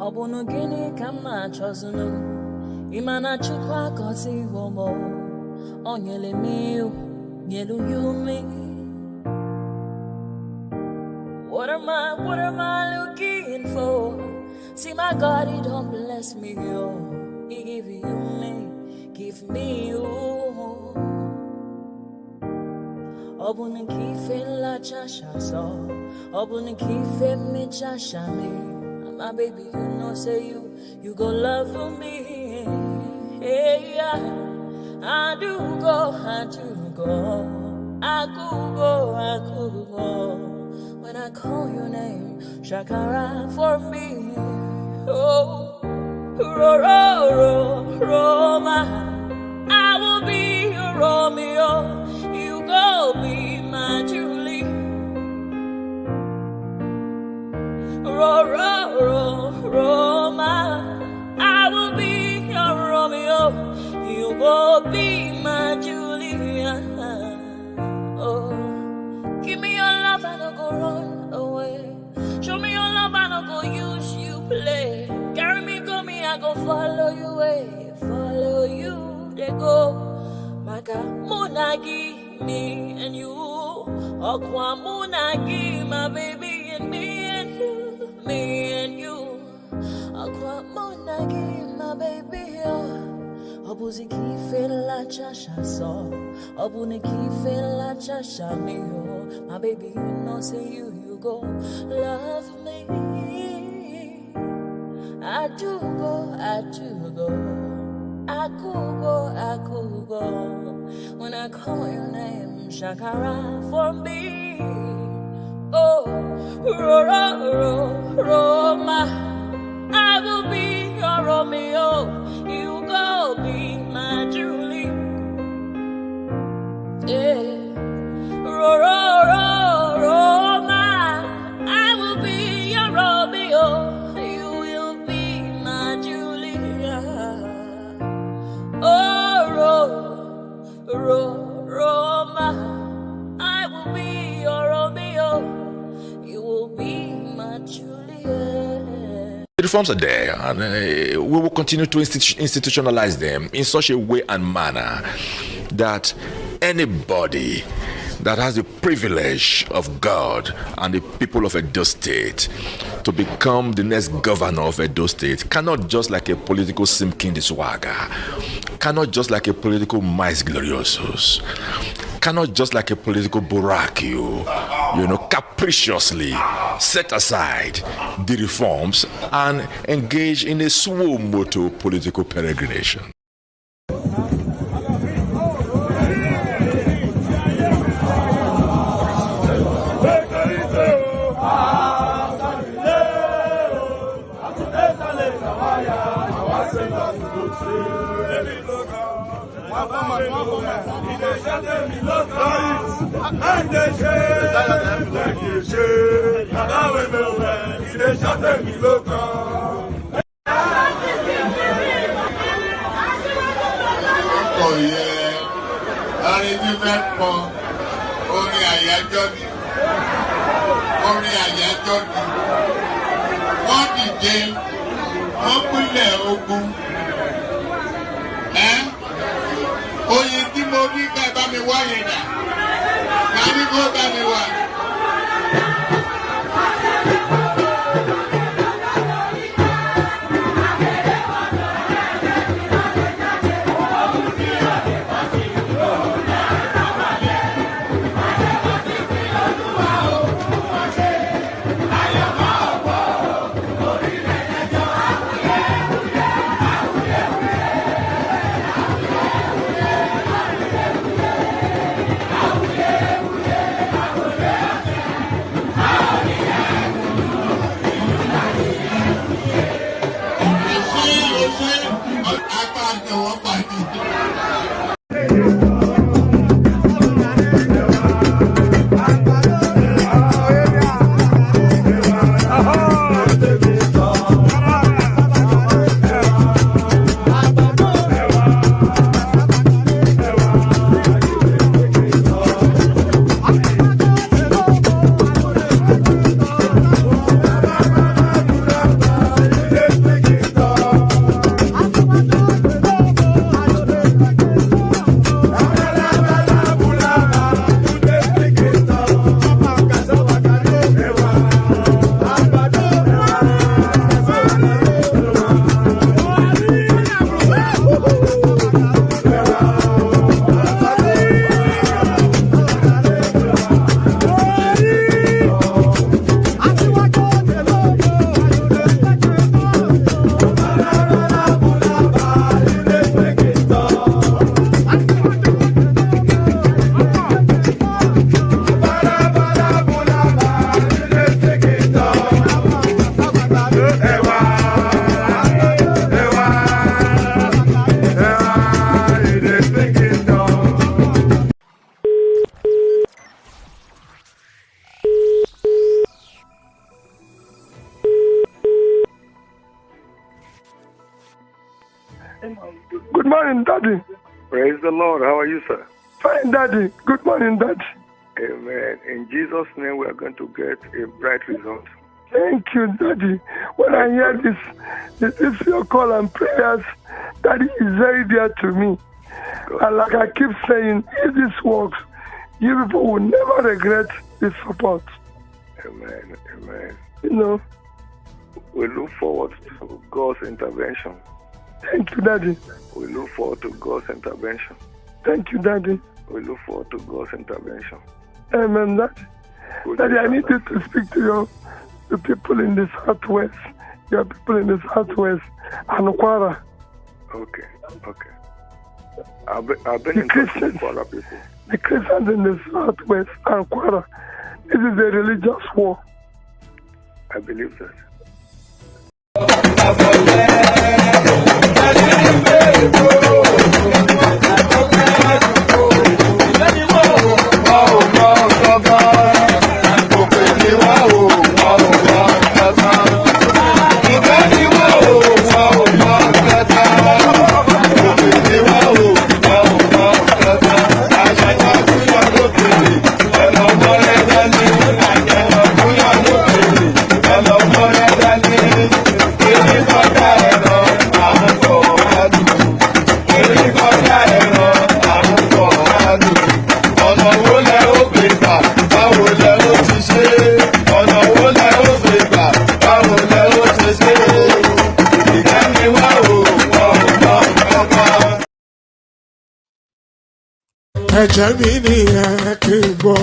Obono gini kama chozunu Imana chukwa kosi womo Onyele miu Nyelu yumi What am I looking for? See my God, he don't bless me, yo. He give you me, give me you. Obun kife la chasha so, obun kife me chasha me. My baby, you know, say you go love for me. Hey, yeah. I do go, I could go. When I call your name, Shakara for me. Oh, Roma, I will be your Romeo. You go be my Julie. Roma, I will be your Romeo. You go be my Julia. Oh, give me your love and I'll go run away. Show me your love and I'll go use you play. Carry me, go me, I go follow you way. Follow you, they go. Maka munagi, me and you. Okwa munagi, my baby, and me and you. Me and you. Okwa munagi, my baby, Obuzi kife la chasha so, obuni kife la chasha me yo. My baby, you know, say you go love me. I do go. I could go. When I call your name, Shakara for me. Oh, Roma, I will be your Romeo. You go be my Julie. Yeah. Roma, I will be your Romeo. You will be my Julia. Oh, Roma, I will be your Romeo. You will be my Julia. The reforms are there, and we will continue to institutionalize them in such a way and manner that anybody that has the privilege of God and the people of Edo State to become the next governor of Edo State cannot just like a political simkin swagger, cannot just like a political mais gloriosos, cannot just like a political burakio, capriciously set aside the reforms and engage in a suo moto political peregrination. Good morning, Daddy. Praise the Lord. How are you, sir? Fine, Daddy. Good morning, Daddy. Amen. In Jesus' name, we are going to get a bright result. Thank you, Daddy. When I hear this your call and prayers, Daddy is very dear to me. And like I keep saying, if this works, you people will never regret this support. Amen. Amen. You know. We look forward to God's intervention. Thank you, Daddy. We look forward to God's intervention. Thank you, Daddy. We look forward to God's intervention. Amen, Daddy. Daddy, I need you to speak to the people in the Southwest. Your people in the Southwest and Kwara. Okay. I've been in touch with Kwara people. The Christians in the Southwest and Kwara. This is a religious war. I believe that. Ẹ̀jẹ̀ mi ni ẹ kí n gbọ́,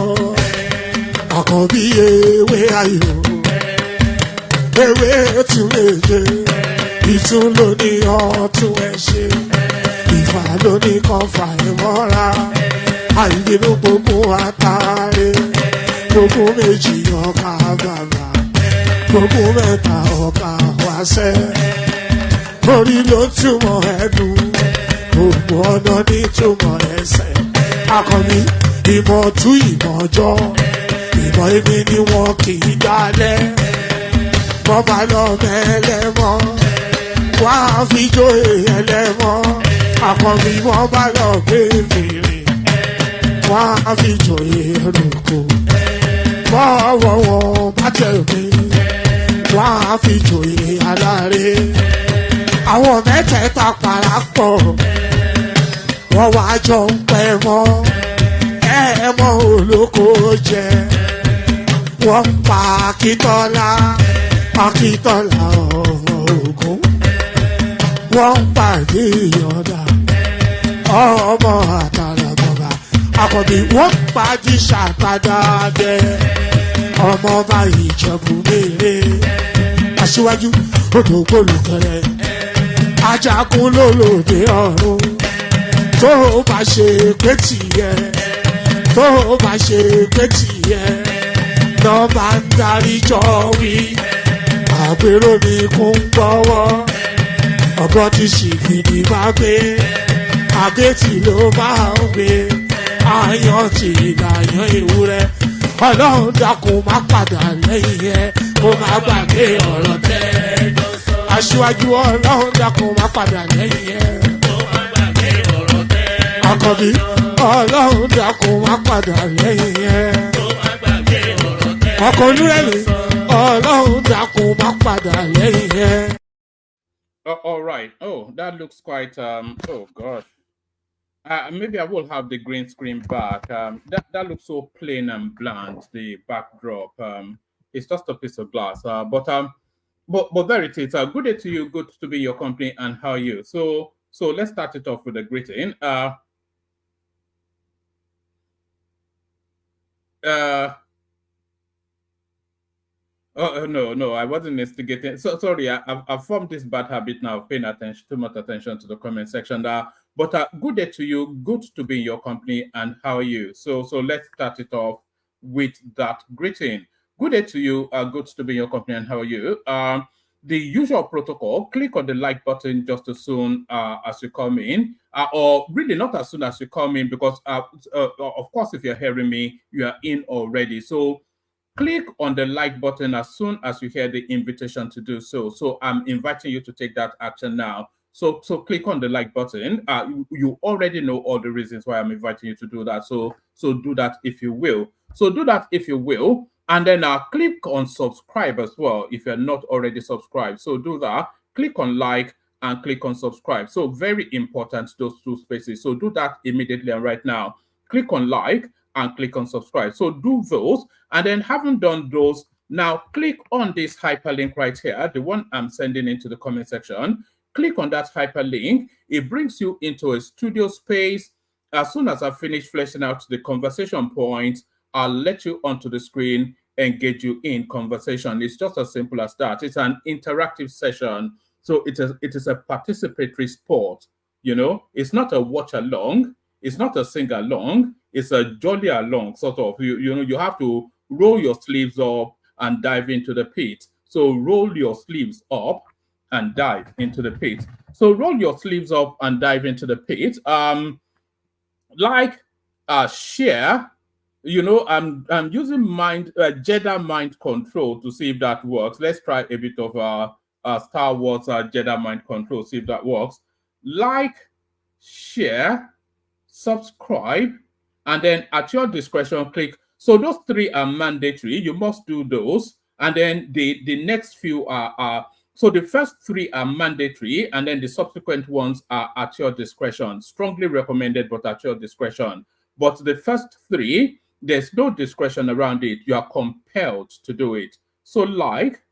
àkànbí ewé ayò, ewé tún méje, ìtún ló ní ọ̀tún ẹ̀ ṣe, ìfà ló ní kan fà ẹ̀ mọ́ra, àìbínú gbogbo àtàrẹ, gbogbo méjì ọkà bàbà, gbogbo mẹ́ta ọkà wáṣẹ́, orí ló túmọ̀ ẹ̀dùn, gbogbo ọ̀nà ní túmọ̀ ẹsẹ̀. Akọni ìmọ̀ tú ìmọ̀ ọjọ́, ìmọ̀ èmi ni wọn kì í dálẹ̀. Bọ́bá lọ mẹ́lẹ́mọ́, wá fi jóye ẹlẹ́mọ́. Akọni wọ́n bá lọ gbé fèrè, wá fi jóye ẹlòkó. Bọ́wọ́ wọn bá tẹ̀ mí, wá fi jóye aláre. Àwọn mẹ́tẹ̀ẹ̀ta parapọ̀. Wọ́n wá jọ ń pẹ́ mọ́, ẹ̀ẹ́mọ́ olóko jẹ. Wọ́n pa Akíntọ́lá ọmọ Ògún. Wọ́n pàdé Ìyọ̀dà ọmọ Àtàràbọ̀bà. Àkànbí wọ́n pàdé Ṣàtàdàdẹ ọmọ ọba Ìjẹ̀bú Mèrè. Aṣíwájú odò gbólùkẹrẹ, ajagun lólòdì ọ̀run. Tó o bá ṣe pé tìyẹ, tó o bá ṣe pé tìyẹ, lọ́ bá ń darí jọ wí. Àgbèrò mi kún gbọ́wọ́, ọ̀gọ́ ti ṣìgìdì máa gbé, àgétì ló máa ń gbé, àyàn ti ìlàyàn ewúrẹ́. Ọlọ́run dákun má padà lẹ́yìn ẹ, kó má gbàgbé ọ̀rọ̀ tẹ́. Aṣíwájú Ọlọ́run dákun má padà lẹ́yìn ẹ. Àkànbí Ọlọ́run dákun wá padà lẹ́yìn ẹ̀. Ọkọ̀ onírẹ̀lẹ̀ Ọlọ́run dákun wá padà lẹ́yìn ẹ̀. All right. Oh, that looks quite. Oh gosh. Maybe I will have the green screen back. That looks so plain and bland. The backdrop. It's just a piece of glass. But there it is. Good day to you. Good to be in your company. And how are you? So let's start it off with a greeting. No, I wasn't instigating. So sorry, I've formed this bad habit now of paying too much attention to the comment section. But good day to you. Good to be in your company. And how are you? So let's start it off with that greeting. Good day to you. Good to be in your company. And how are you? The usual protocol, click on the like button just as soon as you come in, or really not as soon as you come in, because of course, if you're hearing me, you are in already. So click on the like button as soon as you hear the invitation to do so. So I'm inviting you to take that action now. So click on the like button. You already know all the reasons why I'm inviting you to do that. So do that if you will. So do that if you will. And then click on subscribe as well if you're not already subscribed. So do that. Click on like and click on subscribe. So very important, those two spaces. So do that immediately and right now. Click on like and click on subscribe. So do those. And then having done those, now click on this hyperlink right here, the one I'm sending into the comment section. Click on that hyperlink. It brings you into a studio space. As soon as I finish fleshing out the conversation points, I'll let you onto the screen, engage you in conversation. It's just as simple as that. It's an interactive session. So it is a participatory sport. You know, it's not a watch along. It's not a sing along. It's a jolly along sort of. You know, you have to roll your sleeves up and dive into the pit. So roll your sleeves up and dive into the pit. So roll your sleeves up and dive into the pit. Share. You know, I'm using Jedi mind control to see if that works. Let's try a bit of Star Wars Jedi mind control, see if that works. Like, share, subscribe, and then at your discretion, click. So those three are mandatory. You must do those. And then the next few are so the first three are mandatory, and then the subsequent ones are at your discretion. Strongly recommended, but at your discretion. But the first three, there's no discretion around it. You are compelled to do it. So like,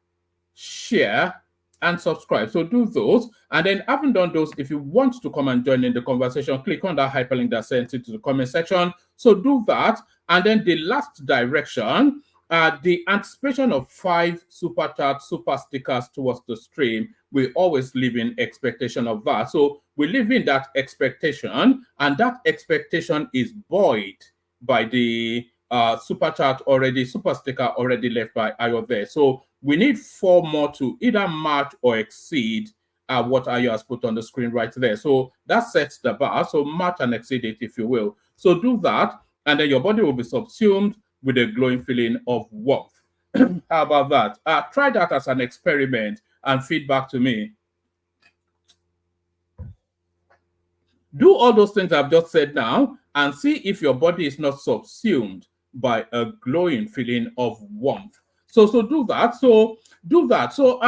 share, and subscribe. So do those. And then having done those, if you want to come and join in the conversation, click on that hyperlink that sends it to the comment section. So do that. And then the last direction, the anticipation of 5 super chats, super stickers towards the stream. We always live in expectation of that. So we live in that expectation, and that expectation is buoyed by the super chat already, super sticker already left by Ayo there. So we need 4 more to either match or exceed what Ayo has put on the screen right there. So that sets the bar. So match and exceed it, if you will. So do that, and then your body will be subsumed with a glowing feeling of warmth. How about that? Try that as an experiment and feedback to me. Do all those things I've just said now and see if your body is not subsumed by a glowing feeling of warmth. So do that. So do that. So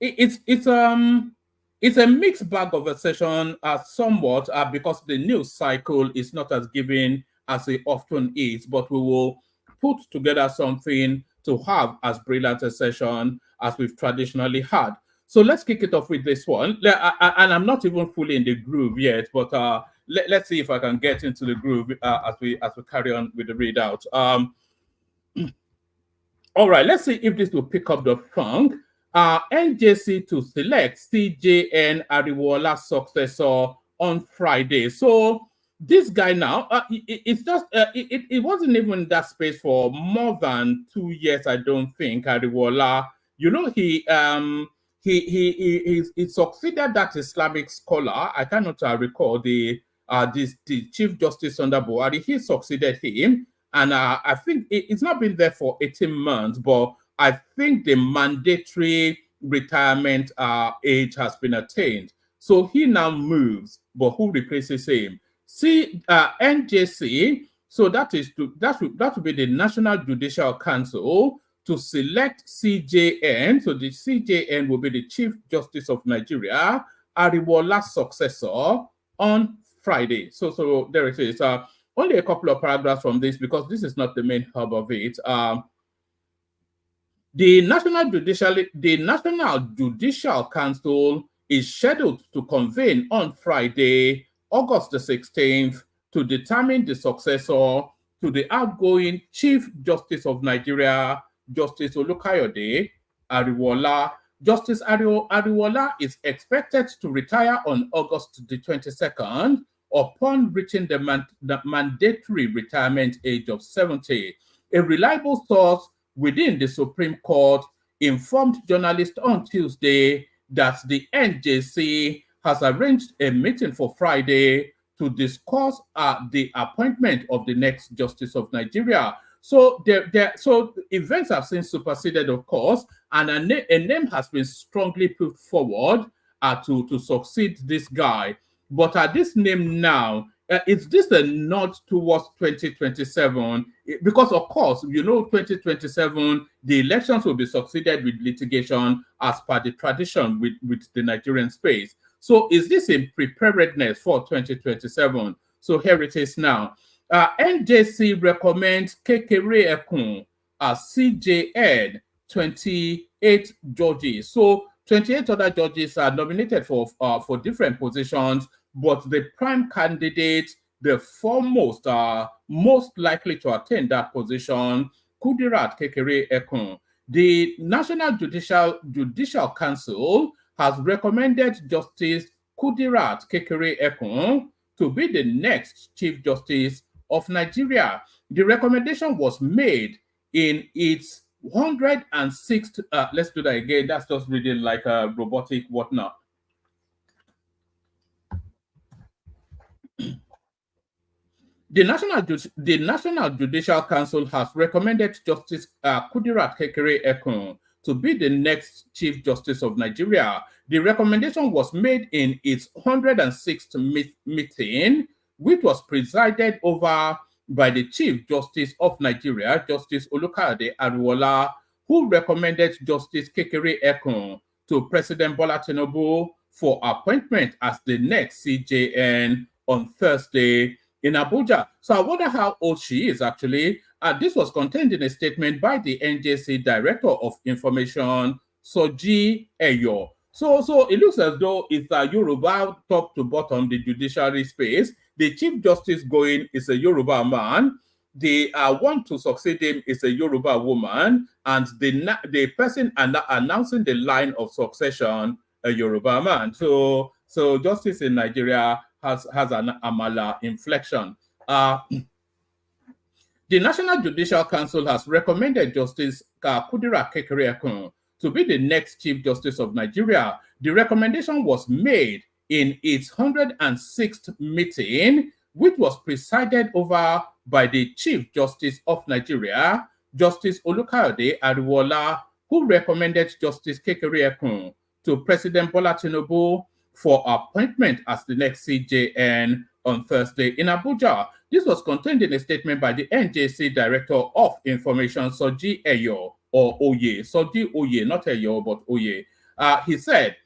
it's a mixed bag of a session, somewhat because the news cycle is not as giving as it often is, but we will put together something to have as brilliant a session as we've traditionally had. So let's kick it off with this one. And I'm not even fully in the groove yet, but let's see if I can get into the groove as we carry on with the readout. All right, let's see if this will pick up the funk. NJC to select CJN Ariwola successor on Friday. So this guy now, it's just it wasn't even in that space for more than 2 years, I don't think. Ariwola, you know, he succeeded that Islamic scholar. I cannot recall the Chief Justice under Buhari. He succeeded him, and I think it's not been there for 18 months, but I think the mandatory retirement age has been attained. So he now moves, but who replaces him? See, NJC, so that would be the National Judicial Council to select CJN. So the CJN will be the Chief Justice of Nigeria, Ariwola's successor, on Friday. So there it is. Only a couple of paragraphs from this because this is not the main hub of it. The National Judicial Council is scheduled to convene on Friday, August the 16th, to determine the successor to the outgoing Chief Justice of Nigeria, Justice Olukayode Ariwola. Justice Ariwola is expected to retire on August the 22nd upon reaching the mandatory retirement age of 70. A reliable source within the Supreme Court informed journalists on Tuesday that the NJC has arranged a meeting for Friday to discuss the appointment of the next Justice of Nigeria. So so events have since superseded, of course, and a name has been strongly put forward to succeed this guy. But this name now, is this a nod towards 2027? Because, of course, 2027, the elections will be succeeded with litigation as per the tradition with the Nigerian space. So is this a preparedness for 2027? So here it is now. NJC recommends Kekere Ekun as CJN 28 judges. So 28 other judges are nominated for different positions, but the prime candidate, the foremost, most likely to attain that position, Kudirat Kekere Ekun. The National Judicial Council has recommended Justice Kudirat Kekere Ekun to be the next Chief Justice of Nigeria. The recommendation was made in its 106th, let's do that again. That's just reading like a robotic whatnot. The National Judicial Council has recommended Justice Kudirat Kekere Ekun to be the next Chief Justice of Nigeria. The recommendation was made in its 106th meeting, which was presided over by the Chief Justice of Nigeria, Justice Olukayode Ariwola, who recommended Justice Kekere Ekun to President Bala Tinubu for appointment as the next CJN on Thursday in Abuja. So I wonder how old she is actually. This was contained in a statement by the NJC Director of Information, Soji Eyo. So it looks as though it's a Yoruba top to bottom, the judiciary space. The Chief Justice going is a Yoruba man. The one to succeed him is a Yoruba woman, and the person announcing the line of succession, a Yoruba man. So justice in Nigeria has an Amala inflection. The National Judicial Council has recommended Justice Kudirat Kekere Ekun to be the next Chief Justice of Nigeria. The recommendation was made in its 106th meeting, which was presided over by the Chief Justice of Nigeria, Justice Olukayode Ariwola, who recommended Justice Kekere Ekun to President Bola Tinubu for appointment as the next CJN on Thursday in Abuja. This was contained in a statement by the NJC Director of Information, Soji Eyo, or Oye. Soji Oye, not Eyo, but Oye. He said,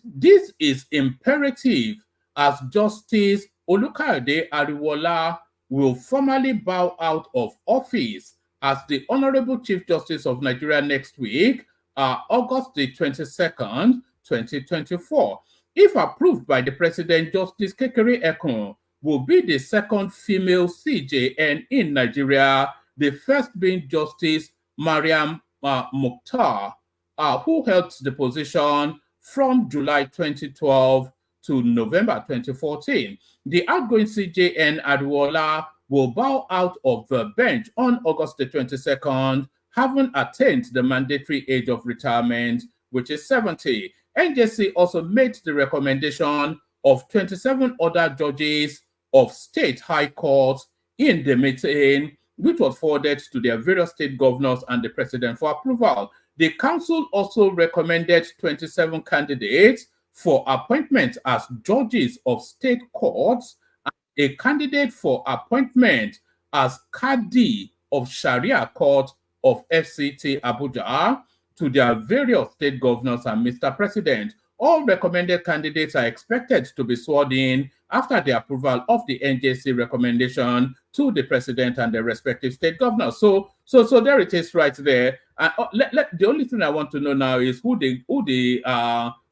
this is imperative as Justice Olukayode Ariwola will formally bow out of office as the Honorable Chief Justice of Nigeria next week, August the 22nd, 2024. If approved by the President, Justice Kekere Ekun will be the second female CJN in Nigeria, the first being Justice Mariam Mukhtar, who held the position from July 2012 to November 2014. The outgoing CJN Ariwola will bow out of the bench on August the 22nd, having attained the mandatory age of retirement, which is 70. NJC also made the recommendation of 27 other judges of state high courts in the meeting, which was forwarded to their various state governors and the president for approval. The council also recommended 27 candidates for appointment as judges of state courts, and a candidate for appointment as Qadi of Sharia Court of FCT Abuja to their various state governors and Mr. President. All recommended candidates are expected to be sworn in after the approval of the NJC recommendation to the president and the respective state governors. So there it is right there. And the only thing I want to know now is who the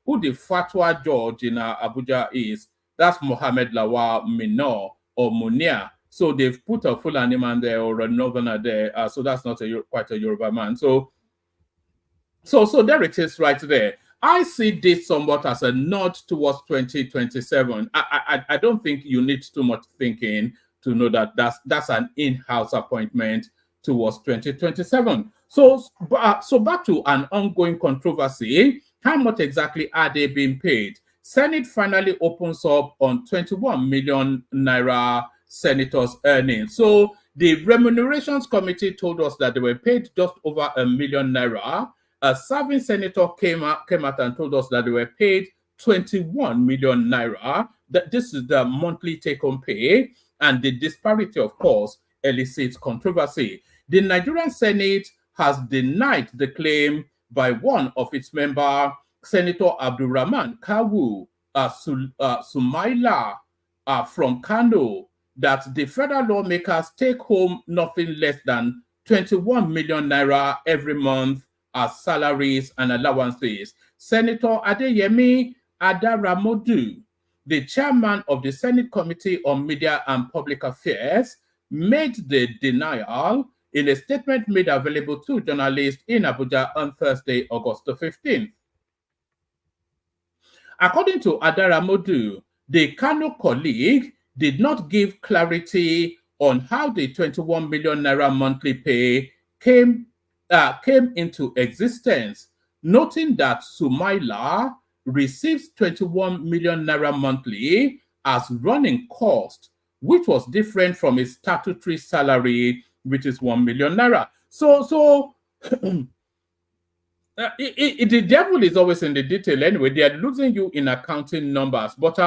fatwa judge in Abuja is. That's Mohammed Lawal Minor or Munia. So they've put a Fulani man there or a Northerner there. So that's not quite a Yoruba man. So there it is right there. I see this somewhat as a nod towards 2027. I don't think you need too much thinking to know that that's an in-house appointment towards 2027. So back to an ongoing controversy. How much exactly are they being paid? Senate finally opens up on 21 million naira senators' earnings. So the remunerations committee told us that they were paid just over 1 million naira. A serving senator came out and told us that they were paid 21 million naira. This is the monthly take-home pay, and the disparity, of course, elicits controversy. The Nigerian Senate has denied the claim by one of its members, Senator Abdulrahman Kawu Sumaila from Kano, that the federal lawmakers take home nothing less than 21 million naira every month as salaries and allowances. Senator Adeyemi Adaramodu, the chairman of the Senate Committee on Media and Public Affairs, made the denial in a statement made available to journalists in Abuja on Thursday, August 15th. According to Adaramodu, the Kano colleague did not give clarity on how the 21 million naira monthly pay came into existence, noting that Sumaila receives 21 million naira monthly as running cost, which was different from his statutory salary, which is 1 million naira. So the devil is always in the detail anyway. They are losing you in accounting numbers. But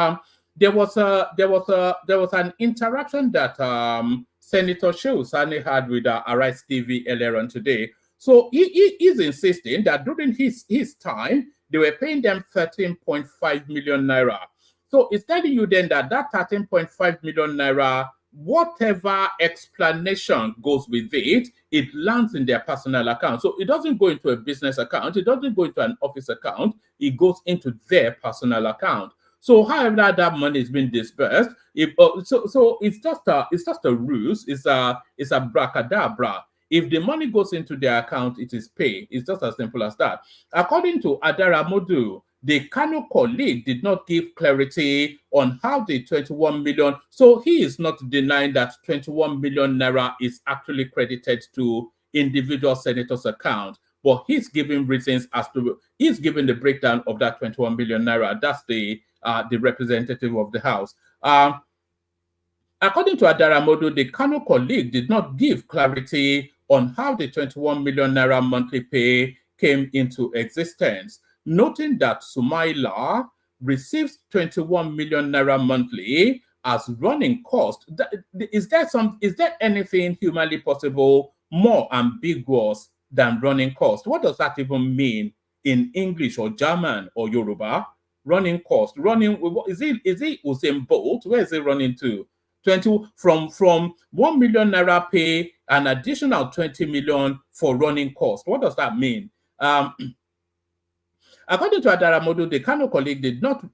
there was an interaction that Senator Shehu Sani had with Arise TV earlier on today. So he is insisting that during his time, they were paying them 13.5 million naira. So it's telling you then that 13.5 million naira, whatever explanation goes with it, it lands in their personal account. So it doesn't go into a business account. It doesn't go into an office account. It goes into their personal account. So however that money is being dispersed, so it's just a ruse. It's a bracadabra. If the money goes into their account, it is pay. It's just as simple as that. According to Adaramodu, the Kano colleague did not give clarity on how the 21 million. So he is not denying that 21 million naira is actually credited to individual senators' account, but he's giving reasons as to he's giving the breakdown of that 21 million naira. That's the representative of the House. According to Adaramodu, the Kano colleague did not give clarity on how the 21 million naira monthly pay came into existence, noting that Sumaila receives 21 million naira monthly as running cost. Is there anything humanly possible more ambiguous than running cost? What does that even mean in English or German or Yoruba? Running cost. Is it Usain Bolt? Where is it running to? 20 from 1 million naira pay, an additional 20 million for running cost. What does that mean? According to Adaramodu, the Kano colleague did not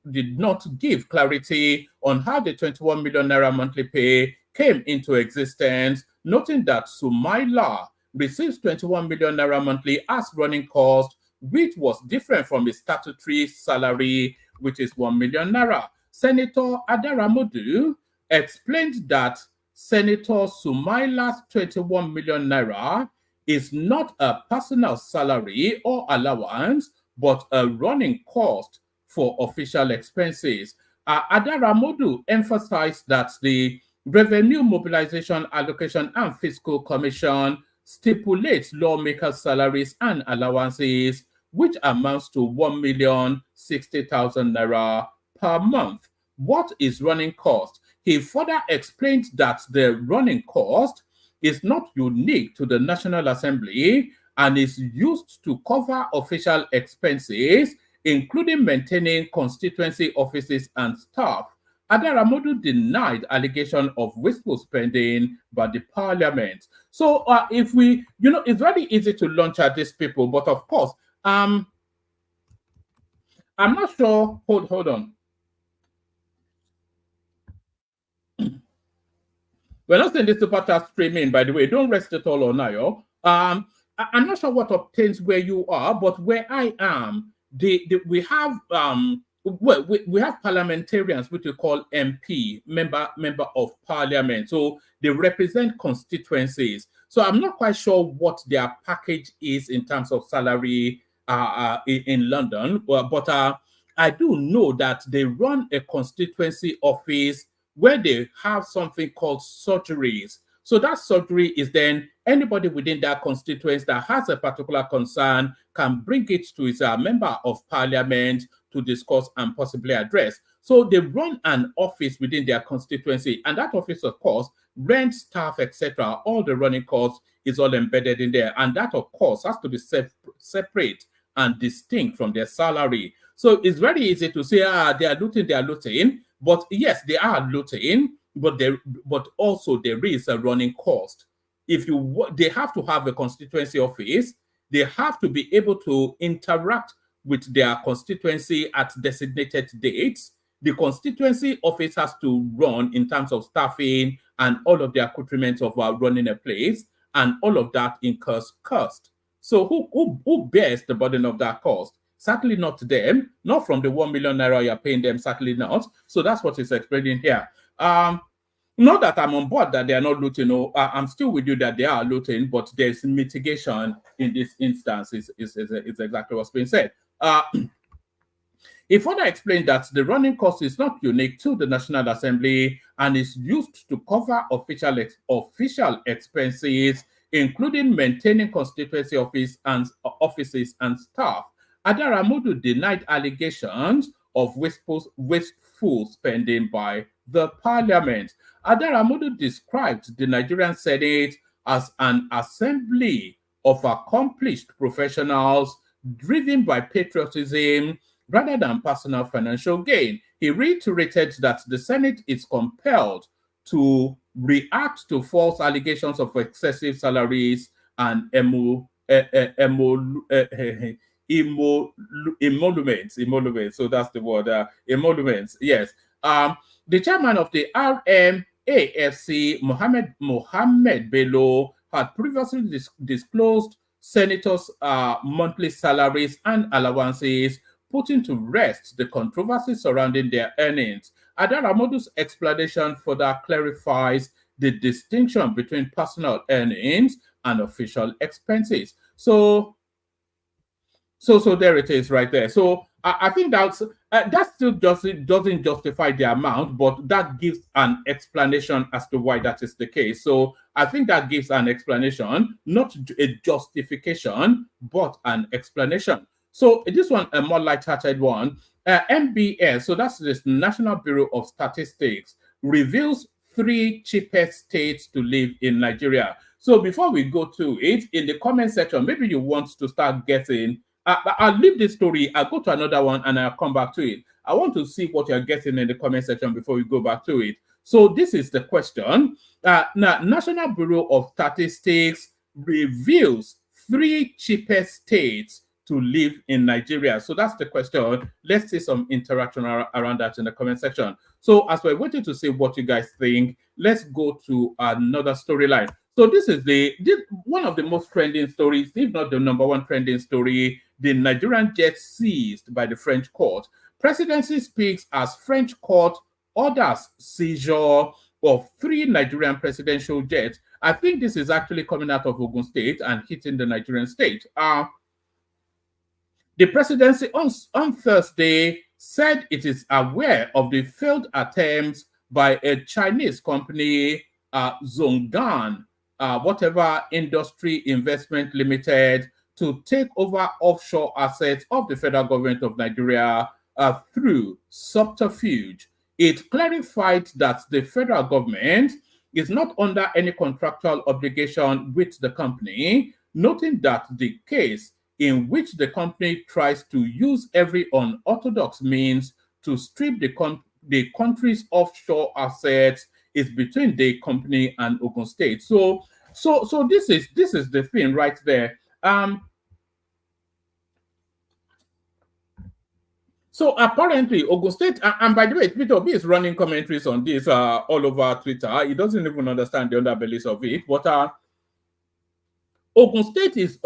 give clarity on how the 21 million naira monthly pay came into existence, noting that Sumaila receives 21 million naira monthly as running cost, which was different from his statutory salary, which is 1 million naira. Senator Adaramodu explained that Senator Sumaila's 21 million naira is not a personal salary or allowance, but a running cost for official expenses. Adaramodu emphasized that the Revenue Mobilization, Allocation and Fiscal Commission stipulates lawmakers' salaries and allowances, which amounts to 1,060,000 naira per month. What is running cost? He further explained that the running cost is not unique to the National Assembly and is used to cover official expenses, including maintaining constituency offices and staff. Adaramodu denied allegation of wasteful spending by the parliament. So if we, it's very easy to launch at these people, but of course, I'm not sure, hold on. We're not saying this super chat streaming, by the way. Don't rest it all on Nayo. I'm not sure what obtains where you are, but where I am, we have we have parliamentarians, which we call MP, member of parliament. So they represent constituencies. So I'm not quite sure what their package is in terms of salary in London, but I do know that they run a constituency office where they have something called surgeries. So that surgery is then anybody within that constituency that has a particular concern can bring it to his member of parliament to discuss and possibly address. So they run an office within their constituency, and that office, of course, rent, staff, etc., all the running costs is all embedded in there. And that, of course, has to be separate and distinct from their salary. So it's very easy to say, they are looting. But yes, they are looting, but also there is a running cost. They have to have a constituency office. They have to be able to interact with their constituency at designated dates. The constituency office has to run in terms of staffing and all of the accoutrements of running a place, and all of that incurs cost. So who bears the burden of that cost? Certainly not them, not from the 1 million naira you're paying them, certainly not. So that's what is explaining here. Not that I'm on board that they are not looting. No, I'm still with you that they are looting, but there's mitigation in this instance. Is exactly what's being said. He further explained that the running cost is not unique to the National Assembly and is used to cover official expenses, including maintaining constituency offices and staff. Adaramodu denied allegations of wasteful spending by the parliament. Adaramodu described the Nigerian Senate as an assembly of accomplished professionals driven by patriotism rather than personal financial gain. He reiterated that the Senate is compelled to react to false allegations of excessive salaries and emoluments. So that's the word, emoluments. Yes. The chairman of the RMAFC, Mohammed Bello, had previously disclosed senators' monthly salaries and allowances, putting to rest the controversy surrounding their earnings. Adaramodu's explanation further clarifies the distinction between personal earnings and official expenses. So there it is right there. So I think that still doesn't justify the amount, but that gives an explanation as to why that is the case. So I think that gives an explanation, not a justification, but an explanation. So this one, a more light-hearted one, MBS, so that's the National Bureau of Statistics, reveals 3 cheapest states to live in Nigeria. So before we go to it, in the comment section, maybe you want to start getting, I'll leave this story, I'll go to another one and I'll come back to it. I want to see what you're getting in the comment section before we go back to it. So this is the question. Now, National Bureau of Statistics reveals 3 cheapest states to live in Nigeria. So that's the question. Let's see some interaction around that in the comment section. So as we're waiting to see what you guys think, let's go to another storyline. So this is one of the most trending stories, if not the #1 trending story, the Nigerian jet seized by the French court. Presidency speaks as French court orders seizure of 3 Nigerian presidential jets. I think this is actually coming out of Ogun State and hitting the Nigerian state. The presidency on Thursday said it is aware of the failed attempts by a Chinese company, Zhonggan, whatever Industry Investment Limited, to take over offshore assets of the federal government of Nigeria through subterfuge. It clarified that the federal government is not under any contractual obligation with the company, noting that the case in which the company tries to use every unorthodox means to strip the country's offshore assets is between the company and Ogun State. So this is the thing right there. So apparently Ogun State, and by the way, Peter Obi is running commentaries on this all over Twitter. He doesn't even understand the underbellies of it. But Ogun State is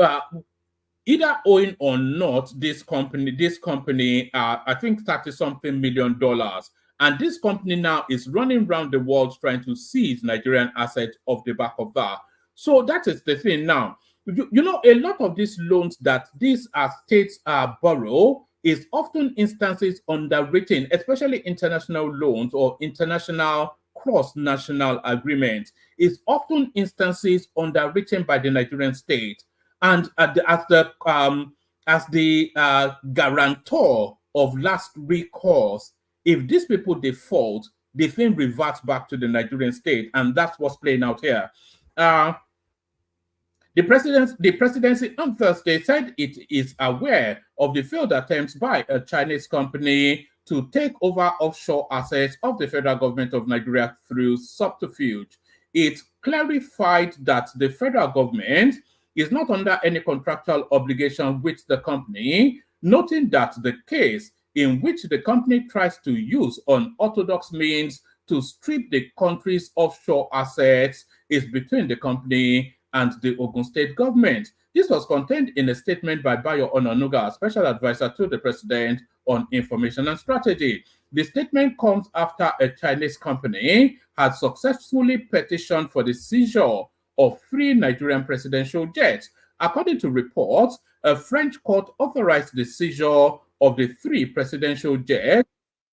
either owing or not this company, I think $30-something million. And this company now is running around the world trying to seize Nigerian assets off the back of that. So that is the thing now. You know, a lot of these loans that these states borrow is often instances underwritten, especially international loans or international cross-national agreements, is often instances underwritten by the Nigerian state. And as the guarantor of last recourse. If these people default, the thing reverts back to the Nigerian state, and that's what's playing out here. The presidency on Thursday said it is aware of the failed attempts by a Chinese company to take over offshore assets of the federal government of Nigeria through subterfuge. It clarified that the federal government is not under any contractual obligation with the company, noting that the case in which the company tries to use unorthodox means to strip the country's offshore assets is between the company and the Ogun State government. This was contained in a statement by Bayo Onanuga, Special Advisor to the President on Information and Strategy. The statement comes after a Chinese company had successfully petitioned for the seizure of 3 Nigerian presidential jets. According to reports, a French court authorized the seizure of the 3 presidential jets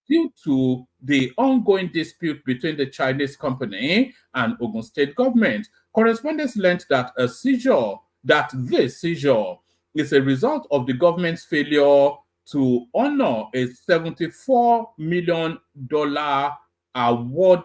due to the ongoing dispute between the Chinese company and Ogun State government. Correspondents learned that this seizure is a result of the government's failure to honor a $74 million award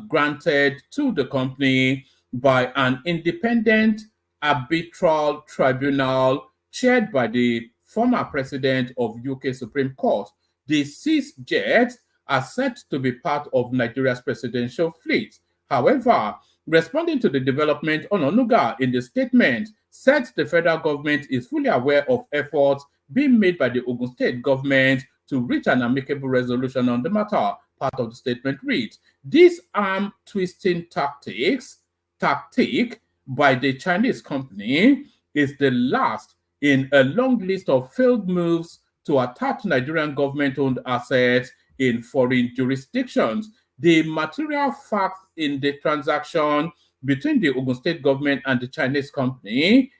granted to the company by an independent arbitral tribunal chaired by the former president of UK Supreme Court. The seized jets are said to be part of Nigeria's presidential fleet. However, responding to the development, Onanuga in the statement said the federal government is fully aware of efforts being made by the Ogun State government to reach an amicable resolution on the matter. Part of the statement reads, "This arm twisting tactic by the Chinese company is the last in a long list of failed moves to attach Nigerian government-owned assets in foreign jurisdictions. The material facts in the transaction between the Ogun State government and the Chinese company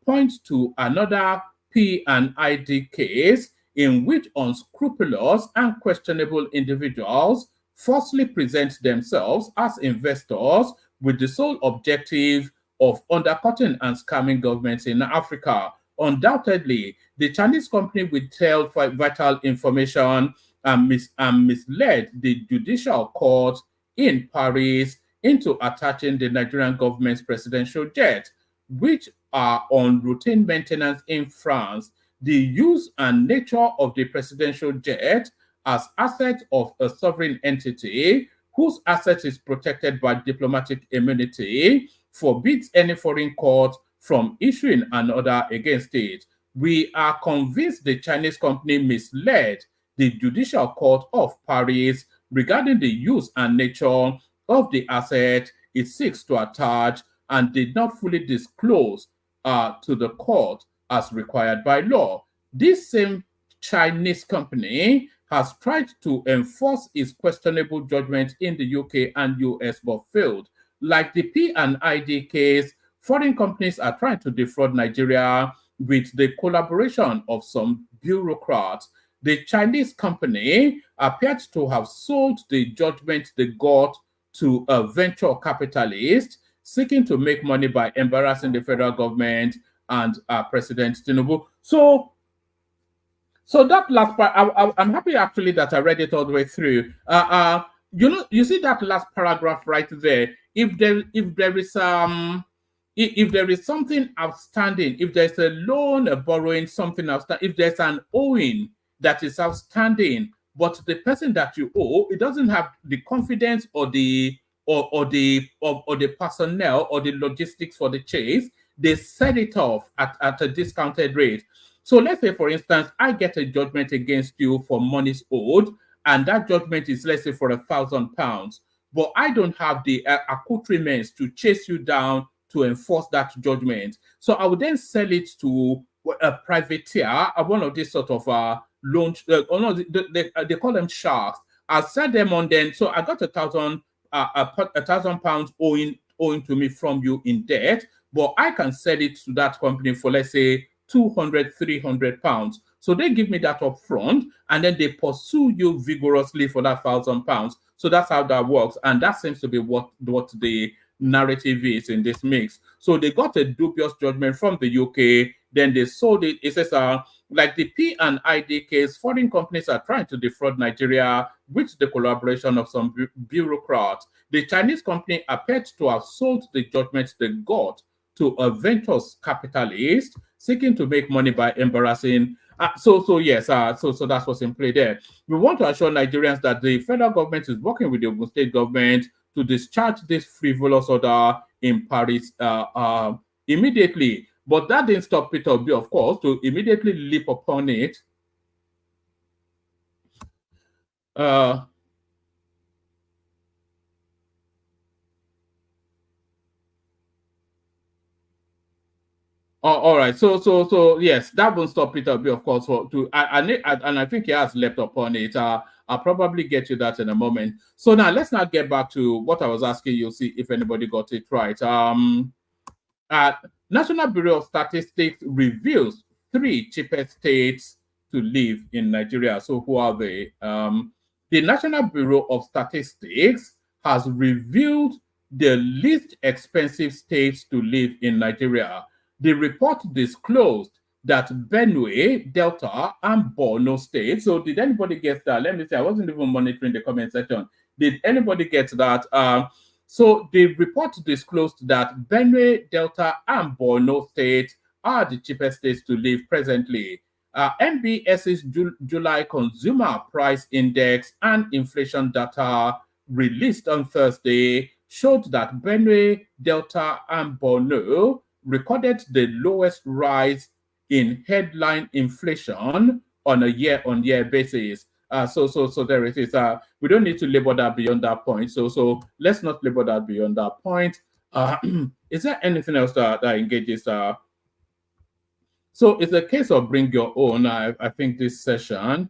point to another P&ID case in which unscrupulous and questionable individuals falsely present themselves as investors with the sole objective of undercutting and scamming governments in Africa. Undoubtedly, the Chinese company withheld vital information and misled the judicial court in Paris into attaching the Nigerian government's presidential jet, which are on routine maintenance in France. The use and nature of the presidential jet as assets of a sovereign entity whose asset is protected by diplomatic immunity forbids any foreign court from issuing an order against it. We are convinced the Chinese company misled the judicial court of Paris regarding the use and nature of the asset it seeks to attach and did not fully disclose to the court as required by law. This same Chinese company has tried to enforce its questionable judgment in the UK and US but failed. Like the P&ID case, foreign companies are trying to defraud Nigeria with the collaboration of some bureaucrats. The Chinese company appeared to have sold the judgment they got to a venture capitalist seeking to make money by embarrassing the federal government and President Tinubu. So that last part, I'm happy actually that I read it all the way through. You see that last paragraph right there. If there is something outstanding, if there's a loan, a borrowing, something outstanding, if there's an owing that is outstanding, but the person that you owe, it doesn't have the confidence or the personnel or the logistics for the chase, they sell it off at a discounted rate. So let's say, for instance, I get a judgment against you for monies owed, and that judgment is, let's say, for £1,000, but I don't have the accoutrements to chase you down to enforce that judgment. So I would then sell it to a privateer, one of these sort of loan, they call them sharks. I'll sell them on then. So I got £1,000 owing to me from you in debt, but I can sell it to that company for, let's say, £200, £300. So they give me that up front, and then they pursue you vigorously for that £1,000. So that's how that works, and that seems to be what the narrative is in this mix. So they got a dubious judgment from the UK, then they sold it. It says like the P&ID case, foreign companies are trying to defraud Nigeria with the collaboration of some bureaucrats. The Chinese company appeared to have sold the judgment they got to a ventures capitalist seeking to make money by embarrassing. So that's what's in play there. We want to assure Nigerians that the federal government is working with the Ogun State government to discharge this frivolous order in Paris immediately. But that didn't stop Peter Obi, of course, to immediately leap upon it. All right. So yes, that won't stop Peter Obi, of course. And I think he has leapt upon it. I'll probably get you that in a moment. So now let's not get back to what I was asking you. See if anybody got it right. National Bureau of Statistics reveals 3 cheapest states to live in Nigeria. So who are they? The National Bureau of Statistics has revealed the least expensive states to live in Nigeria. The report disclosed that Benue, Delta, and Borno states. So did anybody get that? Let me say, I wasn't even monitoring the comment section. Did anybody get that? So the report disclosed that Benue, Delta, and Borno states are the cheapest states to live presently. MBS's July Consumer Price Index and inflation data released on Thursday showed that Benue, Delta, and Borno recorded the lowest rise in headline inflation on a year-on-year basis. So there it is. We don't need to label that beyond that point. So let's not label that beyond that point. Is there anything else that engages? So it's a case of bring your own. I think this session.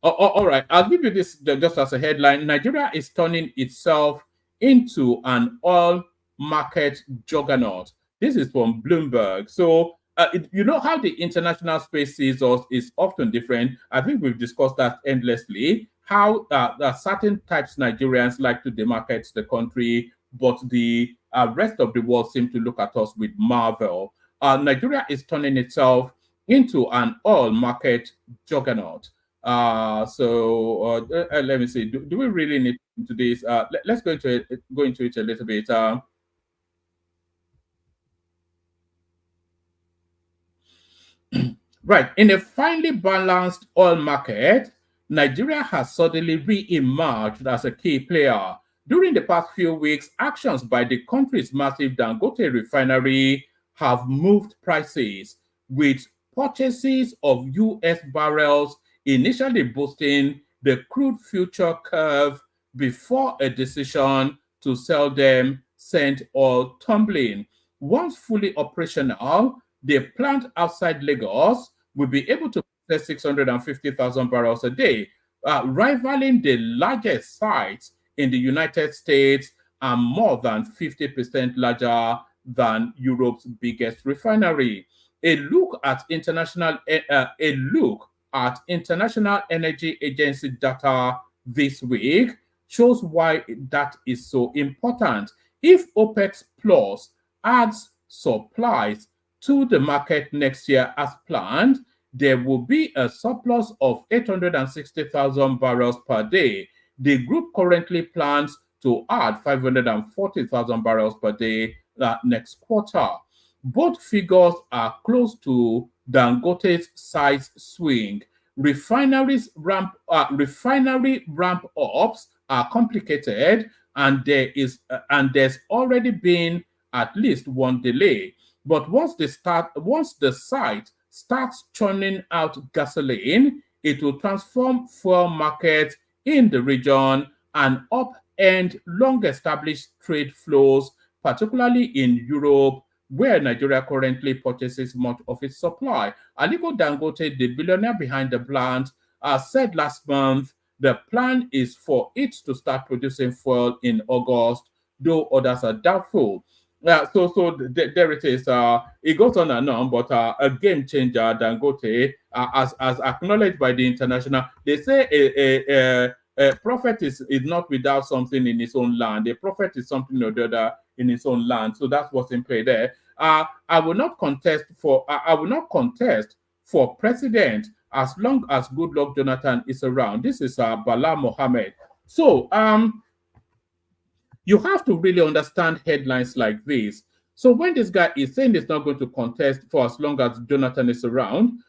All right, I'll give you this just as a headline. Nigeria is turning itself into an oil market juggernaut. This is from Bloomberg. So you know how the international space sees us is often different. I think we've discussed that endlessly. How certain types Nigerians like to demarcate the country, but the rest of the world seem to look at us with marvel. Nigeria is turning itself into an oil market juggernaut. Let me see. Do we really need to do this? Let's go into it a little bit. Right. In a finely balanced oil market, Nigeria has suddenly re-emerged as a key player. During the past few weeks, actions by the country's massive Dangote refinery have moved prices, with purchases of U.S. barrels initially boosting the crude future curve before a decision to sell them sent oil tumbling. Once fully operational, the plant outside Lagos will be able to process 650,000 barrels a day, rivaling the largest sites in the United States and more than 50% larger than Europe's biggest refinery. A look at International Energy Agency data this week shows why that is so important. If OPEC Plus adds supplies to the market next year as planned, there will be a surplus of 860,000 barrels per day. The group currently plans to add 540,000 barrels per day next quarter. Both figures are close to Dangote's size swing. Refinery ramp-ups are complicated, and there's already been at least one delay. But once the site starts churning out gasoline, it will transform fuel markets in the region and upend long-established trade flows, particularly in Europe, where Nigeria currently purchases much of its supply. Aliko Dangote, the billionaire behind the plant, said last month the plan is for it to start producing fuel in August, though others are doubtful. There it is. It goes on and on, but a game changer, Dangote, as acknowledged by the international. They say a prophet is not without something in his own land. A prophet is something or the other in his own land. So that's what's in play there. I will not contest for president as long as Goodluck Jonathan is around. This is Bala Mohammed. So you have to really understand headlines like this. So when this guy is saying he's not going to contest for as long as Jonathan is around,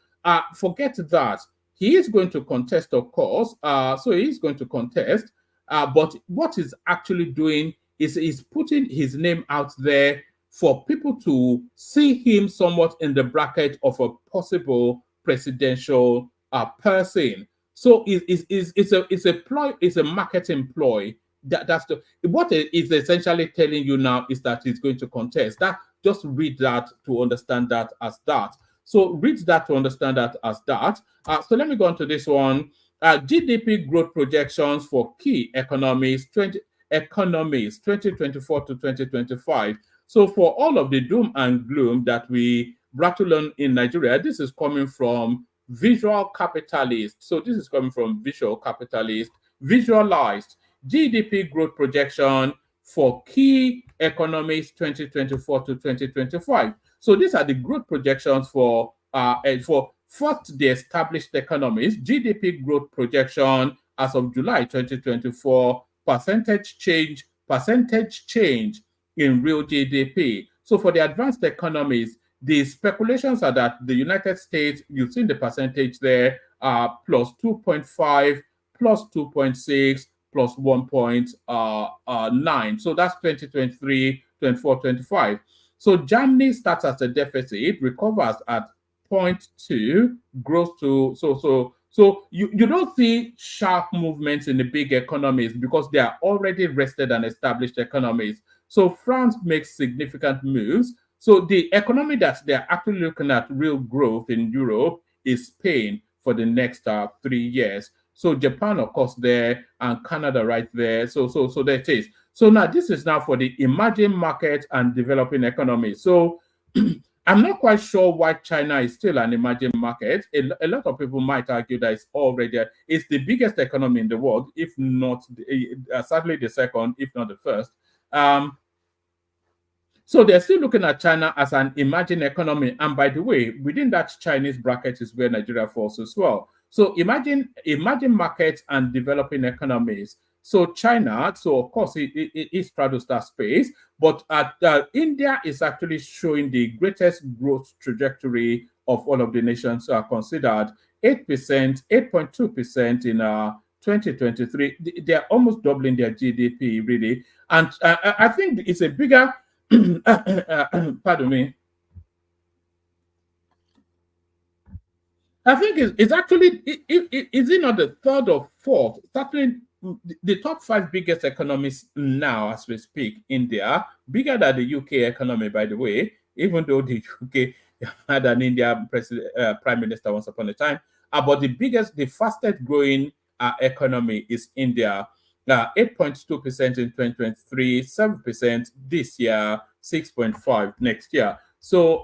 forget that. He is going to contest, of course. So he is going to contest. But what he's actually doing is he's putting his name out there for people to see him somewhat in the bracket of a possible presidential person. So it's a marketing ploy. That's what it is essentially telling you now is that he's going to contest. That just read that to understand that as that. So read that to understand that as that. So let me go on to this one. GDP growth projections for key economies 2024 to 2025. So for all of the doom and gloom that we rattle on in Nigeria, this is coming from Visual Capitalist. So this is coming from Visual Capitalist. Visualized GDP growth projection for key economies 2024 to 2025. So these are the growth projections for first the established economies. GDP growth projection as of July 2024, percentage change in real GDP. So for the advanced economies, the speculations are that the United States, you've seen the percentage there, plus 2.5, plus 2.6, plus 1.9. So that's 2023, 24, 25. So Germany starts as a deficit, recovers at 0.2, grows to so you don't see sharp movements in the big economies because they are already rested and established economies. So France makes significant moves. So the economy that they're actually looking at real growth in Europe is Spain for the next 3 years. So Japan, of course, there, and Canada right there. So there it is. So now this is now for the emerging market and developing economies. So I'm not quite sure why China is still an emerging market. A lot of people might argue that it's the biggest economy in the world, if not, sadly the second, if not the first. So they're still looking at China as an emerging economy. And by the way, within that Chinese bracket is where Nigeria falls as well. So imagine emerging markets and developing economies. So China, so of course, it straddles that space, but India is actually showing the greatest growth trajectory of all of the nations considered. 8%, 8.2% in 2023. They're almost doubling their GDP, really. And I think it's a bigger, pardon me. I think it's actually, is it not the third or fourth? Certainly, the top 5 biggest economies now, as we speak, India, bigger than the UK economy, by the way, even though the UK had an India prime minister once upon a time. But the fastest growing economy is India. 8.2% in 2023, 7% this year, 6.5% next year. So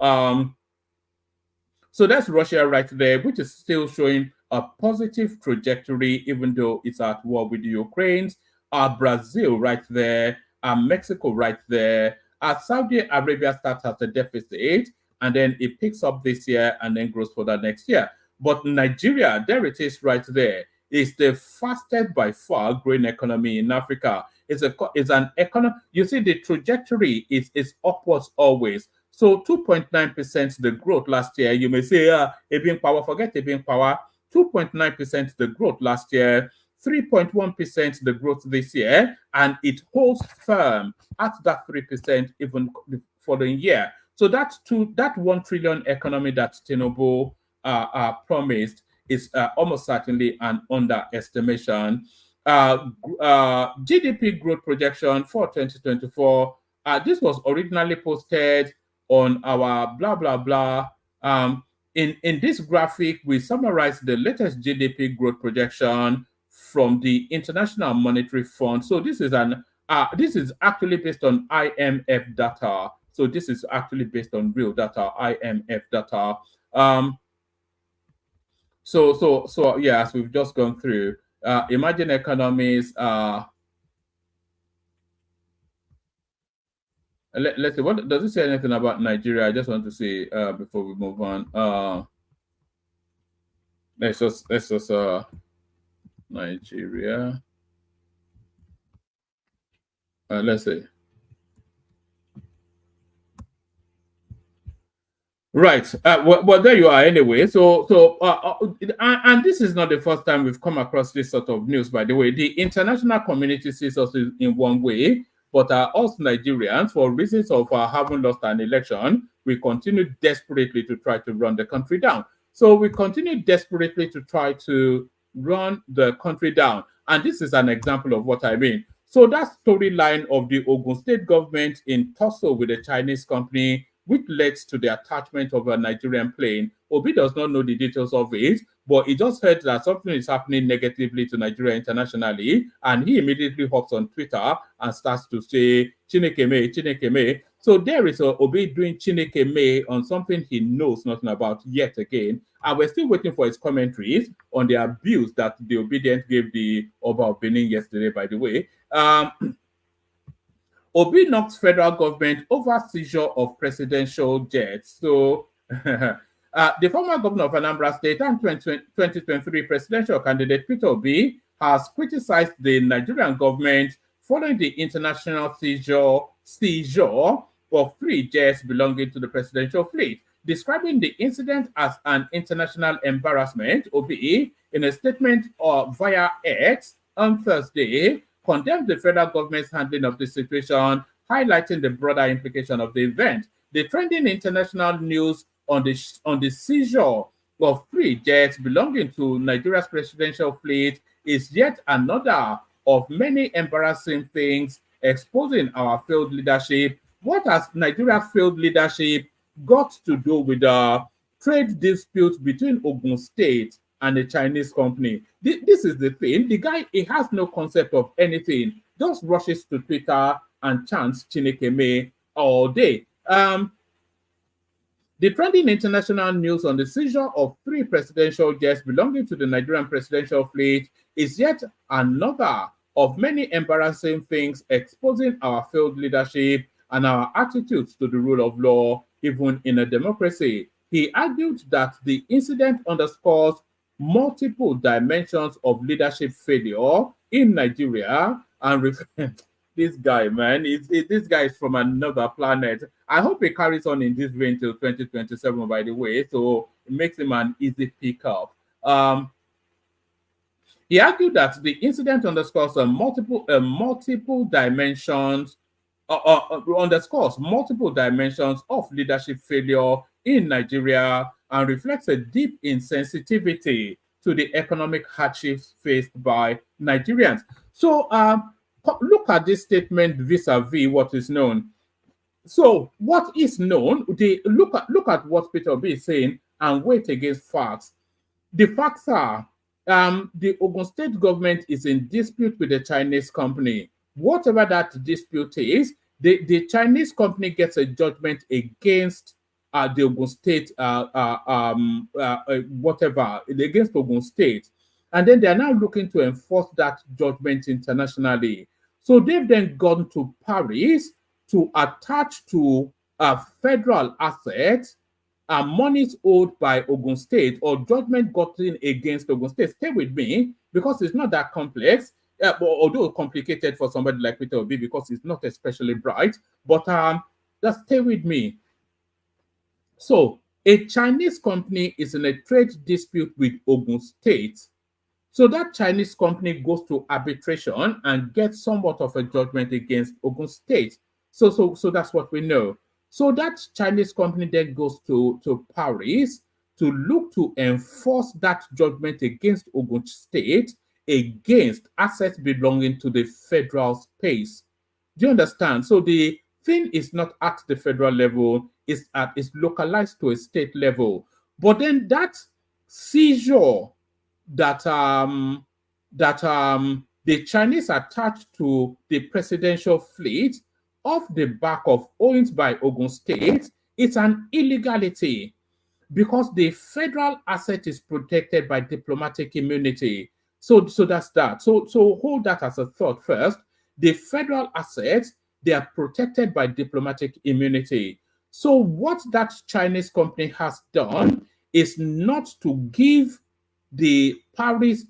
that's Russia right there, which is still showing a positive trajectory, even though it's at war with the Ukraine. Brazil right there, Mexico right there. Saudi Arabia starts at a deficit, and then it picks up this year and then grows for the next year. But Nigeria, there it is right there. It's the fastest by far growing economy in Africa. It's an economy. You see, the trajectory is upwards always. So 2.9% the growth last year. You may say, Ebing Power, forget Ebing Power. 2.9% the growth last year, 3.1% the growth this year, and it holds firm at that 3% even the following year. So that 1 trillion economy that Tinubu promised is almost certainly an underestimation. GDP growth projection for 2024. This was originally posted on our blah blah blah. In this graphic, we summarize the latest GDP growth projection from the International Monetary Fund. So this is actually based on IMF data. So this is actually based on real data, IMF data. So yeah, as we've just gone through, emerging economies. Let's see. What does it say anything about Nigeria? I just want to see before we move on. let's just Nigeria. Let's see. Right. Well, there you are. Anyway, and this is not the first time we've come across this sort of news. By the way, the international community sees us in one way, but us Nigerians, for reasons of having lost an election, we continue desperately to try to run the country down. So we continue desperately to try to run the country down, and this is an example of what I mean. So that storyline of the Ogun State government in tussle with a Chinese company, which led to the attachment of a Nigerian plane. Obi does not know the details of it, but he just heard that something is happening negatively to Nigeria internationally, and he immediately hops on Twitter and starts to say, Chineke me, Chineke me. So there is Obi doing Chineke me on something he knows nothing about yet again, and we're still waiting for his commentaries on the abuse that the Obedient gave the Oba of Benin yesterday, by the way. Obi knocks federal government over seizure of presidential jets. So, the former governor of Anambra State and 2023 presidential candidate Peter Obi has criticized the Nigerian government following the international seizure of 3 jets belonging to the presidential fleet. Describing the incident as an international embarrassment, Obi, in a statement via X on Thursday, condemned the federal government's handling of the situation, highlighting the broader implication of the event. The trending international news on the seizure of 3 jets belonging to Nigeria's presidential fleet is yet another of many embarrassing things exposing our failed leadership. What has Nigeria's failed leadership got to do with the trade disputes between Ogun State and a Chinese company? This is the thing. The guy, he has no concept of anything. Just rushes to Twitter and chants Chineke me all day. The trending international news on the seizure of 3 presidential jets belonging to the Nigerian presidential fleet is yet another of many embarrassing things exposing our failed leadership and our attitudes to the rule of law, even in a democracy. He argued that the incident underscores multiple dimensions of leadership failure in Nigeria, and this guy, man, this guy is from another planet. I hope he carries on in this vein till 2027, by the way, so it makes him an easy pickup. He argued that the incident underscores multiple dimensions of leadership failure in Nigeria and reflects a deep insensitivity to the economic hardships faced by Nigerians. So look at this statement vis-a-vis what is known. So what is known, look at what Peter Obi is saying and weight against facts. The facts are the Ogun State government is in dispute with the Chinese company. Whatever that dispute is, the Chinese company gets a judgment against the Ogun State, whatever, against Ogun State. And then they are now looking to enforce that judgment internationally. So they've then gone to Paris to attach to federal assets monies owed by Ogun State or judgment gotten against Ogun State. Stay with me, because it's not that complex, although complicated for somebody like Peter Obi because he's not especially bright, but just stay with me. So a Chinese company is in a trade dispute with Ogun State. So that Chinese company goes to arbitration and gets somewhat of a judgment against Ogun State. So that's what we know. So that Chinese company then goes to Paris to look to enforce that judgment against Ogun State against assets belonging to the federal space. Do you understand? So the thing is not at the federal level, it's localized to a state level. But then that seizure that the Chinese attached to the presidential fleet off the back of owns by Ogun State, it's an illegality because the federal asset is protected by diplomatic immunity. So that's that. So hold that as a thought first. The federal assets, they are protected by diplomatic immunity. So what that Chinese company has done is not to give the Paris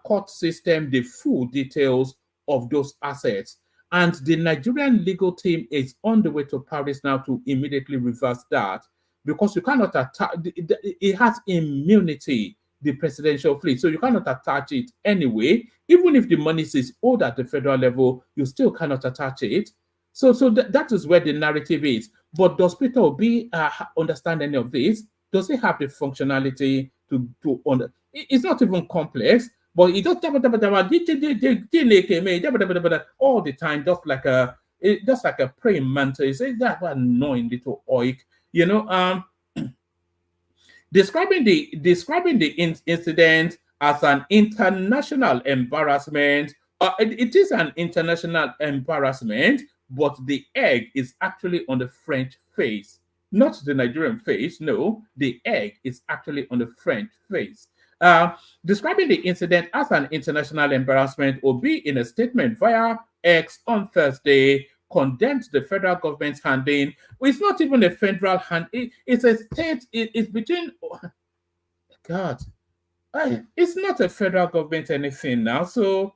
court system the full details of those assets. And the Nigerian legal team is on the way to Paris now to immediately reverse that, because you cannot attack, it has immunity, the presidential fleet, so you cannot attach it anyway. Even if the money is owed at the federal level, you still cannot attach it. So that is where the narrative is. But does Peter Obi understand any of this? Does he have the functionality to it's not even complex, but he just all the time, just like a praying mantra. He says that annoying little oik, describing the incident as an international embarrassment. It is an international embarrassment, but the egg is actually on the French face, not the Nigerian face. No, the egg is actually on the French face. Describing the incident as an international embarrassment, Obi, in a statement via X on Thursday, condemned the federal government's handling. It's not even a federal hand. It's a state. It's between. Oh, God, it's not a federal government anything now. So,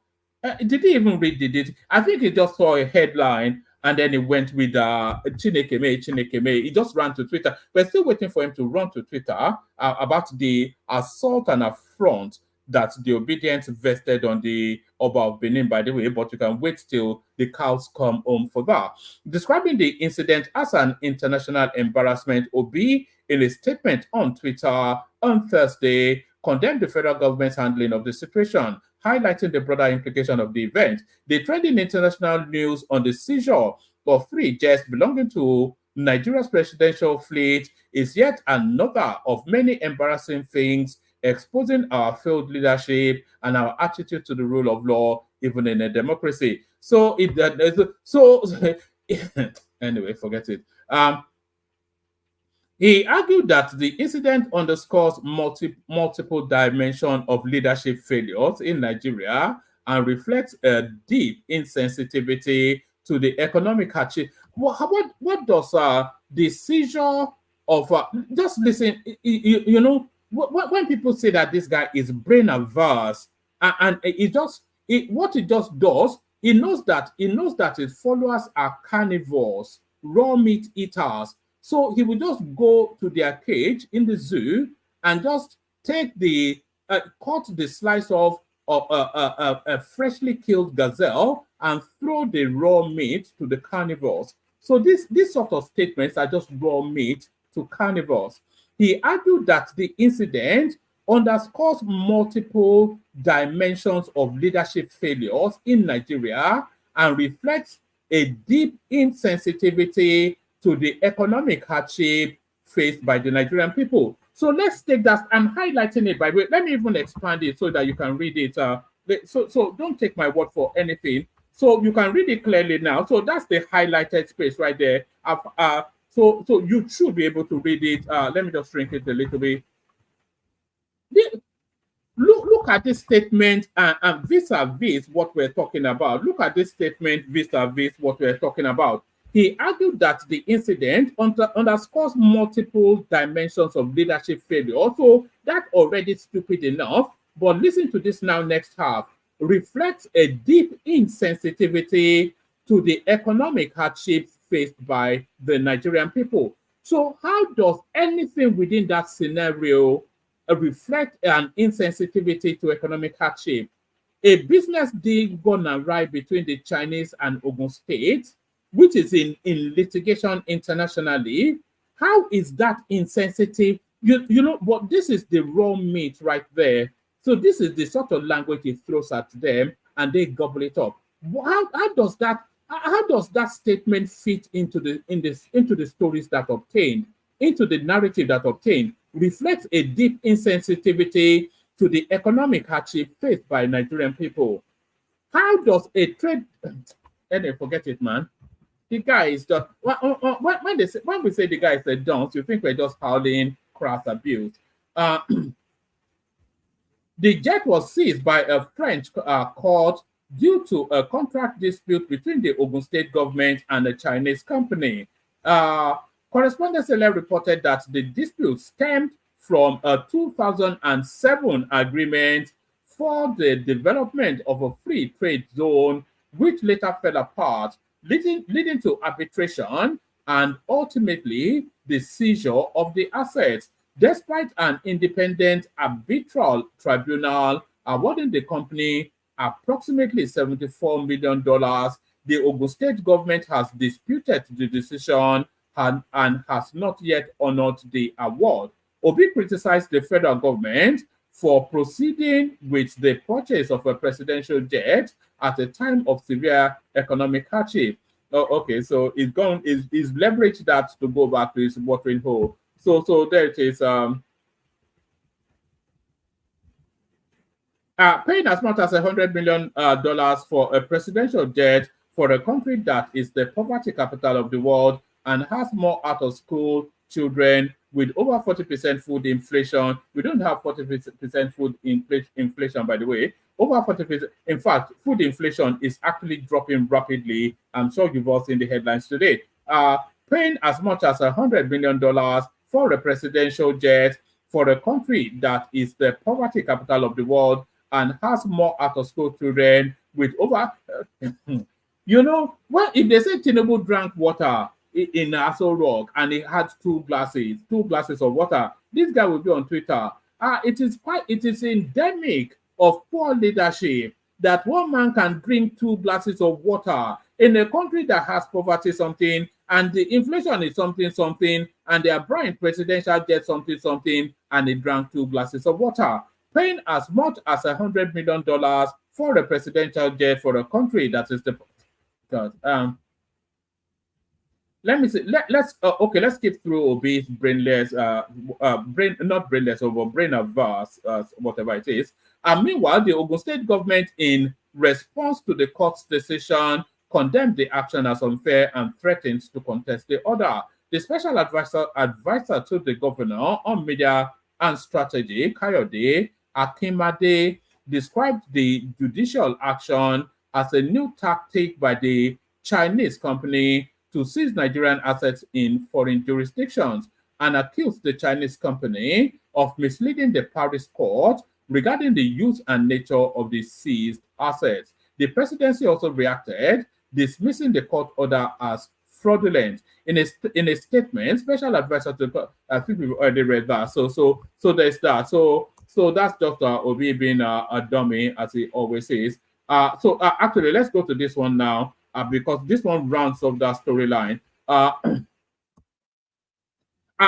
did he even read it? I think he just saw a headline and then he went with Chinekeme. He just ran to Twitter. We're still waiting for him to run to Twitter about the assault and affront that the obedience vested on the Oba of Benin, by the way, but you can wait till the cows come home for that. Describing the incident as an international embarrassment, Obi, in a statement on Twitter on Thursday, condemned the federal government's handling of the situation, highlighting the broader implication of the event. The trending international news on the seizure of 3 jets belonging to Nigeria's presidential fleet is yet another of many embarrassing things exposing our failed leadership and our attitude to the rule of law, even in a democracy. So, anyway, forget it. He argued that the incident underscores multiple dimensions of leadership failures in Nigeria and reflects a deep insensitivity to the economic hardship. What does the seizure of just listen? When people say that this guy is brain averse, and what it just does, he knows that his followers are carnivores, raw meat eaters. So he will just go to their cage in the zoo and just take cut the slice of a freshly killed gazelle and throw the raw meat to the carnivores. So these sort of statements are just raw meat to carnivores. He argued that the incident underscores multiple dimensions of leadership failures in Nigeria and reflects a deep insensitivity to the economic hardship faced by the Nigerian people. So let's take that. I'm highlighting it, by the way. Let me even expand it so that you can read it. So don't take my word for anything. So you can read it clearly now. So that's the highlighted space right there. So you should be able to read it. Let me just shrink it a little bit. Look at this statement and vis-a-vis what we're talking about. Look at this statement vis-a-vis what we're talking about. He argued that the incident underscores multiple dimensions of leadership failure. So that already stupid enough. But listen to this now, next half. Reflects a deep insensitivity to the economic hardships faced by the Nigerian people. So how does anything within that scenario reflect an insensitivity to economic hardship? A business deal gone awry between the Chinese and Ogun State, which is in litigation internationally. How is that insensitive? But this is the raw meat right there. So this is the sort of language he throws at them and they gobble it up. How does that statement fit into the stories that obtained, into the narrative that obtained? Reflects a deep insensitivity to the economic hardship faced by Nigerian people. How does a trade... Anyway, forget it, man. The guy is just... When we say the guy is a dunce, you think we're just howling crass abuse. The jet was seized by a French court due to a contract dispute between the Ogun State government and a Chinese company. Correspondent reported that the dispute stemmed from a 2007 agreement for the development of a free trade zone, which later fell apart, leading to arbitration and ultimately the seizure of the assets, despite an independent arbitral tribunal awarding the company approximately $74 million. The Ogun State government has disputed the decision and has not yet honored the award. Obi criticized the federal government for proceeding with the purchase of a presidential jet at a time of severe economic hardship. Oh, okay, so he's leveraged that to go back to his watering hole. So there it is. Paying as much as $100 million for a presidential jet for a country that is the poverty capital of the world and has more out-of-school children with over 40% food inflation. We don't have 40% food inflation, by the way. Over 40%. In fact, food inflation is actually dropping rapidly. I'm sure you've all seen the headlines today. Paying as much as $100 million for a presidential jet for a country that is the poverty capital of the world and has more out-of-school children with over, well, if they say Tinubu drank water in Aso Rock and he had two glasses of water, this guy will be on Twitter. It is endemic of poor leadership that one man can drink 2 glasses of water in a country that has poverty something and the inflation is something and they are buying presidential jet something and he drank 2 glasses of water. Paying as much as $100 million for a presidential jet for a country that is the let me see. Let's skip through Obi's brainless, brain averse, whatever it is. And meanwhile, the Ogun State government, in response to the court's decision, condemned the action as unfair and threatened to contest the order. The special advisor to the governor on media and strategy, Kayode Akinmade, described the judicial action as a new tactic by the Chinese company to seize Nigerian assets in foreign jurisdictions and accused the Chinese company of misleading the Paris court regarding the use and nature of the seized assets. The presidency also reacted, dismissing the court order as fraudulent. In a statement, special advisor to, I think we've already read that. So there's that. So that's Dr. Obi being a dummy, as he always says. Actually, let's go to this one now, because this one rounds off that storyline.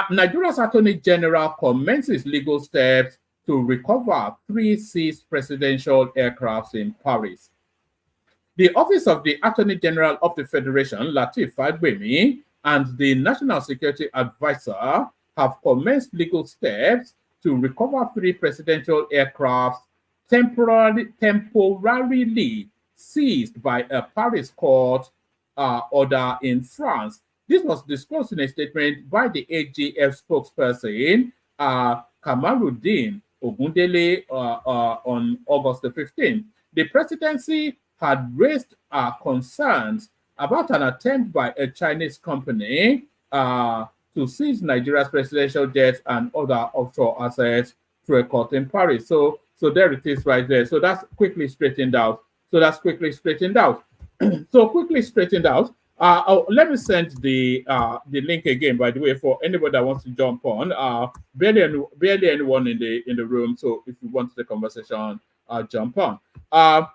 Nigeria's Attorney General commences legal steps to recover 3 seized presidential aircrafts in Paris. The Office of the Attorney General of the Federation, Lateef Fagbemi, and the National Security Advisor have commenced legal steps to recover 3 presidential aircrafts temporarily seized by a Paris court order in France. This was disclosed in a statement by the AGF spokesperson, Kamaruddin Ogundele, on August the 15th. The presidency had raised concerns about an attempt by a Chinese company to seize Nigeria's presidential jets and other offshore assets through a court in Paris. So there it is right there. So that's quickly straightened out. So quickly straightened out. Let me send the link again, by the way, for anybody that wants to jump on. Barely anyone in the room. So if you want the conversation, jump on. I'll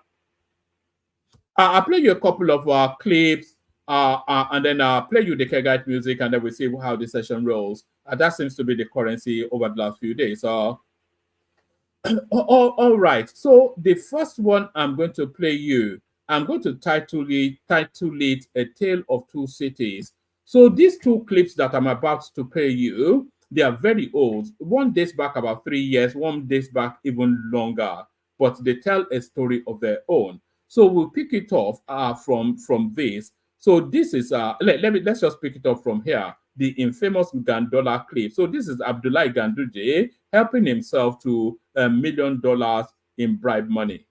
play you a couple of clips, and then play you the Kegite music, and then we'll see how the session rolls. That seems to be the currency over the last few days. All right. So the first one I'm going to play you, I'm going to title it A Tale of Two Cities. So these 2 clips that I'm about to play you, they are very old. One dates back about 3 years, one dates back even longer, but they tell a story of their own. So we'll pick it off from this. So this is let's just pick it up from here. The infamous Gandola clip. So this is Abdullahi Ganduje helping himself to $1 million in bribe money.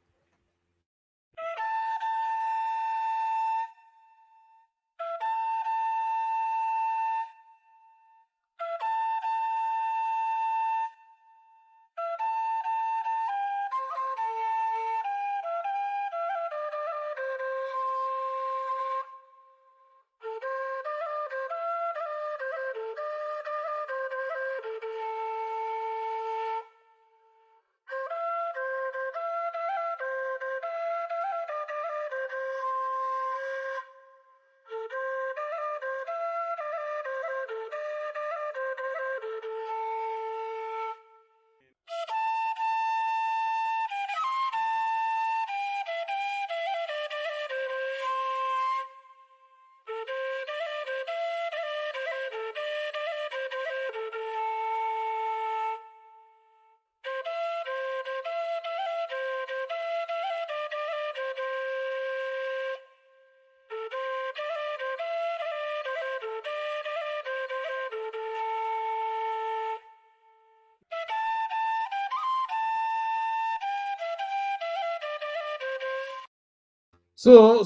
So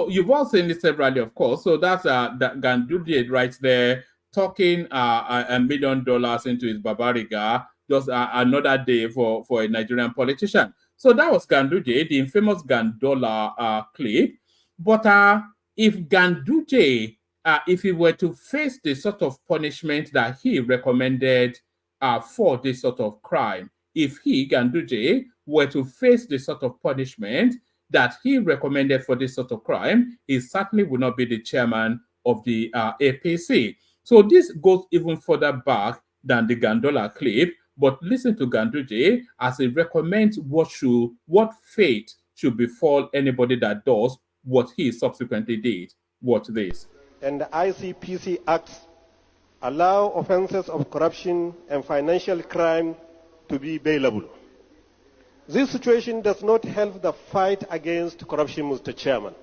you've all seen it severally, of course. So that's that Ganduje right there talking $1 million into his babariga, just another day for a Nigerian politician. So that was Ganduje, the infamous Gandola clip. But if Ganduje, if he were to face the sort of punishment that he recommended for this sort of crime, if he, Ganduje, were to face the sort of punishment that he recommended for this sort of crime, he certainly would not be the chairman of the APC. So this goes even further back than the Gandola clip, but listen to Ganduje as he recommends what fate should befall anybody that does what he subsequently did. Watch this. And the ICPC Acts allow offenses of corruption and financial crime to be bailable. This situation does not help the fight against corruption, Mr. Chairman.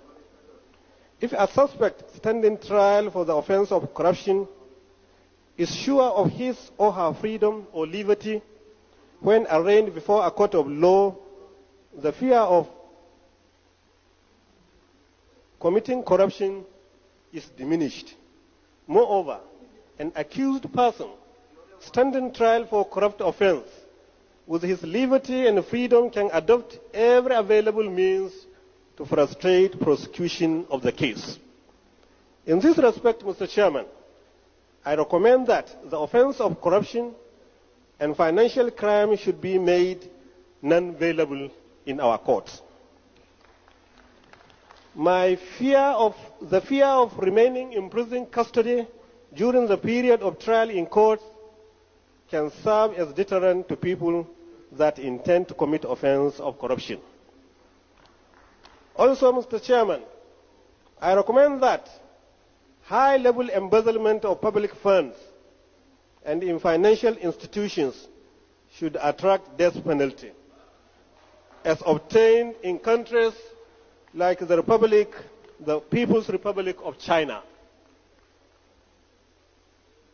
If a suspect standing trial for the offense of corruption is sure of his or her freedom or liberty when arraigned before a court of law, the fear of committing corruption is diminished. Moreover, an accused person standing trial for corrupt offense with his liberty and freedom can adopt every available means to frustrate prosecution of the case. In this respect, Mr. Chairman, I recommend that the offense of corruption and financial crime should be made non-bailable in our courts. The fear of remaining in prison custody during the period of trial in court can serve as deterrent to people that intend to commit offense of corruption. Also, Mr. Chairman, I recommend that high-level embezzlement of public funds and in financial institutions should attract death penalty, as obtained in countries like the People's Republic of China.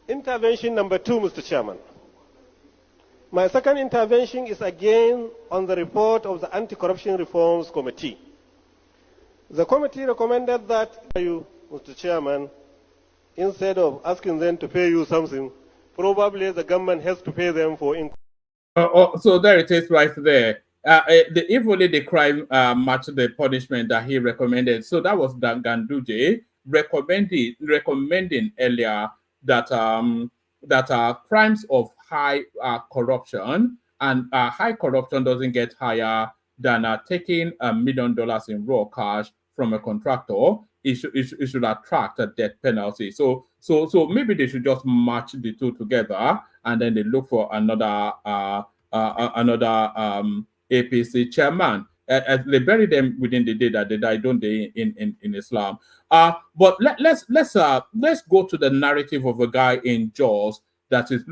Intervention number 2, Mr. Chairman. My second intervention is again on the report of the Anti-Corruption Reforms Committee. The committee recommended that you, Mr. Chairman, instead of asking them to pay you something, probably the government has to pay them for income. So there it is right there. If only the crime matched the punishment that he recommended. So that was Ganduje recommending earlier that crimes of high corruption, and high corruption doesn't get higher than taking $1 million in raw cash from a contractor. It should attract a death penalty. So maybe they should just match the two together, and then they look for another APC chairman. They bury them within the day that they die, don't they, in Islam? But let's go to the narrative of a guy in Jaws that is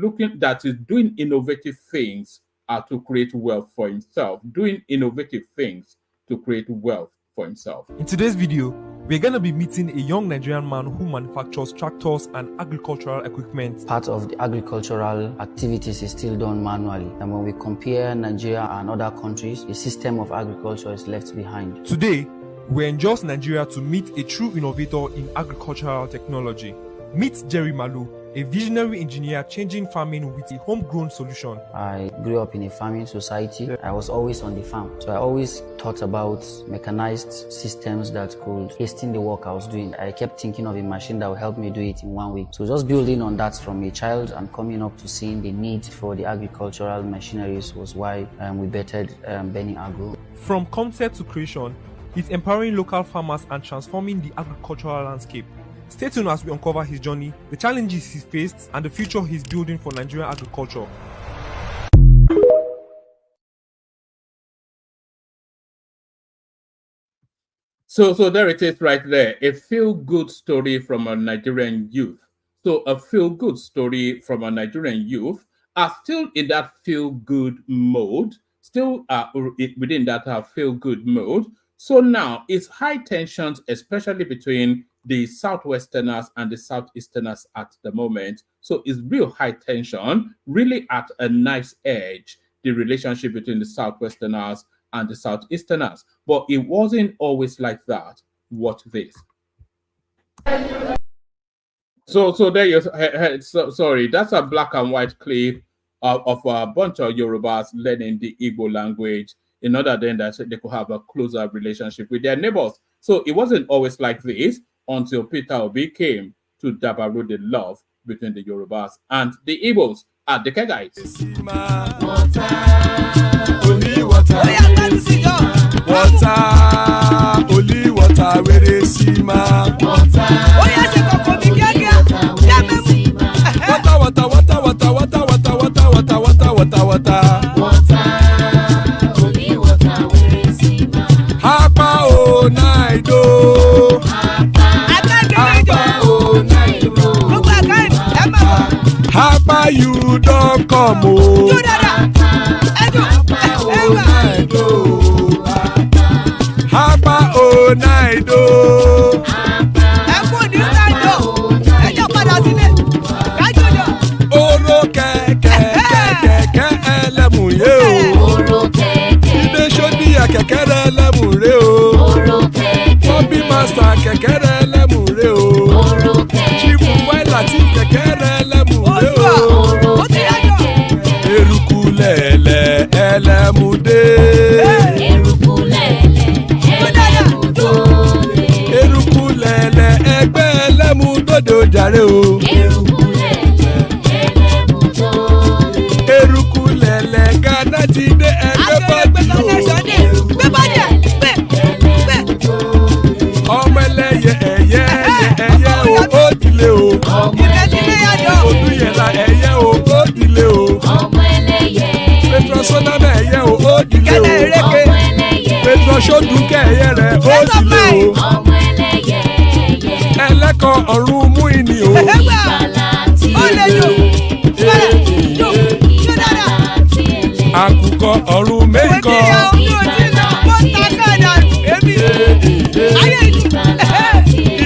doing innovative things to create wealth for himself. Doing innovative things to create wealth for himself. In today's video, we're going to be meeting a young Nigerian man who manufactures tractors and agricultural equipment. Part of the agricultural activities is still done manually. And when we compare Nigeria and other countries, the system of agriculture is left behind. Today, we're in Jos, Nigeria to meet a true innovator in agricultural technology. Meet Jerry Malu, a visionary engineer changing farming with a homegrown solution. I grew up in a farming society. I was always on the farm. So I always thought about mechanized systems that could hasten the work I was doing. I kept thinking of a machine that would help me do it in 1 week. So just building on that from a child and coming up to seeing the need for the agricultural machineries was why we bettered Benny Agro. From concept to creation, he's empowering local farmers and transforming the agricultural landscape. Stay tuned as we uncover his journey, the challenges he's faced, and the future he's building for Nigerian agriculture. So there it is right there, a feel-good story from a Nigerian youth. So a feel-good story from a Nigerian youth are still in that feel-good mode, still within that feel-good mode. So now it's high tensions, especially between the Southwesterners and the Southeasterners at the moment. So it's real high tension, really at a knife's edge, the relationship between the Southwesterners and the Southeasterners. But it wasn't always like that. Watch this. So there you sorry, that's a black and white clip of a bunch of Yorubas learning the Igbo language in order then that they could have a closer relationship with their neighbors. So it wasn't always like this until Peter Obi came to dabaru the love between the Yorubas and the Igbos at the Kegites. Only water, where they see ma. Hapa you don't come oh. Hapa oh night oh. Oro keke elemu ye o. Ibe shodi ya kekere elemu re o. Bobby master kekere elemu re o. Chifu Wela ti kekere elemu re o. Eruku lele elemude. Eruku lele egbe elemudode ojare o. Eruku lele Ghana ti de egbe body o. Ọmọ ẹlẹ́yẹ ẹyẹ o òdìlé o. Odúyẹlá ẹyẹ o òdìlé o. Petrosoname ẹyẹ o òdìlé o. Petrosodunke ẹyẹ rẹ òdìlé o. Ẹlẹ́kọ̀ ọ̀run mú ìní o. Àkùkọ ọ̀run mẹ́kọ̀.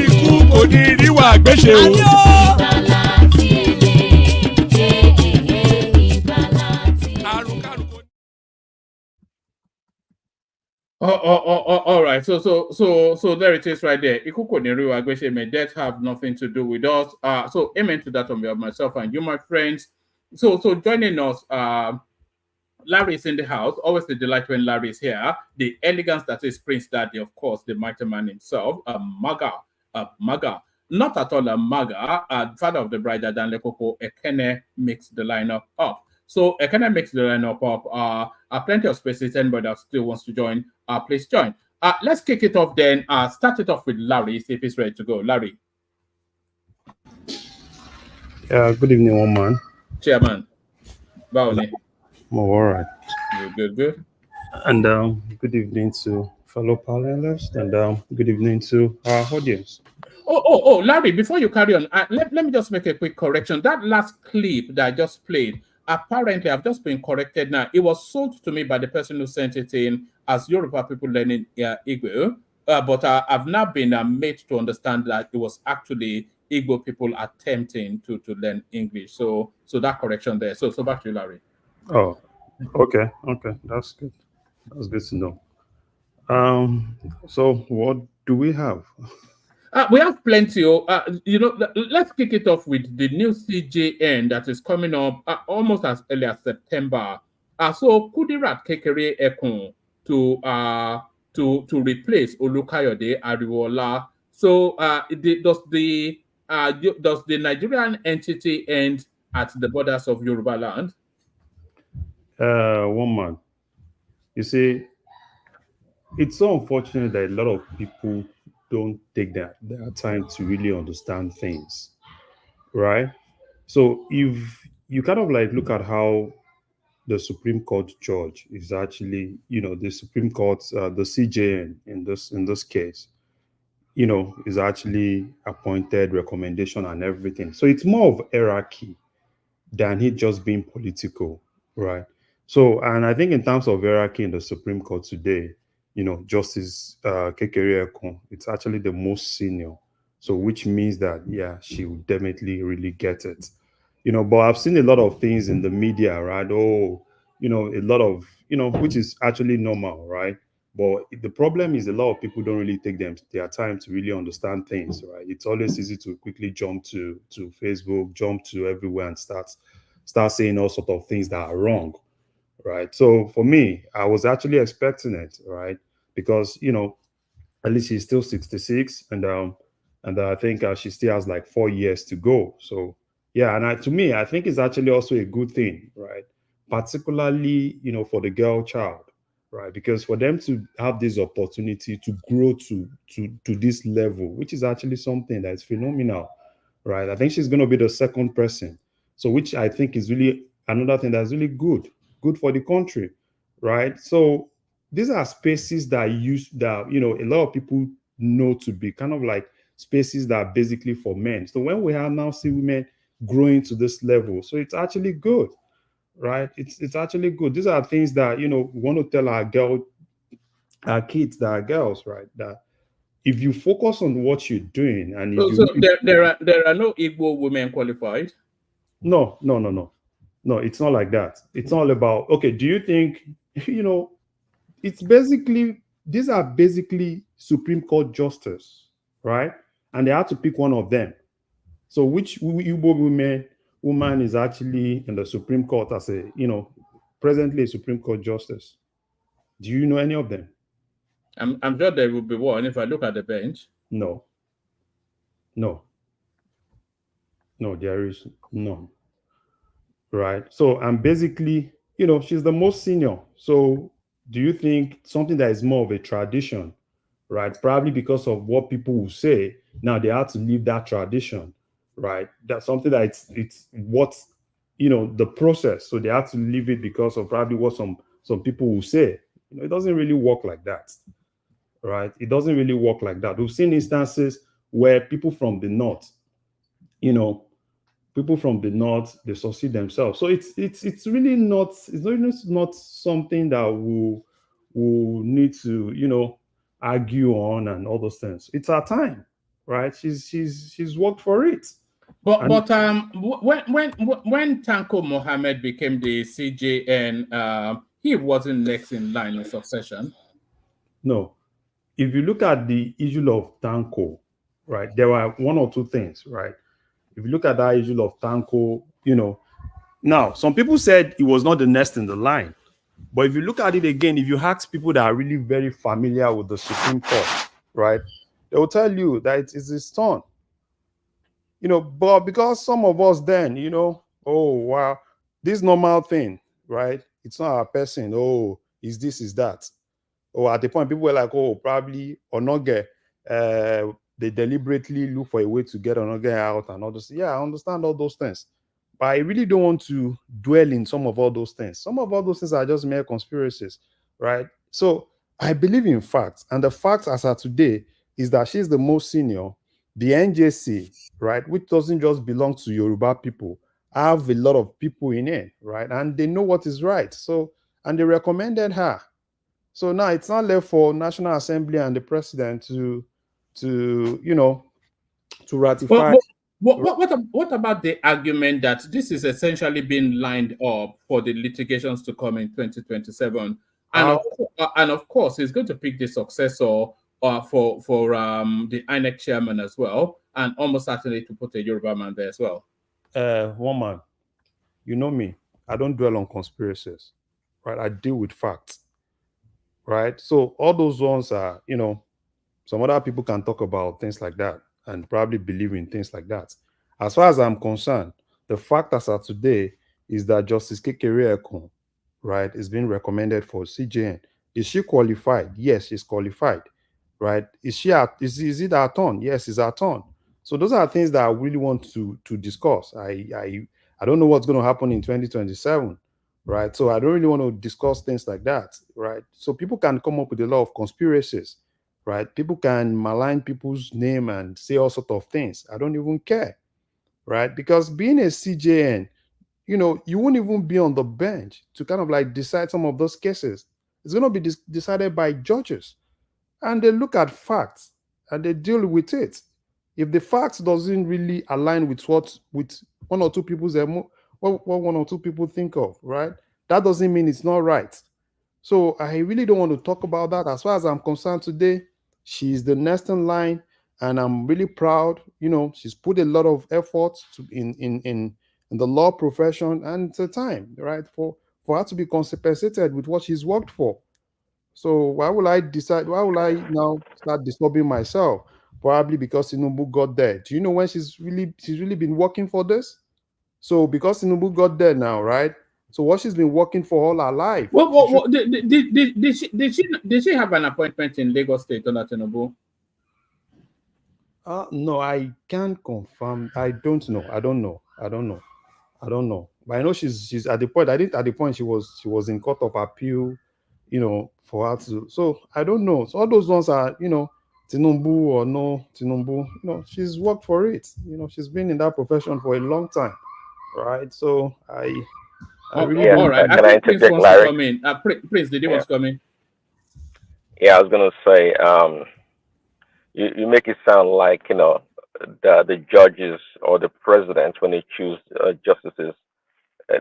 Ikú kò ní ríwà gbéṣe o. All right. So there it is right there. Ikuko Neriwa Agbeche, may that have nothing to do with us. So amen to that on behalf of myself and you, my friends. So joining us, Larry is in the house. Always a delight when Larry is here. The elegance that is Prince Daddy, of course, the mighty man himself, Maga. Not at all a Maga, father of the bride, Dan Lekoko, Ekene makes the lineup up. So Ekene makes the lineup up. Plenty of spaces. Anybody that still wants to join, please join. Let's kick it off then. Start it off with Larry, see if he's ready to go. Larry. Good evening, one man. Chairman. Baoni. All right. Good. And good evening to fellow panelists, and good evening to our audience. Oh, Larry, before you carry on, let me just make a quick correction. That last clip that I just played, apparently I've just been corrected now. It was sold to me by the person who sent it in as Yoruba people learning Igbo, but I've now been made to understand that it was actually Igbo people attempting to learn English. So that correction there. So back to you, Larry. Oh, okay, that's good. That's good to know. So what do we have? We have plenty. Let's kick it off with the new CJN that is coming up almost as early as September. So Kudirat Kekere Ekun to replace Olukayode Ariwola. So does the Nigerian entity end at the borders of Yoruba land? One man. You see, it's so unfortunate that a lot of people don't take their time to really understand things, right? So if you kind of like look at how the Supreme Court judge is actually, the Supreme Court, the CJN in this case, is actually appointed, recommendation and everything. So it's more of hierarchy than it just being political, right? So, and I think in terms of hierarchy in the Supreme Court today, Justice Kekere Ekun, it's actually the most senior. So, which means that, yeah, she will definitely really get it. But I've seen a lot of things in the media, right? A lot of, which is actually normal, right? But the problem is a lot of people don't really take their time to really understand things, right? It's always easy to quickly jump to Facebook, jump to everywhere and start saying all sort of things that are wrong, right? So for me, I was actually expecting it, right? Because at least she's still 66, and I think she still has like 4 years to go. So yeah, and to me, I think it's actually also a good thing, right? Particularly for the girl child, right? Because for them to have this opportunity to grow to this level, which is actually something that's phenomenal, right? I think she's going to be the second person, so which I think is really another thing that's really good for the country, right? So these are spaces that a lot of people know to be kind of like spaces that are basically for men. So when we have now see women growing to this level, so it's actually good, right? It's actually good. These are things that we want to tell our kids that are girls, right? That if you focus on what you're doing, and if So there are no Igbo women qualified. No, it's not like that. It's all about, okay, do you think it's basically, these are basically Supreme Court justice, right? And they have to pick one of them. So which Igbo woman is actually in the Supreme Court as presently a Supreme Court justice? Do you know any of them? I'm sure there will be one if I look at the bench. No, there is none. Right. So, and basically, she's the most senior. So do you think something that is more of a tradition, right? Probably because of what people will say, now they have to leave that tradition, right? That's something that it's what, the process. So they have to leave it because of probably what some people will say. It doesn't really work like that, right? It doesn't really work like that. We've seen instances where people from the north, they succeed themselves. So it's really not something that we'll need to argue on and all those things. It's our time, right? She's worked for it. But when Tanko Mohammed became the CJN, he wasn't next in line of succession. No, if you look at the issue of Tanko, right, there were one or two things, right? If you look at that issue of Tanko, now some people said he was not the next in the line. But if you look at it again, if you ask people that are really very familiar with the Supreme Court, right, they will tell you that it is his turn. But because some of us then, oh, wow, this normal thing, right? It's not our person. Oh, is this, is that? Or at the point, people were like, oh, probably Onoge, they deliberately look for a way to get Onoge out and all this. Yeah, I understand all those things. But I really don't want to dwell in some of all those things. Some of all those things are just mere conspiracies, right? So I believe in facts. And the facts as of today is that she's the most senior. The NJC, right, which doesn't just belong to Yoruba people, have a lot of people in it, right? And they know what is right. So, and they recommended her. So now it's not left for National Assembly and the president to ratify. What about the argument that this is essentially being lined up for the litigations to come in 2027, and of course, he's going to pick the successor for the INEC chairman as well, and almost certainly to put a Yoruba man there as well. Woman, you know me, I don't dwell on conspiracies, right? I deal with facts, right? So all those ones are, some other people can talk about things like that and probably believe in things like that. As far as I'm concerned, the fact as of today is that Justice Kekere Ekun, right, is being recommended for CJN. Is she qualified? Yes, she's qualified, right? Is it our turn? Yes, it's our turn. So those are things that I really want to discuss. I don't know what's going to happen in 2027, right? So I don't really want to discuss things like that, right? So people can come up with a lot of conspiracies, right? People can malign people's name and say all sorts of things. I don't even care, right? Because being a CJN, you won't even be on the bench to kind of like decide some of those cases. It's going to be decided by judges, and they look at facts and they deal with it. If the facts doesn't really align with what one or two people's what one or two people think of, right? That doesn't mean it's not right, So I really don't want to talk about that. As far as I'm concerned today, she's the next in line, and I'm really proud. She's put a lot of effort in the law profession, and it's a time, right, for her to be compensated with what she's worked for. So why will I decide? Why will I now start disturbing myself? Probably because Tinubu got there. Do you know when she's really been working for this? So because Tinubu got there now, right? So what she's been working for all her life. Did she have an appointment in Lagos State under Tinubu? No, I can't confirm. I don't know. I don't know. But I know she's at the point. I think at the point she was in court of appeal, for her to. So I don't know. So all those ones are, Tinubu or no Tinubu. She's worked for it. She's been in that profession for a long time, right? So I really all right. I think Prince wants to come in. Prince, did you want to come in? Yeah, I was gonna say, you make it sound like the judges or the president, when they choose justices,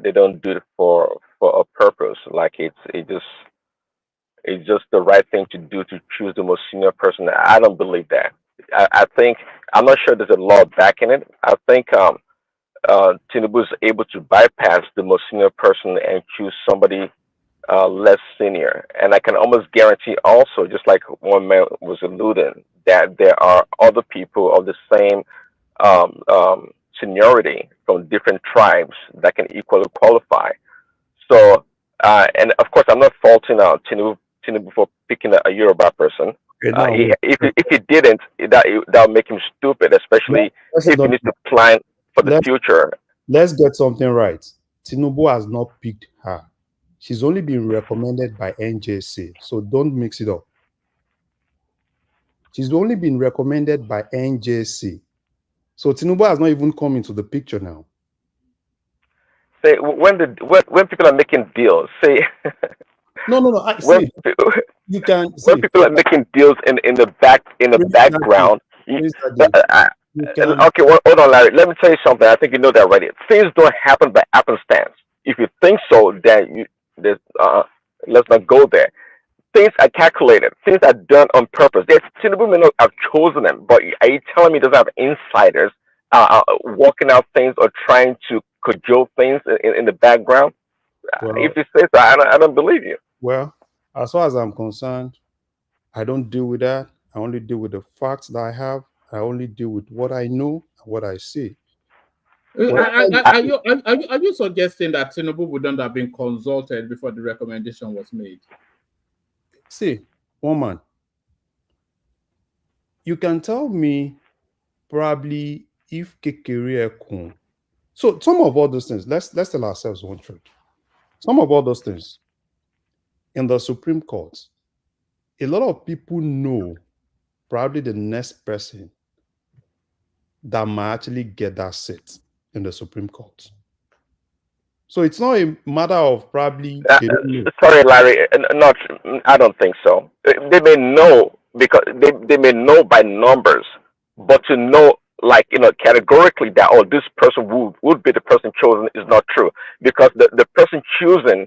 they don't do it for a purpose. Like it's just the right thing to do to choose the most senior person. I don't believe that. I think, I'm not sure there's a law backing it. I think Tinubu is able to bypass the most senior person and choose somebody less senior. And I can almost guarantee also, just like one man was alluding, that there are other people of the same seniority from different tribes that can equally qualify. So, and of course, I'm not faulting Tinubu for picking a Yoruba person. If he didn't, that would make him stupid, especially if he needs to plan for the future. Let's get something right. Tinubu has not picked her. She's only been recommended by NJC, so don't mix it up. She's only been recommended by NJC. So Tinubu has not even come into the picture now. Say when people are making deals, say no. You can when people are making deals in the background. Okay, hold on, Larry. Let me tell you something. I think you know that already. Things don't happen by happenstance. If you think so, then let's not go there. Things are calculated. Things are done on purpose. Tinubu may not have chosen them, but are you telling me he doesn't have insiders working out things or trying to cajole things in the background? Well, if you say so, I don't believe you. Well, as far as I'm concerned, I don't deal with that. I only deal with the facts that I have. I only deal with what I know and what I see. Are you suggesting that Tinubu wouldn't have been consulted before the recommendation was made? See, woman, you can tell me probably if Kekere Ekun. So some of all those things, let's tell ourselves one truth. Some of all those things in the Supreme Court, a lot of people know probably the next person that might actually get that seat in the Supreme Court. So it's not a matter of probably. Sorry, Larry. I don't think so. They may know because they may know by numbers, but to know categorically that this person would be the person chosen is not true, because the person chosen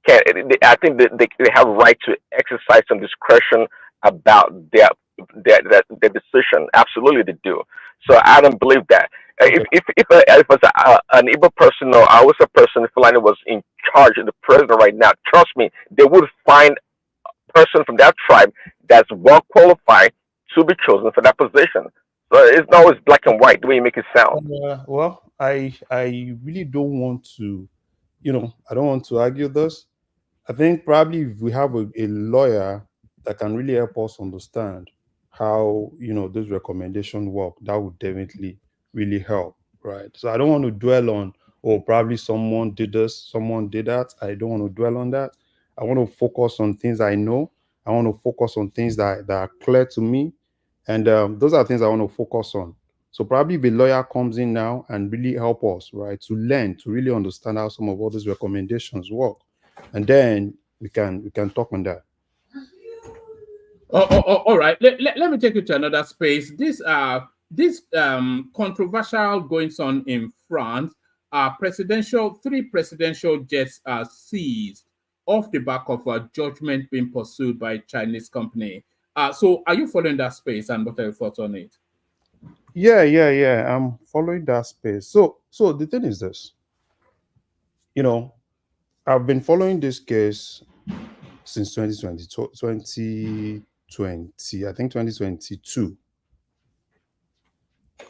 I think they have a right to exercise some discretion about their decision. Absolutely, they do. So I don't believe that. Okay. If it's an Igbo person or I was a person, if Fulani was in charge of the president right now, trust me, they would find a person from that tribe that's well qualified to be chosen for that position. So it's not always black and white the way you make it sound. Well, I really don't want to, I don't want to argue this. I think probably if we have a lawyer that can really help us understand how those recommendations work, that would definitely really help, right? So I don't want to dwell on, probably someone did this, someone did that. I don't want to dwell on that. I want to focus on things I know. I want to focus on things that are clear to me, and those are things I want to focus on. So probably if a lawyer comes in now and really help us, right, to learn, to really understand how some of all these recommendations work, and then we can talk on that. All right. Let me take you to another space. This controversial goings on in France. Three presidential jets are seized. off the back of a judgment being pursued by a Chinese company. So are you following that space, and what are your thoughts on it? Yeah. I'm following that space. So the thing is this, I've been following this case since 2020, I think 2022.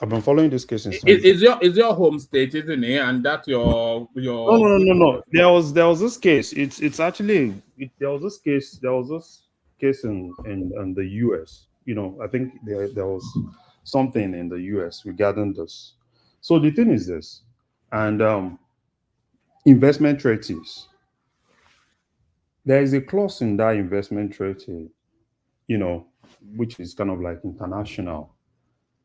I've been following this case since. Is your home state, isn't it? And that's your No. There was this case. It's actually there was this case in the US. I think there was something in the US regarding this. So the thing is this, and investment treaties. There is a clause in that investment treaty, which is kind of like international,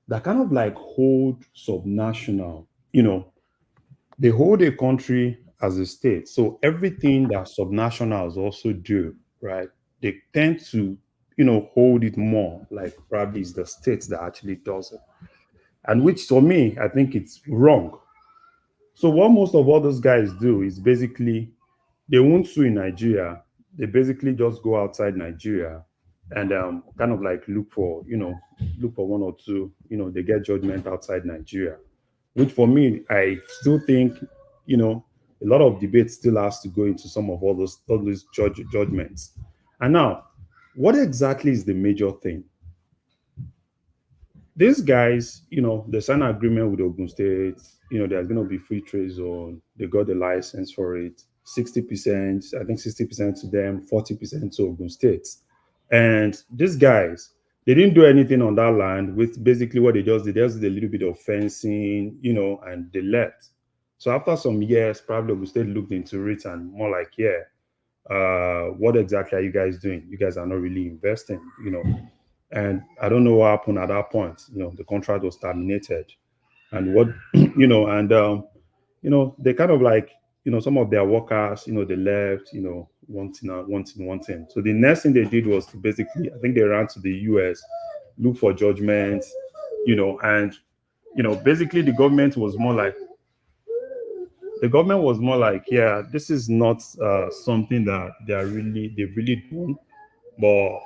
that kind of like hold subnational. They hold a country as a state. So everything that subnationals also do, right? They tend to, hold it more like probably it's the state that actually does it. And which for me, I think it's wrong. So what most of all those guys do is basically they won't sue in Nigeria. They basically just go outside Nigeria and kind of like look for one or two, they get judgment outside Nigeria. Which for me, I still think, a lot of debate still has to go into some of all those judgments. And now, what exactly is the major thing? These guys, they sign an agreement with Ogun State, there's going to be free trade zone. They got the license for it. 60%, I think 60% to them, 40% to Ogun State. And these guys, they didn't do anything on that land. With basically what they just did a little bit of fencing, and they left. So after some years, probably Ogun State looked into it and more like, what exactly are you guys doing? You guys are not really investing, And I don't know what happened at that point. The contract was terminated. And what, they kind of like, some of their workers, they left, wanting. So the next thing they did was to basically, I think they ran to the US, look for judgments, and, basically the government was more like, this is not something that they've really done. But,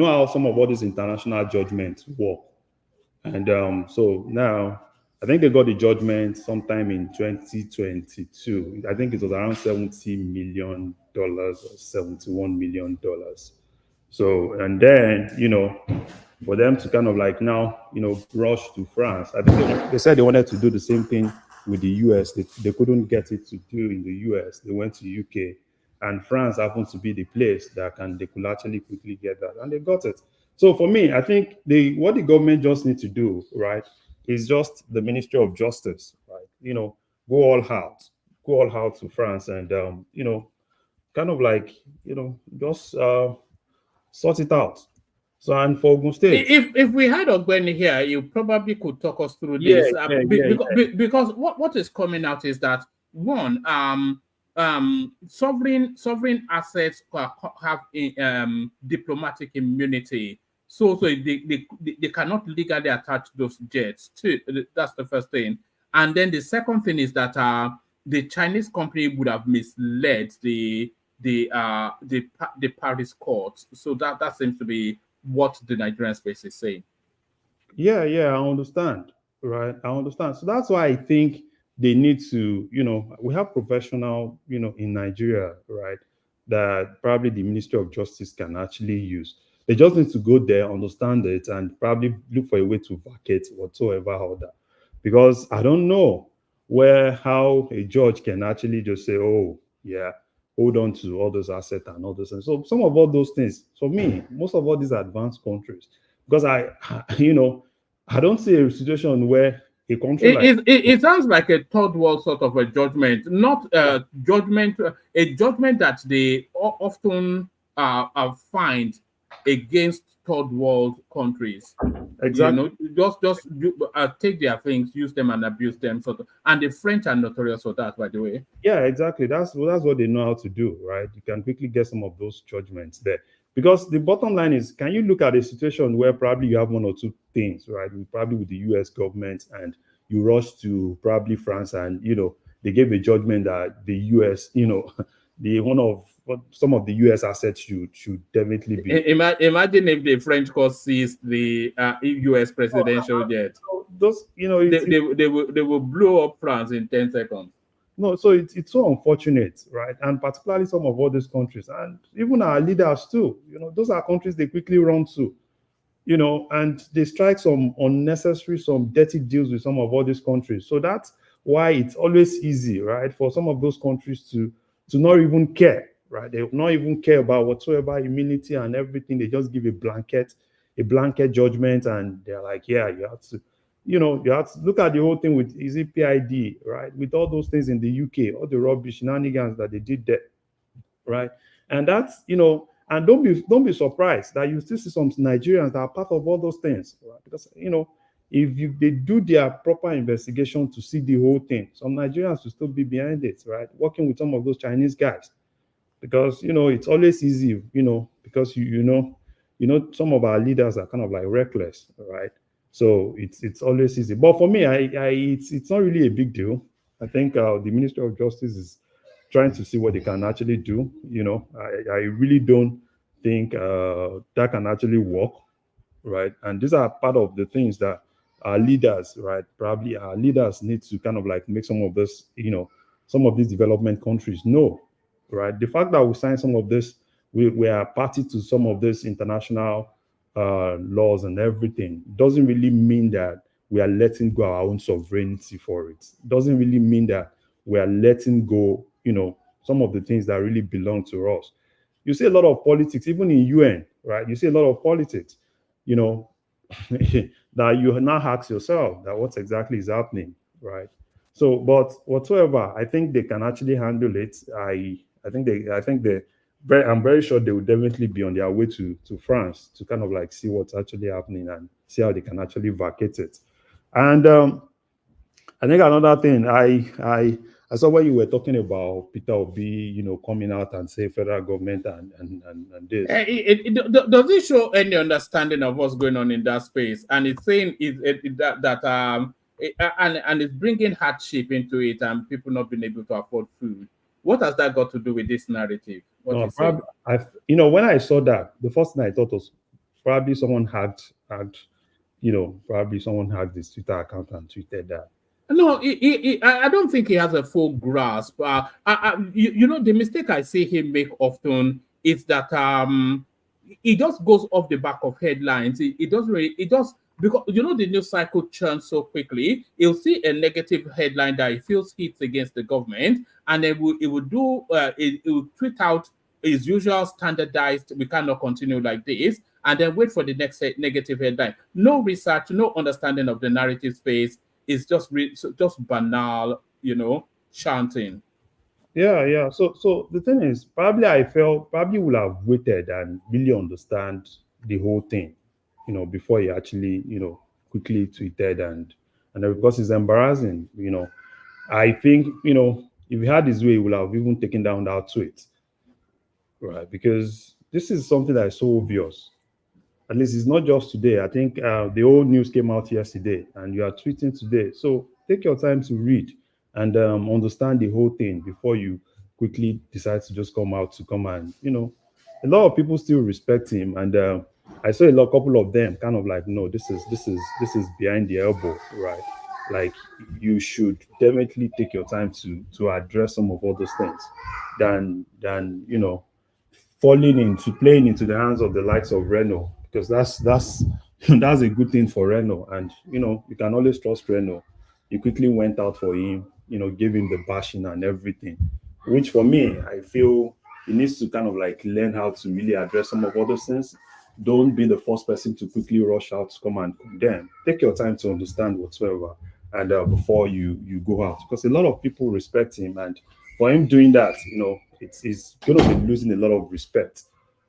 how some of all these international judgments work. And so now, I think they got the judgment sometime in 2022. I think it was around $70 million or $71 million. So, and then, for them to kind of like now, rush to France. I think they said they wanted to do the same thing with the US. They couldn't get it to do in the US. They went to UK. And France happens to be the place that they could actually quickly get that. And they got it. So for me, I think what the government just need to do, right, is just the Ministry of Justice, right? Go all out to France and, kind of like, just sort it out. So, and for Ogun State. If we had Ogbeni here, you probably could talk us through this. Because what is coming out is that, one, sovereign assets have diplomatic immunity. So they cannot legally attach those jets. That's the first thing. And then the second thing is that the Chinese company would have misled the Paris court. So that seems to be what the Nigerian space is saying. Yeah, I understand. Right, I understand. So that's why I think they need to, we have professional, in Nigeria, right, that probably the Ministry of Justice can actually use. They just need to go there, understand it, and probably look for a way to vacate whatsoever order. Because I don't know how a judge can actually just say, oh, yeah, hold on to all those assets and all those things. So some of all those things, for me, most of all these advanced countries, because I don't see a situation where a country it sounds like a third world sort of a judgment, not a judgment that they often find against third world countries. Exactly. Just take their things, use them and abuse them. And the French are notorious for that, by the way. Yeah, exactly. That's what they know how to do, right? You can quickly get some of those judgments there. Because the bottom line is, can you look at a situation where probably you have one or two things, right? Probably with the US government, and you rush to probably France, and they gave a judgment that the US, some of the US assets should definitely be. Imagine if the French court seized the US presidential jet. Those, they will blow up France in 10 seconds. No, so it's so unfortunate, right? And particularly some of all these countries, and even our leaders too. Those are countries they quickly run to, and they strike some unnecessary, some dirty deals with some of all these countries. So that's why it's always easy, right, for some of those countries to not even care, right? They will not even care about whatsoever immunity and everything. They just give a blanket judgment, and they're like, yeah, you have to. You have to look at the whole thing with PID, right? With all those things in the UK, all the rubbish shenanigans that they did there, right? And that's, and don't be surprised that you still see some Nigerians that are part of all those things, right? Because, if they do their proper investigation to see the whole thing, some Nigerians will still be behind it, right? Working with some of those Chinese guys, because, it's always easy, because some of our leaders are kind of like reckless, right? So it's always easy. But for me, it's not really a big deal. I think the Ministry of Justice is trying to see what they can actually do. I really don't think that can actually work, right? And these are part of the things that our leaders, right? Probably our leaders need to kind of like make some of this, some of these development countries know, right? The fact that we signed some of this, we are party to some of this international laws and everything, doesn't really mean that we are letting go our own sovereignty for it. Doesn't really mean that we are letting go, some of the things that really belong to us. You see a lot of politics, even in UN, right? You see a lot of politics, that you now ask yourself that what exactly is happening, right? So, but whatsoever, I think they can actually handle it. I'm very sure they will definitely be on their way to France to kind of like see what's actually happening and see how they can actually vacate it. And I think another thing, I saw when you were talking about Peter Obi, coming out and say federal government and this. Does it show any understanding of what's going on in that space? And it's saying and it's bringing hardship into it and people not being able to afford food. What has that got to do with this narrative? When I saw that, the first thing I thought was probably someone hacked his Twitter account and tweeted that. No, I don't think he has a full grasp. The mistake I see him make often is that he just goes off the back of headlines. It doesn't because the news cycle churns so quickly. He'll see a negative headline that he feels hits against the government, and then it will tweet out his usual standardized, we cannot continue like this, and then wait for the next negative headline. No research, no understanding of the narrative space. It's just banal, chanting. Yeah. So the thing is, probably would have waited and really understand the whole thing, before he actually, quickly tweeted and because it's embarrassing, I think, if he had his way, he would have even taken down that tweet, right? Because this is something that is so obvious. At least it's not just today. I think the old news came out yesterday and you are tweeting today. So take your time to read and understand the whole thing before you quickly decide to just come and, a lot of people still respect him. And I saw a couple of them kind of like, no, this is behind the elbow, right? Like you should definitely take your time to address some of all those things than playing into the hands of the likes of Renault. Because that's a good thing for Renault, and you can always trust Renault. You quickly went out for him, gave him the bashing and everything, which for me, I feel he needs to kind of like learn how to really address some of all those things. Don't be the first person to quickly rush out to come and condemn. Take your time to understand whatsoever, and before you go out, because a lot of people respect him, and for him doing that, it's going to be losing a lot of respect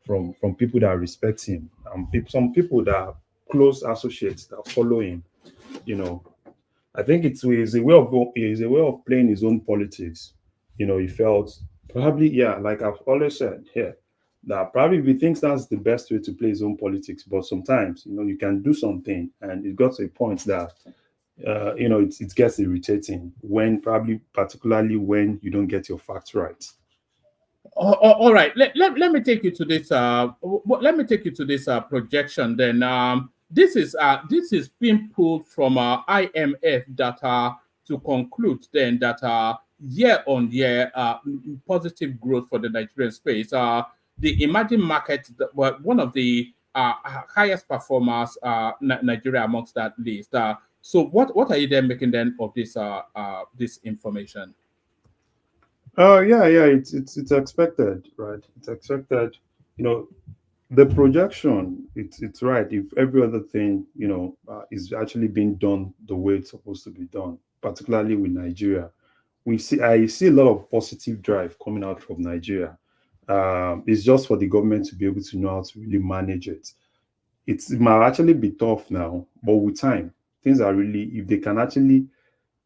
from people that respect him, and some people that are close associates that follow him. I think it's a way of playing his own politics. He felt probably, like I've always said here, that probably he thinks that's the best way to play his own politics. But sometimes, you can do something, and it got to a point that it gets irritating particularly when you don't get your facts right. All right. Let me take you to this. Let me take you to this projection. Then this is being pulled from IMF data to conclude then that year on year positive growth for the Nigerian space. The emerging markets were one of the highest performers. Nigeria amongst that list. So what are you then making then of this this information? Yeah, it's expected, right? It's expected. You know, the projection, it's right. If every other thing, is actually being done the way it's supposed to be done, particularly with Nigeria, I see a lot of positive drive coming out from Nigeria. It's just for the government to be able to know how to really manage it. It might actually be tough now, but with time, things are really, if they can actually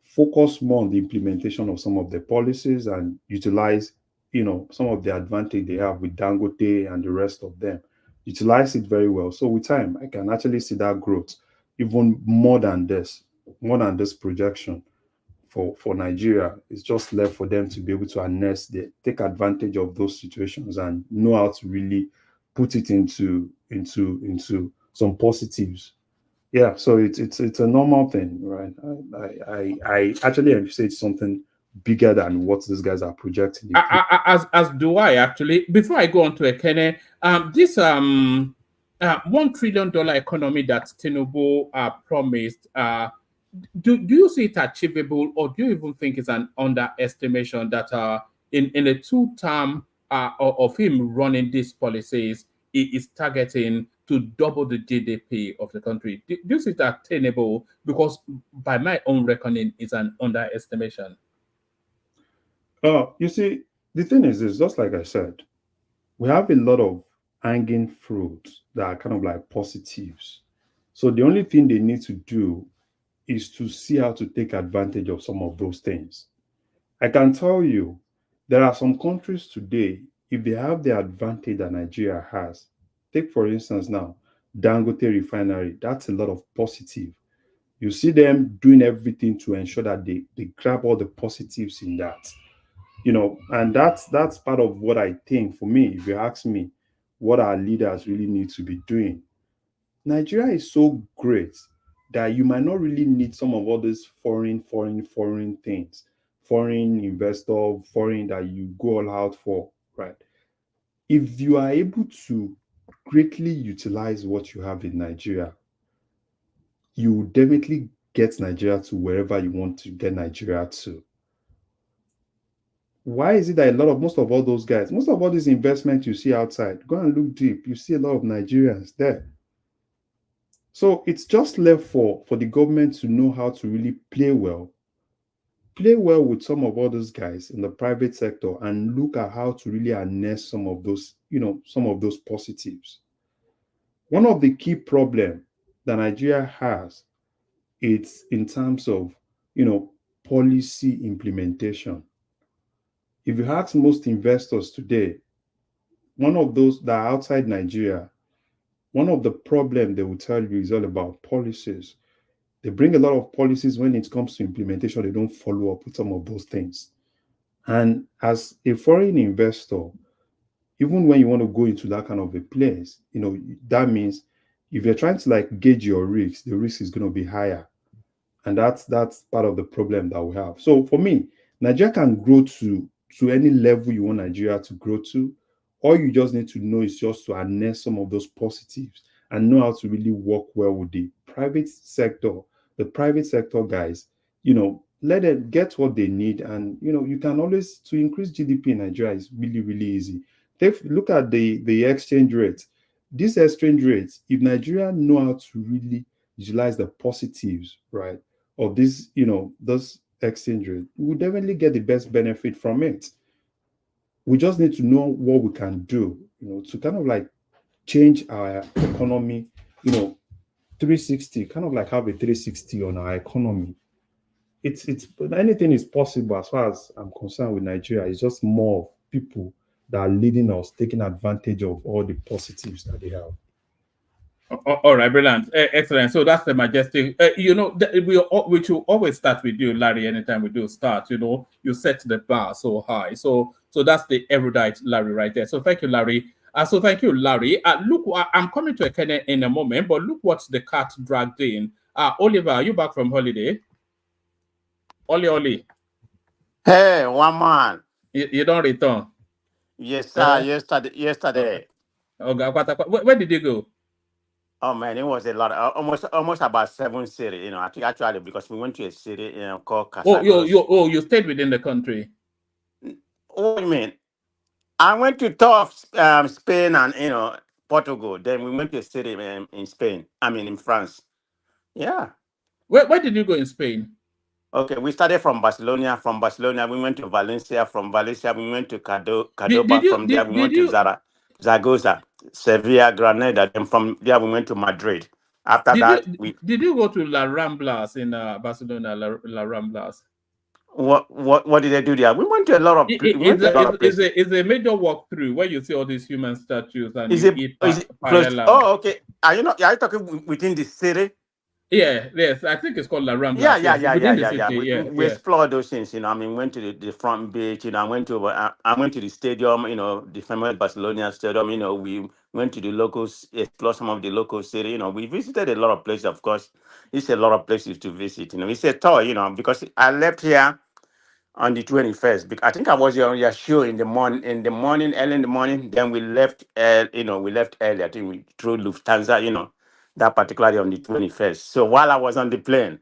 focus more on the implementation of some of the policies and utilize, some of the advantage they have with Dangote and the rest of them, utilize it very well. So with time, I can actually see that growth even more than this projection for Nigeria. It's just left for them to be able to harness, take advantage of those situations and know how to really put it into some positives. Yeah, so it's a normal thing, right? I actually envisage something bigger than what these guys are projecting. As do I actually. Before I go on to Ekene, this $1 trillion economy that Tinubu promised, do you see it achievable, or do you even think it's an underestimation that in a 2-term of him running these policies, he is targeting to double the GDP of the country? Do you see it attainable? Because by my own reckoning, it's an underestimation. You see, the thing is just like I said, we have a lot of hanging fruits that are kind of like positives. So the only thing they need to do is to see how to take advantage of some of those things. I can tell you, there are some countries today, if they have the advantage that Nigeria has, take for instance now, Dangote refinery, that's a lot of positive. You see them doing everything to ensure that they grab all the positives in that. And that's part of what I think, for me, if you ask me, what our leaders really need to be doing. Nigeria is so great that you might not really need some of all these foreign things, foreign investor, foreign that you go all out for, right? If you are able to greatly utilize what you have in Nigeria, you will definitely get Nigeria to wherever you want to get Nigeria to. Why is it that most of all those guys, most of all these investments you see outside, go and look deep, you see a lot of Nigerians there. So it's just left for the government to know how to really play well with some of all those guys in the private sector and look at how to really harness some of those, some of those positives. One of the key problems that Nigeria has, it's in terms of, policy implementation. If you ask most investors today, one of those that are outside Nigeria, one of the problems they will tell you is all about policies. They bring a lot of policies. When it comes to implementation, they don't follow up with some of those things. And as a foreign investor, even when you want to go into that kind of a place, that means if you're trying to like gauge your risk, the risk is going to be higher. And that's part of the problem that we have. So for me, Nigeria can grow to any level you want Nigeria to grow to. All you just need to know is just to harness some of those positives and know how to really work well with the private sector. The private sector guys, let them get what they need. And, you can always, to increase GDP in Nigeria is really, really easy. Look at the exchange rate. This exchange rate, if Nigeria know how to really utilize the positives, right, of this, those exchange rate, we will definitely get the best benefit from it. We just need to know what we can do, to kind of like change our economy, 360, kind of like have a 360 on our economy. It's anything is possible as far as I'm concerned with Nigeria. It's just more people that are leading us, taking advantage of all the positives that they have. All right, brilliant, excellent. So that's the majestic. We should always start with you, Larry. Anytime we do start, you set the bar so high. So So that's the erudite Larry right there. So thank you, Larry. Larry. Look, I'm coming to Ekene in a moment, but look what the cat dragged in. Oliver, are you back from holiday? Oli. Hey, one man. You don't return? Yes, sir. Yesterday. Where did you go? Oh man, it was a lot. Almost about 7 cities. You know, I think actually because we went to a city called Casagos. You stayed within the country. What do you mean? I went to tour Spain and Portugal. Then we went to a city in Spain. I mean in France. Yeah. Where did you go in Spain? Okay, we started from Barcelona. From Barcelona, we went to Valencia. From Valencia, we went to Cordoba. From there, we went to Zaragoza, Sevilla, Granada. Then from there, we went to Madrid. After did you go to La Ramblas in Barcelona? La Ramblas. What did they do there? We went to a lot of places. It's a major walkthrough where you see all these human statues and eat paella. Oh, okay. Are you talking within the city? Yes. I think it's called La Rambla. Yeah. We explored those things. I mean, went to the front beach. I went to the stadium. The famous Barcelona stadium. We went to the locals, explored some of the local city. We visited a lot of places. Of course, it's a lot of places to visit. It's a tour. Because I left here on the 21st. I think I was on your show in the morning, early in the morning. Then we left. We left early. I think we through Lufthansa. That particularly on the 21st. So while I was on the plane,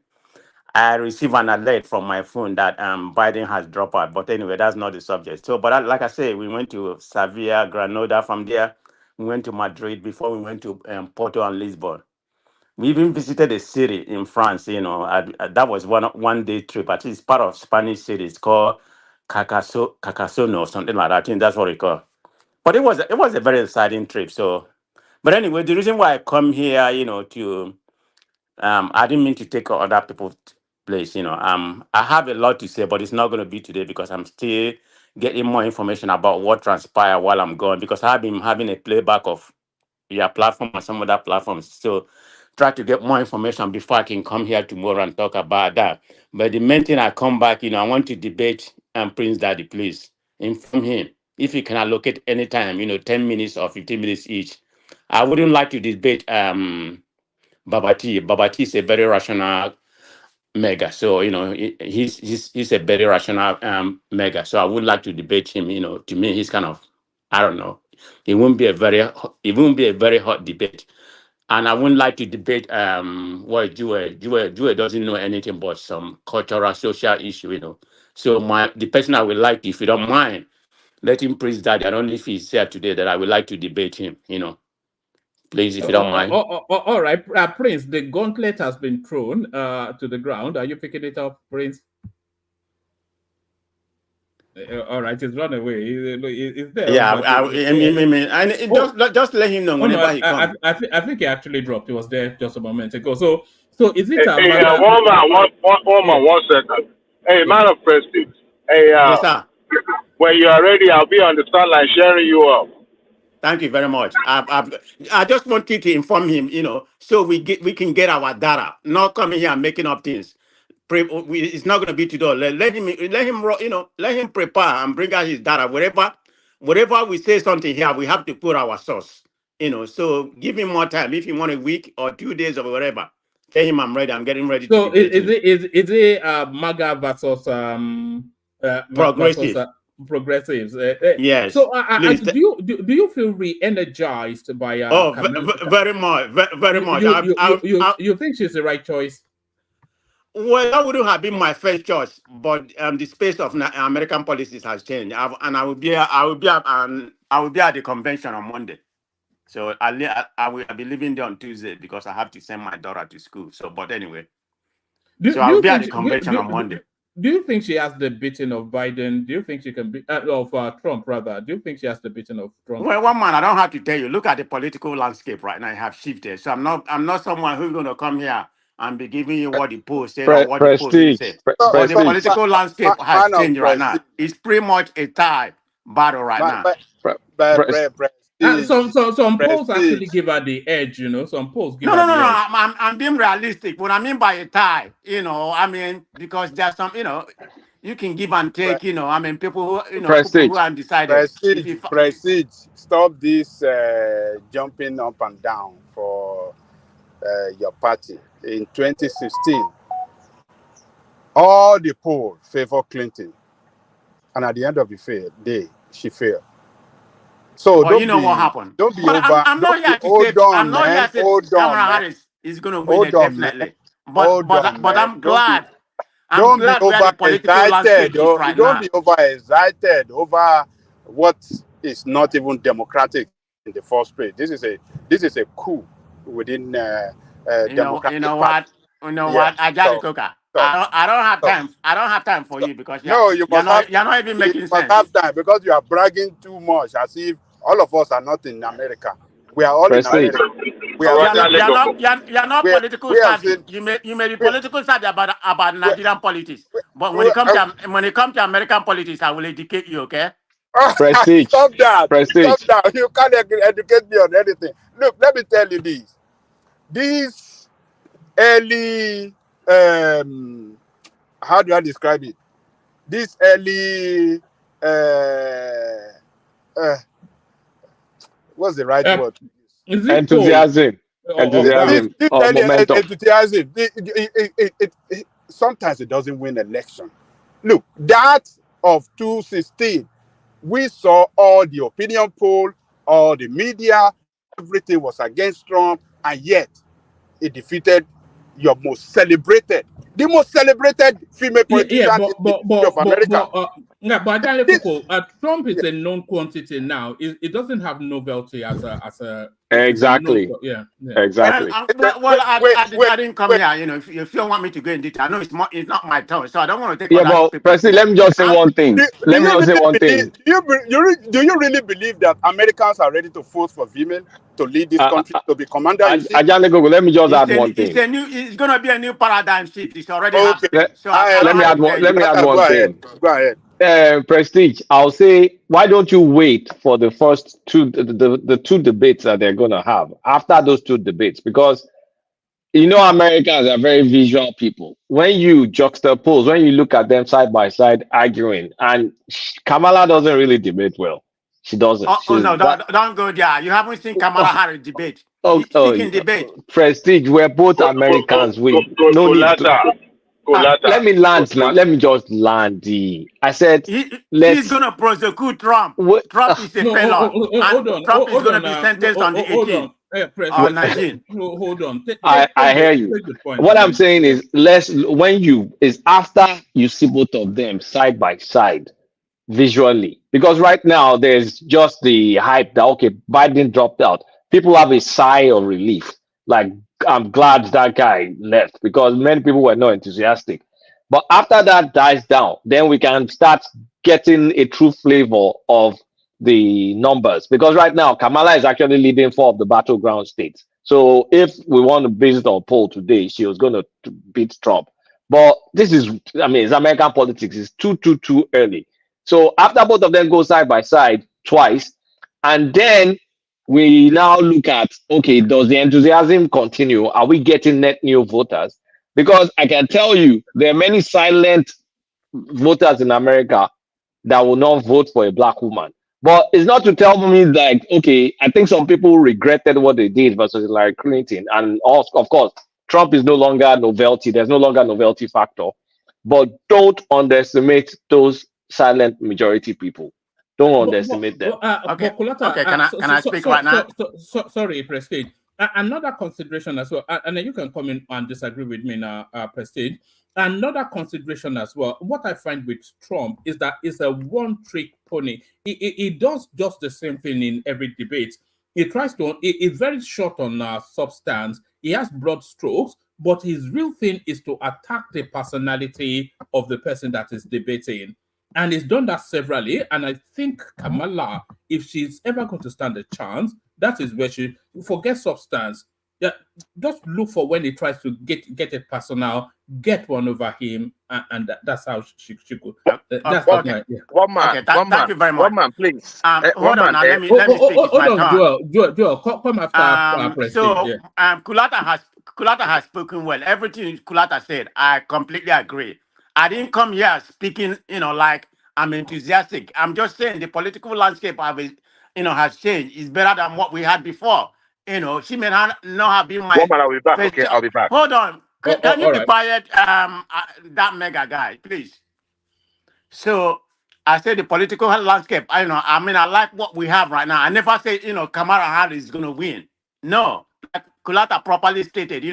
I received an alert from my phone that Biden has dropped out. But anyway, that's not the subject. So, but like I say, we went to Sevilla, Granada. From there, we went to Madrid before we went to Porto and Lisbon. We even visited a city in France. That was one day trip. I think it's part of Spanish city. It's called Carcassonne or something like that. I think that's what we call. But it was a very exciting trip. So. But anyway, the reason why I come here, to I didn't mean to take other people's place. I have a lot to say, but it's not going to be today because I'm still getting more information about what transpired while I'm gone. Because I've been having a playback of your platform and some other platforms. So try to get more information before I can come here tomorrow and talk about that. But the main thing I come back, I want to debate Prince Daddy, please inform him if he can allocate any time, 10 minutes or 15 minutes each. I wouldn't like to debate Babati. Babati is a very rational mega. So, he's a very rational mega. So I would like to debate him. To me, he's kind of, I don't know. It won't be a very hot debate. And I wouldn't like to debate what Jue doesn't know anything but some cultural, social issue, So the person I would like, if you don't mind, let him praise that. I don't know if he's here today, that I would like to debate him, Please, if you don't mind. All right, Prince, the gauntlet has been thrown to the ground. Are you picking it up, Prince? All right, he's run away. He's there. Yeah, just let him know whenever he comes. I think he actually dropped. He was there just a moment ago. So is it? One man, 1 second. Hey, man of prestige. Hey, yes, sir. When you are ready, I'll be on the start line sharing you up. Thank you very much. I just wanted to inform him, so we can get our data, not coming here and making up things. It's not going to be today. Let him prepare and bring out his data. Wherever we say something here, we have to put our source. So give him more time. If you want a week or 2 days or whatever, tell him I'm ready. I'm getting ready. So is it MAGA versus progressive? Progressives. Yes. So do you feel re-energized by very much. You think she's the right choice? Well, that wouldn't have been my first choice, but the space of American policies has changed, and I will be at the convention on Monday. So I will be leaving there on Tuesday because I have to send my daughter to school. So, but anyway, I will be at the convention on Monday. Do you think she has the beating of Biden? Do you think she can beat Trump, rather? Do you think she has the beating of Trump? Well, one man, I don't have to tell you. Look at the political landscape right now. I have shifted. So I'm not someone who's going to come here and be giving you what the post said or what the post said. But the political landscape has changed right now. It's pretty much a tie battle right now. Some polls actually give her the edge, Some polls give her the edge. I'm being realistic. What I mean by a tie, because there's some, you can give and take. You know, I mean, people who people Prestige. who are undecided. Prestige, stop this jumping up and down for your party. In 2016, all the polls favor Clinton, and at the end of the day, she failed. So well, you know what happened. Don't be But over. I'm not here to say. I'm not here to say Kamala Harris is going to win it definitely. But I'm glad. I'm glad where the political landscape is right now. Don't be overexcited over what is not even democratic in the first place. This is a coup within democratic. You know what? Ajali Coca. I don't have time. I don't have time for you because you're not even making sense. You must have time because you are bragging too much, as if all of us are not in America. We are all in America. You're not political savvy. You may be political savvy about Nigerian politics, but when it comes to American politics, I will educate you. Okay? Prestige. Stop that. Prestige. Stop that. You can't educate me on anything. Look, let me tell you this. These early, how do I describe it? This early, what's the right word? Enthusiasm. Enthusiasm. Momentum. Enthusiasm. Sometimes it doesn't win election. Look, that of 2016, we saw all the opinion poll, all the media, everything was against Trump, and yet it defeated the most celebrated female politician of America. But Trump is a known quantity now. It doesn't have novelty as a exactly. Exactly. I didn't come here. You know, if you don't want me to go in detail, I know it's not my turn, so I don't want to take. Yeah, but President, let me just say one thing. Do you really believe that Americans are ready to vote for women to lead this country, to be commander in chief? Let me just add one thing. It's going to be a new paradigm shift. It's already happening. So let me add one thing. Go ahead. Prestige, I'll say, why don't you wait for the first the two debates that they're going to have after those two debates? Because you know Americans are very visual people. When you juxtapose, when you look at them side by side arguing, and Kamala doesn't really debate well. She doesn't. Don't go there. You haven't seen Kamala Harris debate. She can debate. Prestige, we're both Americans. We no need to. Let me land now. Let me just land. I said, he's going to prosecute Trump. Trump is a felon. Trump is going to be sentenced on the 18th. Or 19. Hold on. I hear you. What I'm saying is, after you see both of them side by side visually, because right now there's just the hype that okay, Biden dropped out. People have a sigh of relief. Like, I'm glad that guy left because many people were not enthusiastic. But after that dies down, then we can start getting a true flavor of the numbers. Because right now, Kamala is actually leading 4 of the battleground states. So if we want to base it on poll today, she was going to beat Trump. But this is, it's American politics. It's too early. So after both of them go side by side twice, and then we now look at, okay, does the enthusiasm continue? Are we getting net new voters? Because I can tell you, there are many silent voters in America that will not vote for a black woman. But it's not to tell me like, okay, I think some people regretted what they did versus Hillary Clinton. And of course, Trump is no longer novelty. There's no longer novelty factor. But don't underestimate those silent majority people. Don't underestimate them. Okay, can I speak right now? Sorry, Prestige. Another consideration as well, and then you can come in and disagree with me now, Prestige. Another consideration as well, what I find with Trump is that it's a one-trick pony. He does just the same thing in every debate. He tries to, he's very short on substance. He has broad strokes, but his real thing is to attack the personality of the person that is debating. And he's done that severally. And I think Kamala, if she's ever going to stand a chance, that is where she forget substance. Yeah, just look for when he tries to get it personal, get one over him, and that's how she could. That's okay. One man. Thank you very much. One man, please. Hold on. Let me speak. Hold on, Joel. Come after Prestige. So, Kulata has spoken well. Everything Kulata said, I completely agree. I didn't come here speaking, like I'm enthusiastic. I'm just saying the political landscape has changed. It's better than what we had before. She may not have been my Woman, I'll be back. first Okay, I'll be back. Hold on. Can you all be right. quiet? That mega guy, please. So I say the political landscape. I like what we have right now. I never say, Kamala Harris is going to win. No, like Kulata properly stated,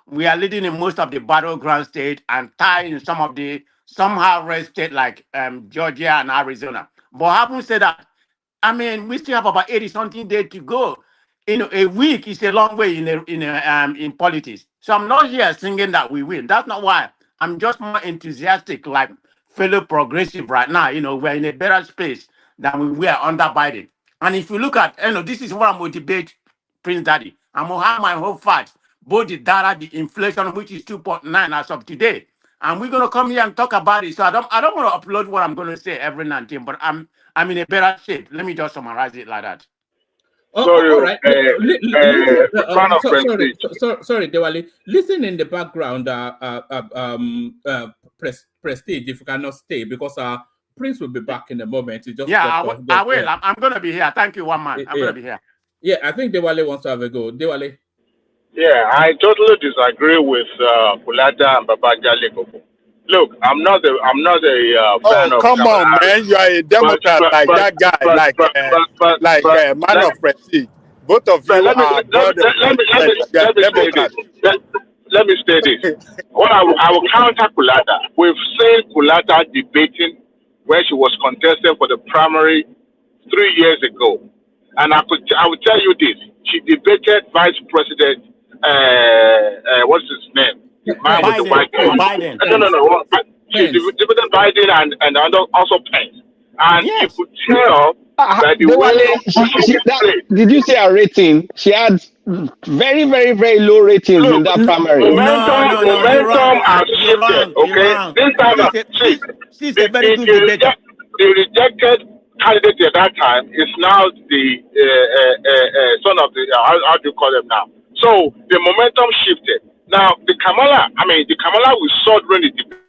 we are leading in most of the battleground state and tying in some of the somehow red state like Georgia and Arizona. But having said that, we still have about 80 something days to go. A week is a long way in politics. So I'm not here singing that we win. That's not why. I'm just more enthusiastic, like fellow progressive right now. We're in a better space than we were under Biden. And if you look at, this is what I'm going to debate Prince Daddy. I'm going to have my whole facts, both the data, the inflation, which is 2.9 as of today. And we're going to come here and talk about it. So I don't want to upload what I'm going to say every night, but I'm in a better shape. Let me just summarize it like that. All right. Sorry, Dewali. Listen in the background, Prestige, if you cannot stay, because Prince will be back in a moment. I will. I'm going to be here. Thank you, one man. I'm going to be here. Yeah, I think Dewali wants to have a go. Dewali. Yeah, I totally disagree with Kulata and Babaja Lekopo. Look, I'm not a fan of. Come on, man! You are a Democrat that guy, like man of prestige. Both of you are Democrats. Let me say this. I will counter Kulata. We've seen Kulata debating when she was contesting for the primary 3 years ago, and I will tell you this: she debated Vice President. What's his name? Biden. No. She debated Biden and also Pence. And you could tell that the way did you say her rating? She had very, very, very low ratings in that primary. Momentum has shifted. Okay, this time she's a very good debater. The rejected candidate at that time is now the son of the how do you call him now? So the momentum shifted. Now the Kamala we saw during the debate.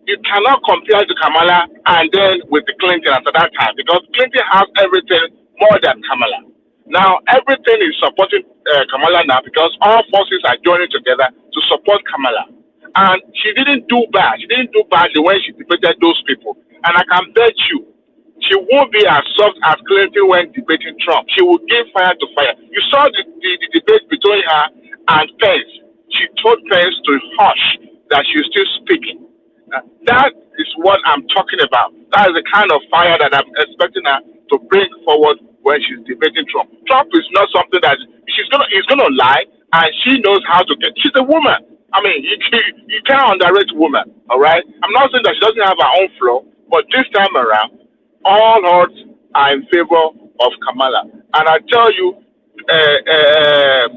You cannot compare the Kamala and then with the Clinton at that time, because Clinton has everything more than Kamala. Now everything is supporting Kamala now because all forces are joining together to support Kamala. And she didn't do bad. She didn't do badly when she debated those people. And I can bet you, she won't be as soft as Clinton when debating Trump. She will give fire to fire. You saw the debate between her and Pence. She told Pence to hush, that she's still speaking. That is what I'm talking about. That is the kind of fire that I'm expecting her to bring forward when she's debating Trump. Trump is not something that he's gonna lie, and she knows how to get. She's a woman. You can't underrate woman. All right. I'm not saying that she doesn't have her own flaw, but this time around, all odds are in favor of Kamala. And I tell you,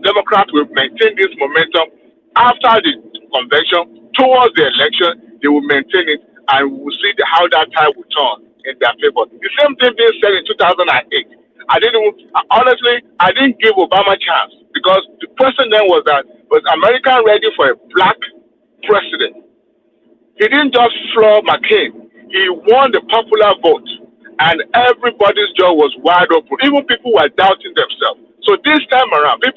Democrats will maintain this momentum after the convention towards the election. They will maintain it, and we will see how that tide will turn in their favor. The same thing being said in 2008. I didn't give Obama a chance, because the question then was America ready for a black president? He didn't just floor McCain. He won the popular vote, and everybody's jaw was wide open. Even people were doubting themselves. So this time around, they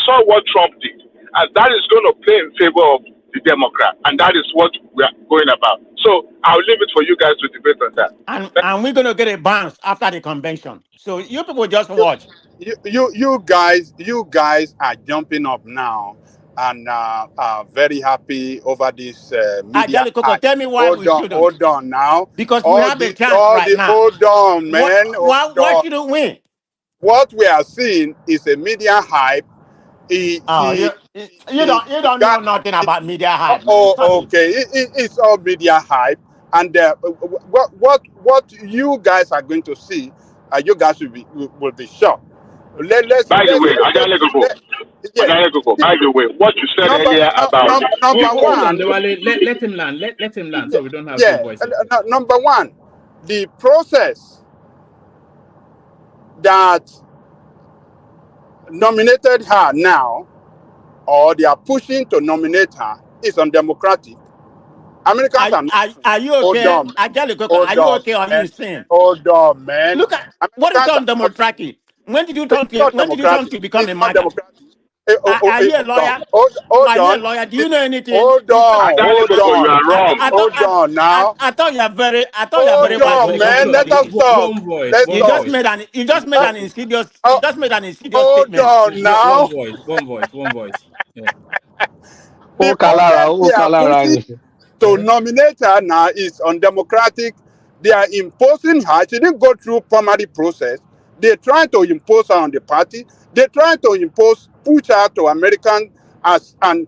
saw what Trump did, and that is going to play in favor of the Democrat, and that is what we are going about. So I'll leave it for you guys to debate on that. And we're going to get a bounce after the convention. So you people just watch. You guys are jumping up now and are very happy over this media. Tell me why we shouldn't. Hold on now. Because we have a chance right now. Hold on, man. Why shouldn't we? What we are seeing is a media hype. You don't know nothing about media hype. Okay. It's all media hype, and what you guys are going to see, you guys will be shocked. By the way, what you said earlier about number one. Let him land. Let him land, so we don't have two voices. Number one, the process that nominated her now, or they are pushing to nominate her, is undemocratic. Americans are not. Are you Hold okay? on, Are you okay? Or are you man. insane? Hold on, man. Look at what is Americans are not. undemocratic. When did you It's turn to not democratic. become It's a not MAGA? democratic. Are you a Hold on. lawyer? Hold Are you a on. lawyer? Do you know anything? Hold on. Hold on. Hold I on now. thought you are very Hold wise for on, a young man. Let lawyer. us talk. Let's You talk. just made an insidious Hold statement. on now. One voice. Yeah. The process they are pushing to nominate her now is undemocratic. They are imposing her. She didn't go through primary process. They're trying to impose her on the party. They're trying to push her to American and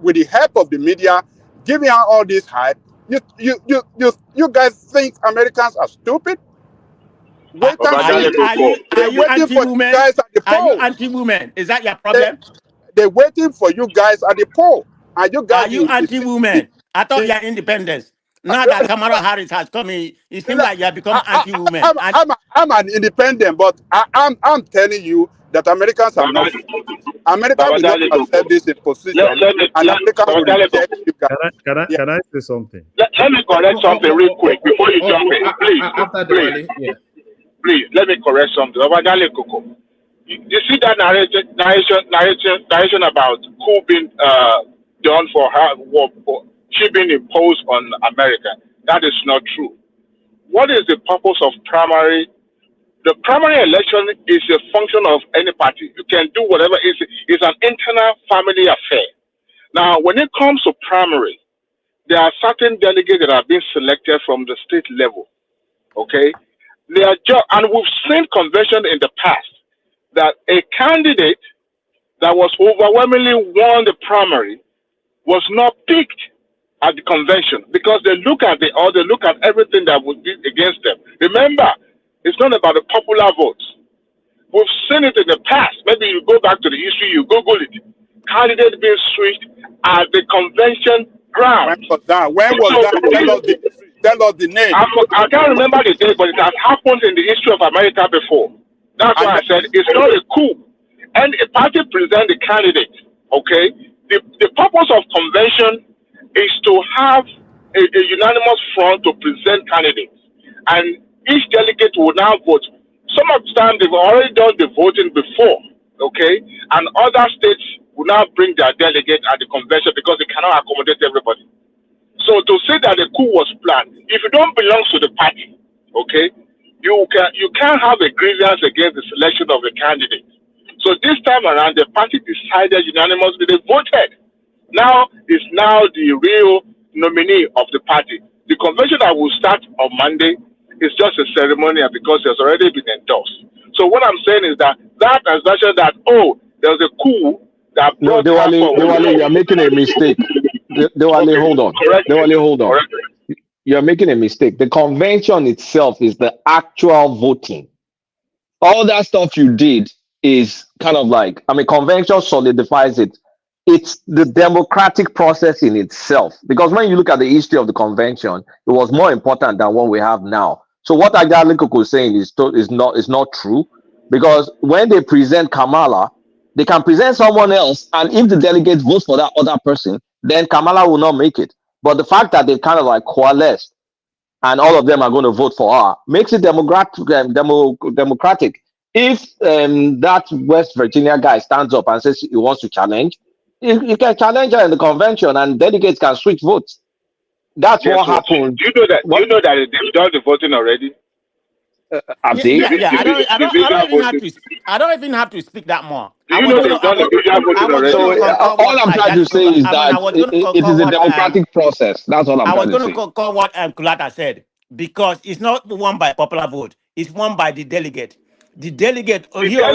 with the help of the media, giving her all this hype. You guys think Americans are stupid? Wait and see. Are They're you waiting for you anti-women? guys at the Are you polls. anti-women? Is that your problem? They're waiting for you guys at the poll. And you guys Are you anti-women? I thought you are independent. Now that Kamala Harris has come in, it seems like you have become anti-women. I'm an independent, but I'm telling you that Americans are not. America will not accept this imposition, and America will reject you guys. Can I say something? Let me correct something real quick before you jump in. Please, let me correct something. You see that narration about who been done for her, she being imposed on America. That is not true. What is the purpose of primary? The primary election is a function of any party. You can do whatever. It's an internal family affair. Now, when it comes to primary, there are certain delegates that are being selected from the state level. Okay, they are and we've seen convention in the past that a candidate that was overwhelmingly won the primary was not picked at the convention because they look at everything that would be against them. Remember, it's not about the popular votes. We've seen it in the past. Maybe you go back to the history, you Google it. Candidates being switched at the convention ground. When was that? Tell us the name. I can't remember the date, but it has happened in the history of America before. That's why I said it's not a coup. And a party presents the candidate. Okay? The purpose of convention is to have a unanimous front to present candidates. And each delegate will now vote. Some of the time they've already done the voting before. Okay? And other states will now bring their delegate at the convention because they cannot accommodate everybody. So to say that the coup was planned, if you don't belong to the party, okay, you can't have a grievance against the selection of the candidate. So this time around, the party decided unanimously, they voted. Now is the real nominee of the party. The convention that will start on Monday is just a ceremonial because it's already been endorsed. So what I'm saying is that assertion that there's a coup that brought Dewale, you're making a mistake. Dewale, hold on. Dewale, hold on. You're making a mistake. The convention itself is the actual voting. All that stuff you did is kind of like, convention solidifies it. It's the democratic process in itself. Because when you look at the history of the convention, it was more important than what we have now. So what Acolyte Kekere is saying is not true. Because when they present Kamala, they can present someone else, and if the delegate votes for that other person, then Kamala will not make it. But the fact that they kind of like coalesced and all of them are going to vote for her makes it democratic. If that West Virginia guy stands up and says he wants to challenge, you can challenge her in the convention, and delegates can switch votes. That's what happened. Do you know that they've done the voting already? I don't even have to speak that more. Do you know they've done the voting already? All I'm trying to say is that it is a democratic process. That's all I'm trying to say. I was going to call what Kulata said, because it's not won by popular vote. It's won by the delegate. The delegate can change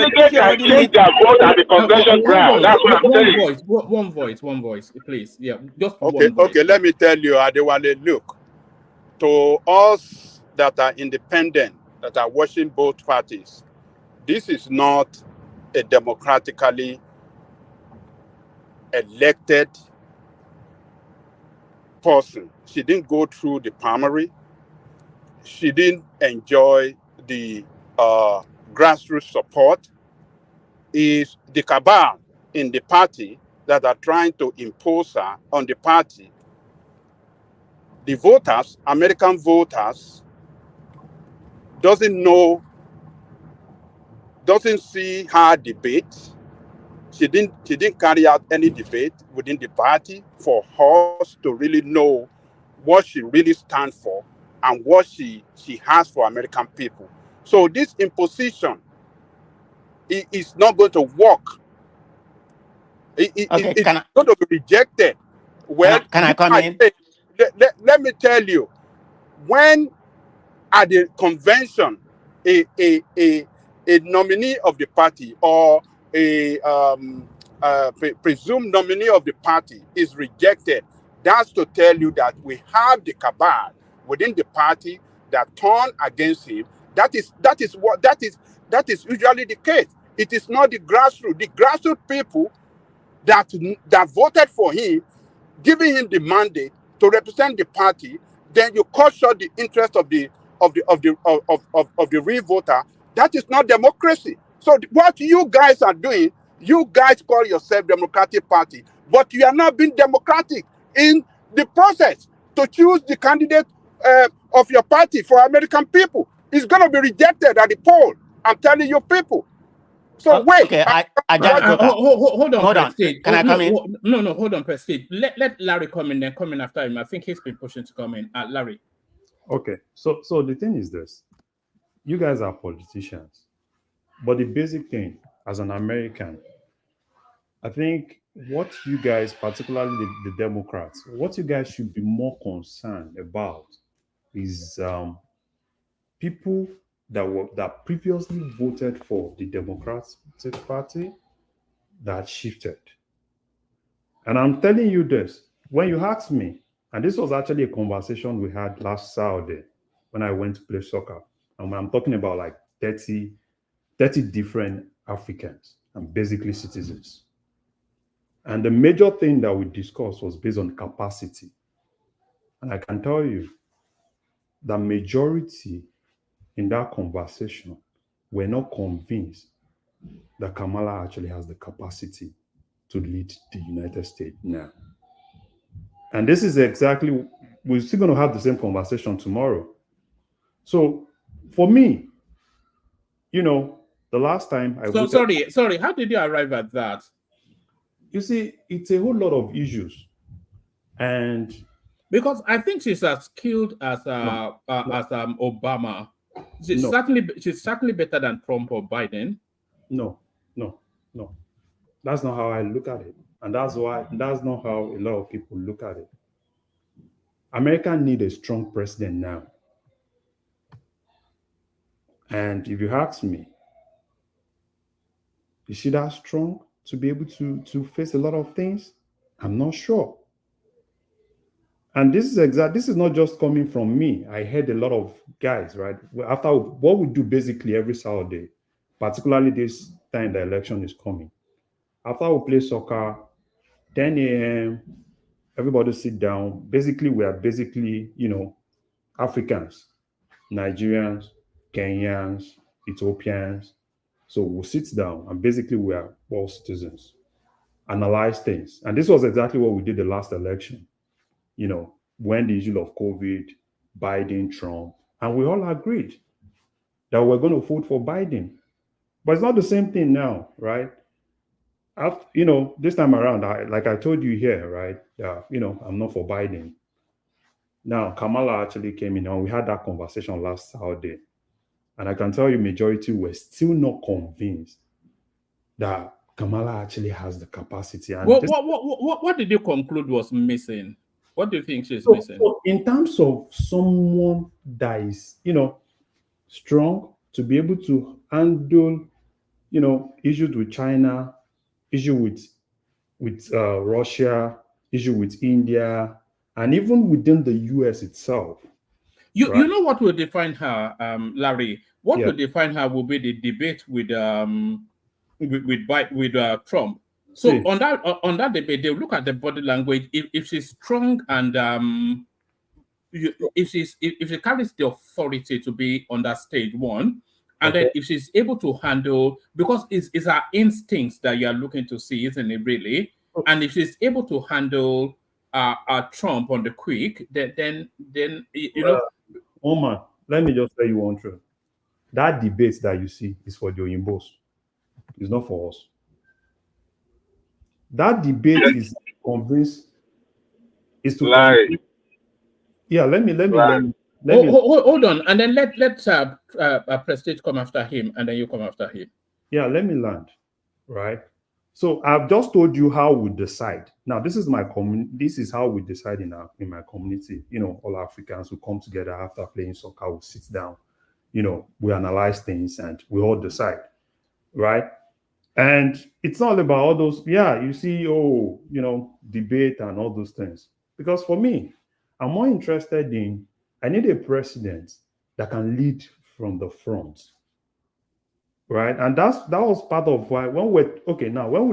their vote at the convention ground. That's what I'm saying. One voice, please. Yeah, just okay. Let me tell you, Adewale, look, to us that are independent, that are watching both parties, this is not a democratically elected person. She didn't go through the primary. She didn't enjoy the grassroots support. Is the cabal in the party that are trying to impose her on the party, the voters, American voters, doesn't see her debate. She didn't carry out any debate within the party for us to really know what she really stands for and what she has for American people. So this imposition is not going to work. It's going to be rejected. Well, can I come in? Let me tell you, when at the convention, a nominee of the party or a presumed nominee of the party is rejected, that's to tell you that we have the cabal within the party that turn against him. That is usually the case. It is not the grassroots. The grassroots people that voted for him, giving him the mandate to represent the party, then you cut short the interest of the real voter. That is not democracy. So what you guys are doing, you guys call yourself Democratic Party, but you are not being democratic in the process to choose the candidate of your party for American people. It's going to be rejected at the poll. I'm telling you people. So wait. Okay, hold on. Can I come in? No, hold on, Prestige. Let Larry come in, then come in after him. I think he's been pushing to come in. Larry. Okay, so the thing is this: you guys are politicians, but the basic thing, as an American, I think what you guys, particularly the Democrats, what you guys should be more concerned about is people that previously voted for the Democratic Party that shifted. And I'm telling you this, when you asked me, and this was actually a conversation we had last Saturday when I went to play soccer, and when I'm talking about like 30 different Africans and basically citizens. And the major thing that we discussed was based on capacity. And I can tell you, the majority in that conversation were not convinced that Kamala actually has the capacity to lead the United States now. And this is exactly, we're still going to have the same conversation tomorrow. So for me, the last time I Sorry, how did you arrive at that? You see, it's a whole lot of issues. And because I think she's as skilled as Obama. She's certainly better than Trump or Biden. No. That's not how I look at it. And that's not how a lot of people look at it. America needs a strong president now. And if you ask me, is she that strong to be able to face a lot of things? I'm not sure. And this is not just coming from me. I heard a lot of guys, right? After what we do basically every Saturday, particularly this time the election is coming. After we play soccer, 10 a.m., everybody sit down. Basically, we are Africans, Nigerians, Kenyans, Ethiopians. So we'll sit down and basically we are all citizens, analyze things. And this was exactly what we did the last election, when the issue of COVID, Biden, Trump, and we all agreed that we're going to vote for Biden. But it's not the same thing now, right? This time around, like I told you here, right? I'm not for Biden. Now, Kamala actually came in and we had that conversation last Saturday. And I can tell you, majority were still not convinced that Kamala actually has the capacity. And what did you conclude was missing? What do you think she's missing? So in terms of someone that is, strong to be able to handle, issues with China, issue with Russia, issue with India, and even within the US itself. You know what will define her, Larry? What will define her will be the debate with Trump. So on that debate, they'll look at the body language. If she's strong and if she carries the authority to be on that stage one, and then if she's able to handle, because it's her instincts that you are looking to see, isn't it really? And if he's able to handle Trump on the quick, then you know. Oman, let me just tell you one truth. That debate that you see is for the Oyimbos. It's not for us. That debate is convinced is to convince. Yeah, let me hold on, and then let Prestige come after him, and then you come after him. Yeah, let me land, right? So I've just told you how we decide. Now, this is my This is how we decide in my community. You know, all Africans who come together after playing soccer, we sit down. You know, we analyze things and we all decide, right? And it's not about all those. Yeah, you see, debate and all those things. Because for me, I'm more interested in. I need a president that can lead from the front. Right. And that was part of why when we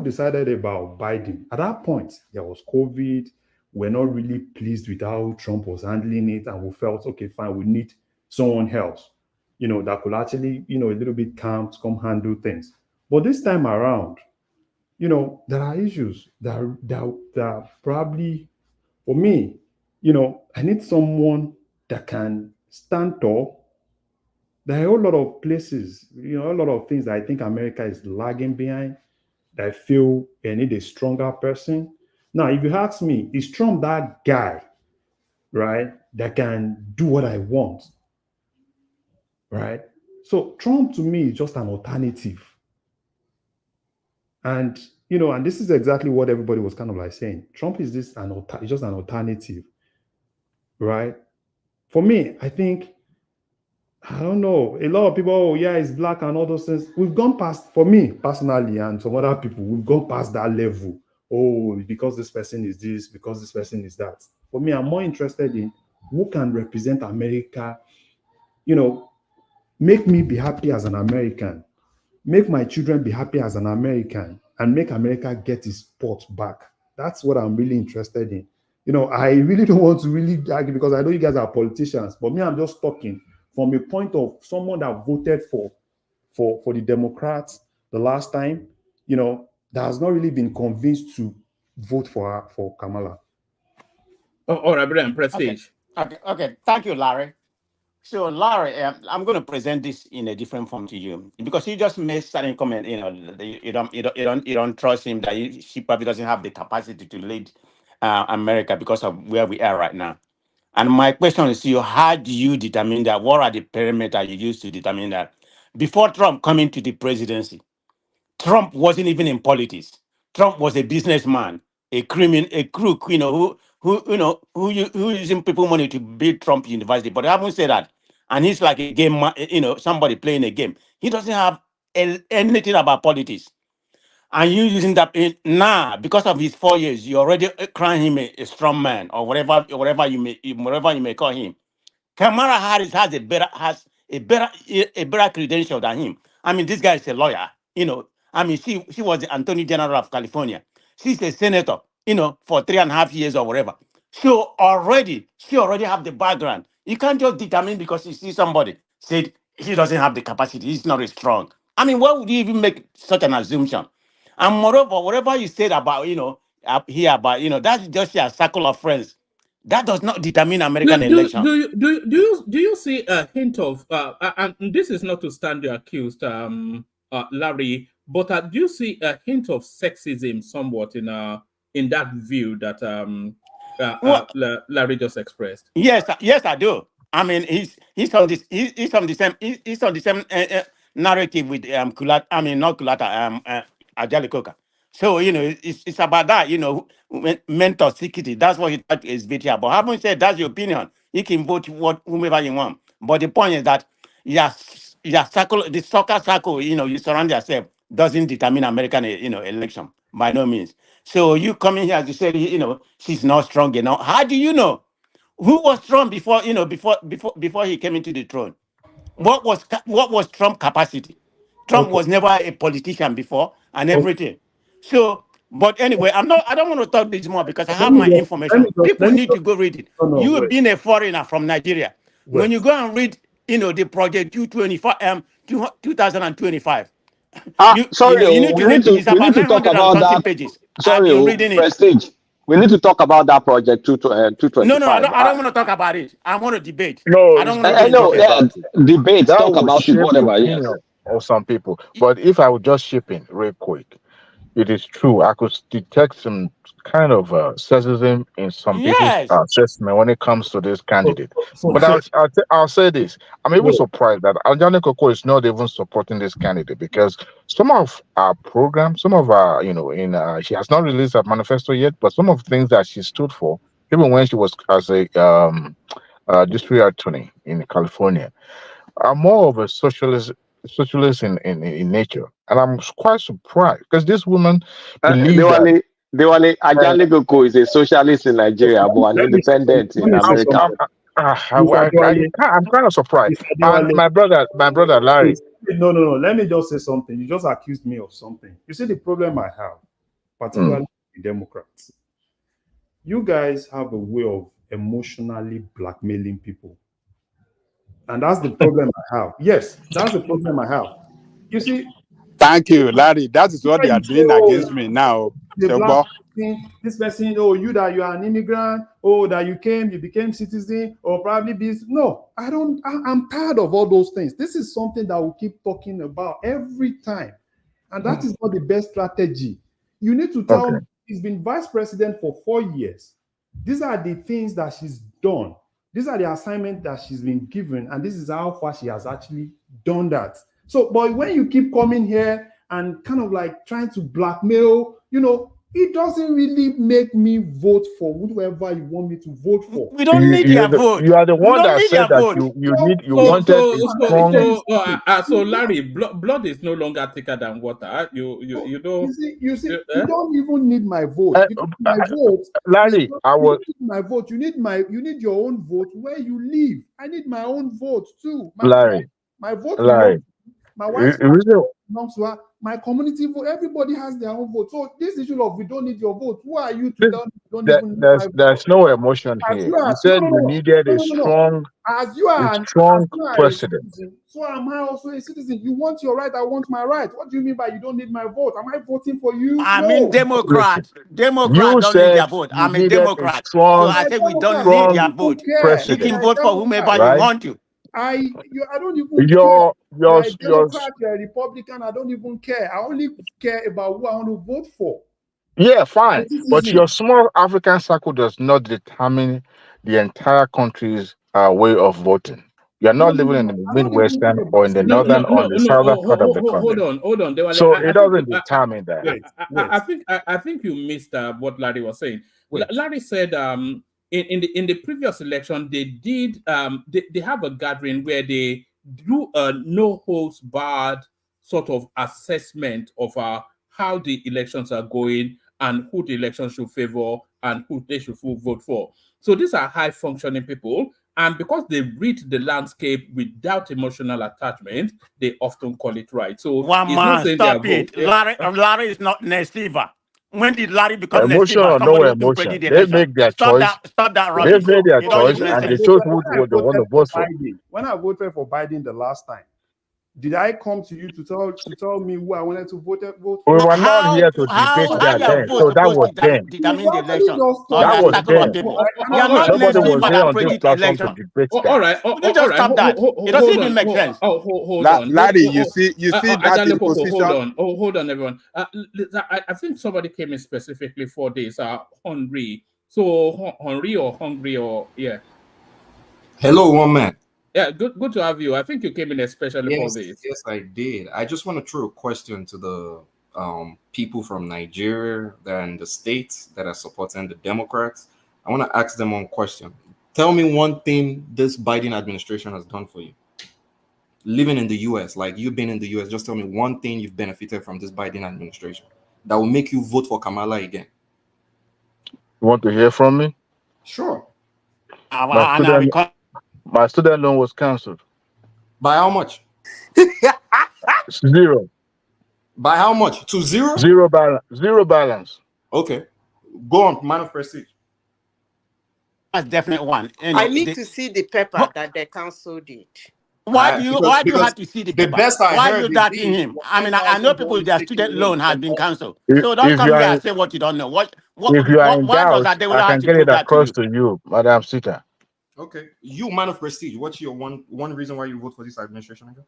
decided about Biden, at that point, there was COVID. We're not really pleased with how Trump was handling it. And we felt, okay, fine, we need someone else, that could actually, a little bit calm to come handle things. But this time around, there are issues that probably, for me, I need someone that can stand tall. There are a whole lot of places, a lot of things that I think America is lagging behind. That I feel I need a stronger person. Now, if you ask me, is Trump that guy, right, that can do what I want, right? So Trump to me is just an alternative. And, and this is exactly what everybody was kind of like saying. Trump is just an alternative, right? For me, I think, I don't know. A lot of people, he's black and all those things. We've gone past, for me personally, and some other people, we've gone past that level. Oh, because this person is this, because this person is that. For me, I'm more interested in who can represent America, make me be happy as an American, make my children be happy as an American, and make America get its spot back. That's what I'm really interested in. I really don't want to really argue because I know you guys are politicians, but me, I'm just talking from a point of someone that voted for the Democrats the last time, that has not really been convinced to vote for Kamala. All right, Brian, Prestige. Okay. Thank you, Larry. So, Larry, I'm going to present this in a different form to you because you just made certain comment. You don't trust him, that she probably doesn't have the capacity to lead America because of where we are right now. And my question is to you, how do you determine that? What are the parameters you use to determine that? Before Trump coming to the presidency, Trump wasn't even in politics. Trump was a businessman, a criminal, a crook, who using people money to build Trump University. But I haven't said that. And he's like a game, somebody playing a game. He doesn't have anything about politics. And you using that now because of his 4 years, you already crying him a strong man or whatever you may call him. Kamala Harris has a better credential than him. I mean, this guy is a lawyer. I mean, she was the Attorney General of California. She's a senator. For 3.5 years or whatever. She already have the background. You can't just determine because you see somebody said he doesn't have the capacity. He's not as strong. I mean, why would you even make such an assumption? And moreover, whatever you said about, that's just a circle of friends. That does not determine American election. Do you see a hint of, and this is not to stand the accused, Larry, but do you see a hint of sexism somewhat in that view that Larry just expressed? Yes, I do. I mean, he's on the same narrative with Kulata. I mean, not Kulata. Ajalikoka. So it's about that. Mental security. That's what he thought is video. But having said that's your opinion, you can vote whomever you want. But the point is that the soccer circle. You surround yourself doesn't determine American election by no means. So you coming here to say she's not strong enough. How do you know? Who was Trump before he came into the throne? What was Trump's capacity? Trump was never a politician before and everything. So, but anyway, I don't want to talk this more because I have my information. People need to go read it. You being a foreigner from Nigeria, when you go and read, the project 2025, Sorry, you need we to need read. to It's about talk 900 and about something that. pages. I've Sorry, been reading it. Prestige. We need to talk about that project No, I 225. don't want to talk about it. I want to debate. No, I it's don't want to not go I into know, talk details. yeah, about it. debates, That talk will about it, shape the whatever, yes. opinion of some people. But if I would just chip in real quick, it is true. I could detect some kind of sexism in some people's Yes. assessment when it comes to this candidate. But So I'll say this: I'm even yeah. surprised that Anjani Koko is not even supporting this candidate because some of our programs, some of our, she has not released her manifesto yet, but some of the things that she stood for, even when she was as a district attorney in California, are more of a socialist in nature. And I'm quite surprised because this woman believes that. Dewale Ajale Goko is a socialist in Nigeria, but an Let me say something. independent in America. Mr. Dwale, I'm kind of surprised. Mr. Dewale, My brother Larry. no. Let me just say something. You just accused me of something. You see the problem I have, particularly the Democrats. You guys have a way of emotionally blackmailing people. And that's the problem I have. Yes, that's the problem I have. You see, Thank you, Larry. That is what they are doing against me now. the black person, this person, oh, you are an immigrant, oh, that you became citizen, or probably this. No, I'm tired of all those things. This is something that we keep talking about every time. And that is not the best strategy. You need to tell me, he's been vice president for 4 years. These are the things that she's done. These are the assignments that she's been given, and this is how far she has actually done that. So, but when you keep coming here and kind of like trying to blackmail, it doesn't really make me vote for whoever you want me to vote for. We don't need your vote. You are the We one don't that need said your that vote. you wanted a strong. So Larry, blood is no longer thicker than water. You know. You don't even need my vote. My vote, Larry, you need my vote. You need your own vote where you live. I need my own vote too. My vote belongs. My wife's vote belongs to her. My community vote. Everybody has their own vote. So this issue of we don't need your vote. Who are you to tell me you don't even need my vote? There's no emotion here. You said you needed a strong president. Citizen, so am I also a citizen. You want your right, I want my right. What do you mean by you don't need my vote? Am I voting for you? I mean, Democrats. You don't need their vote. you I'm a needed Democrat. strong, So I say we don't need their vote. You can vote for whomever you want to. I don't even care. You're a Democrat, you're a Republican. I don't even care. I only care about who I want to vote for. Yeah, fine. But your small African circle does not determine the entire country's way of voting. You're not living in the Midwestern or in the northern or in the southern part of the country. Hold on. So it doesn't determine that. I think you missed what Larry was saying. Larry said in the previous election they did they have a gathering where they do a no holds barred sort of assessment of how the elections are going and who the elections should favor and who they should vote for. So these are high functioning people, and because they read the landscape without emotional attachment, they often call it right. So one man, stop it. Larry is not Nesiva. When did Larry become emotion Nesiva? or no emotion? They make their choice. Stop that They rubbish. made their choice and they chose who they want to vote for. When I voted for Biden the last time, did I come to you to tell me who I wanted to vote for? We were not here to debate that then. So that was then. Determine the election. That was then. You are not Nobody was there on this predict platform election. to debate that. All right. Would you just stop that? It doesn't even make sense. Hold on. Larry, you see that in position. Hold on, everyone. I think somebody came in specifically for this. Henry. So Henry or Hungry or yeah. Hello, one man. Yeah, good to have you. I think you came in especially for this. Yes, I did. I just want to throw a question to the people from Nigeria and the states that are supporting the Democrats. I want to ask them one question. Tell me one thing this Biden administration has done for you. Living in the US, like you've been in the US, just tell me one thing you've benefited from this Biden administration that will make you vote for Kamala again. You want to hear from me? Sure. My student loan was cancelled. By how much? 0. By how much? To 0? Zero balance. Okay. Go on, man of prestige. That's definitely one. I need to see the paper that the council did. Why do you have to see the paper? best I Why are heard you is doubting him? I mean, I know people their student loan has been cancelled. So don't If come you here are and say what you don't know. if you are in Why does doubt, Adewola I have can to get prove it that to across you? to you, Madam Sita. Okay, you man of prestige. What's your one reason why you vote for this administration again?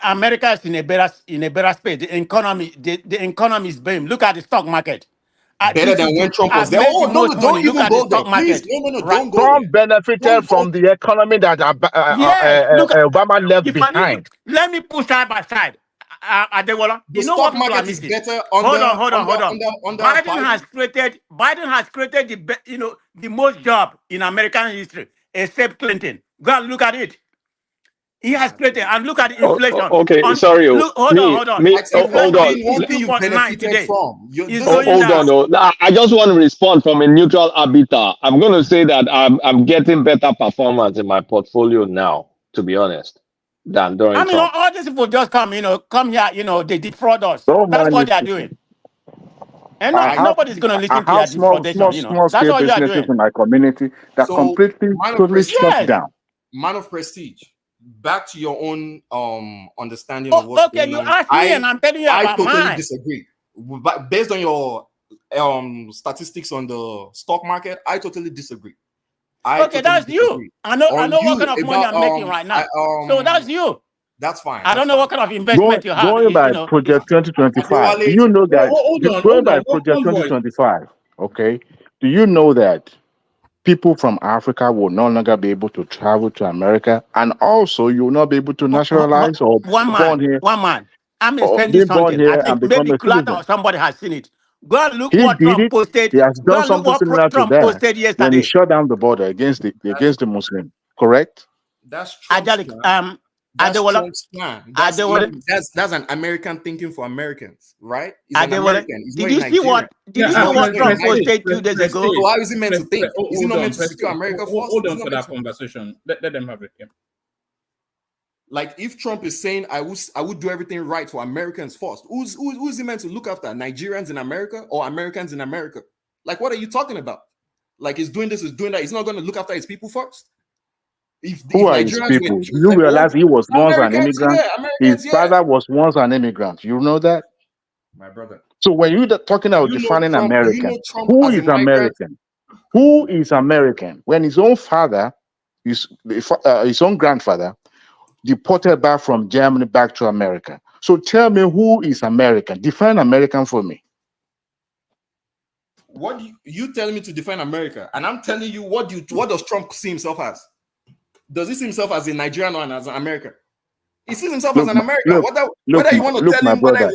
America is in a better space. The economy is booming. Look at the stock market. Better than when Trump was I've there. made Oh the most no, money. don't Look even at the go there, stock please. market. No, Right. don't go Trump there. benefited from the economy that Yes. Look at Obama left if I need behind. to, let me put side by side. Adewola, The you know stock what people are market is missing? better Hold under on. Biden has created the most job in American history, except Clinton. Go and look at it. He has created, and look at the inflation. Okay, sorry. Hold on. Hold Inflation on. is 2.9 today. It's going Hold down. on. I just want to respond from a neutral arbiter. I'm going to say that I'm getting better performance in my portfolio now, to be honest, than during I mean, Trump. all these people just come here, they defraud us. Don't That's mind what me they are speaking. doing. And I nobody's going to I listen to have your small defraudation. That's scale all you are businesses doing. in my community that So completely man of totally prestige. shut down. Man of prestige. Back to your own understanding of what's Okay, going you on. asked me, and I'm telling you I about totally mine. disagree. But based on your statistics on the stock market, I totally disagree. That's you. I know what kind of money I'm making right now. So that's you. That's fine. I don't know what kind of investment you have. Going by Project 2025, do you know that? Going by Project 2025, okay? Do you know that people from Africa will no longer be able to travel to America, and also you will not be able to naturalize or born here? One man. I'm Or spending be born something. I here and think become maybe a Kulata citizen. or somebody has seen it. Go and look He what did Trump it. posted. He has Go done and look something what similar to Trump that posted when he yesterday. shut down the border against the Muslim. Correct? That's Trump's plan. That's Trump's plan. That's an American thinking for Americans, right? He's an American. He's not a Nigerian. Did you see what Trump posted 2 days ago? So how is he meant to think? Is he not meant to secure America first? Hold on for that conversation. Let them have it. Yeah. Like if Trump is saying I would do everything right for Americans first, who's he meant to look after? Nigerians in America or Americans in America? Like what are you talking about? Like he's doing this, he's doing that. He's not going to look after his people first. Who are his people? You realize he was once an immigrant. His father was once an immigrant. You know that? My brother. So when you're talking about defining American, who is American? Who is American? When his own father, his own grandfather, deported back from Germany back to America. So tell me who is American? Define American for me. What you telling me to define America? And I'm telling you what does Trump see himself as? Does he see himself as a Nigerian or as an American? He sees himself as an American. Whether you want to tell him whether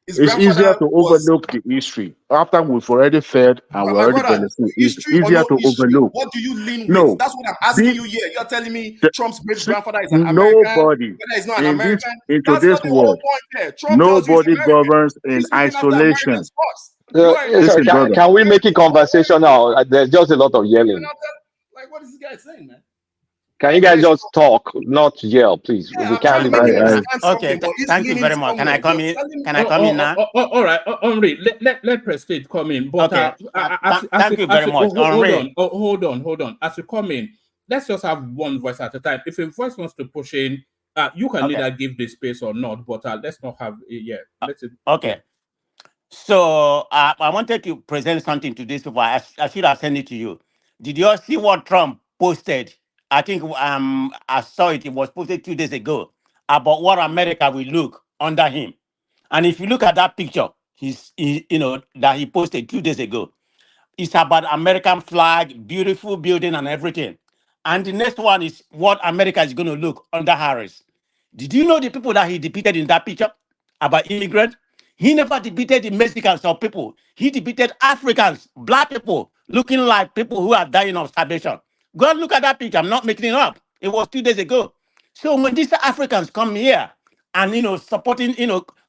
it's easier to overlook the history after we've already fed and we already benefited. It's easier to overlook. What do you lean with? That's what I'm asking you here. You're telling me Trump's great grandfather is an Nobody American. Whether he's not an American, in that's today's not the whole world. point here. Trump Nobody governs in isolation. Can we make it conversational? There's just a lot of yelling. Like, what is this guy saying, man? Can you guys just talk, not yell, please? We can't leave it. Okay, thank you very much. Can I come in? Can I come in now? All right, Henri, let Prestige come in. But thank you very much. Hold on. As you come in, let's just have one voice at a time. If a voice wants to push in, you can either give the space or not. But let's not have Okay. So I wanted to present something to this people. I should have sent it to you. Did you all see what Trump posted? I think I saw it. It was posted 2 days ago about what America will look under him. And if you look at that picture, that he posted 2 days ago, it's about American flag, beautiful building and everything. And the next one is what America is going to look under Harris. Did you know the people that he depicted in that picture about immigrants? He never depicted the Mexicans or people. He depicted Africans, black people, looking like people who are dying of starvation. Go and look at that picture. I'm not making it up. It was 2 days ago. So when these Africans come here and supporting,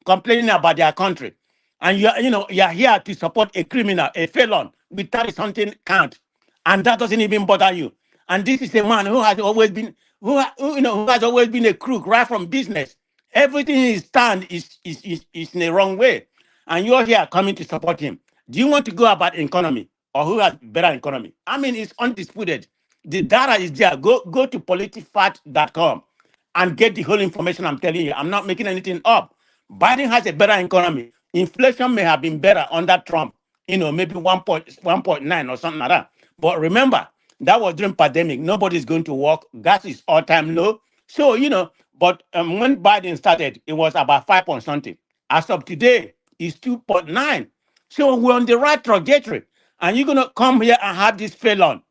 complaining about their country, and you're here to support a criminal, a felon with 30-something count, and that doesn't even bother you. And this is a man who has always been, who has always been a crook right from business. Everything he stands is in the wrong way, and you're here coming to support him. Do you want to go about economy or who has better economy? I mean, it's undisputed. The data is there. Go to politifact.com and get the whole information I'm telling you. I'm not making anything up. Biden has a better economy. Inflation may have been better under Trump, maybe 1.9 or something like that. But remember, that was during pandemic. Nobody's going to work. Gas is all-time low. So, but when Biden started, it was about 5 point something. As of today, it's 2.9. So we're on the right trajectory. And you're going to come here and have this felon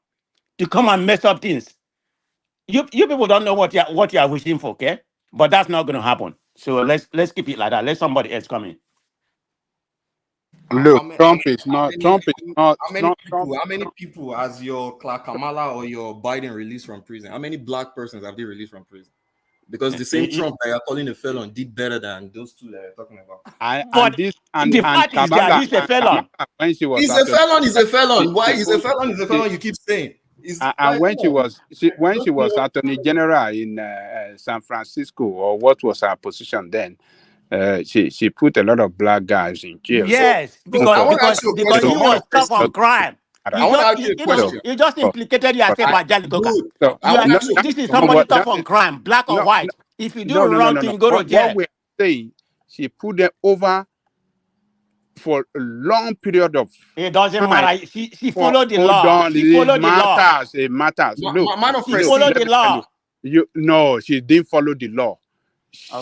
to come and mess up things. You people don't know what you are wishing for, okay? But that's not going to happen. So let's keep it like that. Let somebody else come in. Look, Trump is not. How many people has your Kamala or your Biden released from prison? How many black persons have they released from prison? Because the same Trump that you're calling a felon did better than those two that you're talking about. The fact is that he's a felon. When she was He's a felon. He's a felon. Why he's a felon? He's a felon. You keep saying. And when she was Attorney General in San Francisco, or what was her position then, she put a lot of black guys in jail. Yes, because he was tough on crime. I want to ask you a question. You just implicated yourself by Jalikoka. This is somebody tough on crime, black or white. If you do wrong thing, go to jail. What we're saying, she put them over for a long period of It doesn't time. matter. She followed the law. She followed the law. It matters. Look, she followed the law. No, she didn't follow the law.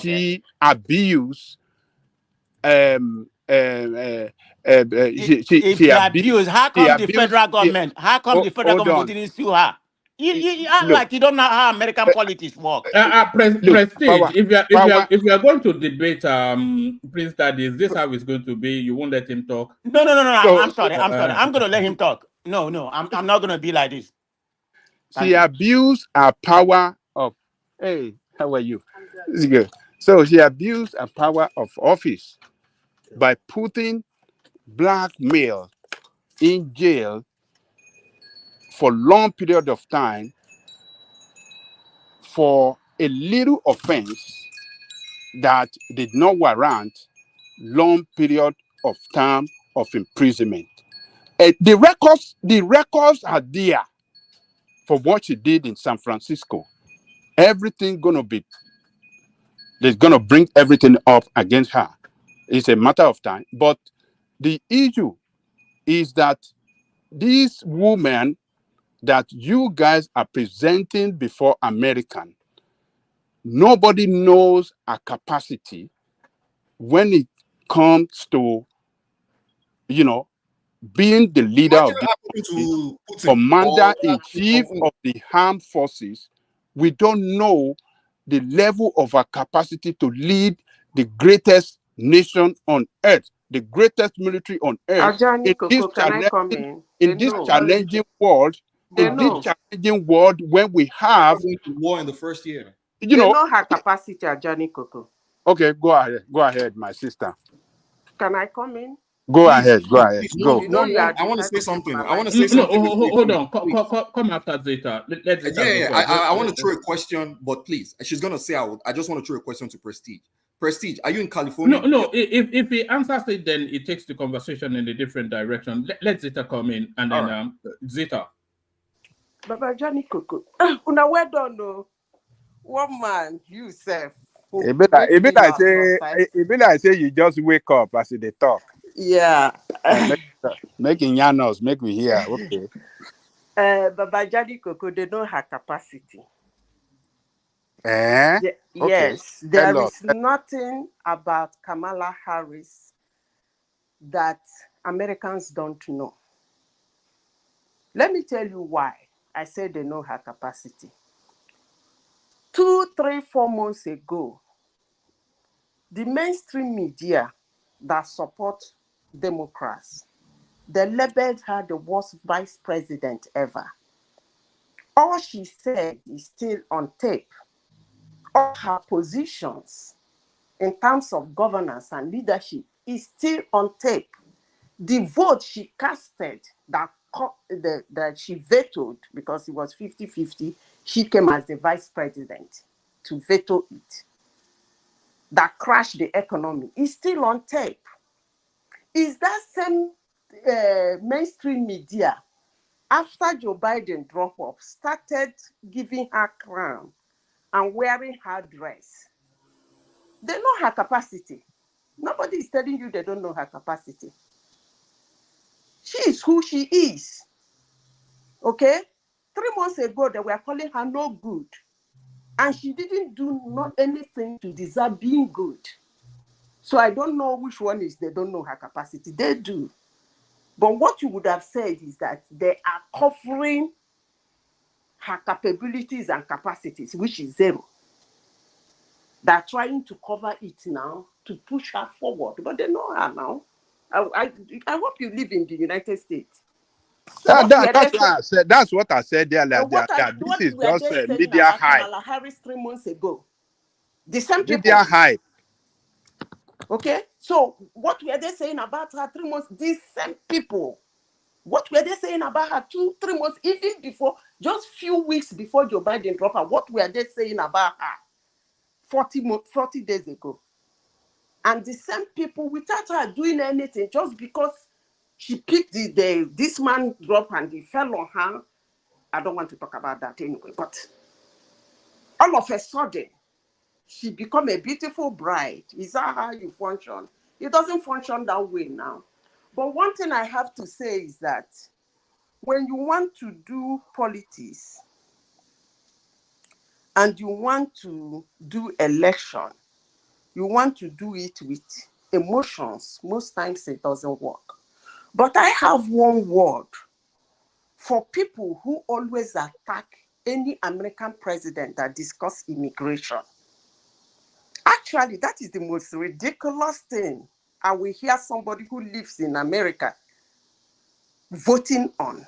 She abused. She abused. How come the federal government? How come the federal government didn't sue her? You act like you don't know how American politics work. Prestige. If you are going to debate Prince Daddy, is this how it's going to be? You won't let him talk? No. I'm sorry. I'm going to let him talk. No. I'm not going to be like this. She abused her power of. Hey, how are you? This is good. So she abused her power of office by putting black male in jail for long period of time for a little offense that did not warrant long period of time of imprisonment. The records are there for what she did in San Francisco. They're gonna bring everything up against her. It's a matter of time. But the issue is that these women that you guys are presenting before American, nobody knows her capacity when it comes to, being the leader of the commander-in-chief of the armed forces. We don't know the level of her capacity to lead the greatest nation on earth, the greatest military on earth. In this challenging world, when we have war in the first year. They know her capacity, Ajani Koko. Okay, go ahead, my sister. Can I come in? Go ahead. Go. I want to say something. Hold on. Come after Zeta. I want to throw a question, but please, she's gonna say I just want to throw a question to Prestige. Prestige, are you in California? No. If he answers it, then it takes the conversation in a different direction. Let Zeta come in, and then Zeta. Baba Johnny Coco, una well done, no. One man, you self. It be like say you just wake up as they talk. Yeah. Making Yanos, make me hear. Okay. Baba Johnny Coco, they know her capacity. Okay. Yes, there is nothing about Kamala Harris that Americans don't know. Let me tell you why I said they know her capacity. 2, 3, 4 months ago, the mainstream media that support Democrats, they labeled her the worst vice president ever. All she said is still on tape. All her positions in terms of governance and leadership is still on tape. The vote she casted that she vetoed, because it was 50-50, she came as the vice president to veto it. That crashed the economy is still on tape. Is that same mainstream media after Joe Biden dropped off, started giving her crown and wearing her dress. They know her capacity. Nobody is telling you they don't know her capacity. She is who she is. Okay? 3 months ago, they were calling her no good. And she didn't do not anything to deserve being good. So I don't know which one is they don't know her capacity. They do. But what you would have said is that they are covering her capabilities and capacities, which is zero. They're trying to cover it now to push her forward, but they know her now. I hope you live in the United States. That's what I said there. What This is were just they saying media about hype. Kamala Harris 3 months ago? The same people. Media hype. Okay, so what were they saying about her 3 months? These same people. What were they saying about her 2-3 months, even before, just few weeks before Joe Biden dropped her? What were they saying about her 40 days ago? And the same people, without her doing anything, just because she picked this man drop and he fell on her. I don't want to talk about that anyway, but all of a sudden, she become a beautiful bride. Is that how you function? It doesn't function that way now. But one thing I have to say is that when you want to do politics and you want to do election, you want to do it with emotions. Most times it doesn't work. But I have one word for people who always attack any American president that discuss immigration. Actually, that is the most ridiculous thing I will hear somebody who lives in America voting on.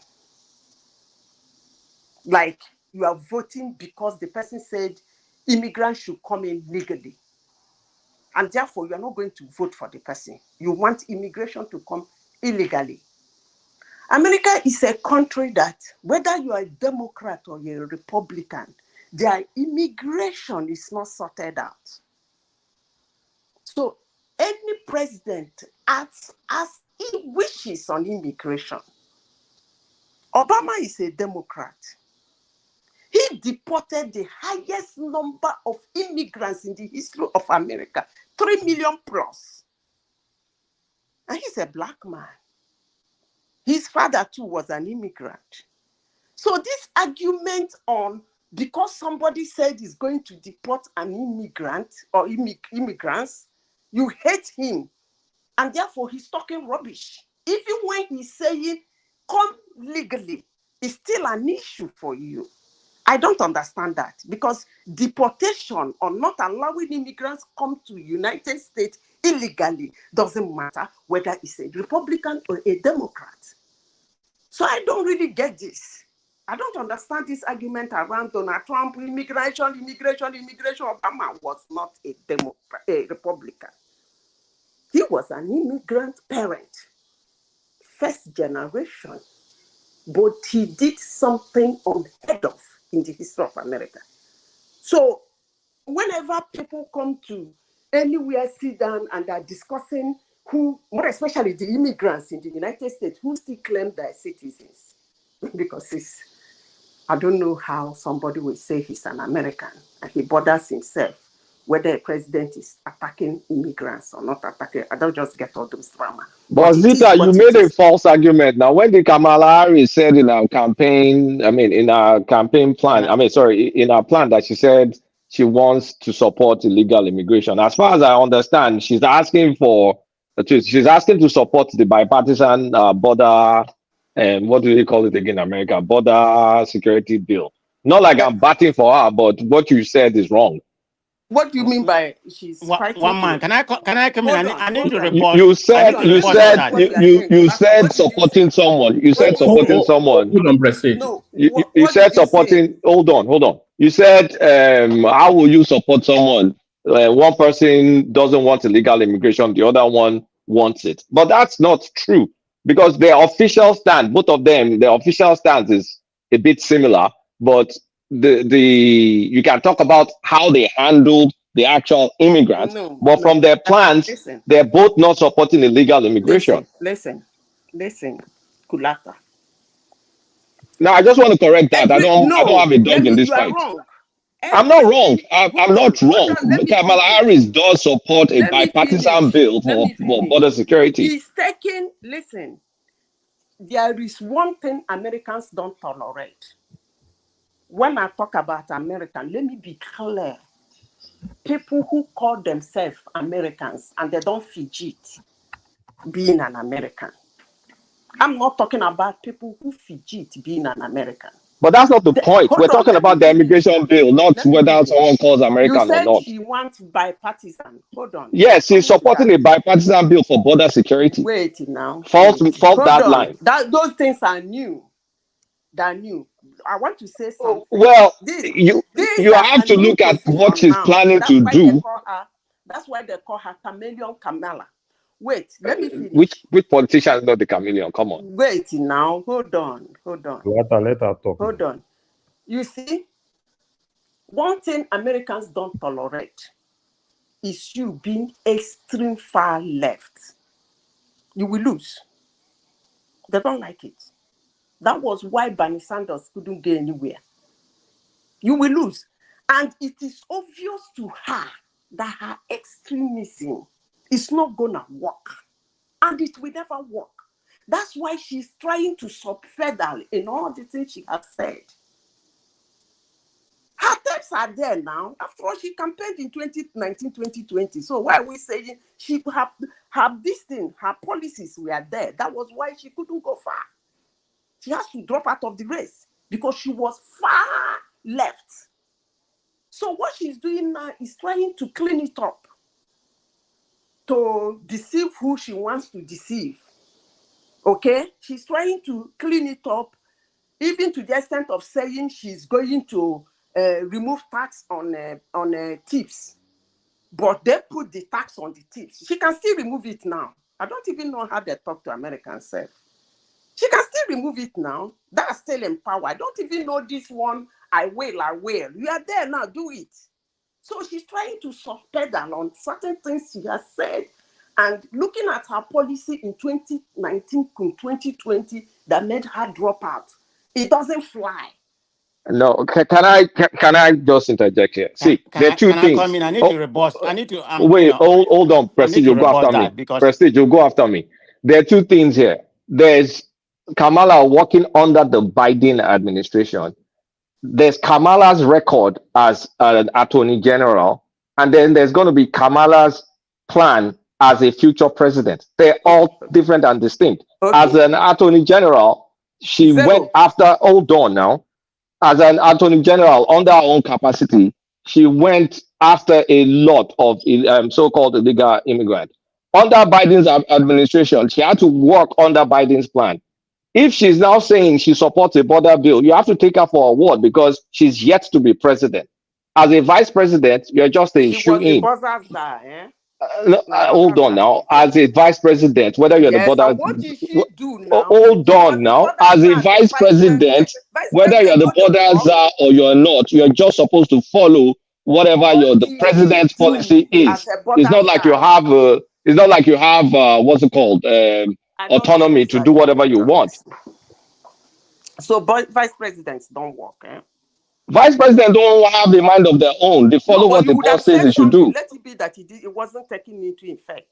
Like you are voting because the person said immigrants should come in legally. And therefore, you are not going to vote for the person. You want immigration to come illegally. America is a country that, whether you are a Democrat or you're a Republican, their immigration is not sorted out. So any president acts as he wishes on immigration. Obama is a Democrat. He deported the highest number of immigrants in the history of America, 3 million plus. And he's a black man. His father too was an immigrant. So this argument on because somebody said he's going to deport an immigrant or immigrants, you hate him. And therefore he's talking rubbish. Even when he's saying come legally, it's still an issue for you. I don't understand that because deportation or not allowing immigrants come to United States illegally doesn't matter whether it's a Republican or a Democrat. So I don't really get this. I don't understand this argument around Donald Trump, immigration. Obama was not a Republican. He was an immigrant parent, first generation, but he did something unheard of in the history of America. So whenever people come to anywhere, sit down and are discussing who, more especially the immigrants in the United States, who still claim they're citizens, because I don't know how somebody will say he's an American and he bothers himself whether a president is attacking immigrants or not attacking. I don't just get all those drama. But Zita, you made a false argument. Now, when the Kamala Harris said in our campaign, in our campaign plan, in our plan that she said she wants to support illegal immigration. As far as I understand, she's asking to support the bipartisan border, what do they call it again in America? Border security bill. Not like I'm batting for her, but what you said is wrong. What do you mean by she's fighting? One man, can I come in? I need to report. You said supporting someone. You said supporting someone. Hold on, Prestige. You said supporting. Hold on. You said, how will you support someone? One person doesn't want illegal immigration, the other one wants it. But that's not true because their official stand, both of them, their official stance is a bit similar, but you can talk about how they handled the actual immigrants, but from their plans, they're both not supporting illegal immigration. Listen, Kulata. Now, I just want to correct that. I don't have a let dog in me, this you are fight. wrong. I'm not wrong. I'm Hold not wrong. on, let me Kamala finish. Harris does support a Let me bipartisan finish. bill Let for me finish. border security. He's taking, listen, there is one thing Americans don't tolerate. When I talk about American, let me be clear. People who call themselves Americans and they don't fidget being an American. I'm not talking about people who fidget being an American. But that's not the point. We're talking let me about the immigration bill, not whether someone calls You American or said not. she wants bipartisan. Hold on. Yes, she's supporting a bipartisan bill for border security. Wait now. Fault Hold that on. line. Those things are new. They're new. I want to say something. Well, These you are have to new look at what position she's now. planning That's to why do. That's why they call her Chameleon Kamala. Wait, let me finish. Which politician is not the chameleon? Come on. Wait now. Hold on. Let her talk. Hold on. You see, one thing Americans don't tolerate is you being extreme far left. You will lose. They don't like it. That was why Bernie Sanders couldn't get anywhere. You will lose. And it is obvious to her that her extremism is not going to work. And it will never work. That's why she's trying to subpedal in all the things she has said. Her tapes are there now. After all, she campaigned in 2019, 2020. So why are we saying she have this thing, her policies were there? That was why she couldn't go far. She has to drop out of the race because she was far left. So what she's doing now is trying to clean it up, to deceive who she wants to deceive. Okay? She's trying to clean it up, even to the extent of saying she's going to remove tax on tips. But they put the tax on the tips. She can still remove it now. I don't even know how they talk to Americans. She can still remove it now. That's still in power. I don't even know this one. I will. You are there now. Do it. So she's trying to soft pedal on certain things she has said. And looking at her policy in 2019 to 2020 that made her drop out. It doesn't fly. No, can I just interject here? See, there are two things. I come in? I need to rebuttal. I need to wait, hold on, Prestige, you'll go after me. Prestige, you'll go after me. There are two things here. There's Kamala working under the Biden administration. There's Kamala's record as an attorney general, and then there's going to be Kamala's plan as a future president. They're all different and distinct. Okay. As an attorney general, she went after, hold on now, as an attorney general under her own capacity, she went after a lot of so-called illegal immigrants. Under Biden's administration, she had to work under Biden's plan. If she's now saying she supports a border bill, you have to take her for a word because she's yet to be president. As a vice president, you're just a shoe-in. Hold on now. As a vice president, whether you're the border, what did she do now? Hold on now. As a vice president, whether you're the border czar or you're not, you're just supposed to follow whatever the president's policy is. It's not like you have what's it called, autonomy to do whatever you want. So, vice presidents don't work. Vice presidents don't have a mind of their own. They follow what the boss says they should do. Let it be that it wasn't taken into effect.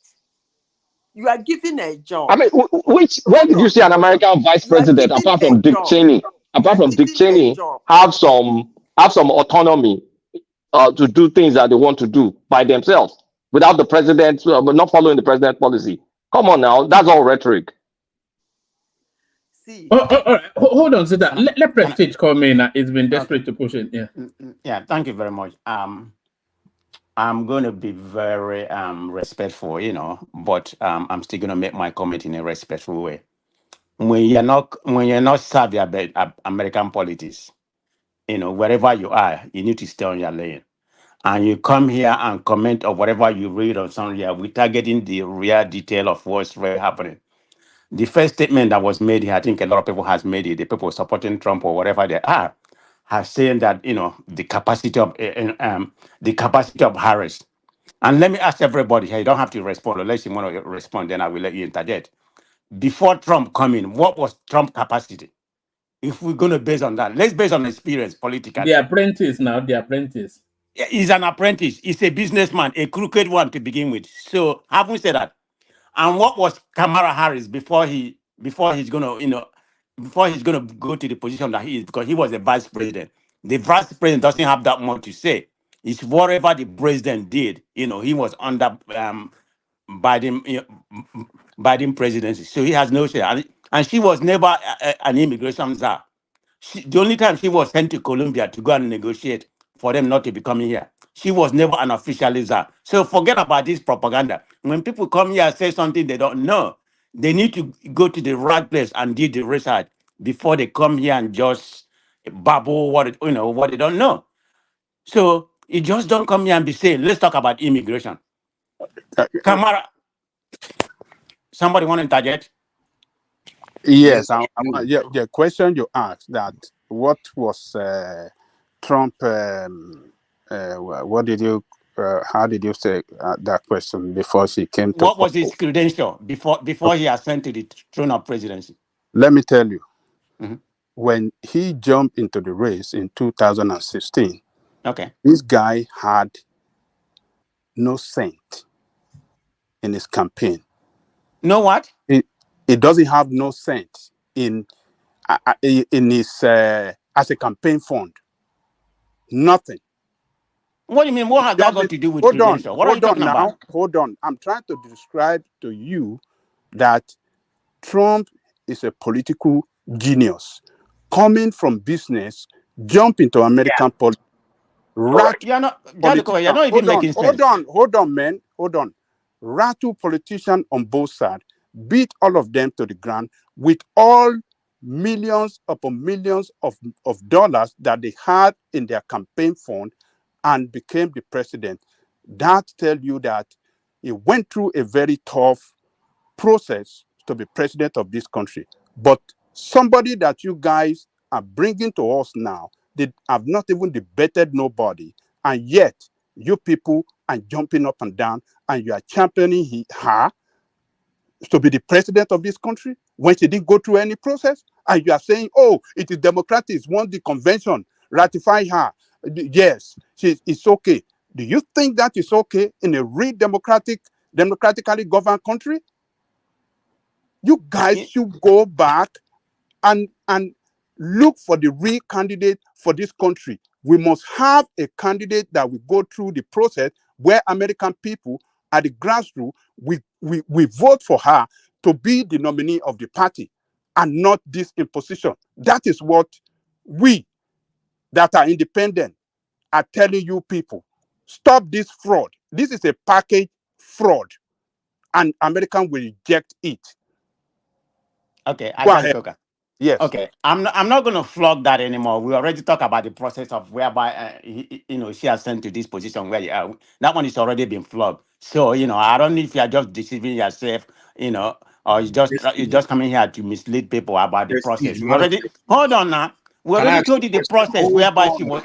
You are given a job. I mean, where did you see an American vice president apart from Dick Cheney? Apart from Dick Cheney, have some autonomy to do things that they want to do by themselves without the president, not following the president's policy. Come on now, that's all rhetoric. See. Hold on, Zita. Let Prestige come in. It's been desperate to push it. Yeah. Thank you very much. I'm going to be very respectful, but I'm still going to make my comment in a respectful way. When you're not savvy about American politics, wherever you are, you need to stay on your lane. And you come here and comment on whatever you read on somewhere without getting the real detail of what's really happening. The first statement that was made here, I think a lot of people has made it. The people supporting Trump or whatever they are, have said that the capacity of Harris. And let me ask everybody here. You don't have to respond unless you want to respond. Then I will let you interject. Before Trump come in, what was Trump's capacity? If we're going to base on that, let's base on experience politically. The apprentice now, the apprentice. He's an apprentice. He's a businessman, a crooked one to begin with. So having said that, and what was Kamala Harris before he's gonna, before he's gonna go to the position that he is, because he was a vice president. The vice president doesn't have that much to say. It's whatever the president did. He was under Biden presidency, so he has no say. And she was never an immigration czar. The only time she was sent to Colombia to go and negotiate for them not to be coming here, she was never an official czar. So forget about this propaganda. When people come here and say something they don't know, they need to go to the right place and do the research before they come here and just babble what they don't know. So you just don't come here and be saying, let's talk about immigration. Kamara, somebody want to interject? Yes, the question you asked, that what was Trump? What did you? How did you say that question before she came to? What was his credential before he ascended to the throne of presidency? Let me tell you, when he jumped into the race in 2016, this guy had no cent in his campaign. No what? He doesn't have no cent in his as a campaign fund. Nothing. What do you mean? What has that got to do with credential? What are you talking about? Hold on. I'm trying to describe to you that Trump is a political genius coming from business, jump into American politics. You're not even making sense. Hold on, man. Hold on. Rattle politicians on both sides, beat all of them to the ground with all millions upon millions of dollars that they had in their campaign fund, and became the president. That tells you that he went through a very tough process to be president of this country. But somebody that you guys are bringing to us now, they have not even debated nobody, and yet you people are jumping up and down and you are championing her to be the president of this country when she didn't go through any process, and you are saying, oh, it is democratic, want the convention, ratify her. Yes, it's okay. Do you think that is okay in a real democratically governed country? You guys should go back and look for the real candidate for this country. We must have a candidate that will go through the process where American people at the grassroots, we vote for her to be the nominee of the party and not this imposition. That is what we that are independent are telling you people. Stop this fraud. This is a package fraud, and American will reject it. Okay, go ahead. Yes. Okay, I'm not going to flog that anymore. We already talked about the process of whereby she has sent to this position where that one is already been flogged. So I don't know if you are just deceiving yourself, or you just coming here to mislead people about the process. We already hold on now. We already told you the process whereby she was,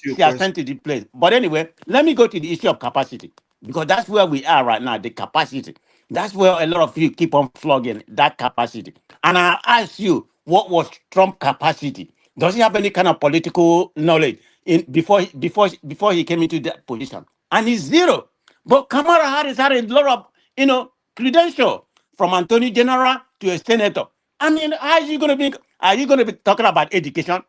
she has sent to the place. But anyway, let me go to the issue of capacity, because that's where we are right now. The capacity. That's where a lot of you keep on flogging that capacity. And I ask you, what was Trump's capacity? Does he have any kind of political knowledge before he came into that position? And he's zero. But Kamala Harris had a lot of credential, from attorney general to a senator. I mean, how are you going to be talking about education?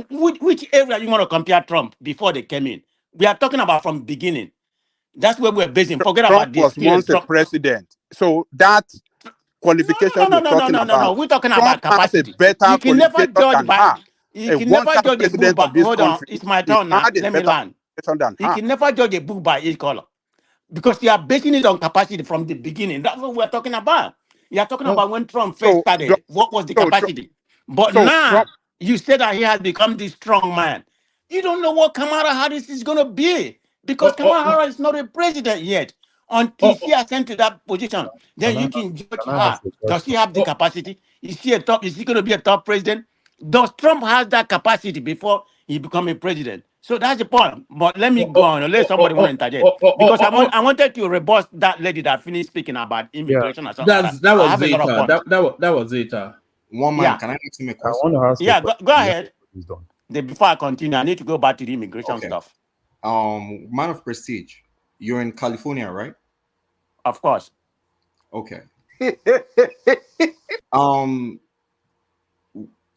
Which area you want to compare Trump before they came in? We are talking about from beginning. That's where we're basing. Forget about this. Trump was once a president, so that qualification No. We're talking about capacity. You can never judge by. You can never judge a book by. Hold on, it's my turn now. Let me learn. You can never judge a book by its color, because you are basing it on capacity from the beginning. That's what we're talking about. You are talking about when Trump first started. What was the capacity? But now you say that he has become this strong man. You don't know what Kamala Harris is going to be, because Kamala Harris is not a president yet. Until she has sent to that position, then you can judge her. Does she have the capacity? Is she going to be a top president? Does Trump have that capacity before he become a president? So that's the point. But let me go on, unless somebody want to interject. Because I wanted to rebut that lady that finished speaking about immigration or something. That was Zeta. That was Zeta. One man, Yeah. can I ask him a I question? want to ask Yeah, a go question. ahead. Before I continue, I need to go back to the immigration Okay. stuff. Man of prestige, you're in California, right? Of course. Okay.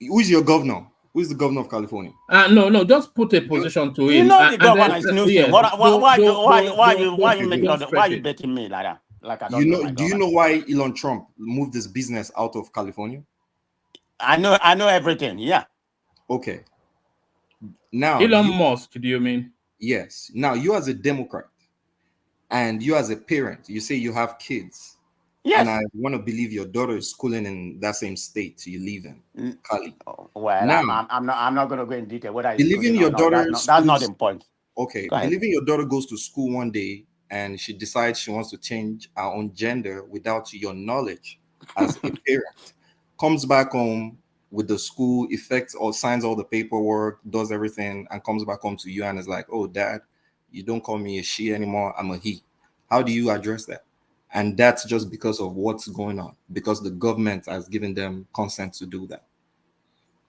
Who's your governor? Who's the governor of California? No, just put a position to You him. know the governor then, is Newsom. yes, Why you don't stretch it. betting me like that? Like I don't know my Do you governor. know why Elon Trump moved his business out of California? I know everything. Yeah. Okay. Now Elon Musk, do you mean? Yes. Now you as a Democrat and you as a parent, you say you have kids. Yes. And I want to believe your daughter is schooling in that same state you live in, Cali. Well, now, I'm not going to go in detail whether it's believing your daughter that's not the point. Okay, believing your daughter goes to school one day and she decides she wants to change her own gender without your knowledge as a parent, comes back home with the school effects or signs all the paperwork, does everything, and comes back home to you and is like, "Oh, Dad, you don't call me a she anymore, I'm a he." How do you address that? And that's just because of what's going on, because the government has given them consent to do that.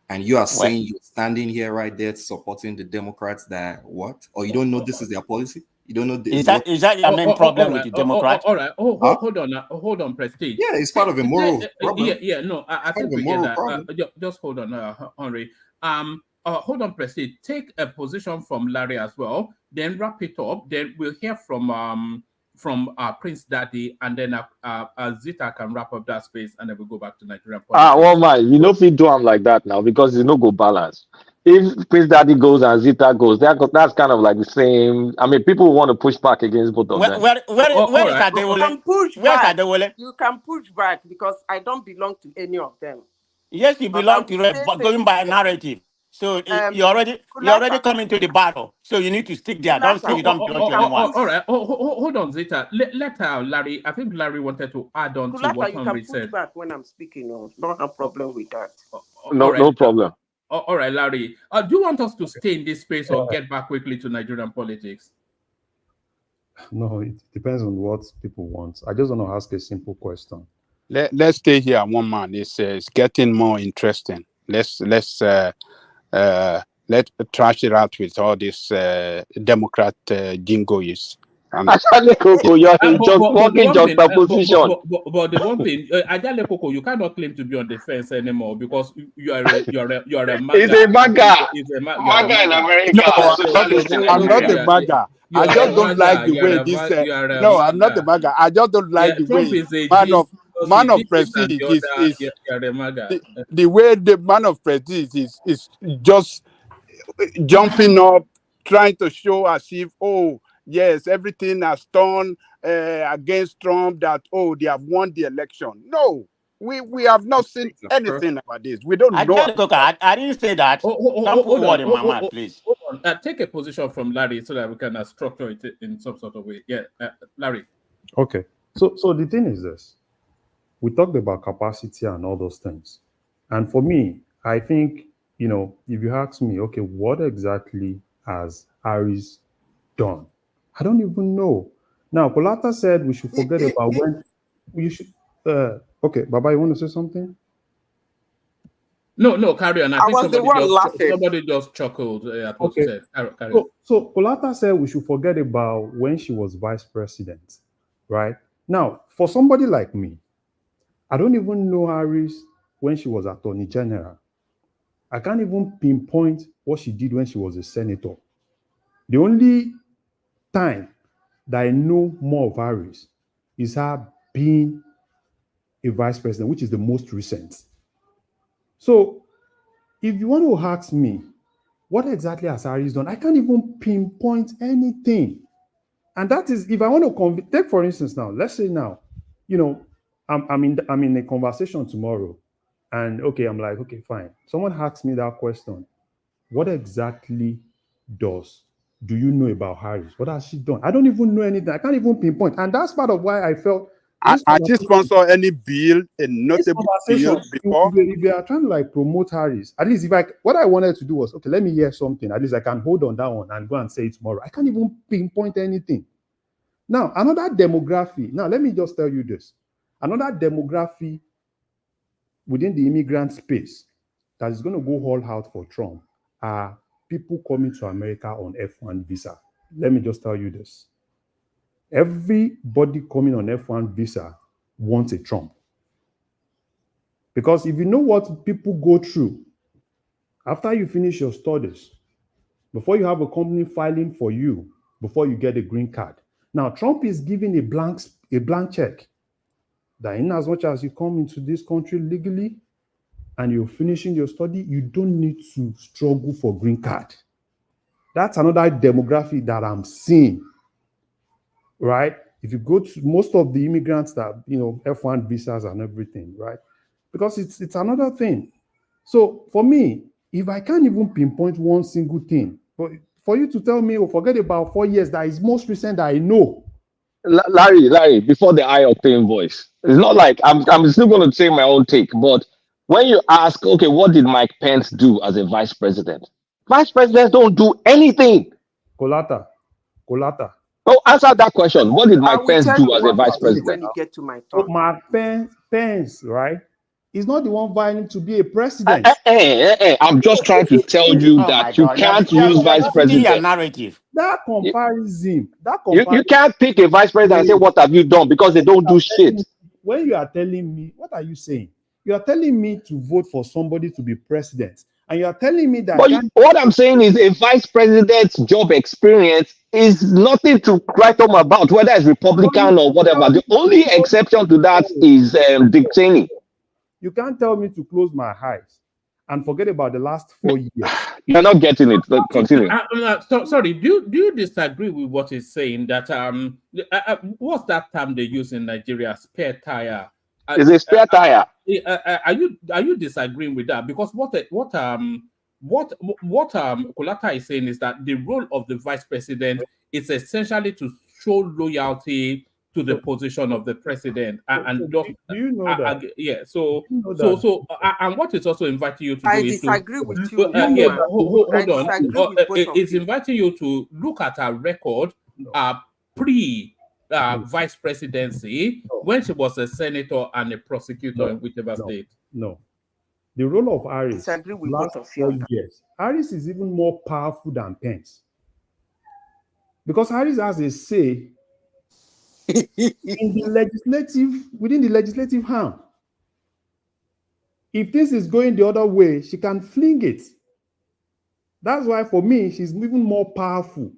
And you are saying you're standing here right there supporting the Democrats that what? Or you don't know this is their policy? You don't know this is that your main problem with the Democrats? All right. Hold on, Prestige. Yeah, it's part of a moral problem. No, I think we get that. Just hold on, Henry. Hold on, Prestige. Take a position from Larry as well. Then wrap it up. Then we'll hear from Prince Daddy, and then Zita can wrap up that space, and then we'll go back to Nigerian politics. Well, man, you know, if you do them like that now because you know go balance. If Prince Daddy goes and Zita goes, that's kind of like the same. I mean, people want to push back against both of them. Where is Adewale? You can push Where's back. Adewale? You can push back because I don't belong to any of them. Yes, you belong to going by a narrative. So you're already coming to the battle. So you need to stick there. Don't say you don't belong to anyone. All right. Hold on, Zita. Let Larry. I think Larry wanted to add on to what Henry said. You can push back when I'm speaking. Don't have problem with that. No problem. All right, Larry. Do you want us to stay in this space or get back quickly to Nigerian politics? No, it depends on what people want. I just want to ask a simple question. Let's stay here, one man. It's getting more interesting. Let's trash it out with all this Democrat jingoes. Actually, Coco, you're just walking juxtaposition. But the one thing, Ajale Coco, you cannot claim to be on the fence anymore because you are a MAGA. He's a MAGA. He's a MAGA. MAGA in America. No, I'm not a MAGA. I just don't like the way this. No, I'm not a MAGA. I just don't like the way man of prestige is the way the man of prestige is just jumping up, trying to show as if, oh, yes, everything has turned against Trump, that, oh, they have won the election. No, we have not seen anything about this. We don't know. I didn't say that. Don't put word in my mouth, please. Hold on. Take a position from Larry so that we can structure it in some sort of way. Yeah, Larry. Okay. So the thing is this. We talked about capacity and all those things. And for me, I think, you know, if you ask me, okay, what exactly has Harris done? I don't even know. Now, Kolata said we should forget about when we should. Okay, Baba, you want to say something? No, carry on. I was the one laughing. Somebody just chuckled at what you said. Carry on. So Kolata said we should forget about when she was vice president, right? Now, for somebody like me, I don't even know Harris when she was Attorney General. I can't even pinpoint what she did when she was a senator. The only time that I know more of Harris is her being a vice president, which is the most recent. So if you want to ask me, what exactly has Harris done? I can't even pinpoint anything. And that is, if I want to take, for instance, now, let's say now, you know, I'm in a conversation tomorrow, and okay, I'm like, okay, fine. Someone asks me that question. What exactly do you know about Harris? What has she done? I don't even know anything. I can't even pinpoint. And that's part of why I felt I just sponsor any bill, a notable bill before. If they are trying to like promote Harris, at least what I wanted to do was, okay, let me hear something. At least I can hold on that one and go and say it tomorrow. I can't even pinpoint anything. Now, another demography. Now, let me just tell you this. Another demography within the immigrant space that is going to go all out for Trump are people coming to America on F1 visa. Let me just tell you this. Everybody coming on F1 visa wants a Trump. Because if you know what people go through after you finish your studies, before you have a company filing for you, before you get a green card. Now, Trump is giving a blank check that in as much as you come into this country legally and you're finishing your study, you don't need to struggle for green card. That's another demographic that I'm seeing, right? If you go to most of the immigrants that, F1 visas and everything, right? Because it's another thing. So for me, if I can't even pinpoint one single thing, but for you to tell me, forget about 4 years, that is most recent that I know. Larry, before the eye octane voice, it's not like I'm still going to say my own take, but when you ask, okay, what did Mike Pence do as a vice president? Vice presidents don't do anything. Colata. Oh, answer that question. What did Mike Pence do as a vice when president? you get to my turn. Mike Pence, right? He's not the one vying to be a president. I'm just trying to tell you that you can't use vice president. Narrative. That comparison. You can't pick a vice president and say, what have you done? Because they don't do shit. When you are telling me, what are you saying? You are telling me to vote for somebody to be president. And you are telling me that... But what I'm saying is a vice president's job experience is nothing to write home about, whether it's Republican or whatever. The only exception to that is Dick Cheney. You can't tell me to close my eyes and forget about the last 4 years. You're not getting it. Continue. Sorry, do you disagree with what he's saying that what's that term they use in Nigeria? Spare tire. Is a spare tire? Are you disagreeing with that? Because what Kolata is saying is that the role of the vice president is essentially to show loyalty to the position of the president, and just, do you know that? And what it's also inviting you to do is to disagree with you. Hold on. It's inviting you to look at her record pre vice presidency when she was a senator and a prosecutor in whichever state. No, the role of Harris Disagree with last both of 4 you. years. Harris is even more powerful than Pence because Harris has a say within the legislative arm. If this is going the other way, she can fling it. That's why for me, she's even more powerful.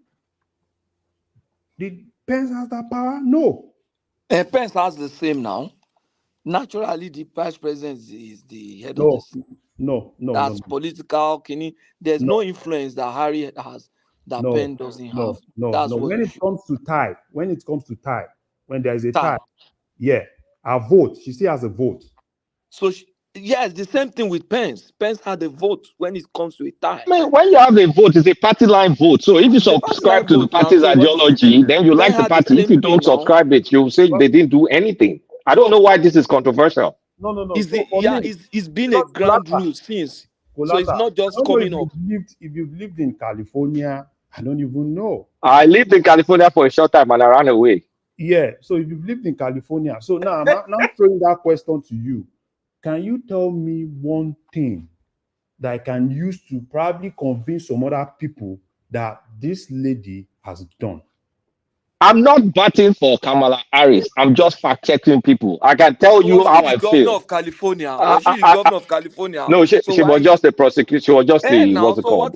Did Pence have that power? No. Pence has the same now. Naturally, the vice president is the head of the state. No. That's political. There's no influence that Harry has that Pence doesn't have. That's what when it comes to tie, when there is a tie, a vote, she still has a vote. So it's the same thing with Pence. Pence had a vote when it comes to a tie. I mean, when you have a vote, it's a party line vote. So if you subscribe to the party's ideology, then you like the party. If you don't subscribe it, you'll say they didn't do anything. I don't know why this is controversial. No. It's been a grand rule since. So it's not just coming up. If you've lived in California, I don't even know. I lived in California for a short time and I ran away. Yeah, so if you've lived in California, so now I'm now throwing that question to you. Can you tell me one thing that I can use to probably convince some other people that this lady has done? I'm not batting for Kamala Harris. I'm just fact-checking people. I can tell you how I feel. Governor of California. Was she the governor of California? No, she was just a prosecutor. She was just the what's it called?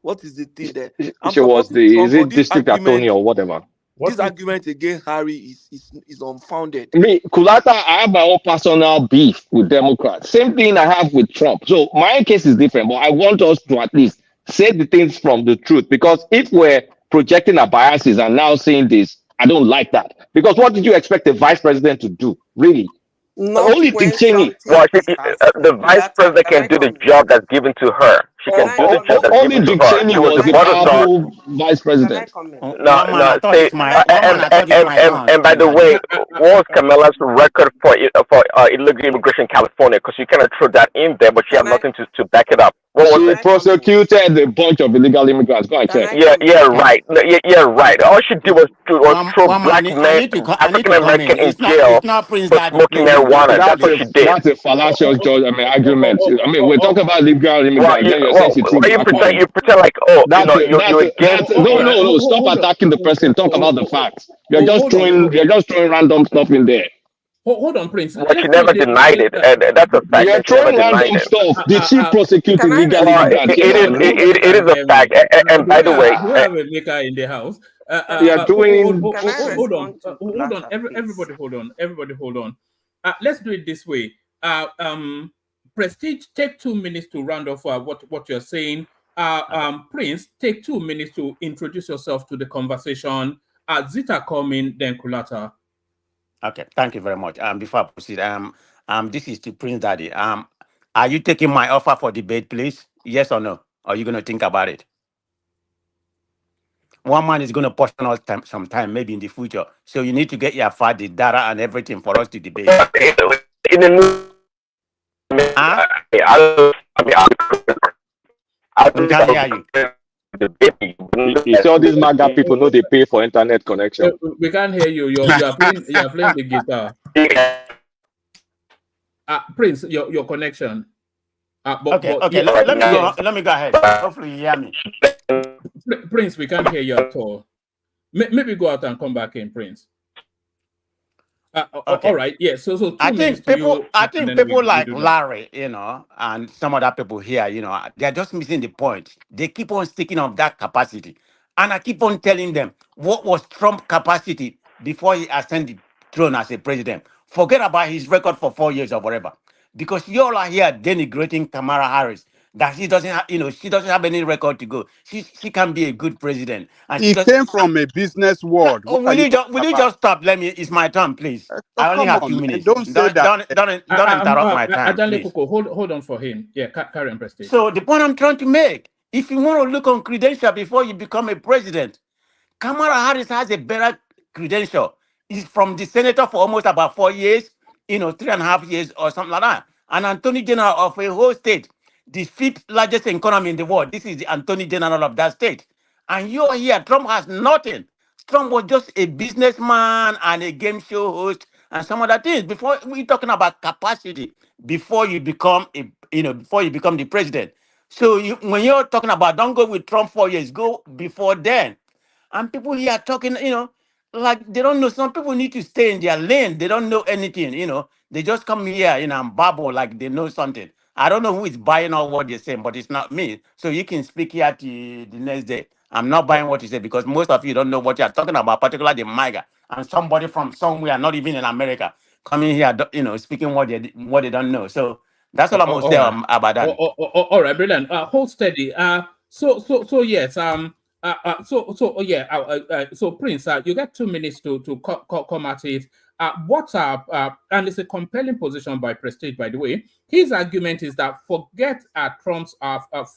What is the thing there? She was the district attorney or whatever. This argument against Harry is unfounded. Kulata, I have my own personal beef with Democrats. Same thing I have with Trump. So my case is different, but I want us to at least say the things from the truth. Because if we're projecting our biases and now saying this, I don't like that. Because what did you expect the vice president to do? Really? Only Dick Cheney. Well, the vice president can do the job that's given to her. She can do the job that's given to her. She was the powerful vice president. And by the way, what was Kamala's record for illegal immigration in California? Because you cannot throw that in there, but she has nothing to back it up. She prosecuted a bunch of illegal immigrants. Go and check. Right. No, yeah, right. All she did was throw black men, African American in jail for smoking marijuana. That's what she did. That's a fallacious argument. I mean, we're talking about illegal immigrants. Then you're saying she threw black men. You pretend like, you're against. No. Stop attacking the person. Talk about the facts. You're just throwing random stuff in there. Hold on, Prince. But she never denied it. That's a fact. You're throwing random stuff. Did she prosecute illegal immigrants? It is a fact. And by the way, we have a maker in the house. You're doing. Hold on. Everybody, hold on. Let's do it this way. Prestige, take 2 minutes to round off what you're saying. Prince, take 2 minutes to introduce yourself to the conversation. Zita coming, then Kulata. Okay, thank you very much. Before I proceed, this is to Prince Daddy. Are you taking my offer for debate, please? Yes or no? Or are you going to think about it? One man is going to portion us some time, maybe in the future. So you need to get your file, the data, and everything for us to debate. I can't hear you. You saw these MAGA people know they pay for internet connection. We can't hear you. You are playing the guitar. Prince, your connection. Let me go ahead. Hopefully you hear me. Prince, we can't hear you at all. Maybe go out and come back in, Prince. Okay. All right. Yeah. So I think people like Larry, and some other people here, they're just missing the point. They keep on sticking on that capacity, and I keep on telling them what was Trump's capacity before he ascended the throne as a president. Forget about his record for 4 years or whatever, because you all are here denigrating Kamala Harris. That she doesn't have, she doesn't have any record to go. She can be a good president. And he came from a business world. Will you just stop? It's my turn, please. I only have 2 minutes. Don't say that. Don't interrupt my time, please. Hold on for him. Yeah, carry on, Prestige. So the point I'm trying to make, if you want to look on credential before you become a president, Kamala Harris has a better credential. He's from the senator for almost about 4 years, 3.5 years or something like that. An attorney general of a whole state, the 5th largest economy in the world. This is the attorney general of that state. And you're here, Trump has nothing. Trump was just a businessman and a game show host and some other things. Before we're talking about capacity, before you become the president. So when you're talking about don't go with Trump 4 years, go before then. And people here are talking, like they don't know. Some people need to stay in their lane. They don't know anything, They just come here, and babble like they know something. I don't know who is buying all what you're saying, but it's not me. So you can speak here to the next day. I'm not buying what you say because most of you don't know what you're talking about, particularly the MAGA and somebody from somewhere, not even in America, coming here, speaking what they don't know. So that's all I'm going to say about that. All right, brilliant. Hold steady. So yes. So Prince, you get 2 minutes to come at it. And it's a compelling position by Prestige, by the way. His argument is that forget Trump's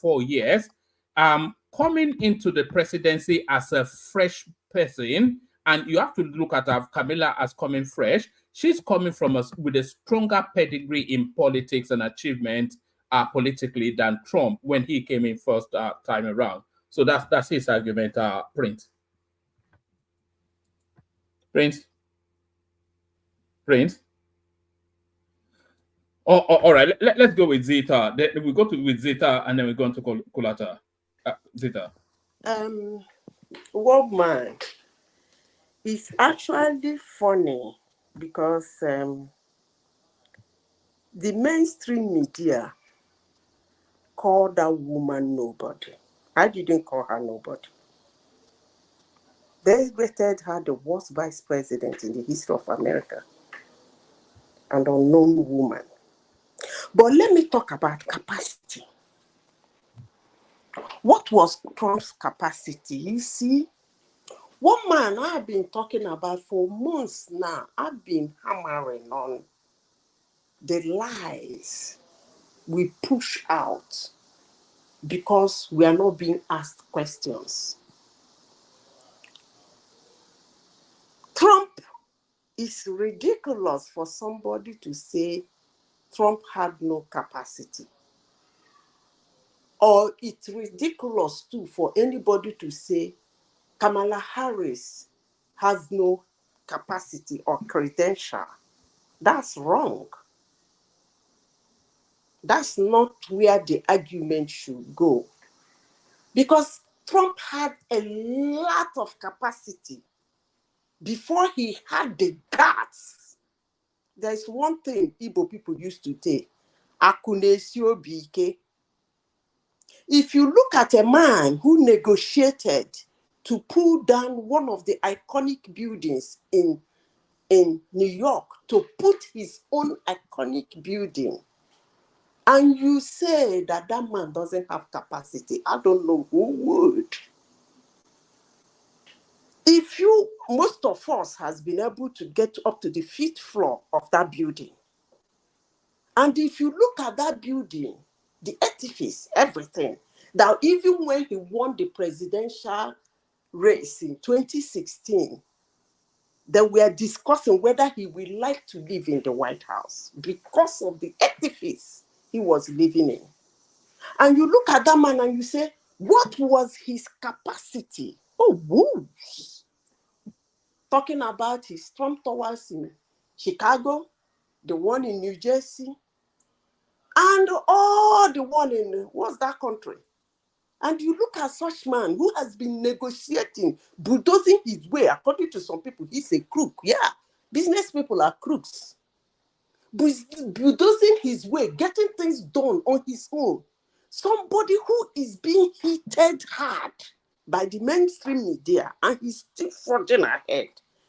4 years, coming into the presidency as a fresh person, and you have to look at Kamala as coming fresh. She's coming from us with a stronger pedigree in politics and achievement politically than Trump when he came in first time around. So that's his argument, Prince. All right, let's go with Zeta. We go with Zeta and then we go on to Kulata. Zeta. Woman, it's actually funny because the mainstream media called that woman nobody. I didn't call her nobody. They rated her the worst vice president in the history of America. An unknown woman. But let me talk about capacity. What was Trump's capacity? You see, one man I've been talking about for months now, I've been hammering on the lies we push out because we are not being asked questions. Trump is ridiculous for somebody to say Trump had no capacity. or it's ridiculous too for anybody to say Kamala Harris has no capacity or credential. That's wrong. That's not where the argument should go. Because Trump had a lot of capacity before he had the guts. There's one thing Igbo people used to say, Akunesio Bike. If you look at a man who negotiated to pull down one of the iconic buildings in New York to put his own iconic building, and you say that that man doesn't have capacity, I don't know who would. If most of us has been able to get up to the 5th floor of that building, and if you look at that building, the edifice, everything, that even when he won the presidential race in 2016, they were discussing whether he would like to live in the White House because of the edifice he was living in. And you look at that man and you say, what was his capacity? Oh, wolves. Talking about his Trump towers in Chicago, the one in New Jersey, and all the one in, what's that country? And you look at such man who has been negotiating, bulldozing his way. According to some people, he's a crook. Yeah, business people are crooks. Bulldozing his way, getting things done on his own. Somebody who is being heated hard by the mainstream media and he's still forging ahead.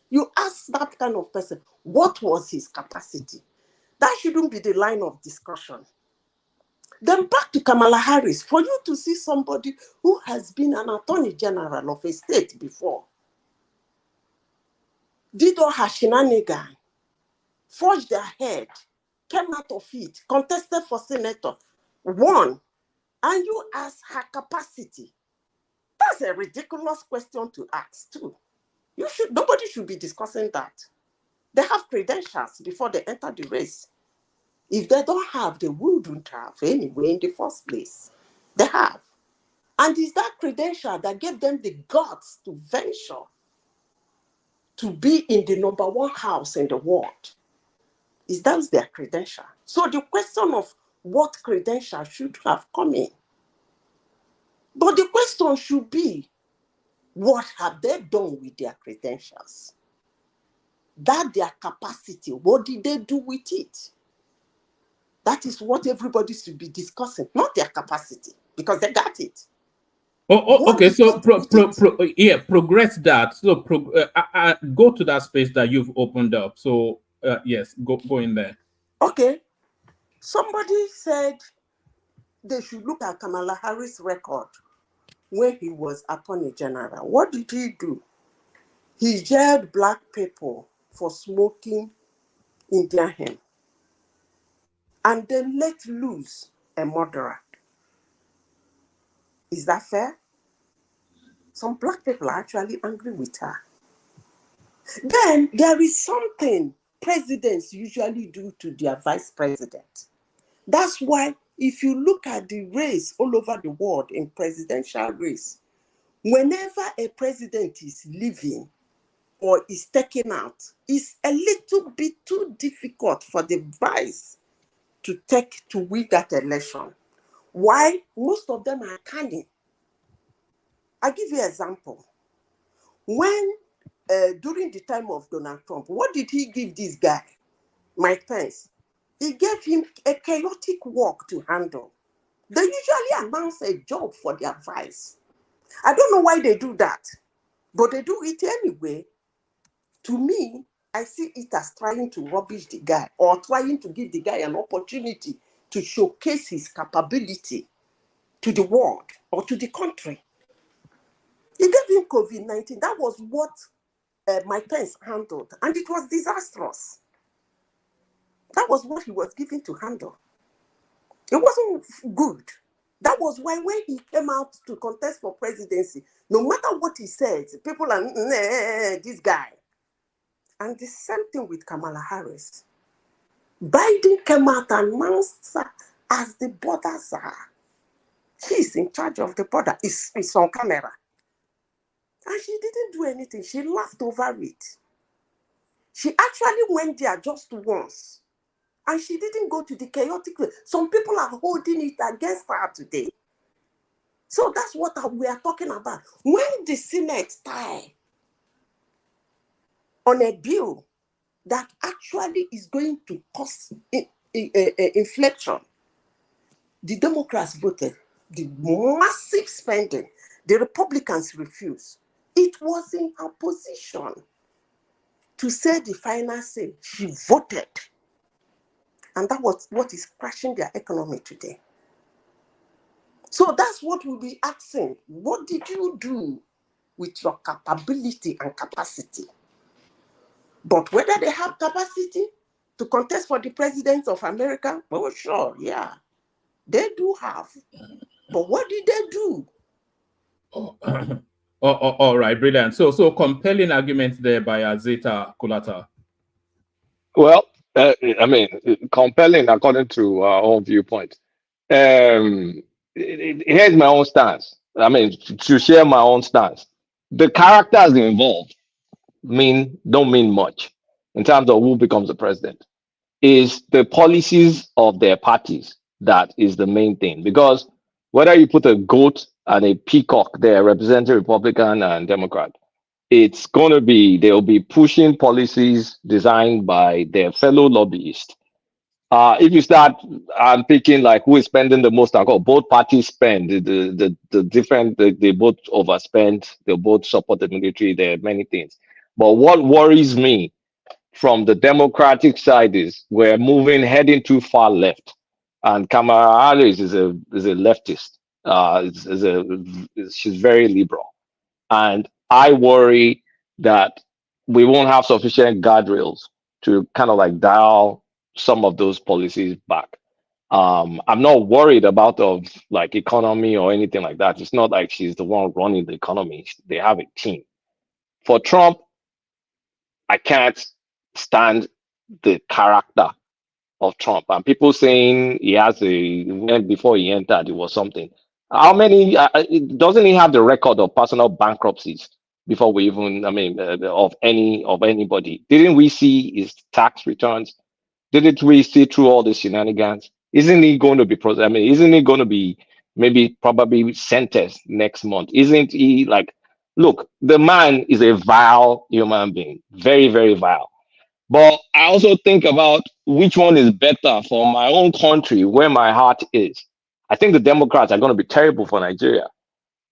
You ask that kind of person, what was his capacity? That shouldn't be the line of discussion. Then back to Kamala Harris, for you to see somebody who has been an attorney general of a state before, did all her shenanigans, forged ahead, came out of it, contested for senator, won, and you ask her capacity. That's a ridiculous question to ask too. Nobody should be discussing that. They have credentials before they enter the race. If they don't have, they wouldn't have anyway in the first place. They have. And it's that credential that gave them the guts to venture to be in the #1 house in the world. Is that their credential? So the question of what credential should have come in. But the question should be, what have they done with their credentials? That their capacity, what did they do with it? That is what everybody should be discussing, not their capacity, because they got it. Okay. So progress that. So go to that space that you've opened up. So yes, go in there. Okay. Somebody said they should look at Kamala Harris' record when he was Attorney General. What did he do? He jailed black people for smoking Indian hemp, and then let loose a murderer. Is that fair? Some black people are actually angry with her. Then there is something presidents usually do to their vice president. That's why if you look at the race all over the world in presidential race, whenever a president is leaving or is taken out, it's a little bit too difficult for the vice to win that election. Why? Most of them are cunning. I'll give you an example. When during the time of Donald Trump, what did he give this guy, Mike Pence? He gave him a chaotic work to handle. They usually announce a job for their vice. I don't know why they do that, but they do it anyway. To me, I see it as trying to rubbish the guy or trying to give the guy an opportunity to showcase his capability to the world or to the country. He gave him COVID-19. That was what Mike Pence handled, and it was disastrous. That was what he was given to handle. It wasn't good. That was why when he came out to contest for presidency, no matter what he says, people are, this guy. And the same thing with Kamala Harris. Biden came out and announced her as the border czar. She's in charge of the border. It's on camera. And she didn't do anything. She laughed over it. She actually went there just once. And she didn't go to the chaotic way. Some people are holding it against her today. So that's what we are talking about. When the Senate tie on a bill that actually is going to cause inflation, the Democrats voted. The massive spending, the Republicans refused. It was in her position to say the final say. She voted. And that was what is crashing their economy today. So that's what we'll be asking. What did you do with your capability and capacity? But whether they have capacity to contest for the president of America, well, sure, yeah. They do have. But what did they do? All right, brilliant. So compelling arguments there by Zeta Kulata. Well, I mean, compelling according to our own viewpoint. Here's my own stance. I mean, to share my own stance. The characters involved don't mean much in terms of who becomes the president. Is the policies of their parties that is the main thing. Because whether you put a goat and a peacock there representing Republican and Democrat, it's going to be, they'll be pushing policies designed by their fellow lobbyists. If you start picking like who is spending the most, both parties spend they both overspend, they both support the military, there are many things. But what worries me from the Democratic side is we're heading too far left, and Kamala Harris is a leftist. She's very liberal, and I worry that we won't have sufficient guardrails to kind of like dial some of those policies back. I'm not worried about like economy or anything like that. It's not like she's the one running the economy. They have a team. For Trump, I can't stand the character of Trump. And people saying he has before he entered, it was something. How many, doesn't he have the record of personal bankruptcies before we even, of anybody? Didn't we see his tax returns? Didn't we see through all the shenanigans? Isn't he going to be, isn't he going to be probably sentenced next month? Isn't he like, look, the man is a vile human being, very, very vile. But I also think about which one is better for my own country, where my heart is. I think the Democrats are going to be terrible for Nigeria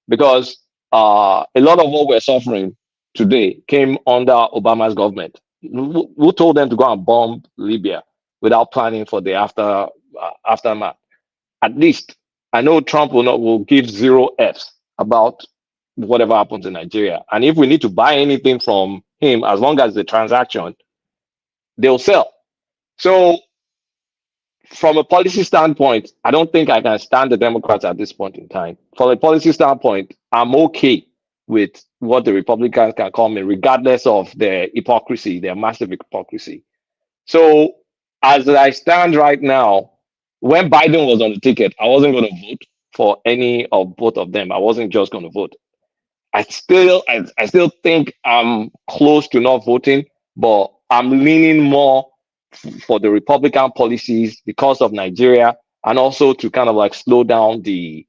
because a lot of what we're suffering today came under Obama's government. Who told them to go and bomb Libya without planning for the aftermath? At least I know Trump will give 0 Fs about whatever happens in Nigeria. And if we need to buy anything from him, as long as the transaction, they'll sell. So from a policy standpoint, I don't think I can stand the Democrats at this point in time. From a policy standpoint, I'm okay with what the Republicans can call me, regardless of their hypocrisy, their massive hypocrisy. So as I stand right now, when Biden was on the ticket, I wasn't going to vote for any of both of them. I wasn't just going to vote. I still think I'm close to not voting, but I'm leaning more for the Republican policies because of Nigeria, and also to kind of like slow down the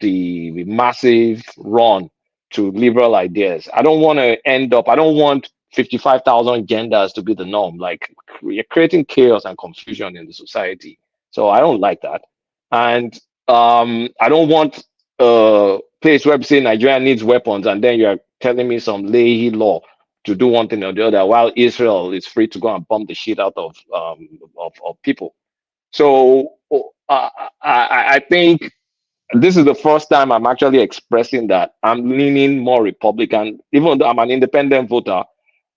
massive run to liberal ideas. I don't want to I don't want 55,000 genders to be the norm. Like, you're creating chaos and confusion in the society. So I don't like that. And I don't want a place where we say Nigeria needs weapons and then you're telling me some Leahy law to do one thing or the other, while Israel is free to go and bomb the shit out of people. So I think this is the first time I'm actually expressing that I'm leaning more Republican, even though I'm an independent voter.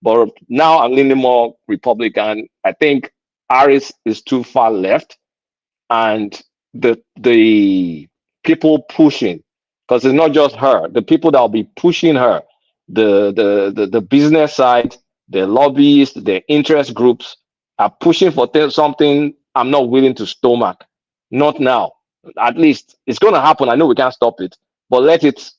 But now I'm leaning more Republican. I think Harris is too far left, and the people pushing, because it's not just her, the people that will be pushing her, the business side, the lobbyists, the interest groups are pushing for something I'm not willing to stomach. Not now. at least it's going to happen. I know we can't stop it, but let it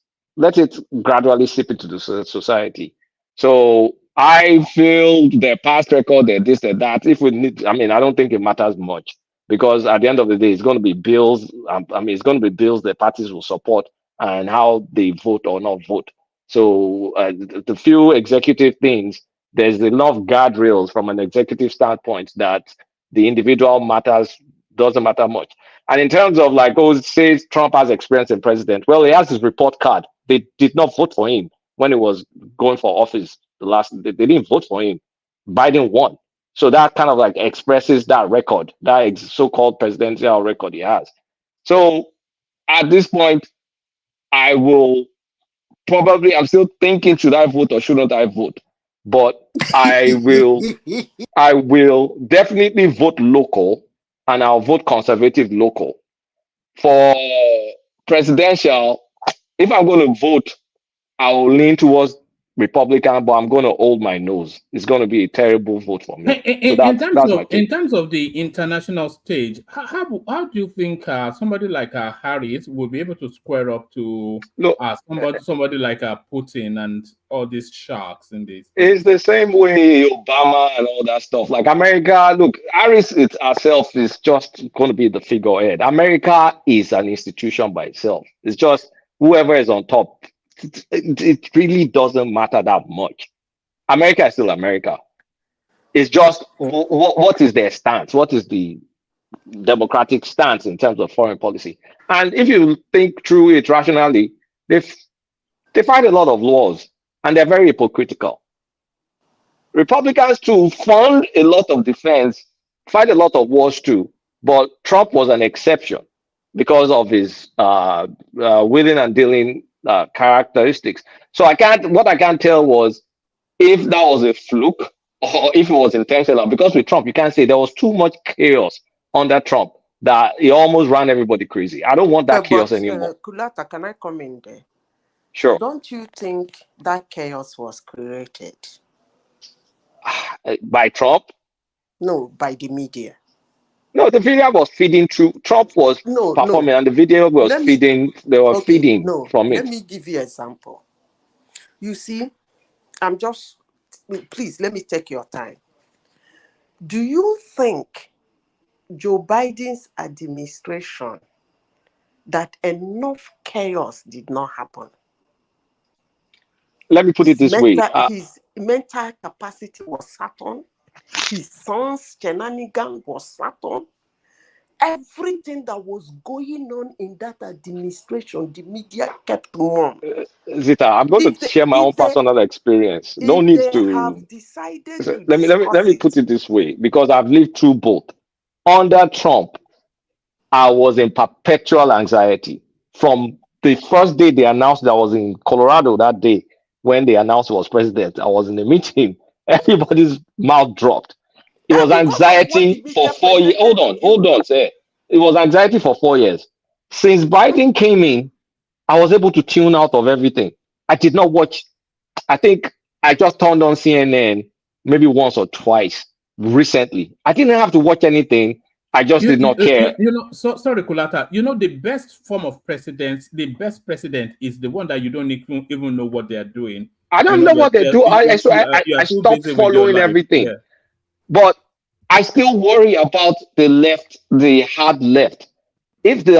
gradually seep into the society. So I feel their past record, their this, their that. If we need, I mean, I don't think it matters much because at the end of the day, it's going to be bills. I mean, it's going to be bills the parties will support and how they vote or not vote. So the few executive things, there's enough guardrails from an executive standpoint that the individual matters doesn't matter much. And in terms of like, oh, says Trump has experience in president. Well, he has his report card. They did not vote for him when he was going for office. They didn't vote for him. Biden won. So that kind of like expresses that record, that so-called presidential record he has. So at this point, I will probably, I'm still thinking, should I vote or shouldn't I vote? But I will definitely vote local, and I'll vote conservative local. For presidential, if I'm going to vote, I will lean towards Republican, but I'm going to hold my nose. It's going to be a terrible vote for me. So that's my take. In terms of the international stage, how do you think somebody like Harris will be able to square up to somebody like Putin and all these sharks in this? It's the same way Obama and all that stuff. Like America, look, Harris herself is just going to be the figurehead. America is an institution by itself. It's just whoever is on top. It really doesn't matter that much. America is still America. It's just what is their stance? What is the democratic stance in terms of foreign policy? And if you think through it rationally, they fight a lot of laws and they're very hypocritical. Republicans too fund a lot of defense, fight a lot of wars too, but Trump was an exception because of his willing and dealing characteristics. So what I can't tell was if that was a fluke or if it was intentional. Because with Trump, you can't say there was too much chaos under Trump that he almost ran everybody crazy. I don't want that chaos anymore. Kulata, can I come in there? Sure. Don't you think that chaos was created? By Trump? No, by the media. No, the media was feeding through. Trump was performing, and the video was feeding. They were feeding from it. Let me give you an example. You see, please let me take your time. Do you think Joe Biden's administration that enough chaos did not happen? Let me put it this way. His mental capacity was sat on. His son's shenanigans was sat on. Everything that was going on in that administration, the media kept on. Zita, I'm going to share my own personal experience. No need to. Have decided to let me put it this way, because I've lived through both. Under Trump, I was in perpetual anxiety from the first day they announced that I was in Colorado that day. When they announced he was president, I was in a meeting. Everybody's mouth dropped. It was anxiety for 4 years. Hold on, sir. It was anxiety for 4 years. Since Biden came in, I was able to tune out of everything. I did not watch. I think I just turned on CNN maybe once or twice recently. I didn't have to watch anything. I just did not care. Sorry, Kulata. The best form of president, the best president is the one that you don't even know what they are doing. I don't know what they do. I stopped following everything. Yeah. But I still worry about the left, the hard left. If there's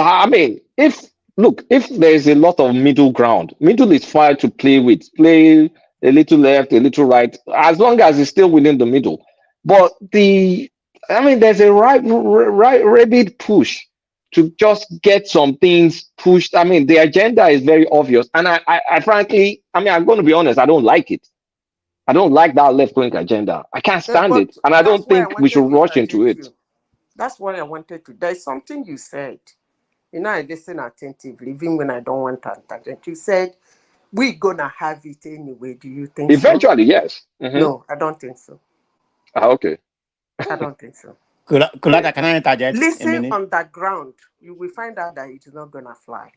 a lot of middle ground, middle is fine to play with. Play a little left, a little right, as long as it's still within the middle. But there's a rabid push to just get some things pushed. The agenda is very obvious. And I frankly, I'm going to be honest, I don't like it. I don't like that left-wing agenda. I can't stand it. And I don't think we should rush into it. That's what I wanted to. There's something you said. I listen attentively, even when I don't want to interject. You said, we're going to have it anyway. Do you think eventually, yes. Mm-hmm. No, I don't think so. Okay. I don't think so. Kulata, can I interject? Listen on the ground. You will find out that it is not going to fly.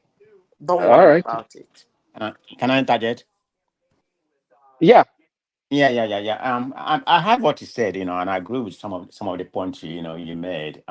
Don't worry about it. Can I interject? Yeah. Yeah. I heard what you said, and I agree with some of the points you made.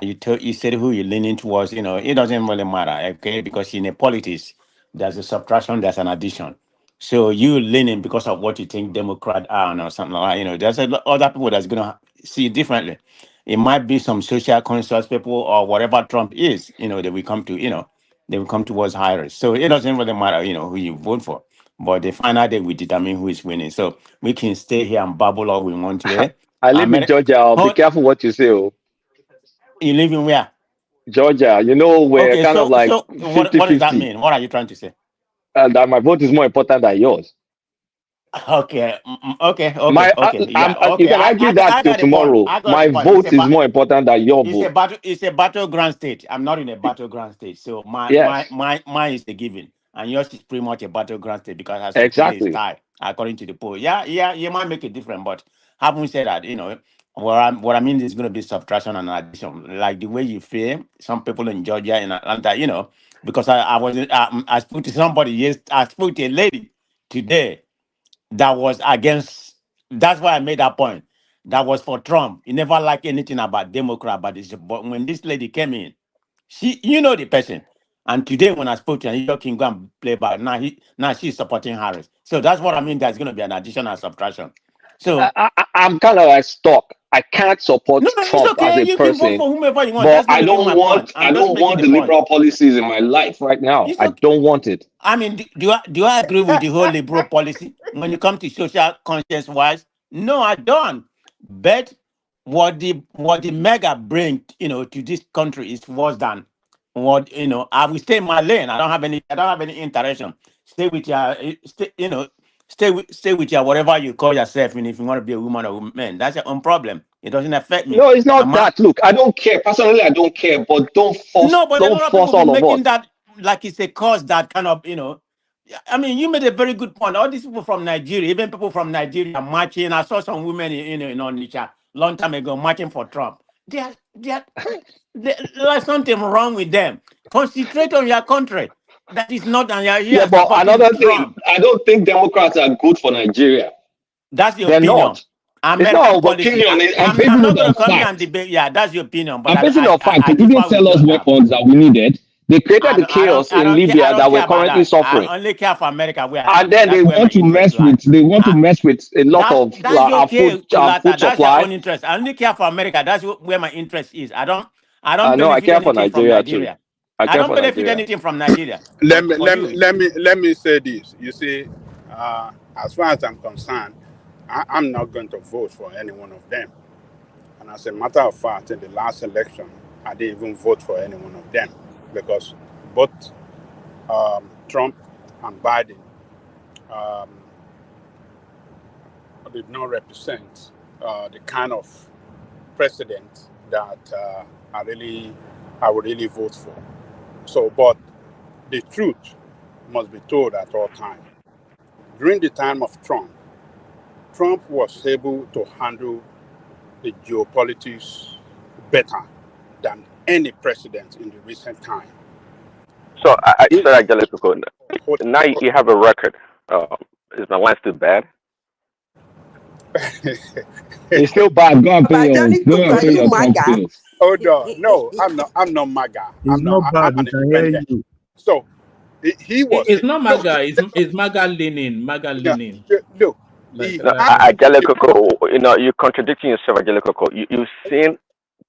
You said who you're leaning towards. It doesn't really matter, okay? Because in a politics, there's a subtraction, there's an addition. So you leaning because of what you think Democrat are or something like that. There's other people that's gonna see it differently. It might be some social conscious people or whatever Trump is. That we come to. They will come towards higher. So it doesn't really matter. Who you vote for. But the final day will determine who is winning. So we can stay here and babble all we want today. I live in Georgia. Be careful what you say. Oh. You live in where? Georgia. We're Okay, kind of like so what does that 50-50. mean? What are you trying to say? That my vote is more important than yours. Okay, okay. You can argue that till tomorrow. My vote is more important than your vote. It's a battleground state. I'm not in a battleground state, so Yes. mine is a given, and yours is pretty much a battleground state because as of today it's Exactly. tied according to the poll. Yeah, you might make it different, but having said that, what I mean is going to be subtraction and addition, like the way you feel. Some people in Georgia, in Atlanta, because I spoke to somebody. Yes, I spoke to a lady today that was against. That's why I made that point. That was for Trump. He never liked anything about Democrat, but when this lady came in, the person. And today when I spoke to her, he can go and play back. Now she's supporting Harris. So that's what I mean. There's going to be an addition and subtraction. So I'm kind of like stuck. I can't support no, it's Trump okay. as a You can vote person, for whomever you want. but That's not I even don't my want point. I I'm just don't making want the the point. liberal policies in my life right now. I don't want it. I mean, do I agree with the whole liberal policy when you come to social conscience wise? No, I don't. But what the mega bring to this country is worse than what I will stay in my lane. I don't have any interaction. Stay with your stay with your whatever you call yourself, and if you want to be a woman or a man, that's your own problem. It doesn't affect me. No, it's not that. Look, I don't care. Personally, I don't care, but don't force But a lot of people be all of making us. that like it's a cause that kind of, I mean, you made a very good point. All these people from Nigeria, even people from Nigeria marching. I saw some women in Onitsha long time ago marching for Trump. There's something wrong with them. Concentrate on your country. That is not on your Yeah, but supporting another thing, Trump. I don't think Democrats are good for Nigeria. That's your They're opinion. not. It's American not our policy. opinion. I'm I'm basing not it going on to come here and fact. debate. Yeah, that's your opinion. But I'm basing it on fact. They didn't differ with sell us you. weapons that we needed. They created the chaos I in don't care. I Libya don't that care we're about currently that. suffering. I only care for America where I And am. then That's they where my want to interest mess lie. with a lot of That's our okay, food Chulata. That's your supply. own interest. I only care for America. That's where my interest is. I don't No, I benefit care for anything from Nigeria too. Nigeria. I I care don't for benefit Nigeria. anything from Nigeria. Let But me for let you, me let me let me say this. You see, as far as I'm concerned, I'm not going to vote for any one of them. And as a matter of fact, in the last election, I didn't even vote for any one of them because both Trump and Biden did not represent the kind of president that I would really vote for. So, but the truth must be told at all times. During the time of Trump was able to handle the geopolitics better than any president in the recent time. So, now you have a record. Is my line still bad? It's still bad. Go and pay your tax bills. Hold on. No, I'm not MAGA. It's not bad. I'm an We can hear independent. you. So he was. It's not MAGA. It's MAGA leaning. MAGA leaning. Look, Angelico, you're contradicting yourself, Angelico. You've seen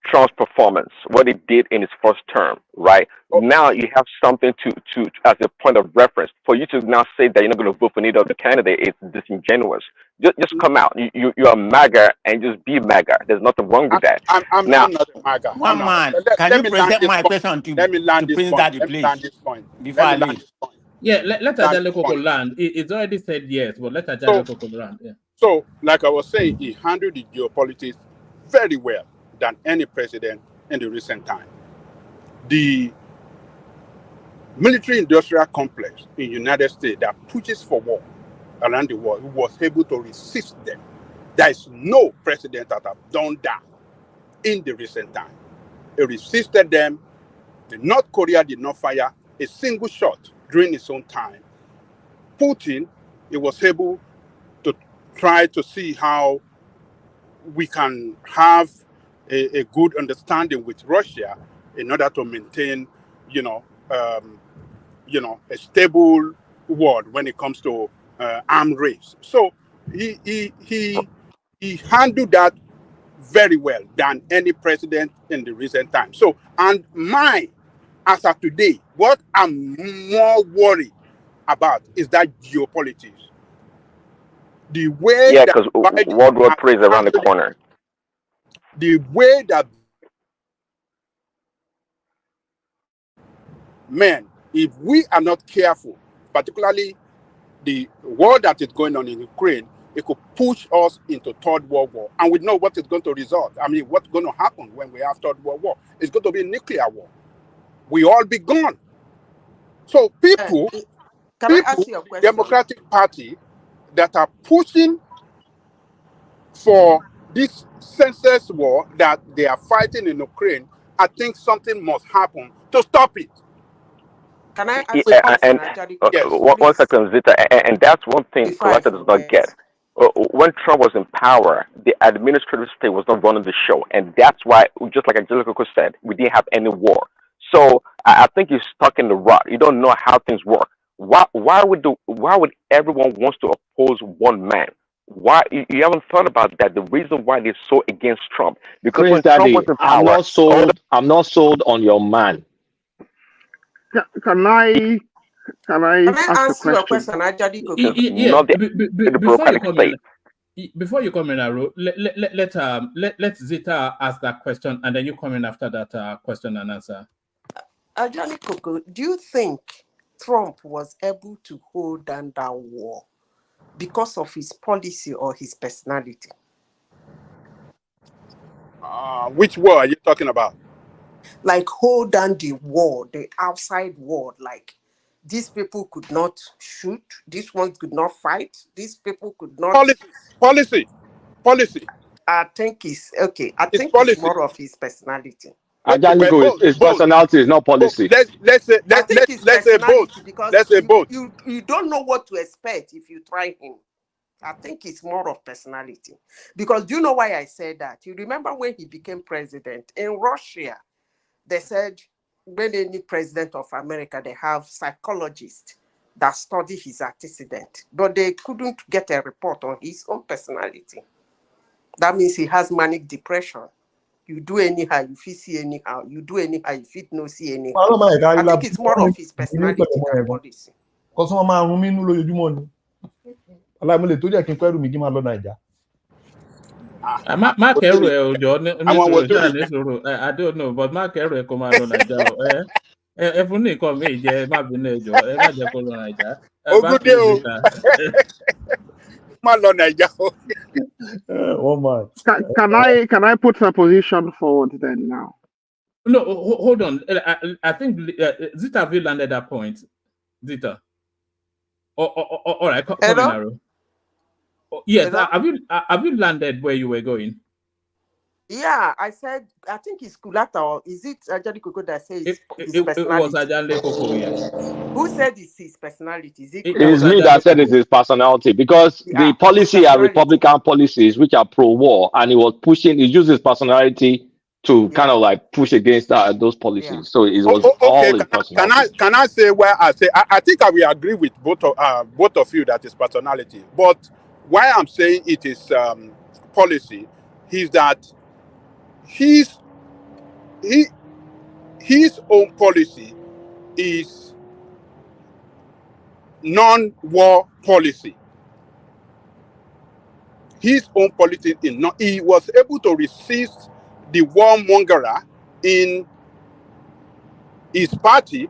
Trump's performance, what he did in his first term, right? Now you have something to as a point of reference. For you to now say that you're not going to vote for neither of the candidate, it's disingenuous. Just come out. You're a MAGA and just be MAGA. There's nothing wrong with that. I'm not a MAGA. One man, can you present my question to Prince Daddy, please? Before I leave. Yeah, let Ajale Koko land. It's already said yes, but let Ajale Koko land. Yeah. So, like I was saying, he handled the geopolitics very well than any president in the recent time. The military-industrial complex in the United States that pushes for war around the world was able to resist them. There is no president that have done that in the recent time. He resisted them. The North Korea did not fire a single shot during his own time. Putin, he was able to try to see how we can have a good understanding with Russia in order to maintain, a stable world when it comes to armed race. So he handled that very well than any president in the recent time. So, and as of today, what I'm more worried about is that geopolitics. The way Yeah, that because Biden World War has III is around the handled it, corner. the way that, man, if we are not careful, particularly the war that is going on in Ukraine, it could push us into Third World War. And we know what is going to result. I mean, what's going to happen when we have Third World War? It's going to be a nuclear war. We all be gone. So people Can I ask you a question? Democratic Party that are pushing for this senseless war that they are fighting in Ukraine, I think something must happen to stop it. Can I ask Yeah, you a question, and Ajadi? Yes. one second, Zita, and that's one thing Before I Collector does not forget. get. When Trump was in power, the administrative state was not running the show, and that's why, just like Angelica said, we didn't have any war. So I think you're stuck in the rut. You don't know how things work. Why would everyone wants to oppose one man? Why you haven't thought about that? The reason why they're so against Trump, because Prince when Trump was Daddy, in I'm power, not sold. I'm not sold on your man. Can I Can I ask a ask you a question? question, Ajadi because Koko? not the Before you bureaucratic come in, state. before you come in, Aro, let Zita ask that question, and then you come in after that question and answer. Ajani Koko, do you think Trump was able to hold down that war because of his policy or his personality? Which war are you talking about? Like hold down the war, the outside war. Like these people could not shoot, these ones could not fight, these people could not. Policy. I think it's okay. I It's think it's policy. more of his personality. Okay, well, Ajanigo, his both. personality is not policy. Let's say I think it's let's say both. personality because Let's say both. you don't know what to expect if you try him. I think it's more of personality. Because do you know why I said that? You remember when he became president in Russia, they said when any president of America, they have psychologists that study his antecedent, but they couldn't get a report on his own personality. That means he has manic depression. You do anyhow, you feel see anyhow. You do anyhow, you feel no see anyhow. I think it's more of his personality than policy. Because some man rumi nu lójoojúmọ́ ni. Aláìmọ̀lẹ̀ tó jẹ́ kí n pẹ́rù mi kí n máa lọ Nàìjà. Má kẹ́rù ẹ̀ òjò nísòro I don't know, but má kẹ́rù ẹ̀ kó máa lọ Nàìjà ẹ fún ní nǹkan mi jẹ má bínú ẹjọ́ ẹ má jẹ́ kó lọ Nàìjà. Ogunde o. Má lọ Nàìjà o. One man. Can I put a position forward then now? No, hold on. I think Zita, have you landed that point? Zita. All right, come in, Aro. Yes, have you landed where you were going? Yeah, I said, I think it's Kulata, or is it Ajadi Koko that says his personality? It was Ajadi Koko, yes. Who said it's his personality? Is it It's me that said it's his personality because the policy are Republican policies which are pro-war, and he was pushing. He used his personality to kind of like push against those policies. Yeah. So it was all his personality. Can I say where I say I think I will agree with both of you that is personality, but why I'm saying it is policy is that his own policy is non-war policy. His own policy is not. He was able to resist the warmonger in his party,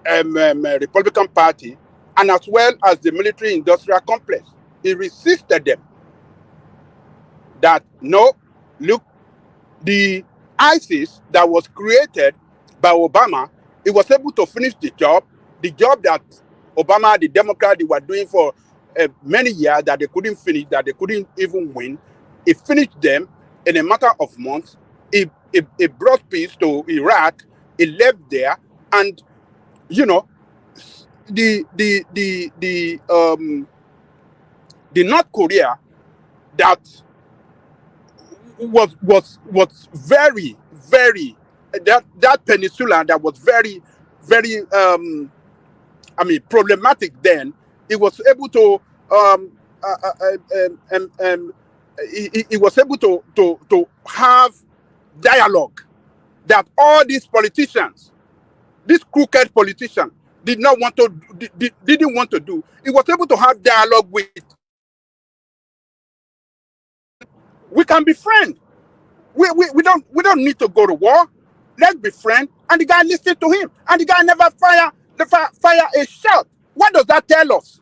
Republican Party, and as well as the military-industrial complex. He resisted them. That no, look, the ISIS that was created by Obama, he was able to finish the job that Obama, the Democrats, they were doing for many years that they couldn't finish, that they couldn't even win. He finished them in a matter of months. He brought peace to Iraq. He left there, and you know, the North Korea that was very, very, that peninsula that was very, very problematic then. He was able to he was able to have dialogue that all these politicians, these crooked politicians, didn't want to do. He was able to have dialogue with. We can be friends. We don't need to go to war. Let's be friends. And the guy listened to him. And the guy never fire a shot. What does that tell us?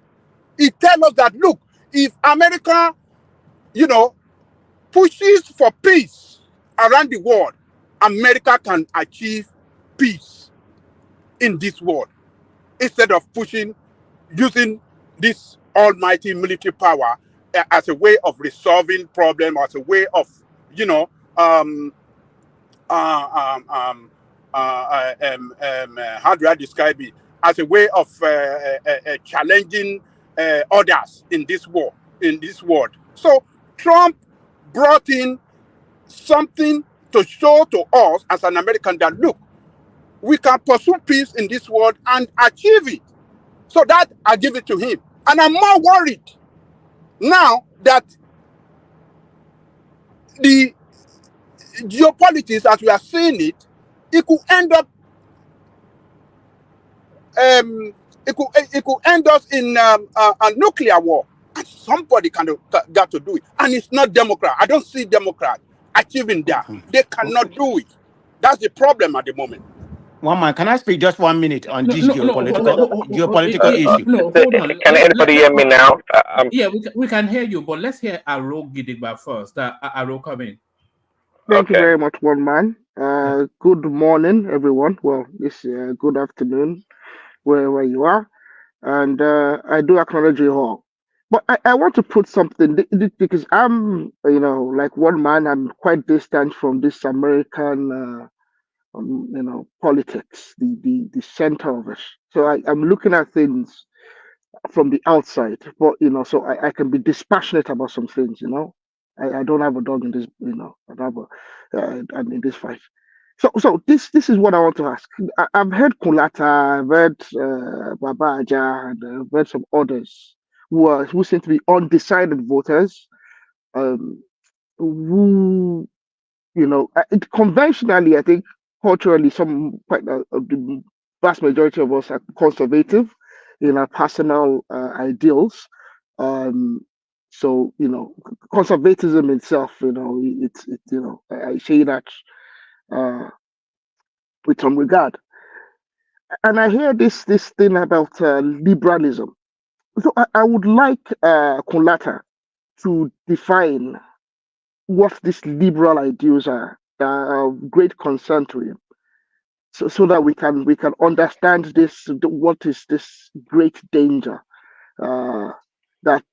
It tells us that, look, if America, pushes for peace around the world, America can achieve peace in this world instead of using this almighty military power as a way of resolving problems, as a way of, how do I describe it? As a way of challenging others in this war, in this world. So Trump brought in something to show to us as an American that, look, we can pursue peace in this world and achieve it. So that I give it to him. And I'm more worried now that the geopolitics, as we are seeing it, it could end up it could end us in a nuclear war. And somebody got to do it. And it's not Democrat. I don't see Democrat achieving that. They cannot do it. That's the problem at the moment. One man, can I speak just 1 minute on this geopolitical issue? No, hold on. Can anybody hear me now? Yeah, we can hear you, but let's hear Aro Gidigba first. Aro, come in. Thank you very much, one man. Good morning, everyone. Well, it's good afternoon, wherever you are. And I do acknowledge you all. But I want to put something, because I'm, like one man, I'm quite distant from this American, politics, the center of it. So I'm looking at things from the outside, but, so I can be dispassionate about some things, I don't have a dog in this, I don't have in this fight. So this is what I want to ask. I've heard Kulata, I've heard Baba Aja, and I've heard some others who seem to be undecided voters, who, conventionally, I think culturally, the vast majority of us are conservative in our personal ideals. So, conservatism itself, I say that with some regard. And I hear this thing about liberalism. So I would like Kunlata to define what these liberal ideals are that are of great concern to him, so that we can understand this. What is this great danger that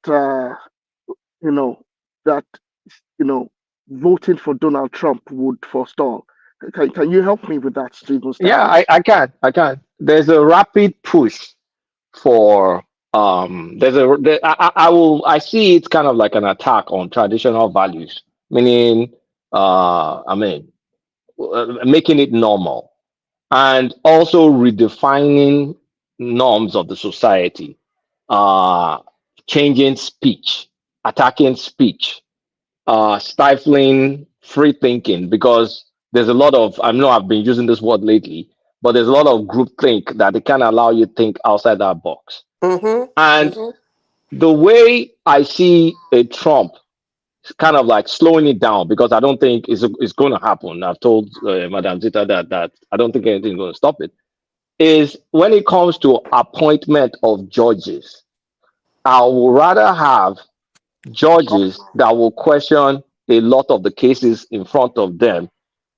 voting for Donald Trump would forestall? Can you help me with that, Stephen? Yeah, I can. There's a rapid push for I see it kind of like an attack on traditional values, meaning making it normal, and also redefining norms of the society, changing speech, attacking speech, stifling free thinking, because there's a lot of, I know I've been using this word lately, but there's a lot of groupthink that they can allow you to think outside that box. And the way I see a Trump kind of like slowing it down, because I don't think it's going to happen. I've told Madam Zita that I don't think anything's going to stop it, is when it comes to appointment of judges, I would rather have judges that will question a lot of the cases in front of them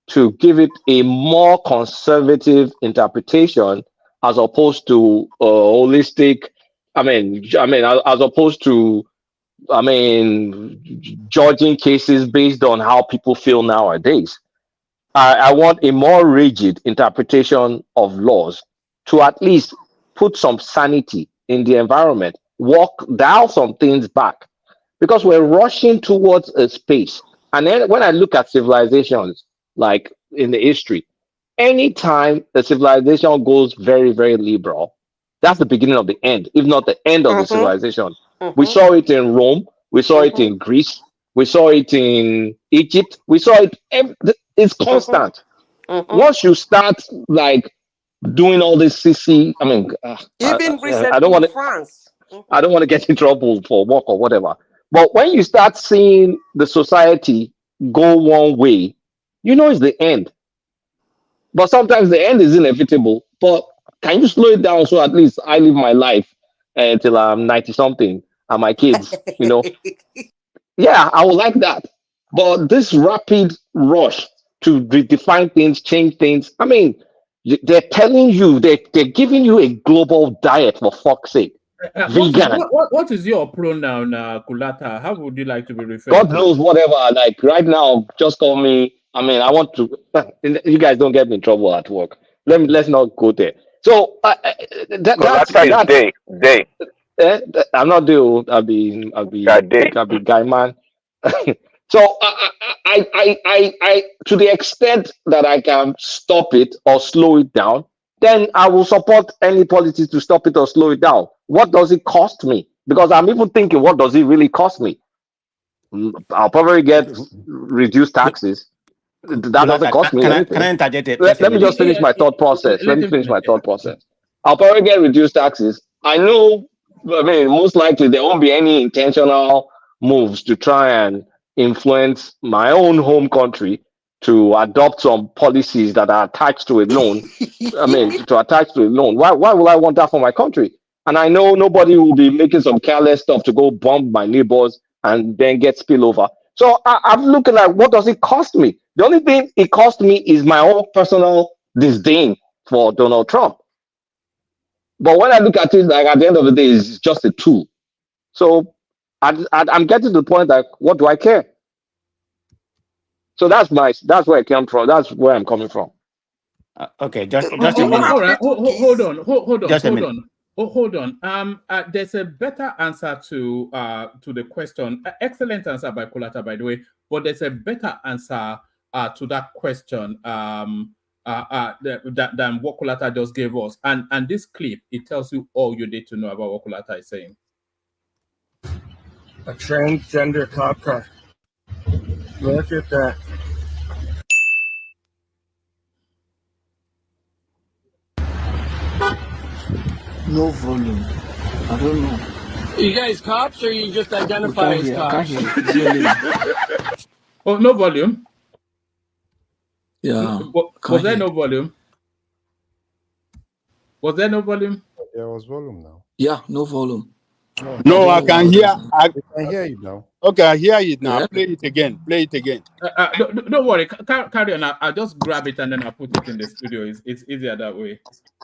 to give it a more conservative interpretation, as opposed to holistic. As opposed to, judging cases based on how people feel nowadays. I want a more rigid interpretation of laws to at least put some sanity in the environment, dial some things back, because we're rushing towards a space And then when I look at civilizations, like in the history, anytime the civilization goes very, very liberal, that's the beginning of the end, if not the end of the civilization. We saw it in Rome. We saw it in Greece. We saw it in Egypt. We saw it. It's constant. Once you start like doing all this CC, I mean, Even I don't recently want in to. France. I don't want to get in trouble for work or whatever. But when you start seeing the society go one way, you know it's the end. But sometimes the end is inevitable. But can you slow it down so at least I live my life until I'm 90 something and my kids, you know? Yeah, I would like that. But this rapid rush to redefine things, change things, I mean, they're telling you, they're giving you a global diet for fuck's sake. Vegan. What is your pronoun, Kulata? How would you like to be referred God to? knows whatever. Like right now, just call me. I mean, I want to. You guys don't get me in trouble at work. Let's not go there. So that's day. I'm not doing. I'll be guy man. So I to the extent that I can stop it or slow it down, then I will support any policy to stop it or slow it down. What does it cost me? Because I'm even thinking, what does it really cost me? I'll probably get reduced taxes. That doesn't cost me anything. Can I interject it? Let me just finish my thought process. Let me finish my thought process. I'll probably get reduced taxes. I know, I mean, most likely there won't be any intentional moves to try and influence my own home country to adopt some policies that are attached to a loan. I mean, to attach to a loan. Why will I want that for my country? And I know nobody will be making some careless stuff to go bomb my neighbors and then get spillover. So I'm looking at what does it cost me? The only thing it cost me is my own personal disdain for Donald Trump. But when I look at it, like at the end of the day, it's just a tool. So I'm getting to the point like, what do I care? So that's where I came from. That's where I'm coming from. Okay, just a minute. All right, hold on. Just a minute. Hold on. There's a better answer to the question. Excellent answer by Kulata, by the way. But there's a better answer to that question than what Kulata just gave us. And this clip, it tells you all you need to know about what Kulata is saying. A transgender cop car. Look at that. No volume. I don't know. You guys cops or you just identify as cops? Oh, no volume? Yeah. Was there no volume? Was there no volume? There was volume now. Yeah, no volume. No, I can hear. I can hear you now. Okay, I hear you now. Yeah. Play it again. Play it again. Don't worry. Carry on. I'll just grab it and then I'll put it in the studio. It's easier that way.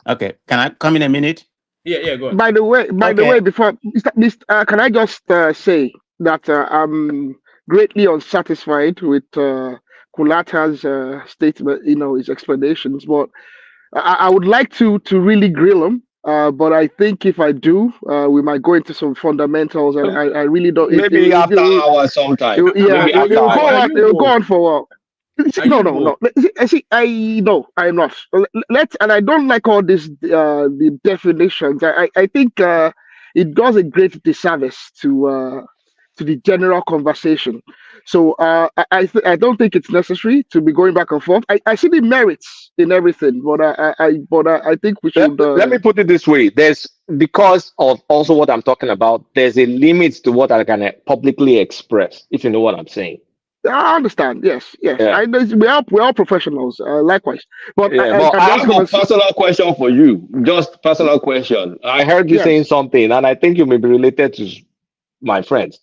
Okay. Can I come in a minute? Yeah, go on. By the way, before can I just say that I'm greatly unsatisfied with Kulata's statement, his explanations, but I would like to really grill him. But I think if I do, we might go into some fundamentals, and I really don't. Maybe after hours sometime. It'll go on for a while. No. See, I'm not. And I don't like all this the definitions. I think it does a great disservice to the general conversation. So I don't think it's necessary to be going back and forth. I see the merits in everything, but I think we should. Let me put it this way: because of also what I'm talking about, there's a limit to what I can publicly express. If you know what I'm saying. I understand. Yes. Yeah. We're all professionals. Likewise, but I have a personal question for you. Just personal question. I heard you saying something, and I think you may be related to my friends.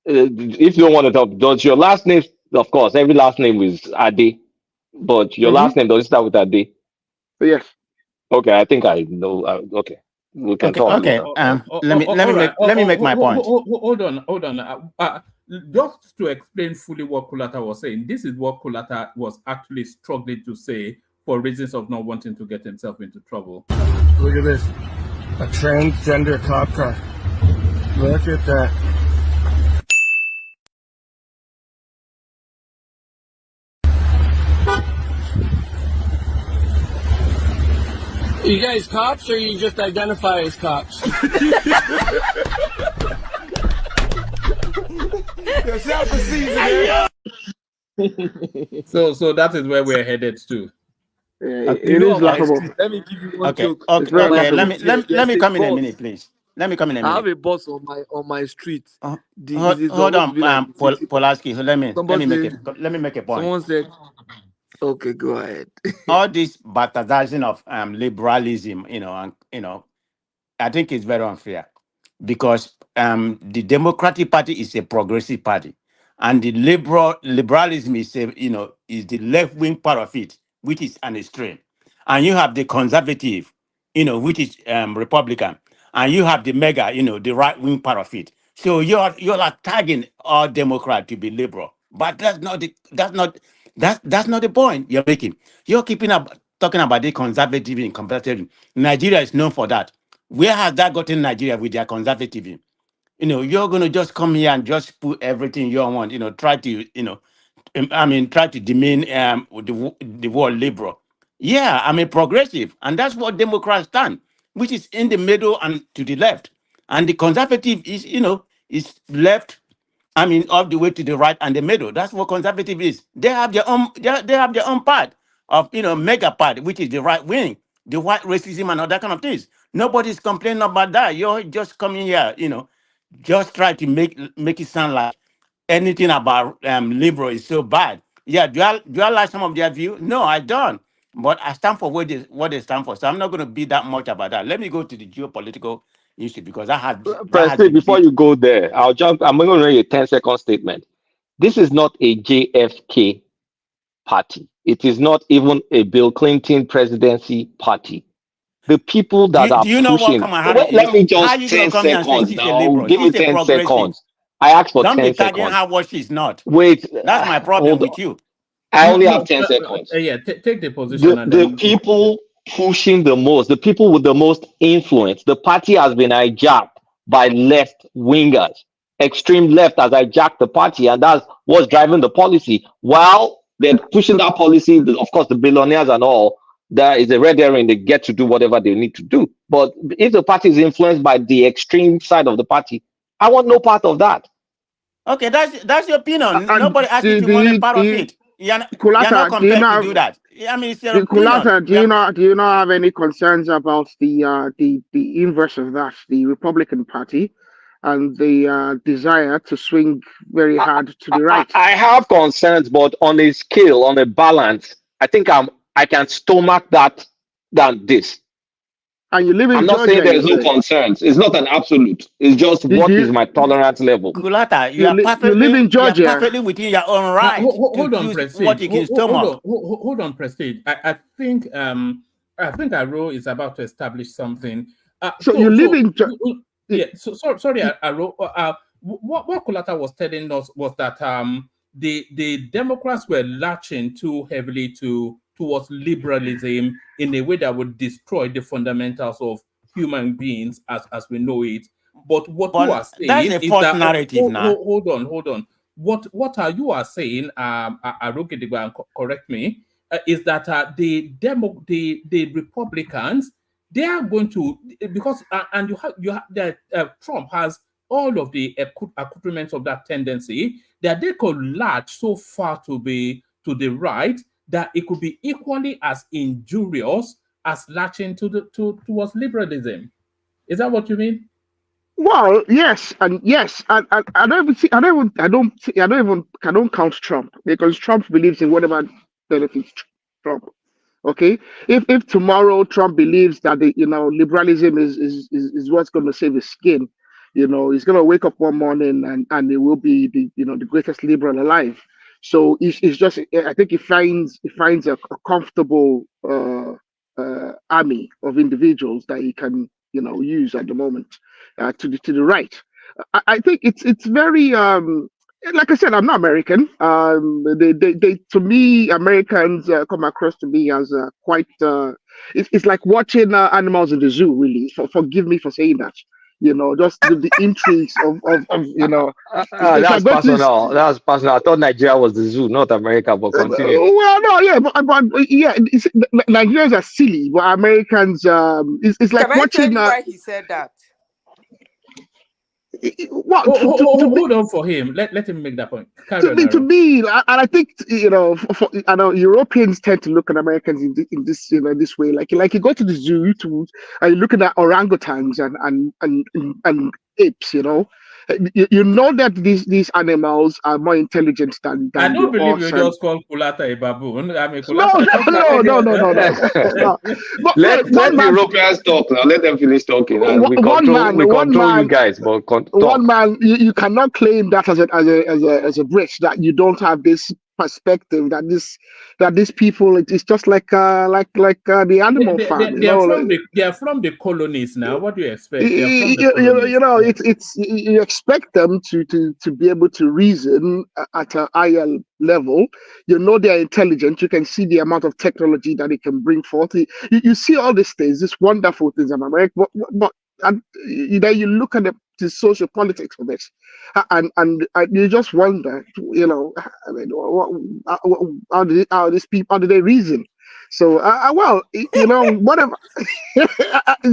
If you don't want to talk, does your last name? Of course, every last name is Ade, but your last name does it start with Ade? Yes. Okay, I think I know. Okay, we can talk. Okay. Let me make my point. Hold on. Just to explain fully what Kulata was saying, this is what Kulata was actually struggling to say for reasons of not wanting to get himself into trouble. Look at this. A transgender cop car. Look at that. You guys cops, or you just identify as cops? So that is where we're headed to. It is laughable. Let me give you one Okay, joke. okay, One okay. Let joke. me let, There's let me a come in a boss. minute, please. Let me come in a I have minute. a boss on my street. Hold, It's hold supposed to on, be like a city. Polaski. Let me Somebody, make a point. someone said, "Okay, go ahead." All this bastardizing of liberalism, I think it's very unfair because the Democratic Party is a progressive party, and the liberalism is is the left wing part of it, which is an extreme, and you have the conservative, which is Republican, and you have the mega, the right wing part of it. So you're like tagging all Democrat to be liberal, but that's not the point you're making. You're talking about the conservative and conservative. Nigeria is known for that. Where has that gotten Nigeria with their conservatism? You're going to just come here and just put everything you want, try to, try to demean the word liberal. Yeah, I'm a progressive, and that's what Democrats stand, which is in the middle and to the left. And the conservative is, is left, all the way to the right and the middle. That's what conservative is. They have their own, they have their own part of, mega part, which is the right wing, the white racism and all that kind of things. Nobody's complaining about that. You're just coming here, just try to make it sound like anything about liberal is so bad. Yeah, do I like some of their view? No, I don't. But I stand for what they stand for. So I'm not going to be that much about that. Let me go to the geopolitical issue because that has Presley, been before big. you go there, I'm going to read a 10-second statement. This is not a JFK party. It is not even a Bill Clinton presidency party. The people that are Do you know what pushing, Kamala Harris wait, let is? me How are just you going to 10 come here and say seconds she's a now. liberal? Give me She's a 10 progressive. seconds. I asked for Don't be 10 tagging seconds. her what she's not. Wait, That's my problem hold on. with you. I only have No, 10 seconds. yeah, take the position and The then. people pushing the most, the people with the most influence, the party has been hijacked by left wingers. Extreme left has hijacked the party, and that's what's driving the policy. While they're pushing that policy, of course, the billionaires and all, that is a red herring. They get to do whatever they need to do. But if the party is influenced by the extreme side of the party, I want no part of that. Okay, that's your opinion. And Nobody asked you to want a part of it. You're not Kulata, do you compelled to know? do that. It's your opinion. Kulata, do you not have any concerns about the inverse of that, the Republican Party, and the desire to swing very hard to the right? I have concerns, but on a scale, on a balance, I think I can stomach that than this. And you live in I'm not saying Georgia, you there's no said. concerns. It's not an absolute. It's just what is my tolerance level. Kulata, You live in you are Georgia. perfectly within your own right to Hold on, choose what Prestige. you can Hold stomach. on, hold on, Prestige. I think Aro is about to establish something. So you live in yeah. So sorry, Aro. What Kulata was telling us was that the Democrats were latching too heavily towards liberalism in a way that would destroy the fundamentals of human beings as we know it. But what you are That's saying a is false that narrative now. hold on. What are you are saying? Aroke, and correct me. Is that the Republicans, they are going to, because and you have that Trump has all of the accoutrements of that tendency that they could latch so far to the right that it could be equally as injurious as latching towards liberalism. Is that what you mean? Well, yes, and I don't count Trump because Trump believes in whatever benefits Trump. Okay, if tomorrow Trump believes that liberalism is what's going to save his skin, he's going to wake up one morning and it will be the greatest liberal alive. So it's just, I think he finds a comfortable army of individuals that he can use at the moment to the right. I think it's very like I said, I'm not American. They to me, Americans come across to me as quite. It's like watching animals in the zoo. Really, forgive me for saying that. You know, just the intrigues of you know. If I That's go to personal. That's personal. I thought Nigeria was the zoo, not America. But continue. well, no, yeah, but yeah, Nigerians are silly, but Americans, it's like Can I tell watching. you why he said that? What Hold on for him. Let him make that point. Carry on, to Aaron. me, and I think you know, I know Europeans tend to look at Americans in this you know this way. Like you go to the zoo, and you're looking at orangutans and apes. You know, you know that these animals are more intelligent than I don't the believe you us. just call Kulata a baboon. I mean, No. But Let one the man, Europeans talk now. Let them finish talking. And we one control you man, guys, but talk. one man, you cannot claim that as a British that you don't have this perspective that these people it's just like the animal farm. They are from the colonies now. What do you expect? They are from the colonies. You know, you expect them to be able to reason at a higher level. You know they're intelligent. You can see the amount of technology that they can bring forth. You see all these things, these wonderful things in America, but and then you look at the social politics of it, and you just wonder, you know, I mean, how do they reason? So, well, you know, whatever.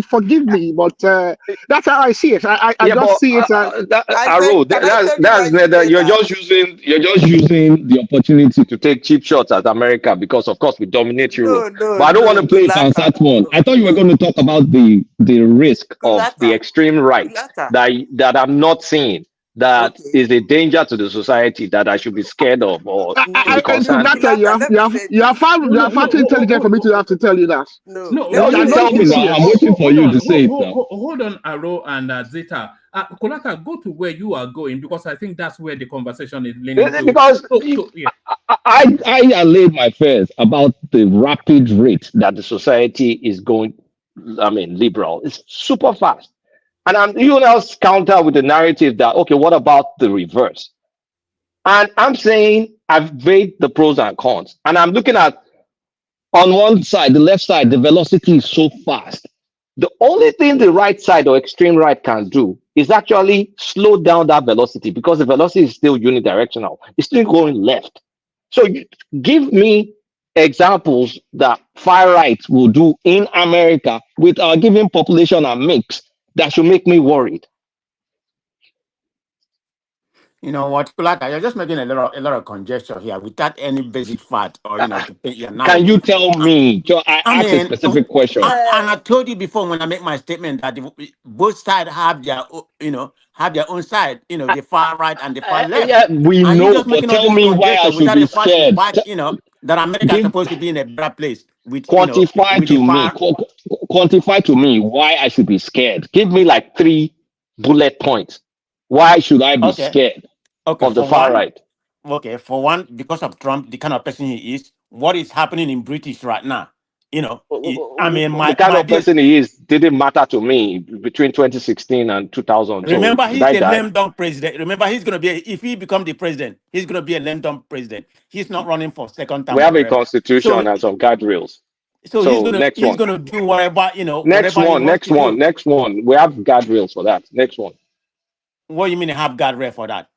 Forgive me, but that's how I see it. I just see it as. That's neither. You're just using the opportunity to take cheap shots at America because, of course, we dominate Europe. But I don't want to play Fansat one. I thought you were going to talk about the risk of the extreme right that I'm not seeing. That is a danger to the society that I should be scared of or be concerned. You are far too intelligent for me to have to tell you that. No, you tell me now. I'm waiting for you to say it now. Hold on, Aro and Zeta. Kolata, go to where you are going because I think that's where the conversation is leaning to. Because I allayed my fears about the rapid rate that the society is going. I mean, liberal. It's super fast. And you now counter with the narrative that, okay, what about the reverse? And I'm saying I've weighed the pros and cons. And I'm looking at, on one side, the left side, the velocity is so fast. The only thing the right side or extreme right can do is actually slow down that velocity because the velocity is still unidirectional. It's still going left. So give me examples that far right will do in America with our given population and mix that should make me worried. You know what, Kulata, you're just making a lot of conjecture here without any basic fact or to paint your narrative. Can you tell me? I asked a specific question. And I told you before when I make my statement that both sides have their own side, the far right and the far left. Yeah, we know, but tell me why I should be scared. That America is supposed to be in a better place. Quantify to me why I should be scared. Give me like 3 bullet points. Why should I be scared of the far right? Okay, for one, because of Trump, the kind of person he is, what is happening in British right now? The kind of person he is didn't matter to me between 2016 and 2000. Remember, he's a lame dunk president. Remember, he's going to be, if he becomes the president, he's going to be a lame dunk president. He's not running for second term. We have a constitution and some guardrails. So he's going to do whatever, Next one. We have guardrails for that. Next one. What do you mean have guardrail for that?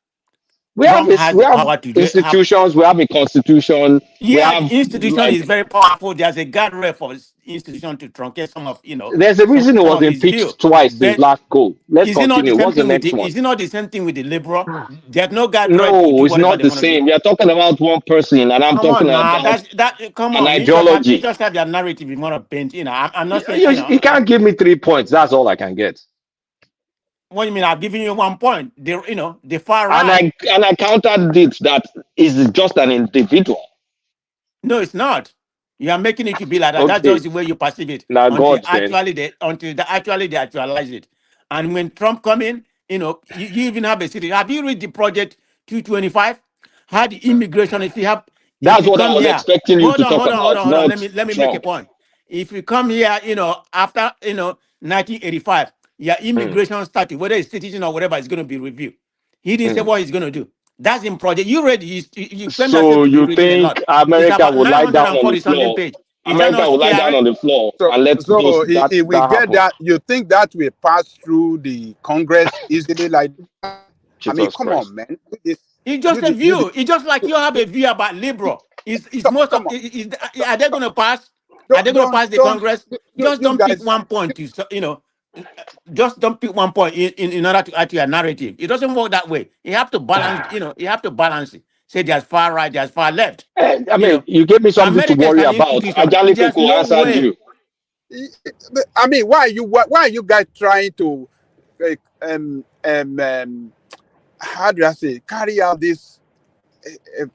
We have institutions. We have a constitution. Yeah, the institution is very powerful. There's a guardrail for institution to truncate some of, There's a reason it was impeached twice this last go. Let's continue. What's the next one? Is it not the same thing with the liberal? There's no guardrail. No, it's not the same. We are talking about one person, and I'm talking about an ideology. You just have your narrative you want to paint. I'm not saying you can't give me 3 points. That's all I can get. What do you mean? I've given you 1 point. The far right. And I countered it that is just an individual. No, it's not. You are making it to be like that. Okay. That's just the way you perceive it. Now, until they actualize it. And when Trump come in, you even have a city. Have you read the project 225? How the immigration, if you have. That's what I was expecting you to talk about. Hold on. Let me make a point. If you come here, after 1985. Immigration started, whether it's citizen or whatever, is going to be reviewed. He didn't say what he's going to do. That's in project. You read. So you think America would lie down on the floor America will lie down on the floor and let those that if we that get happen. that, you think that will pass through the Congress easily like that? I mean, Jesus come Christ. on, man. It's just a view. It's just like you have a view about liberal. Is most of are they going to pass? Are they going to pass the Congress? Just you don't pick guys. one point. Just don't pick one point in order to add to your narrative. It doesn't work that way. You have to balance. You have to balance it. Say there's far right, there's far left. I mean, you gave me something to America is worry an about. institution. Ajali There's Kuku no answered way. you. I mean, why are you guys trying to how do I say, carry out this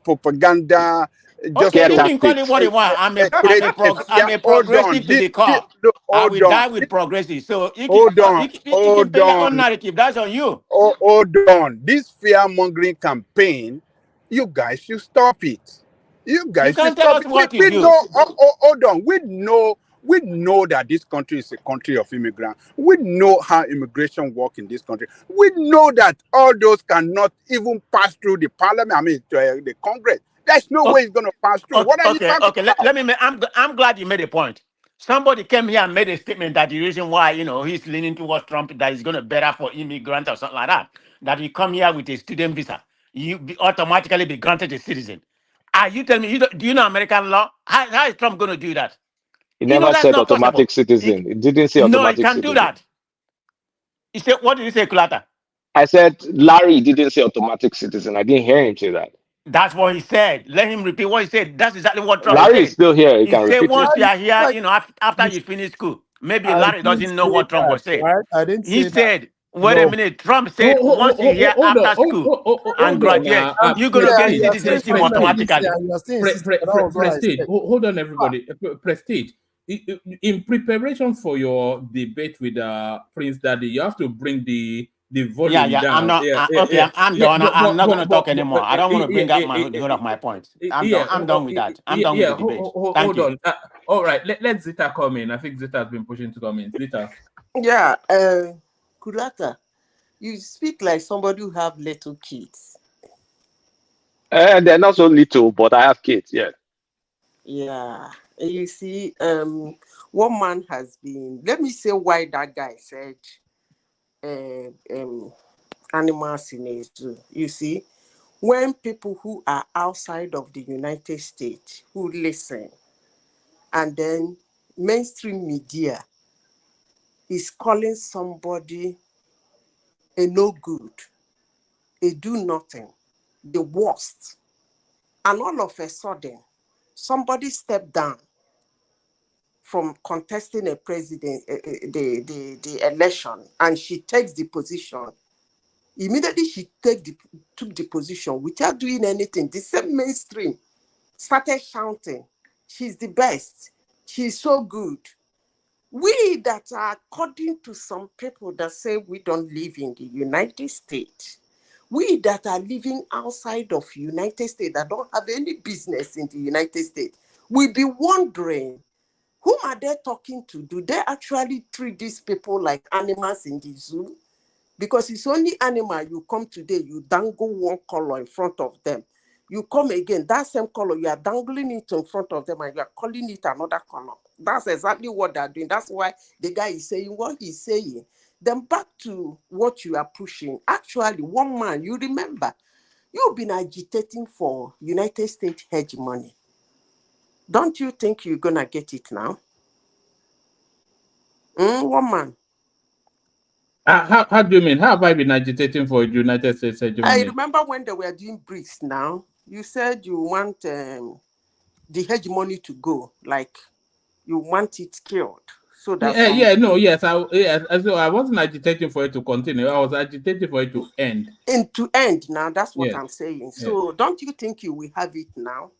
propaganda? Just Okay, to you can call it what you want. I'm a hold on. progressive to the core. I will Hold on. die with progressive. So Hold on. you can play your own On. narrative. That's on you. Hold on. This fear mongering campaign, you guys should stop it. You You guys should can't tell stop us it. what to We do. know. Hold on. We know that this country is a country of immigrants. We know how immigration works in this country. We know that all those cannot even pass through the parliament. I mean, the Congress. There's no way it's going to pass through. What are you talking about? Let me. I'm glad you made a point. Somebody came here and made a statement that the reason why he's leaning towards Trump that is going to better for immigrants or something like that. That you come here with a student visa, you automatically be granted a citizen. Are you telling me do you know American law? How is Trump going to do that? He never That's said not possible. automatic citizen. It didn't say No, he automatic can do citizen. that. He said, what did you say, Kulata? I said Larry didn't say automatic citizen. I didn't hear him say that. That's what he said. Let him repeat what he said. That's exactly what Trump Larry is said. still here. He He can said repeat it. once you are here, after you finish school, maybe I Larry didn't doesn't know say what Trump that, was saying. right? I didn't He say that. said, wait a No. minute, Trump said once you here after school and graduate, you're going to get citizenship automatically. Prestige. Hold on, everybody. Prestige. In preparation for your debate with Prince Daddy, you have to bring the volume down. I'm not. I'm done. I'm not going to talk anymore. I don't want to bring up my points. I'm done with that. I'm done with the debate. Thank you. On. All right, let Zita come in. I think Zita has been pushing to come in. Zita. Yeah, Kulata, you speak like somebody who have little kids. They're not so little, but I have kids, yeah. Yeah, you see, one man has been, let me say why that guy said animals in a zoo. You see, when people who are outside of the United States who listen, and then mainstream media is calling somebody a no good, a do nothing, the worst, and all of a sudden, somebody stepped down from contesting a president, the election, and she takes the position. Immediately she took the position without doing anything. The same mainstream started shouting, she's the best, she's so good. We that are, according to some people that say we don't live in the United States, we that are living outside of United States, that don't have any business in the United States, we be wondering, whom are they talking to? Do they actually treat these people like animals in the zoo? Because it's only animal you come today, you dangle one color in front of them. You come again, that same color, you are dangling it in front of them and you are calling it another color. That's exactly what they're doing. That's why the guy is saying what he's saying. Then back to what you are pushing. Actually, one man, you remember, you've been agitating for United States hegemony. Don't you think you're going to get it now? One man. How do you mean? How have I been agitating for United States hegemony? I remember when they were doing BRICS now, you said you want the hegemony to go, like you want it killed. So that So I wasn't agitating for it to continue. I was agitating for it to end. And to end now, that's what I'm saying. So don't you think you will have it now?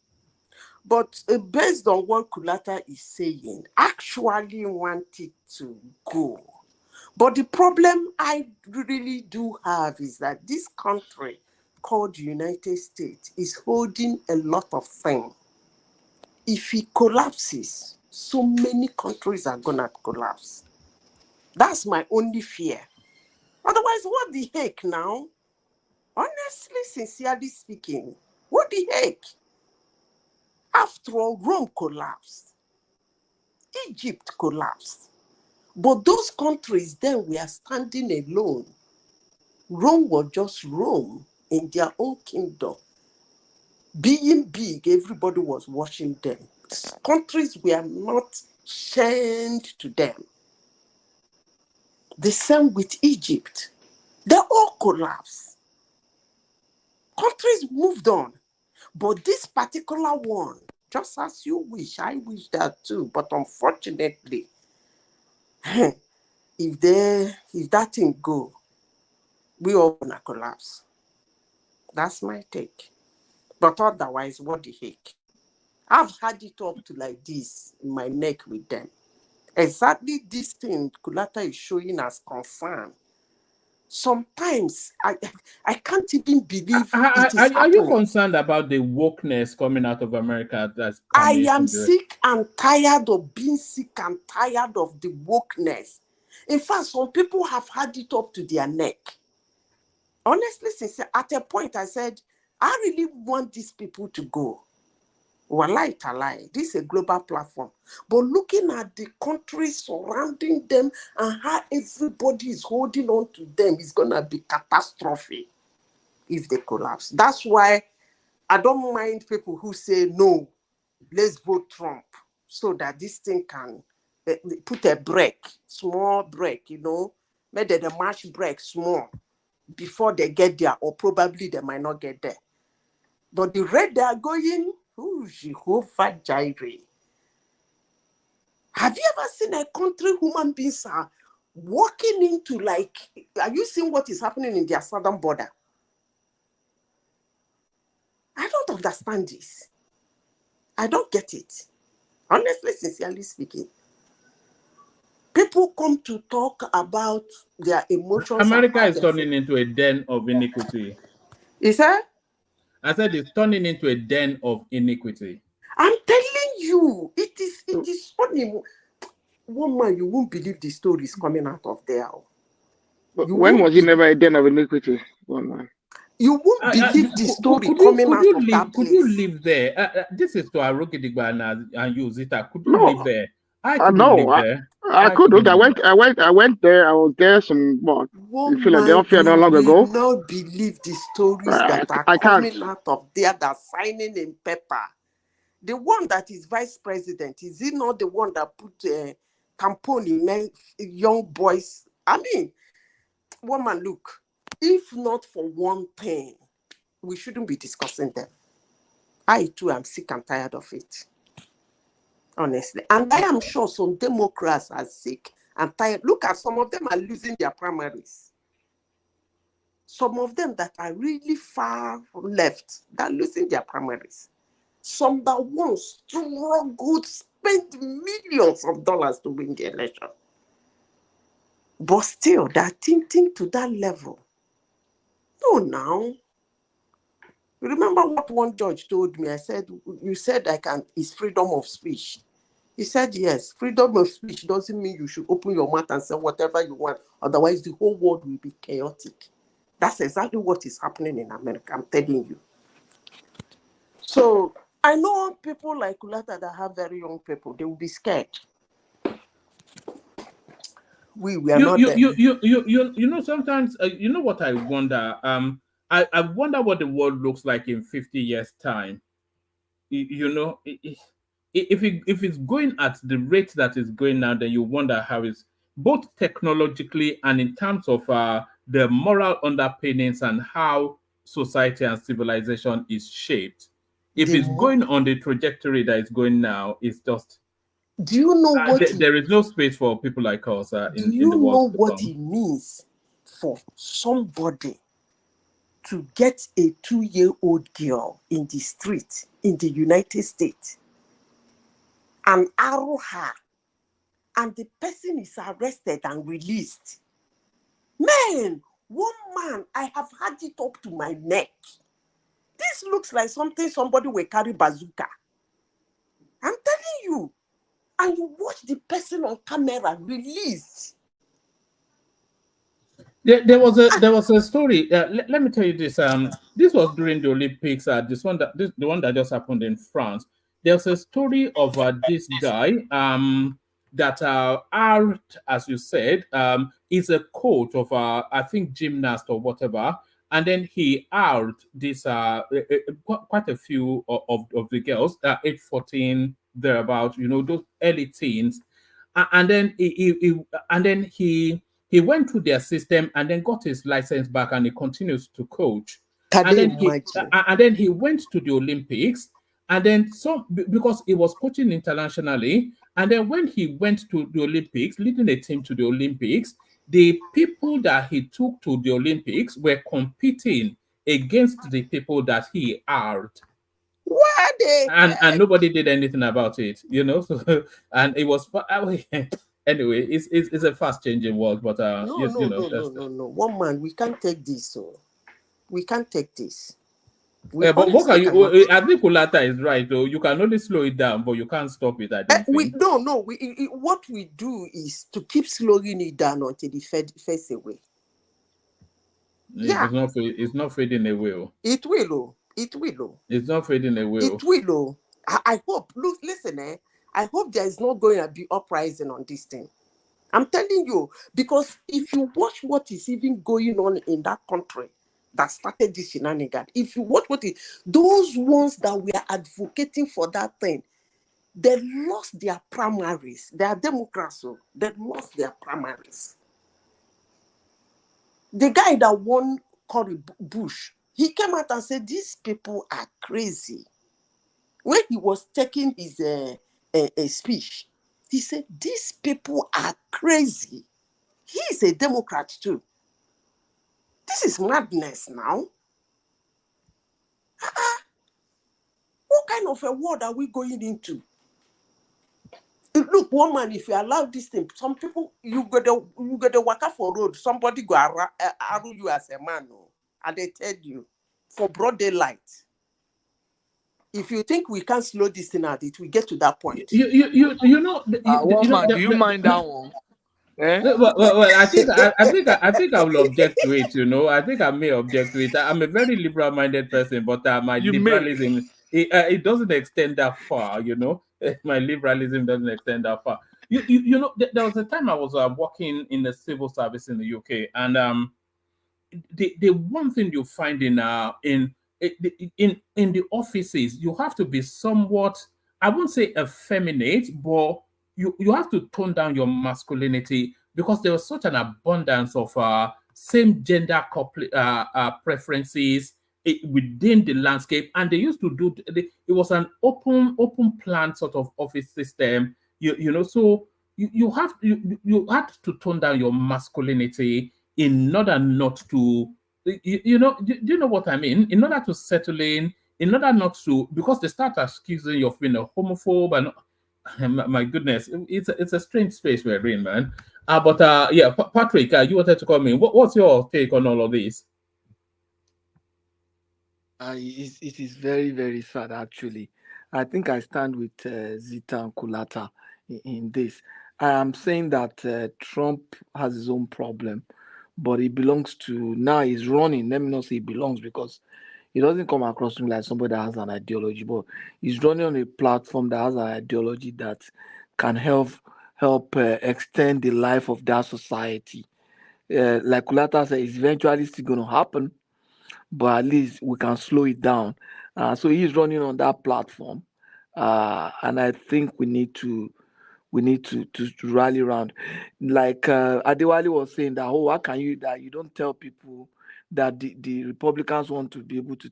But based on what Kulata is saying, actually want it to go. But the problem I really do have is that this country called United States is holding a lot of things. If it collapses, so many countries are going to collapse. That's my only fear. Otherwise, what the heck now? Honestly, sincerely speaking, what the heck? After all, Rome collapsed. Egypt collapsed. But those countries then were standing alone. Rome was just Rome in their own kingdom. Being big, everybody was watching them. Countries were not chained to them. The same with Egypt. They all collapsed. Countries moved on. But this particular one, just as you wish, I wish that too. But unfortunately, if that thing go, we all gonna collapse. That's my take. But otherwise, what the heck? I've had it up to like this in my neck with them. Exactly this thing Kulata is showing as concern. Sometimes I can't even believe it is Are happening. you concerned about the wokeness coming out of America? I am sick and tired of being sick and tired of the wokeness. In fact, some people have had it up to their neck. Honestly, at a point I said, I really want these people to go. Wallahi talai, this is a global platform. But looking at the countries surrounding them and how everybody is holding on to them, is going to be catastrophe if they collapse. That's why I don't mind people who say, no, let's vote Trump so that this thing can put a break, small break, maybe the march break small before they get there, or probably they might not get there. But the rate they are going, Jehovah Jireh. Have you ever seen a country human beings are walking into, like, are you seeing what is happening in their southern border? I don't understand this. I don't get it. Honestly, sincerely speaking. People come to talk about their emotions. America is turning into a den of iniquity. Is that? I said it's turning into a den of iniquity. I'm telling you, it is funny. One man, you won't believe the stories coming out of there. When was it never a den of iniquity? One man. You won't believe the story coming out of that place. Could you live there? This is to Aroki Digba and you, Zita. Could you live there? I couldn't live there. I could. I went there. I was there some what? In Philadelphia not long ago. You will not believe the stories that are coming out of there that signing in paper. The one that is vice president, is he not the one that put tampon in young boys? I mean, woman, look, if not for one thing, we shouldn't be discussing them. I too am sick and tired of it. Honestly. And I am sure some Democrats are sick and tired. Look at some of them are losing their primaries. Some of them that are really far left, they're losing their primaries. Some that once struggled, spent millions of dollars to win the election. But still, they're thinking to that level. No, now. Remember what one judge told me? I said, you said it's freedom of speech. He said, yes, freedom of speech doesn't mean you should open your mouth and say whatever you want. Otherwise, the whole world will be chaotic. That's exactly what is happening in America, I'm telling you. So I know people like Kulata that have very young people, they will be scared. We are not there. You know, sometimes, you know what I wonder? I wonder what the world looks like in 50 years' time. You know, if it's going at the rate that it's going now, then you wonder how it's both technologically and in terms of the moral underpinnings and how society and civilization is shaped. If it's going on the trajectory that it's going now, it's just. Do you know what? There is no space for people like us in the world. Do you know what it means for somebody to get a 2-year-old girl in the street in the United States and arrow her, and the person is arrested and released? Man, one man, I have had it up to my neck. This looks like something somebody will carry bazooka. I'm telling you. And you watch the person on camera released. There was a story. Let me tell you this. This was during the Olympics. The one that just happened in France. There's a story of this guy. that Art, as you said, is a coach of I think gymnast or whatever, and then he out this quite a few of the girls, age 14 thereabout, those early teens, and then he went through their system and then got his license back, and he continues to coach. Can And you then he went to the Olympics, and then because he was coaching internationally, and then when he went to the Olympics, leading a team to the Olympics, the people that he took to the Olympics were competing against the people that he hired. What and nobody did anything about it, So, and it was anyway. It's a fast changing world, but no. One man, we can't take this. So we can't take this. But what can you? I think Kulata is right, though. You can only slow it down, but you can't stop it. I don't think. What we do is to keep slowing it down until the fades away. Yeah, it's not fading away. It will. It will. It's not fading away. It will. I hope. Look, listen, I hope there is not going to be uprising on this thing. I'm telling you, because if you watch what is even going on in that country that started this shenanigan, if you watch those ones that were advocating for that thing, they lost their primaries. They are Democrats, so they lost their primaries. The guy that won Cory Bush, he came out and said, these people are crazy. When he was taking his speech, he said, these people are crazy. He is a Democrat too. This is madness now. What kind of a world are we going into? Look, woman, if you allow this thing, some people, you go to waka for road, somebody go arrow you as a man, and they tell you, for broad daylight. If you think we can't slow this thing out, it will get to that point. Do you mind that one? Well, I think I will object to it. I think I may object to it. I'm a very liberal-minded person, but my liberalism it doesn't extend that far. My liberalism doesn't extend that far. There was a time I was working in the civil service in the UK, and the one thing you find in the offices, you have to be somewhat, I won't say effeminate, but you have to tone down your masculinity, because there was such an abundance of same gender preferences within the landscape, and they used to do it was an open plan sort of office system, so you have to tone down your masculinity in order not to do you know what I mean, in order to settle in order not to, because they start accusing you of being a homophobe, and my goodness, it's a strange space we're in, man. But yeah, Patrick, you wanted to come in. What's your take on all of this? It is very, very sad, actually. I think I stand with Zita and Kulata in this. I am saying that Trump has his own problem, but he belongs to, now he's running. Let me not say he belongs, because he doesn't come across to me like somebody that has an ideology, but he's running on a platform that has an ideology that can help extend the life of that society. Like Kulata said, it's eventually still going to happen, but at least we can slow it down. So he's running on that platform, and I think we need to rally around. Like Adewale was saying that, how can you don't tell people that the Republicans want to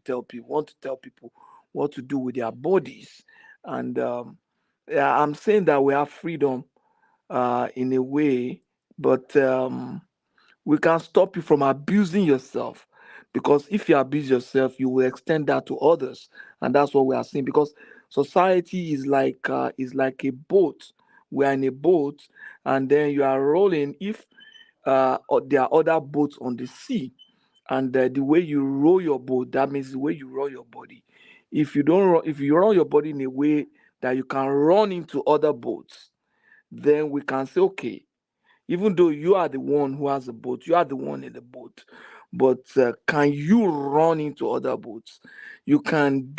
tell people what to do with their bodies, and yeah, I'm saying that we have freedom in a way, but we can stop you from abusing yourself, because if you abuse yourself, you will extend that to others, and that's what we are seeing. Because society is like a boat. We are in a boat, and then you are rolling. If there are other boats on the sea, and the way you row your boat, that means the way you roll your body. If you roll your body in a way that you can run into other boats, then we can say, okay, even though you are the one who has a boat, you are the one in the boat, but can you run into other boats? You can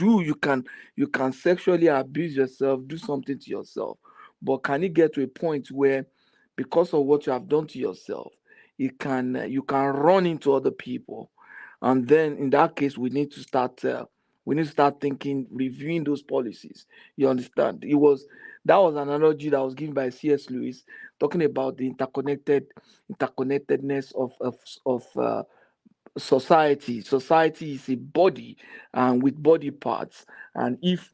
sexually abuse yourself, do something to yourself, but can it get to a point where, because of what you have done to yourself, you can run into other people, and then in that case we need to start thinking, reviewing those policies. You understand? That was an analogy that was given by C.S. Lewis, talking about the interconnectedness of society. Society is a body, and with body parts, and if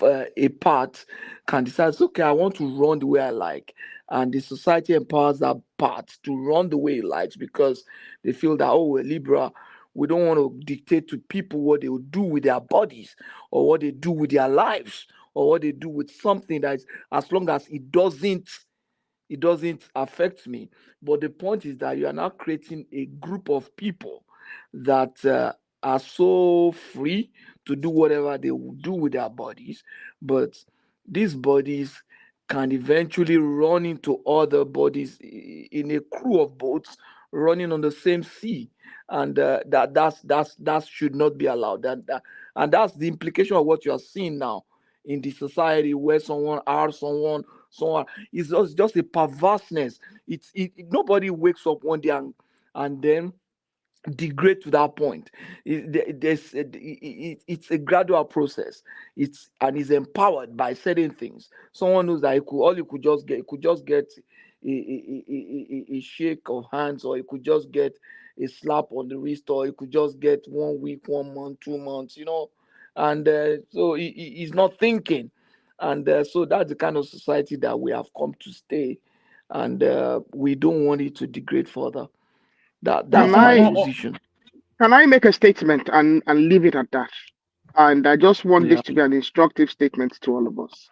a part can decide, okay, I want to run the way I like, and the society empowers that part to run the way it likes, because they feel that, oh, we're liberal, we don't want to dictate to people what they will do with their bodies, or what they do with their lives, or what they do with something that is, as long as it doesn't affect me. But the point is that you are now creating a group of people that are so free to do whatever they will do with their bodies, but these bodies can eventually run into other bodies in a crew of boats running on the same sea, and that should not be allowed. And that's the implication of what you are seeing now in the society, where someone harms someone. It's just a perverseness. Nobody wakes up one day and then degrade to that point. It's a gradual process. It's empowered by certain things. Someone knows that you could just get a shake of hands, or you could just get a slap on the wrist, or you could just get 1 week, 1 month, 2 months, and so he's not thinking. And so that's the kind of society that we have come to stay, and we don't want it to degrade further. Can That's my I position. can I make a statement and leave it at that? And I just want Yeah. this to be an instructive statement to all of us,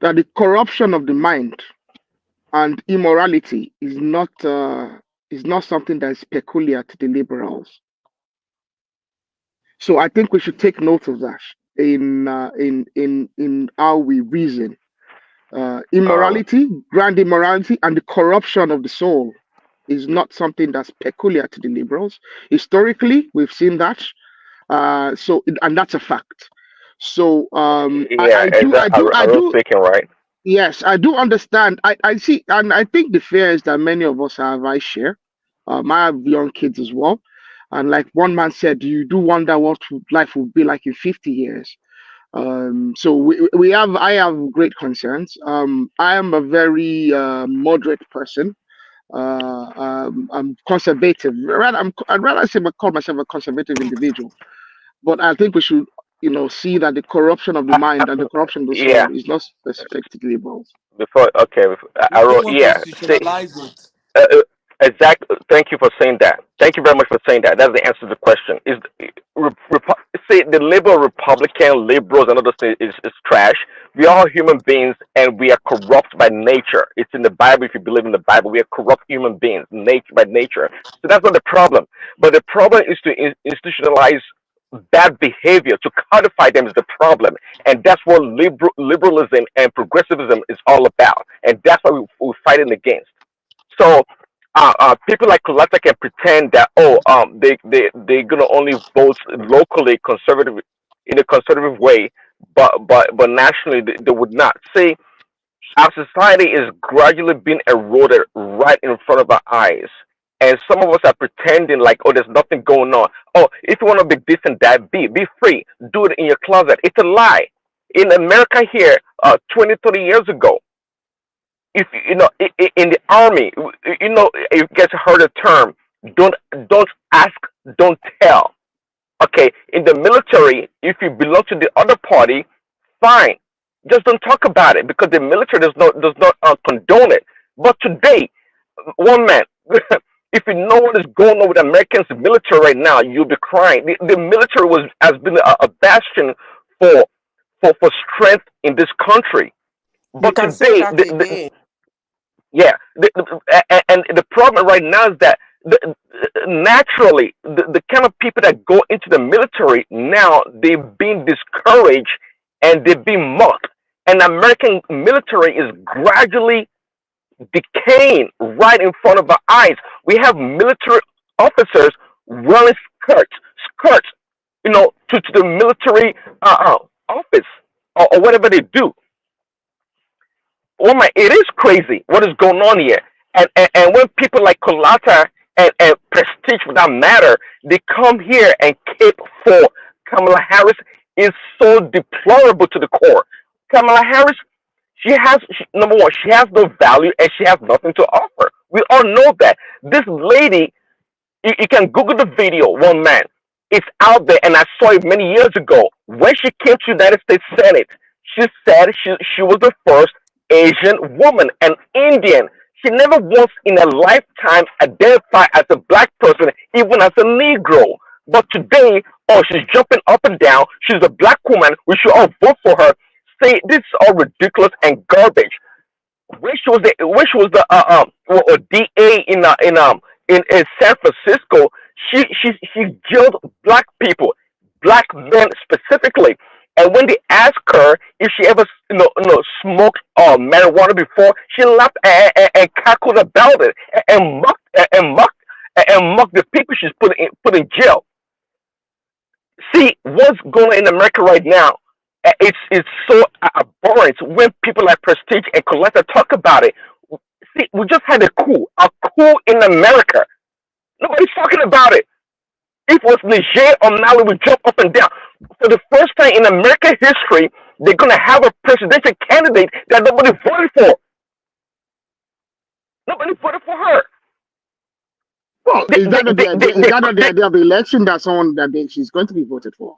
that the corruption of the mind and immorality is not something that is peculiar to the liberals. So I think we should take note of that in how we reason. Immorality, grand immorality, and the corruption of the soul is not something that's peculiar to the liberals. Historically, we've seen that. And that's a fact. So Yeah, I was speaking right. yes, I do understand. I see, and I think the fears that many of us have, I share. I have young kids as well, and like one man said, you do wonder what life will be like in 50 years. So I have great concerns. I am a very moderate person. I'm conservative. I'd rather call myself a conservative individual. But I think we should, see that the corruption of the mind and the corruption of the Yeah. soul is not specific to the liberals. I wrote, Want to yeah. institutionalize it. Exactly. Thank you for saying that. Thank you very much for saying that. That's the answer to the question. See, the liberals and other things is trash. We are all human beings, and we are corrupt by nature. It's in the Bible. If you believe in the Bible, we are corrupt human beings, by nature. So that's not the problem. But the problem is to institutionalize bad behavior, to codify them is the problem, and that's what liberalism and progressivism is all about, and that's what we're fighting against. So people like Kulata can pretend that they're gonna only vote locally conservative in a conservative way, but nationally they would not. See, our society is gradually being eroded right in front of our eyes. And some of us are pretending like, oh, there's nothing going on. Oh, if you want to be this and that, be free. Do it in your closet. It's a lie. In America here, 20, 30 years ago, if in the army, you guys heard the term, don't ask, don't tell. Okay, in the military, if you belong to the other party, fine. Just don't talk about it, because the military does not condone it. But today, one man, if you know what is going on with Americans military right now, you'll be crying. The military has been a bastion for strength in this country. You But can say today, that again. yeah, and the problem right now is that naturally, the kind of people that go into the military now, they've been discouraged and they've been mocked. And American military is gradually decaying right in front of our eyes. We have military officers wearing skirts, to the military office, or whatever they do. oh my, it is crazy what is going on here. And when people like Kolata and Prestige, for that matter, they come here and cape for Kamala Harris, is so deplorable to the core. Kamala Harris, number one, she has no value and she has nothing to offer. We all know that. This lady, you can Google the video, one man. It's out there, and I saw it many years ago. When she came to the United States Senate, she said she was the first Asian woman, an Indian. She never once in her lifetime identified as a black person, even as a Negro. But today, oh, she's jumping up and down. She's a black woman. We should all vote for her. Say this is all ridiculous and garbage. When she was the DA in San Francisco, she jailed black people, black men specifically. And when they asked her if she ever smoked marijuana before, she laughed and cackled about it and mocked the people she's put in jail. See what's going on in America right now. It's so abhorrent when people like Prestige and Coletta talk about it. See, we just had a coup in America. Nobody's talking about it. If it was Niger or Mali, we jump up and down. For the first time in American history, they're going to have a presidential candidate that nobody voted for. Nobody voted for her. Well, is that not the idea of the election that she's going to be voted for?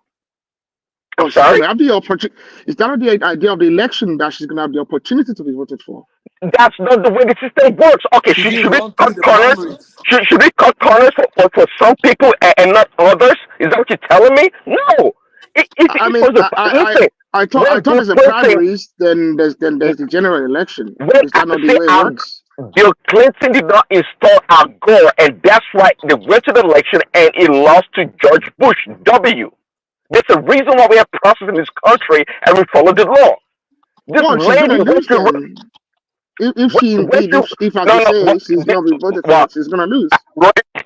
I'm sorry? Is that not the idea of the election that she's going to have the opportunity to be voted for? That's not the way the system works. Okay, should we cut corners? Should we cut corners for some people and not others? Is that what you're telling me? No. I thought there's a primaries, then there's the general election. Is that not the way it works? Bill Clinton did not install Al Gore, and that's why they went to the election and it lost to George Bush W. There's a reason why we have process in this country and we follow the law. This lady went to if she's going to be voted for, she's going to lose.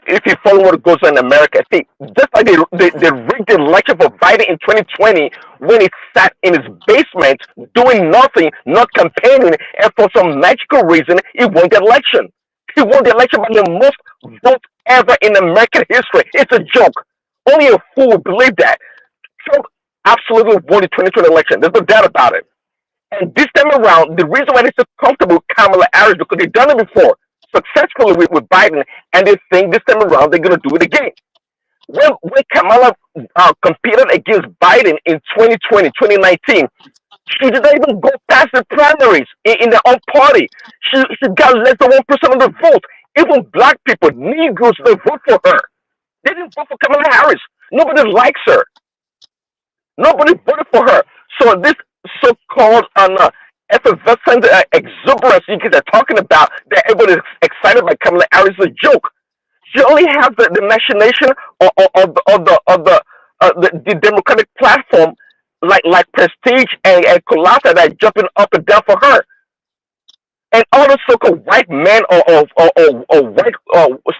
If you follow what goes on in America, see, just like they rigged the election for Biden in 2020 when he sat in his basement doing nothing, not campaigning, and for some magical reason, he won the election. He won the election by the most votes ever in American history. It's a joke. Only a fool would believe that. Trump absolutely won the 2020 election. There's no doubt about it. And this time around, the reason why they're so comfortable with Kamala Harris because they've done it before successfully with Biden, and they think this time around they're going to do it again. When Kamala competed against Biden in 2019, she did not even go past the primaries in their own party. She got less than 1% of the vote. Even black people, Negroes, they vote for her. They didn't vote for Kamala Harris. Nobody likes her. Nobody voted for her. So this so-called effervescent exuberance you guys are talking about that everybody's excited by Kamala Harris is a joke. She only has the machination of the Democratic platform like Prestige and Kolata that are jumping up and down for her. And all the so-called white men or white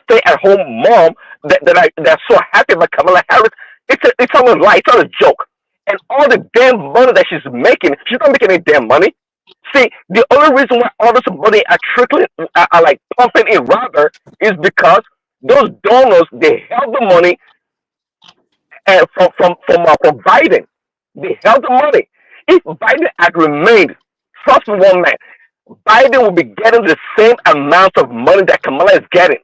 stay-at-home mom that are so happy about Kamala Harris, it's all a lie, it's all a joke. And all the damn money that she's not making any damn money. See, the only reason why all this money are trickling, are like pumping in rather, is because those donors, they held the money from Biden. They held the money. If Biden had remained, trust me, one man, Biden will be getting the same amount of money that Kamala is getting.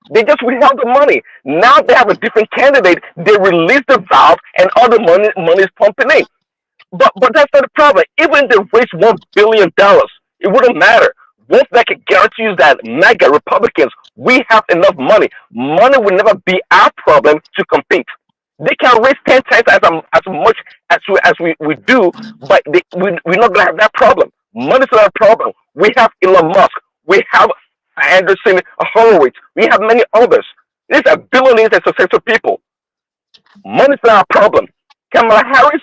They just withheld the money. Now they have a different candidate. They release the valve, and all the money is pumping in. But that's not the problem. Even if they raise $1 billion, it wouldn't matter. One thing I can guarantee you is that MAGA Republicans, we have enough money. Money will never be our problem to compete. They can raise 10 times as much as we do, but we're not going to have that problem. Money's not a problem. We have Elon Musk. We have Anderson Horowitz. We have many others. These are billionaires and successful people. Money's not a problem. Kamala Harris,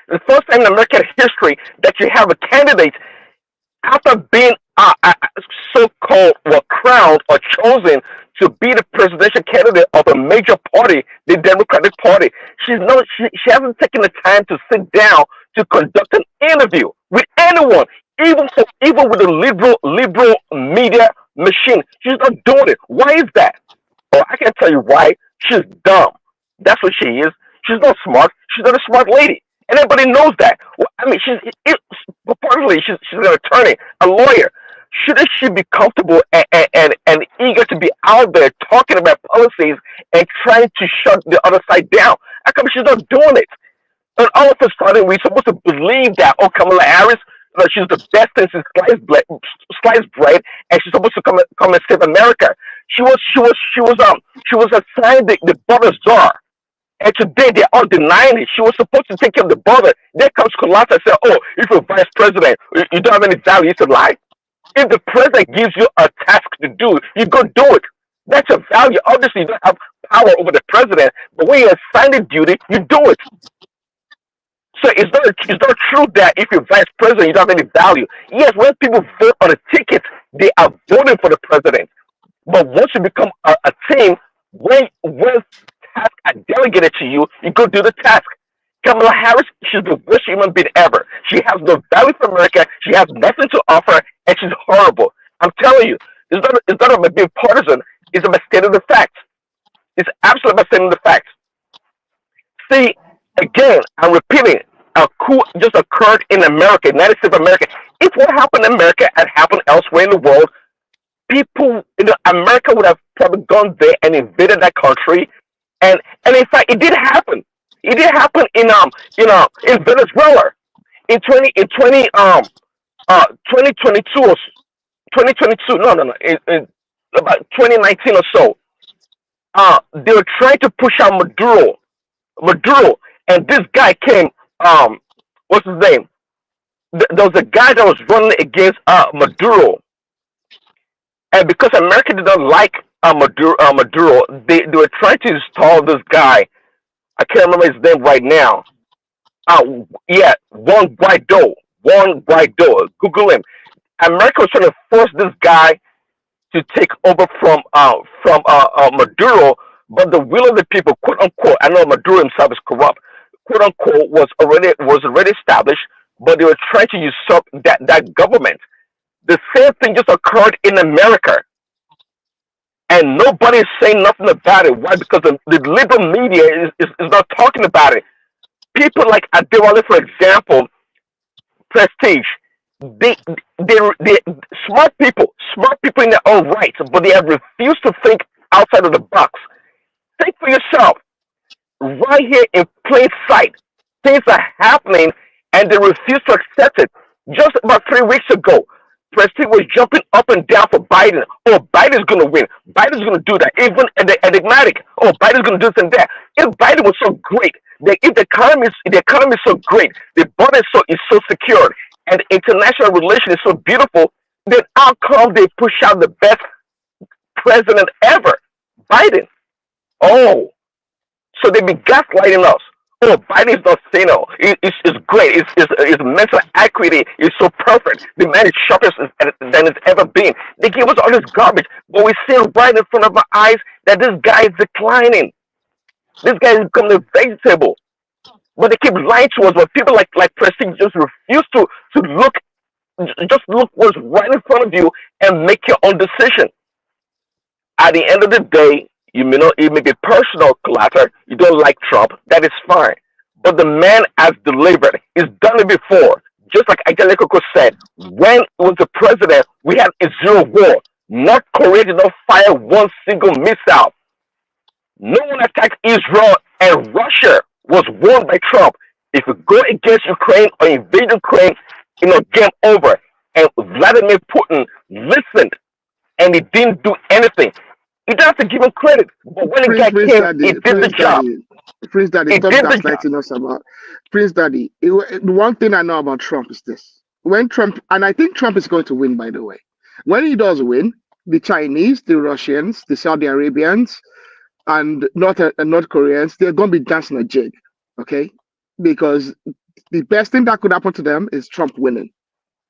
the first time in American history that you have a candidate after being so-called crowned or chosen to be the presidential candidate of a major party, the Democratic Party. She hasn't taken the time to sit down to conduct an interview. with anyone, even with the liberal media machine. She's not doing it. Why is that? Oh, I can tell you why. She's dumb. That's what she is. She's not smart. She's not a smart lady. And everybody knows that. Well, I mean, purportedly, she's an attorney, a lawyer. Shouldn't she be comfortable and eager to be out there talking about policies and trying to shut the other side down? How come she's not doing it? And all of a sudden, we're supposed to believe that, oh, Kamala Harris, she's the best thing since sliced bread, and she's supposed to come and save America. She was assigned the border czar, and today they're all denying it. She was supposed to take care of the border. There comes Kulata and says, "Oh, if you're vice president, you don't have any value." It's a lie. If the president gives you a task to do, you go do it. That's a value. Obviously, you don't have power over the president, but when you're assigned a duty, you do it. So it's not true that if you're vice president, you don't have any value. Yes, when people vote on a ticket, they are voting for the president. But once you become a team, when tasks are delegated to you, you go do the task. Kamala Harris, she's the worst human being ever. She has no value for America. She has nothing to offer, and she's horrible. I'm telling you, it's not about being partisan. It's about stating the facts. It's absolutely about stating the facts. See, again, I'm repeating, a coup just occurred in America, United States of America. If what happened in America had happened elsewhere in the world, people, America would have probably gone there and invaded that country. And in fact, it did happen. It did happen in Venezuela in 2022 or 2022. No, in about 2019 or so. They were trying to push out Maduro, and this guy came. What's his name? There was a guy that was running against Maduro, and because America did not like Maduro, they were trying to install this guy. I can't remember his name right now. Yeah, Juan Guaido. Google him. America was trying to force this guy to take over from Maduro, but the will of the people, quote unquote, I know Maduro himself is corrupt, quote unquote, was already established, but they were trying to usurp that government. The same thing just occurred in America, and nobody is saying nothing about it. Why? Because the liberal media is not talking about it. People like Adewale, for example, Prestige, they smart people in their own right, but they have refused to think outside of the box. Think for yourself. Right here in plain sight, things are happening, and they refuse to accept it. Just about 3 weeks ago, Prestige was jumping up and down for Biden. Oh, Biden's going to win. Biden's going to do that. Even enigmatic. Oh, Biden's going to do this and that. If Biden was so great, if the economy is so great, the border is so secured, and international relations is so beautiful, then how come they push out the best president ever, Biden? Oh, so they be gaslighting us. Oh, Biden is not saying no. It's great. His mental acuity is so perfect. The man is sharper than it's ever been. They give us all this garbage, but we see right in front of our eyes that this guy is declining. This guy is becoming a vegetable. But they keep lying to us. But people like Prestige just refuse to look, just look what's right in front of you and make your own decision. At the end of the day, it may be personal, Colata. You don't like Trump. That is fine. But the man has delivered. He's done it before. Just like Acolyte Kekere said, when he was the president, we had a zero war. North Korea did not fire one single missile. No one attacked Israel, and Russia was won by Trump. If you go against Ukraine or invade Ukraine, game over. And Vladimir Putin listened, and he didn't do anything. You don't have to give him credit, but when the guy came, he did the job. Prince Daddy, stop gaslighting us about Prince Daddy. The one thing I know about Trump is this: when Trump, and I think Trump is going to win, by the way. When he does win, the Chinese, the Russians, the Saudi Arabians, and North Koreans, they're going to be dancing a jig, okay? Because the best thing that could happen to them is Trump winning,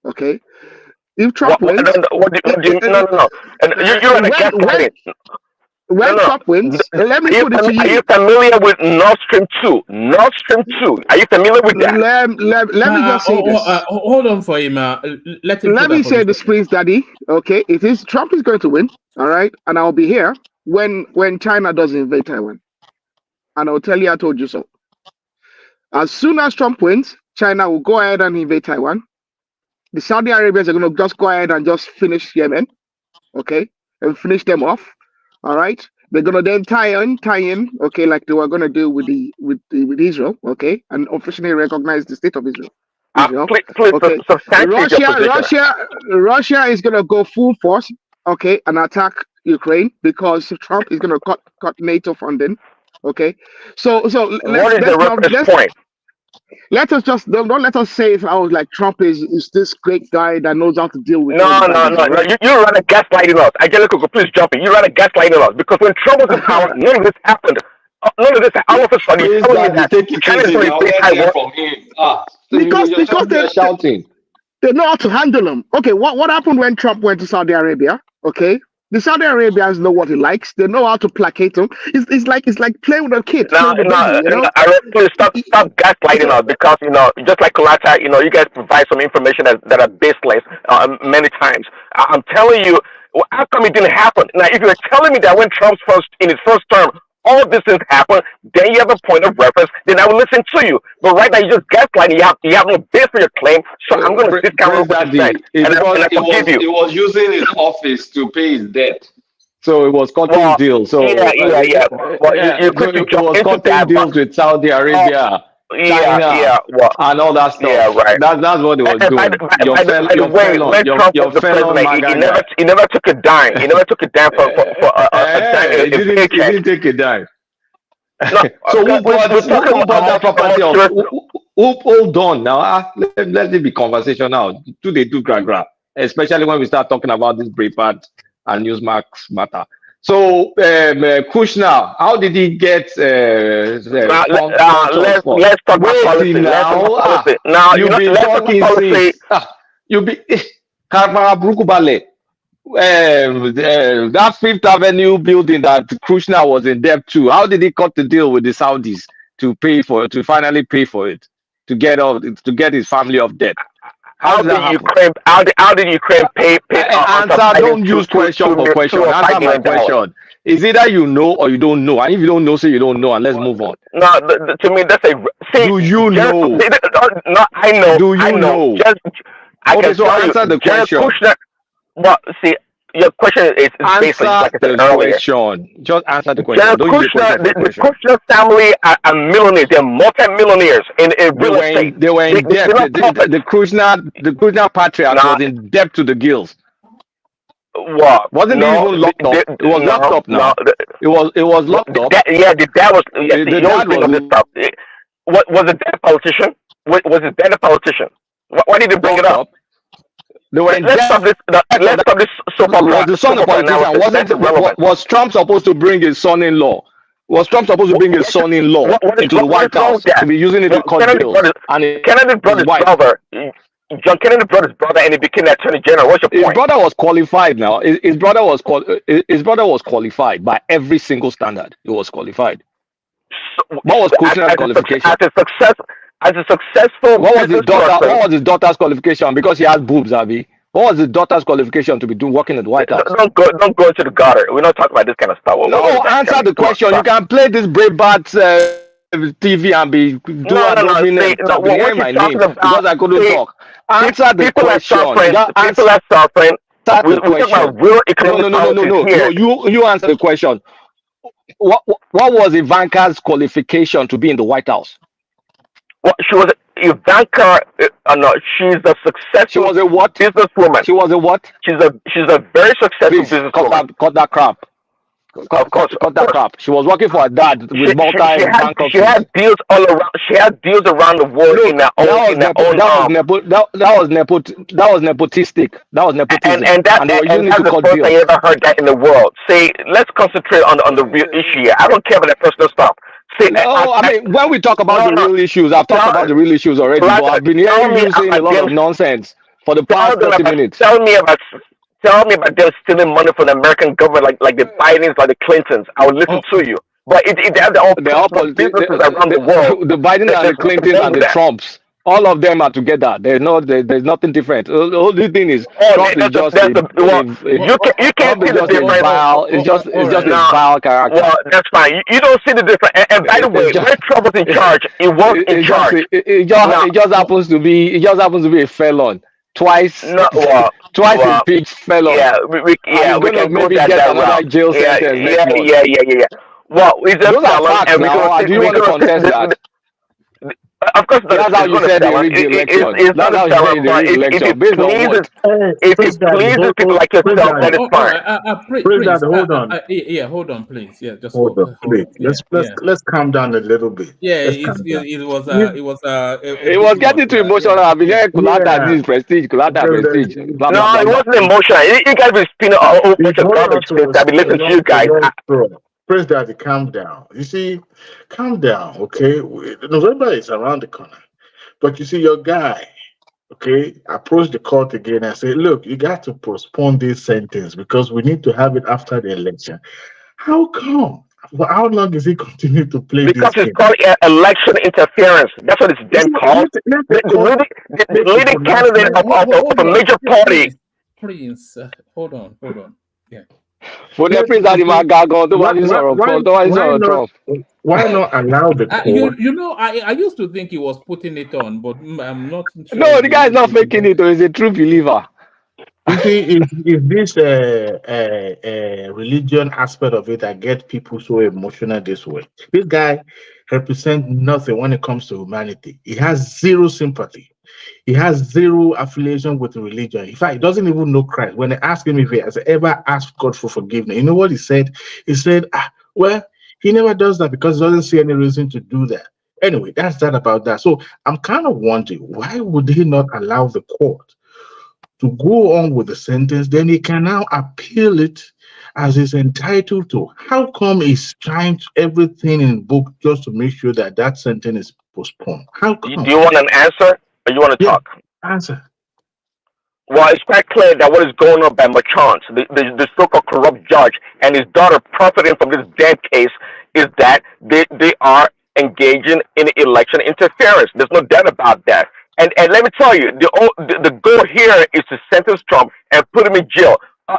okay? If Trump wins, no. And you're in a gaslighting. when Trump wins, let me put it to you. Are you familiar with Nord Stream 2? Nord Stream 2. Are you familiar with that? Let me just say this. Hold on for him. Let him. Let me say this, Prince Daddy. Okay, it is Trump is going to win. All right, and I'll be here when China does invade Taiwan, and I'll tell you I told you so. As soon as Trump wins, China will go ahead and invade Taiwan. The Saudi Arabians are going to just go ahead and just finish Yemen, okay, and finish them off. All right, they're going to then tie in, okay, like they were going to do with Israel, okay, and officially recognize the state of Israel. Please, okay. Russia is going to go full force, okay, and attack Ukraine because Trump is going to cut NATO funding, okay. So what is the reference point? Let us just don't let us say if I was like Trump is this great guy that knows how to deal with. No. You're rather gaslighting us. Angelica, please jump in. You're rather gaslighting us because when Trump was in power, none of this happened. None of this. All of a sudden, you're telling me that China is going to invade Taiwan. Because they're shouting. They know how to handle them. Okay, what happened when Trump went to Saudi Arabia? Okay, the Saudi Arabians know what he likes. They know how to placate him. It's like playing with a kid. Please stop gaslighting us because just like Colata, you guys provide some information that are baseless many times. I'm telling you, how come it didn't happen? Now, if you're telling me that when Trump's in his first term, all this things happen, then you have a point of reference, then I will listen to you. But right now, you're just gaslighting. You have no base for your claim, so I'm going to discount what you said. And I forgive you. He was using his office to pay his debt. So it was cutting deals. So yeah. Well, you could it was cutting deals with Saudi Arabia, China, and all that stuff. Yeah, right. That's what it was doing. Your fellow he never took a dime. He never took a dime for a dime. He didn't take a dime. No, so who bought that property? Hold on now. Let it be conversation now. Do they do gra? Especially when we start talking about this Breitbart and Newsmax matter. So Kushner, how did he get? Let's talk about policy. Now you've been talking since. You be Brukubale. That Fifth Avenue building that Kushner was in debt to. How did he cut the deal with the Saudis to finally pay for it, to get his family off debt? How did Ukraine pay? Answer. Don't use question for question. Answer my question. Is either you know or you don't know, and if you don't know, say you don't know, and let's move on. No, to me that's a. Do you know? No, I know. Do you know? Okay, so answer the question. Kushner, well, see, your question is basically like I said earlier. Just answer the question. The Kushner family are millionaires. They're multi-millionaires in real estate. They were in debt. The Kushner patriarch was in debt to the gills. What? Wasn't it even locked up? It was locked up now. It was locked up. The dad was. The dad was this stuff. Was the dad a politician? Was his dad a politician? Why did he bring it up? They were in let's stop this soap opera. Was the son a politician? Was Trump supposed to bring his son-in-law? Was Trump supposed to bring his son-in-law into the White House to be using it to cut bills? Kennedy brought his brother. John Kennedy brought his brother, and he became the Attorney General. What's your point? His brother was qualified. Now, his brother was qualified by every single standard. He was qualified. What was Kushner's qualification? As a successful, what was his daughter's qualification? Because he has boobs, Abi. What was his daughter's qualification to be working at the White House? Don't go into the gutter. We're not talking about this kind of stuff. Answer the question. You can play this Breitbart TV and be doing my name because I couldn't talk. Answer the question. People are suffering. We're talking about real economic policies. No. You answer the question. What was Ivanka's qualification to be in the White House? Well, she was Ivanka. No, she's a successful. She was a what? Businesswoman. She was a what? She's a very successful businesswoman. Cut that crap. Cut that crap. She was working for her dad with multi-bank. She had deals all around. She had deals around the world in her own. That was nepotistic. That was nepotism. And that's the first time I ever heard that in the world. Say, let's concentrate on the real issue here. I don't care about that personal stuff. I mean, when we talk about the real issues, I've talked about the real issues already, but I've been hearing you saying a lot of nonsense for the past 30 minutes. Tell me tell me about them stealing money from the American government, like the Bidens, like the Clintons. I will listen to you. But they have their own personal businesses around the world. The Biden and the Clintons and the Trumps, all of them are together. There's nothing different. The only thing is Trump is just you can't see the difference. It's just a vile character. Well, that's fine. You don't see the difference. And by the way, when Trump was in charge, he was in charge. It just happens to be a felon. Twice impeached felon. Yeah, we can maybe go get that another route. jail sentence next month. Yeah. Well, he's a Those are felon, facts and now. Do you want to contest that? Of course, that's how you said they rigged the election. That's how you said they rigged the election. Based on what? If it pleases people like yourself, that is fine. Hold on, please. Yeah, just hold on, please. Let's calm down a little bit. Yeah, it was getting too emotional. I mean, Kulata this prestige, Kulata prestige. No, it wasn't emotional. You guys been spinning a whole bunch of garbage things. I've been listening to you guys. Praise Daddy, calm down. You see, calm down, okay? November is around the corner. But you see, your guy, okay, approached the court again and said, look, you got to postpone this sentence because we need to have it after the election. How come? Well, how long is he continue to play because this it's called election interference. That's what it's then called. The leading candidate of a major party. Prince, hold on. Yeah. For the Prince why not allow the court? I used to think he was putting it on, but I'm not sure. No, the guy is not faking it. He's a true believer. You see, if this religion aspect of it that get people so emotional this way. This guy represents nothing when it comes to humanity. He has zero sympathy. He has zero affiliation with religion. In fact, he doesn't even know Christ. When they asked him if he has ever asked God for forgiveness, you know what he said? He said, well, he never does that because he doesn't see any reason to do that. Anyway, that's that about that. So I'm kind of wondering, why would he not allow the court to go on with the sentence? Then he can now appeal it as he's entitled to. How come he's trying everything in the book just to make sure that that sentence is postponed? How come? Do you want an answer? Or you want to talk? Answer. Well, it's quite clear that what is going on by Machance, the so-called corrupt judge, and his daughter profiting from this dead case is that they are engaging in election interference. There's no doubt about that. And let me tell you, the goal here is to sentence Trump and put him in jail.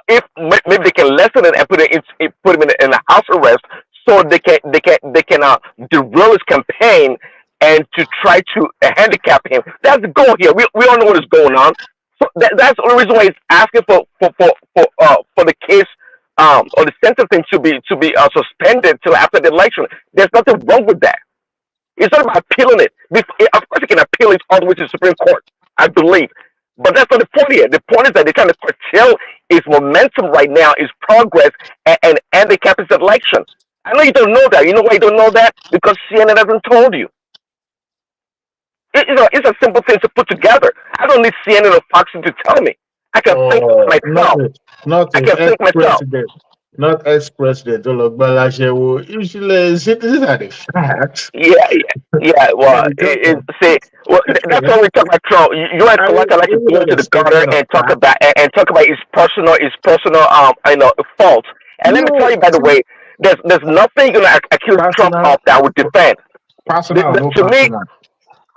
If maybe they can lessen it and put him in a house arrest, so they can derail his campaign and to try to handicap him. That's the goal here. We all know what is going on. So that's the only reason why he's asking for the case or the sentencing to be suspended till after the election. There's nothing wrong with that. It's not about appealing it. Of course, he can appeal it all the way to the Supreme Court, I believe. But that's not the point here. The point is that they're trying to curtail his momentum right now, his progress, and handicap his election. I know you don't know that. You know why you don't know that? Because CNN hasn't told you. It's a simple thing to put together. I don't need CNN or Fox to tell me. I can think myself. Not ex-president. Not ex-president. Usually, these are the facts. Yeah. Well, that's why we talk about Trump. You and Kalaka like to go to the gutter and talk about his personal faults. And let me tell you, by the way, there's nothing you're gonna accuse Trump of that would defend. To me.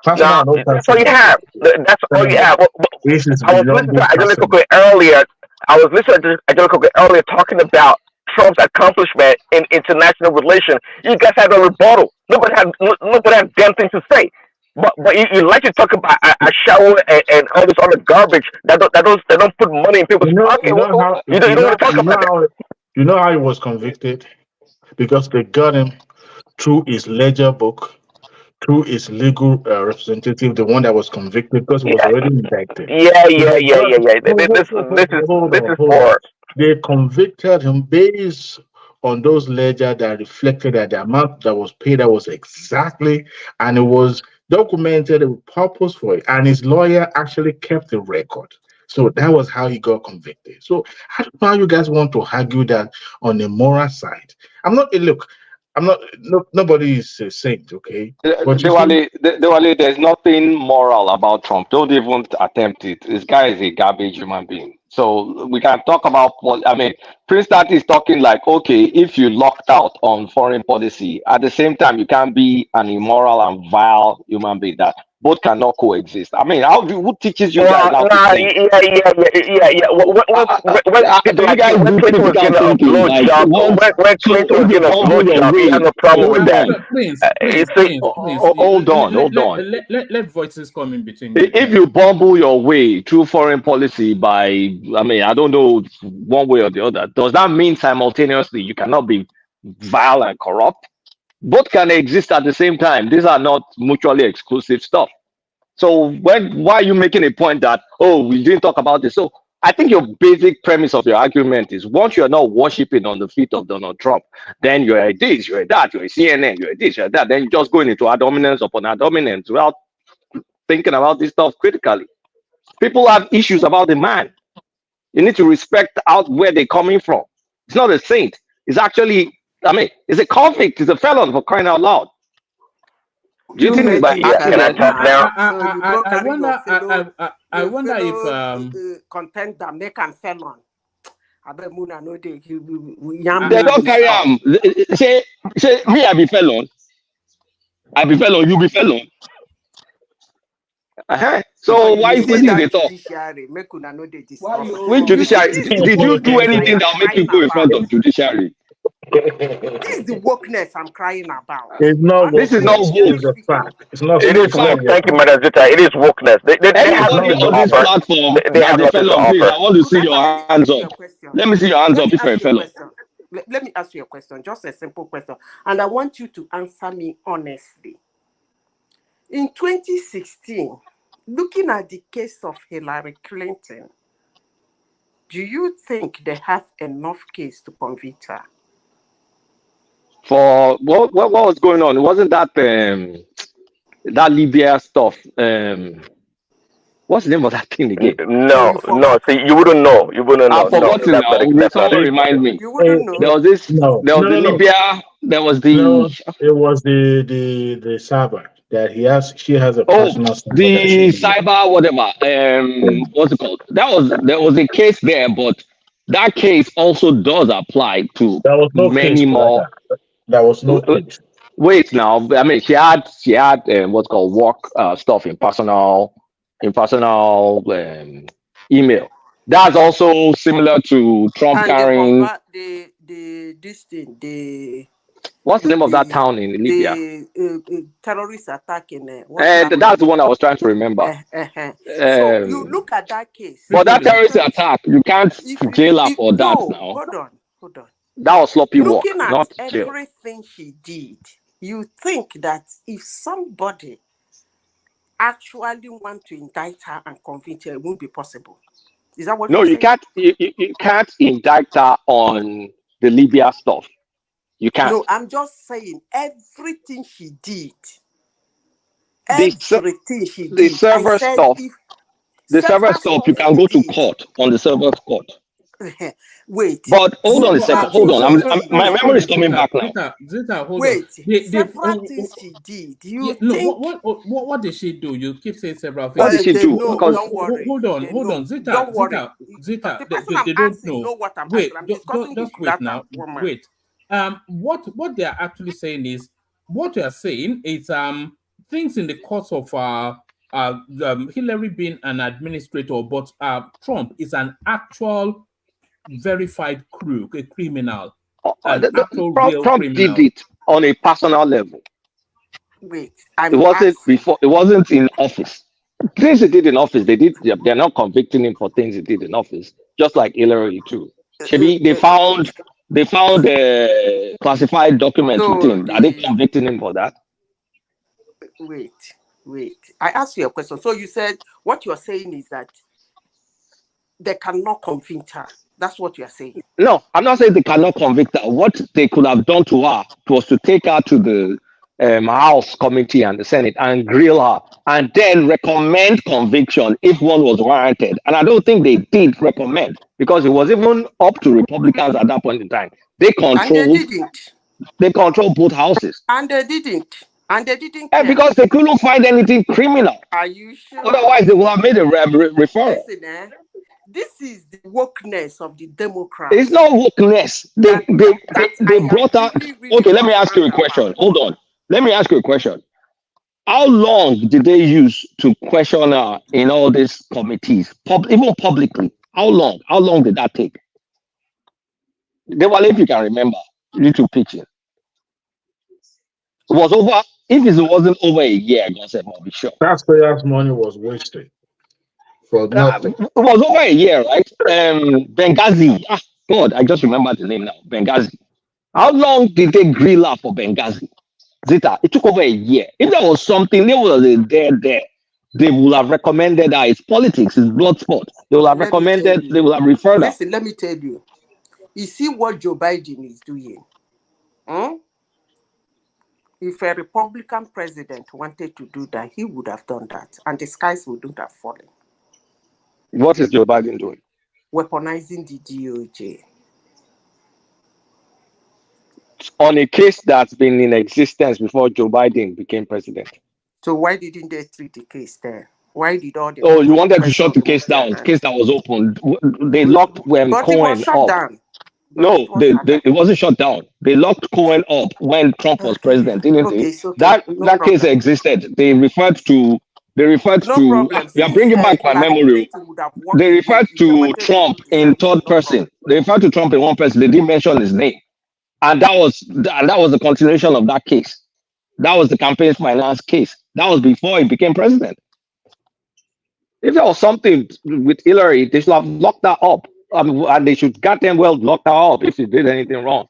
No, that's all you have. That's all you have. I was listening to Acolyte Kekere earlier. Talking about Trump's accomplishment in international relations. You guys had a rebuttal. Nobody had damn thing to say. But you like to talk about a shower and all this other garbage that don't put money in people's pockets. You don't want to talk about that. You know how he was convicted? Because they got him through his ledger book, through his legal representative, the one that was convicted, because he was already indicted. This is for. They convicted him based on those ledger that reflected that the amount that was paid that was exactly, and it was documented with purpose for it. And his lawyer actually kept the record. So that was how he got convicted. So I don't know how you guys want to argue that on the moral side. Nobody is a saint, okay? But Dewale, there's nothing moral about Trump. Don't even attempt it. This guy is a garbage human being. So we can talk about, I mean, Prince Tati is talking like, okay, if you locked out on foreign policy, at the same time, you can't be an immoral and vile human being. That both cannot coexist. I mean, who teaches you guys Well, how to nah, think? yeah. Do you guys When do Clinton was critical getting a thinking? blow Like, job, once, when so Clinton was if you getting a blow bumble your job, he had way, no problem with that. Prince, You Prince, see, Prince, Prince. hold on, hold on. Let voices come in between you. If you bumble your way through foreign policy by, I mean, I don't know, one way or the other, does that mean simultaneously you cannot be vile and corrupt? Both can exist at the same time. These are not mutually exclusive stuff. So why are you making a point that, oh, we didn't talk about this? So I think your basic premise of your argument is once you're not worshiping on the feet of Donald Trump, then you're a this, you're a that, you're a CNN, you're a this, you're a that. Then you're just going into ad dominance upon ad dominance without thinking about this stuff critically. People have issues about the man. You need to respect out where they're coming from. It's not a saint. It's actually, I mean, it's a convict. It's a felon, for crying out loud. Do you think it's by accident? I wonder. I wonder if contender make and felon. They don't carry him. Say me, I be felon. I be felon. You be felon. So why is this they talk? Judiciary, make una know they discuss. Which judiciary? Did you do anything that will make you go in front of judiciary? This is the wokeness I'm crying about. It's not This is not woke. It's a fact. It's not. it is woke. Thank you, Madam Zita. It is wokeness. They have Anybody nothing to on this offer. platform They have that's a nothing to felon, please, I offer. want to see your hands up. Let me see your hands up if you're a felon. Let me ask you a question, just a simple question. And I want you to answer me honestly. In 2016, looking at the case of Hillary Clinton, do you think they have enough case to convict her? For what was going on? It wasn't that that Libya stuff. What's the name of that thing again? No. See, you wouldn't know. You wouldn't know. I've forgotten now. Someone remind me. You wouldn't know. There was this. There was the Libya. There was the. No, it was the server that he has. She has a personal. The cyber whatever. What's it called? There was a case there, but that case also does apply to many more. There was no case. Wait now. I mean, she had what's called work stuff in personal email. That's also similar to Trump and carrying. This thing, what's the name of that town in Libya? The terrorist attack in that's the one I was trying to remember. So you look at that case. But that terrorist attack, you can't jail her for that now. Hold on. That was sloppy work, Looking at not jail. everything she did, you think that if somebody actually want to indict her and convict her, it won't be possible. Is that what No, you're saying? you can't indict her on the Libya stuff. You can't. No, I'm just saying everything she did. The server stuff. The server stuff, you can go to court on the server court. Wait. But hold on a second. Hold on. My memory is coming back now. Zita, hold on. Several things she did. What did she do? You keep saying several things. What did she do? No, don't worry. Hold on. Zita, don't worry. Zita, The person they I'm don't asking know. know what I'm Wait, asking. I'm discussing just wait now. Wait. What they are actually saying is, what they are saying is things in the course of Hillary being an administrator, but Trump is an actual verified crook, a criminal. Trump did it on a personal level. Wait, it wasn't in office. Things he did in office, they're not convicting him for things he did in office, just like Hillary too. They found classified documents with him. Are they convicting him for that? Wait. I asked you a question. So you said what you're saying is that they cannot convict her. That's what you're saying. No, I'm not saying they cannot convict her. What they could have done to her was to take her to the House committee and the Senate and grill her and then recommend conviction if one was warranted. And I don't think they did recommend because it was even up to Republicans at that point in time. They control both houses. And they didn't. Because they couldn't find anything criminal. Are you sure? Otherwise, they would have made a referral. Listen, This is the wokeness of the Democrats. It's not wokeness. They brought out. Okay, let me ask you a question. Hold on. Let me ask you a question. How long did they use to question her in all these committees, even publicly? How long? How long did that take? They were, if you can remember, little pitching. It was over. If it wasn't over a year, God said, I'll be sure. Taxpayers' money was wasted for nothing. It was over a year, right? Benghazi. God, I just remember the name now. Benghazi. How long did they grill her for Benghazi? Zita, it took over a year. If there was something, there was a there, they would have recommended her. It's politics, it's blood sport. They would have recommended, they would have referred her. Listen, let me tell you. You see what Joe Biden is doing? If a Republican president wanted to do that, he would have done that, and the skies wouldn't have fallen. What is Joe Biden doing? Weaponizing the DOJ. On a case that's been in existence before Joe Biden became president. So why didn't they treat the case there? Why did all the... Oh, you wanted to shut the case down, the case that was opened. They locked when Cohen up. Down. No, it wasn't shut down. They locked Cohen up when Trump was president, didn't they? That case existed. They referred to you're bringing back my memory. They referred to Trump in third person. They referred to Trump in one person. They didn't mention his name. And that was the continuation of that case. That was the campaign finance case. That was before he became president. If there was something with Hillary, they should have locked that up. And they should goddamn well lock her up if she did anything wrong.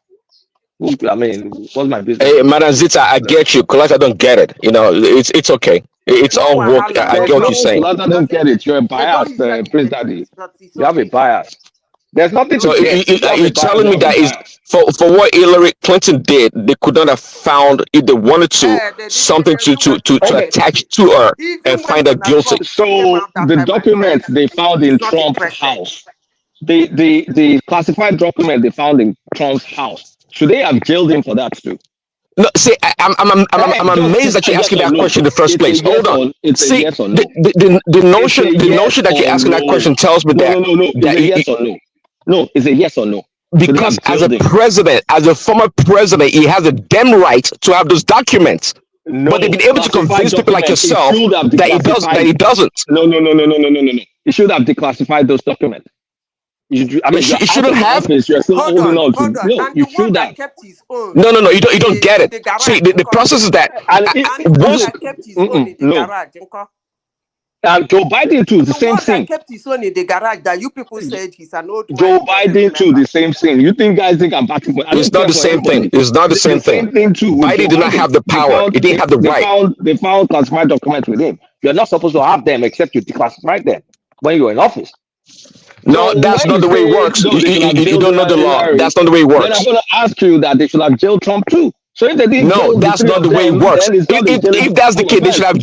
I mean, what's my business? Hey, Madam Zita, I get you. Coletta don't get it. You know, it's okay. It's all work. I get what you're saying. Coletta don't get it. You're a biased, Prince Daddy. You have a bias. There's nothing to get. You're telling me that is for what Hillary Clinton did, they could not have found, if they wanted to, something to attach to her and find her guilty. So the documents they found in Trump's house, the classified document they found in Trump's house, should they have jailed him for that too? No, see, I'm amazed that you're asking that question in the first place. Hold on. See, yes or no. the notion that you're asking that question tells me that. No. It's a yes or no. No, it's a yes or no. Because as a president, as a former president, he has a damn right to have those documents. No, but they've been able to convince people like yourself that he doesn't. No. He should have declassified those documents. You shouldn't have. You're still holding on to. No, you should have. No. You don't get it. See, the process is that no. Joe Biden too, the same thing. Kept his own in the garage that you people said he's an old. Joe Biden too, the same thing. You guys think I'm batting? It's not the same thing. It's not the same thing. Biden did not have the power. He didn't have the right. They found classified documents with him. You're not supposed to have them except you declassify them when you're in office. No, that's not the way it works. You don't know the law. That's not the way it works. Then I'm going to ask you that they should have jailed Trump too. So if they didn't, that's not the way it works. If that's the case, they should have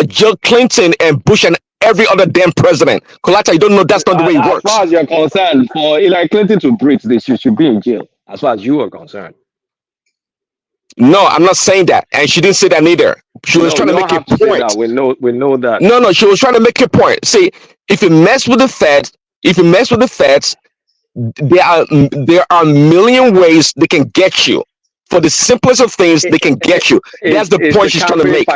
jailed Clinton and Bush and every other damn president. Colata, you don't know that's not the way it works. As far as you're concerned, for Hillary Clinton to breach this, she should be in jail. As far as you are concerned. No, I'm not saying that, and she didn't say that neither. She was trying to make a point. We know that. No, she was trying to make a point. See, if you mess with the feds, there are a million ways they can get you. For the simplest of things, they can get you. That's the point she's trying to make.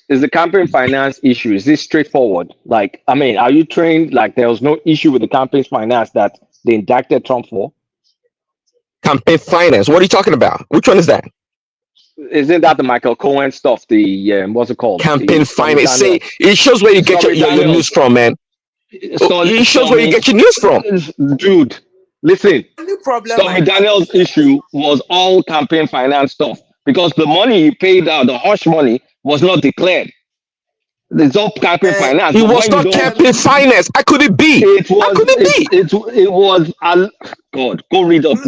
Is the campaign finance issue? Is this straightforward? Like, I mean, are you trained? Like, there was no issue with the campaign finance that they indicted Trump for? Campaign finance? What are you talking about? Which one is that? Isn't that the Michael Cohen stuff? The what's it called? Campaign finance. See, it shows where you get your news from, man. It shows where you get your news from, dude. Listen, Stormy Daniels' issue was all campaign finance stuff because the money he paid out, the hush money, was not declared. It's all campaign finance. It was not campaign finance. How could it be? How could it be? It was. God, go read it up.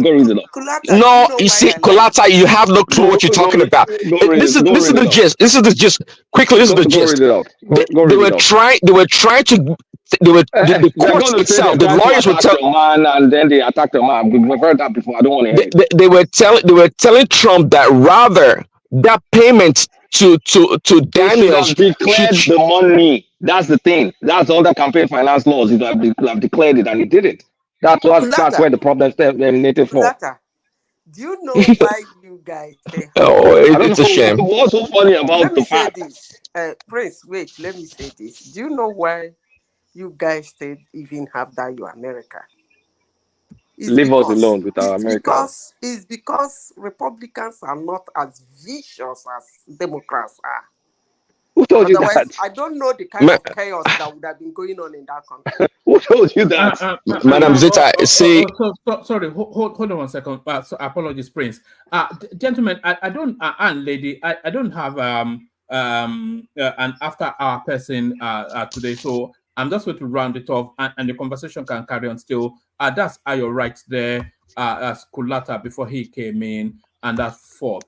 No, you see, Colata, you have no clue what you're talking about. This is the gist. This is the gist. Quickly, this is the gist. They were trying to. The courts itself, the lawyers were telling man, and then they attacked the man. We've heard that before. I don't want to hear it. They were telling Trump that rather that payment They Daniels should have declared the money. That's the thing. That's all the campaign finance laws. It have declared it, and he did it. That's where the problem emanated from. Kulata, do you know why you guys say? It's a shame. What's so funny about let me the say fact? this, Prince. Wait, let me say this. Do you know why you guys still even have that you America? Leave us alone with our America. It's because Republicans are not as vicious as Democrats are. Who told you Otherwise, that? I don't know the kind of chaos that would have been going on in that country. Who told you that? Madam Zita, see. Sorry, hold on 1 second. So apologies, Prince. Gentlemen, I don't, and lady, I don't have an after hour person today, so I'm just going to round it off, and the conversation can carry on still. That's Ayo right there, as Kulata before he came in, and that's fourth.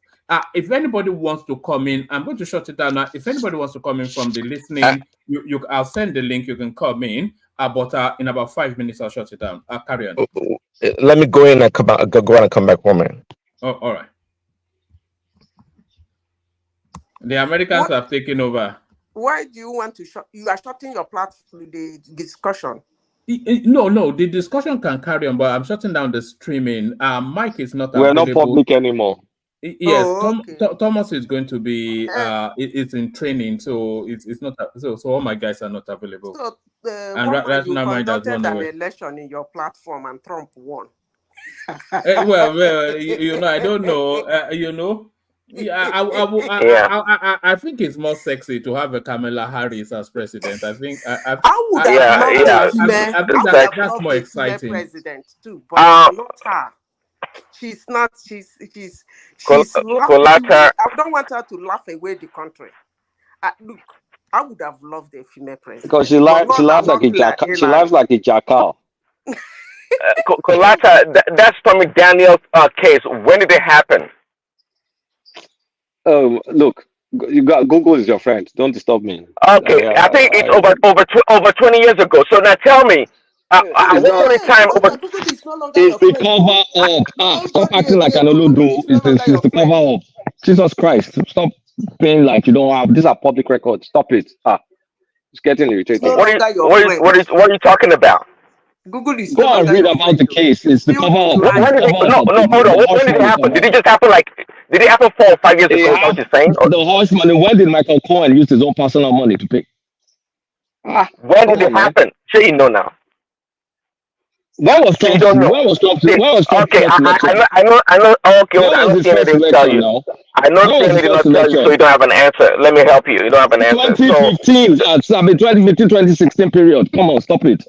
If anybody wants to come in, I'm going to shut it down now. If anybody wants to come in from the listening, I'll send the link. You can come in, but in about 5 minutes, I'll shut it down. Carry on. Let me go in and go on and come back 1 minute. Oh, all right. The Americans have taken over. Why do you want to shut? You are shutting your platform, the discussion. No, the discussion can carry on, but I'm shutting down the streaming. Mike is not We're available. not public anymore. Yes, Thomas is going to be it's in training, so it's not so all my guys are not available. So and right you now conducted an election in your platform and Trump won. well, I don't know. I think it's more sexy to have a Kamala Harris as president. I think I would have loved that's more exciting. President too, but not her. She's not. She's Kulata. I don't want her to laugh away the country. Look, I would have loved a female president because she laughs like a jackal. She laughs like a jackal. Kulata, that Stormy Daniels case. When did it happen? Look, you got Google is your friend. Don't disturb me. Okay, I think it's over 20 years ago. So now tell me. At what point in time? It's the cover up. Stop acting like an Olodo. It's the cover up. Jesus Christ! Stop being like you don't have. These are public records. Stop it. It's getting irritating. What are you talking about? Google is go and read about the case. It's the cover up. Hold on. When did it happen? Did it just happen Did it happen 4 or 5 years ago? What you're saying? The hush money. When did Michael Cohen use his own personal money to pay? When did it happen? Sure, you know now. When was Trump? When was Trump? Okay, I know. Okay, I know CNN didn't tell you. I know CNN did not tell you, so you don't have an answer. Let me help you. You don't have an answer. 2015, 2015, 2016 period. Come on, stop it.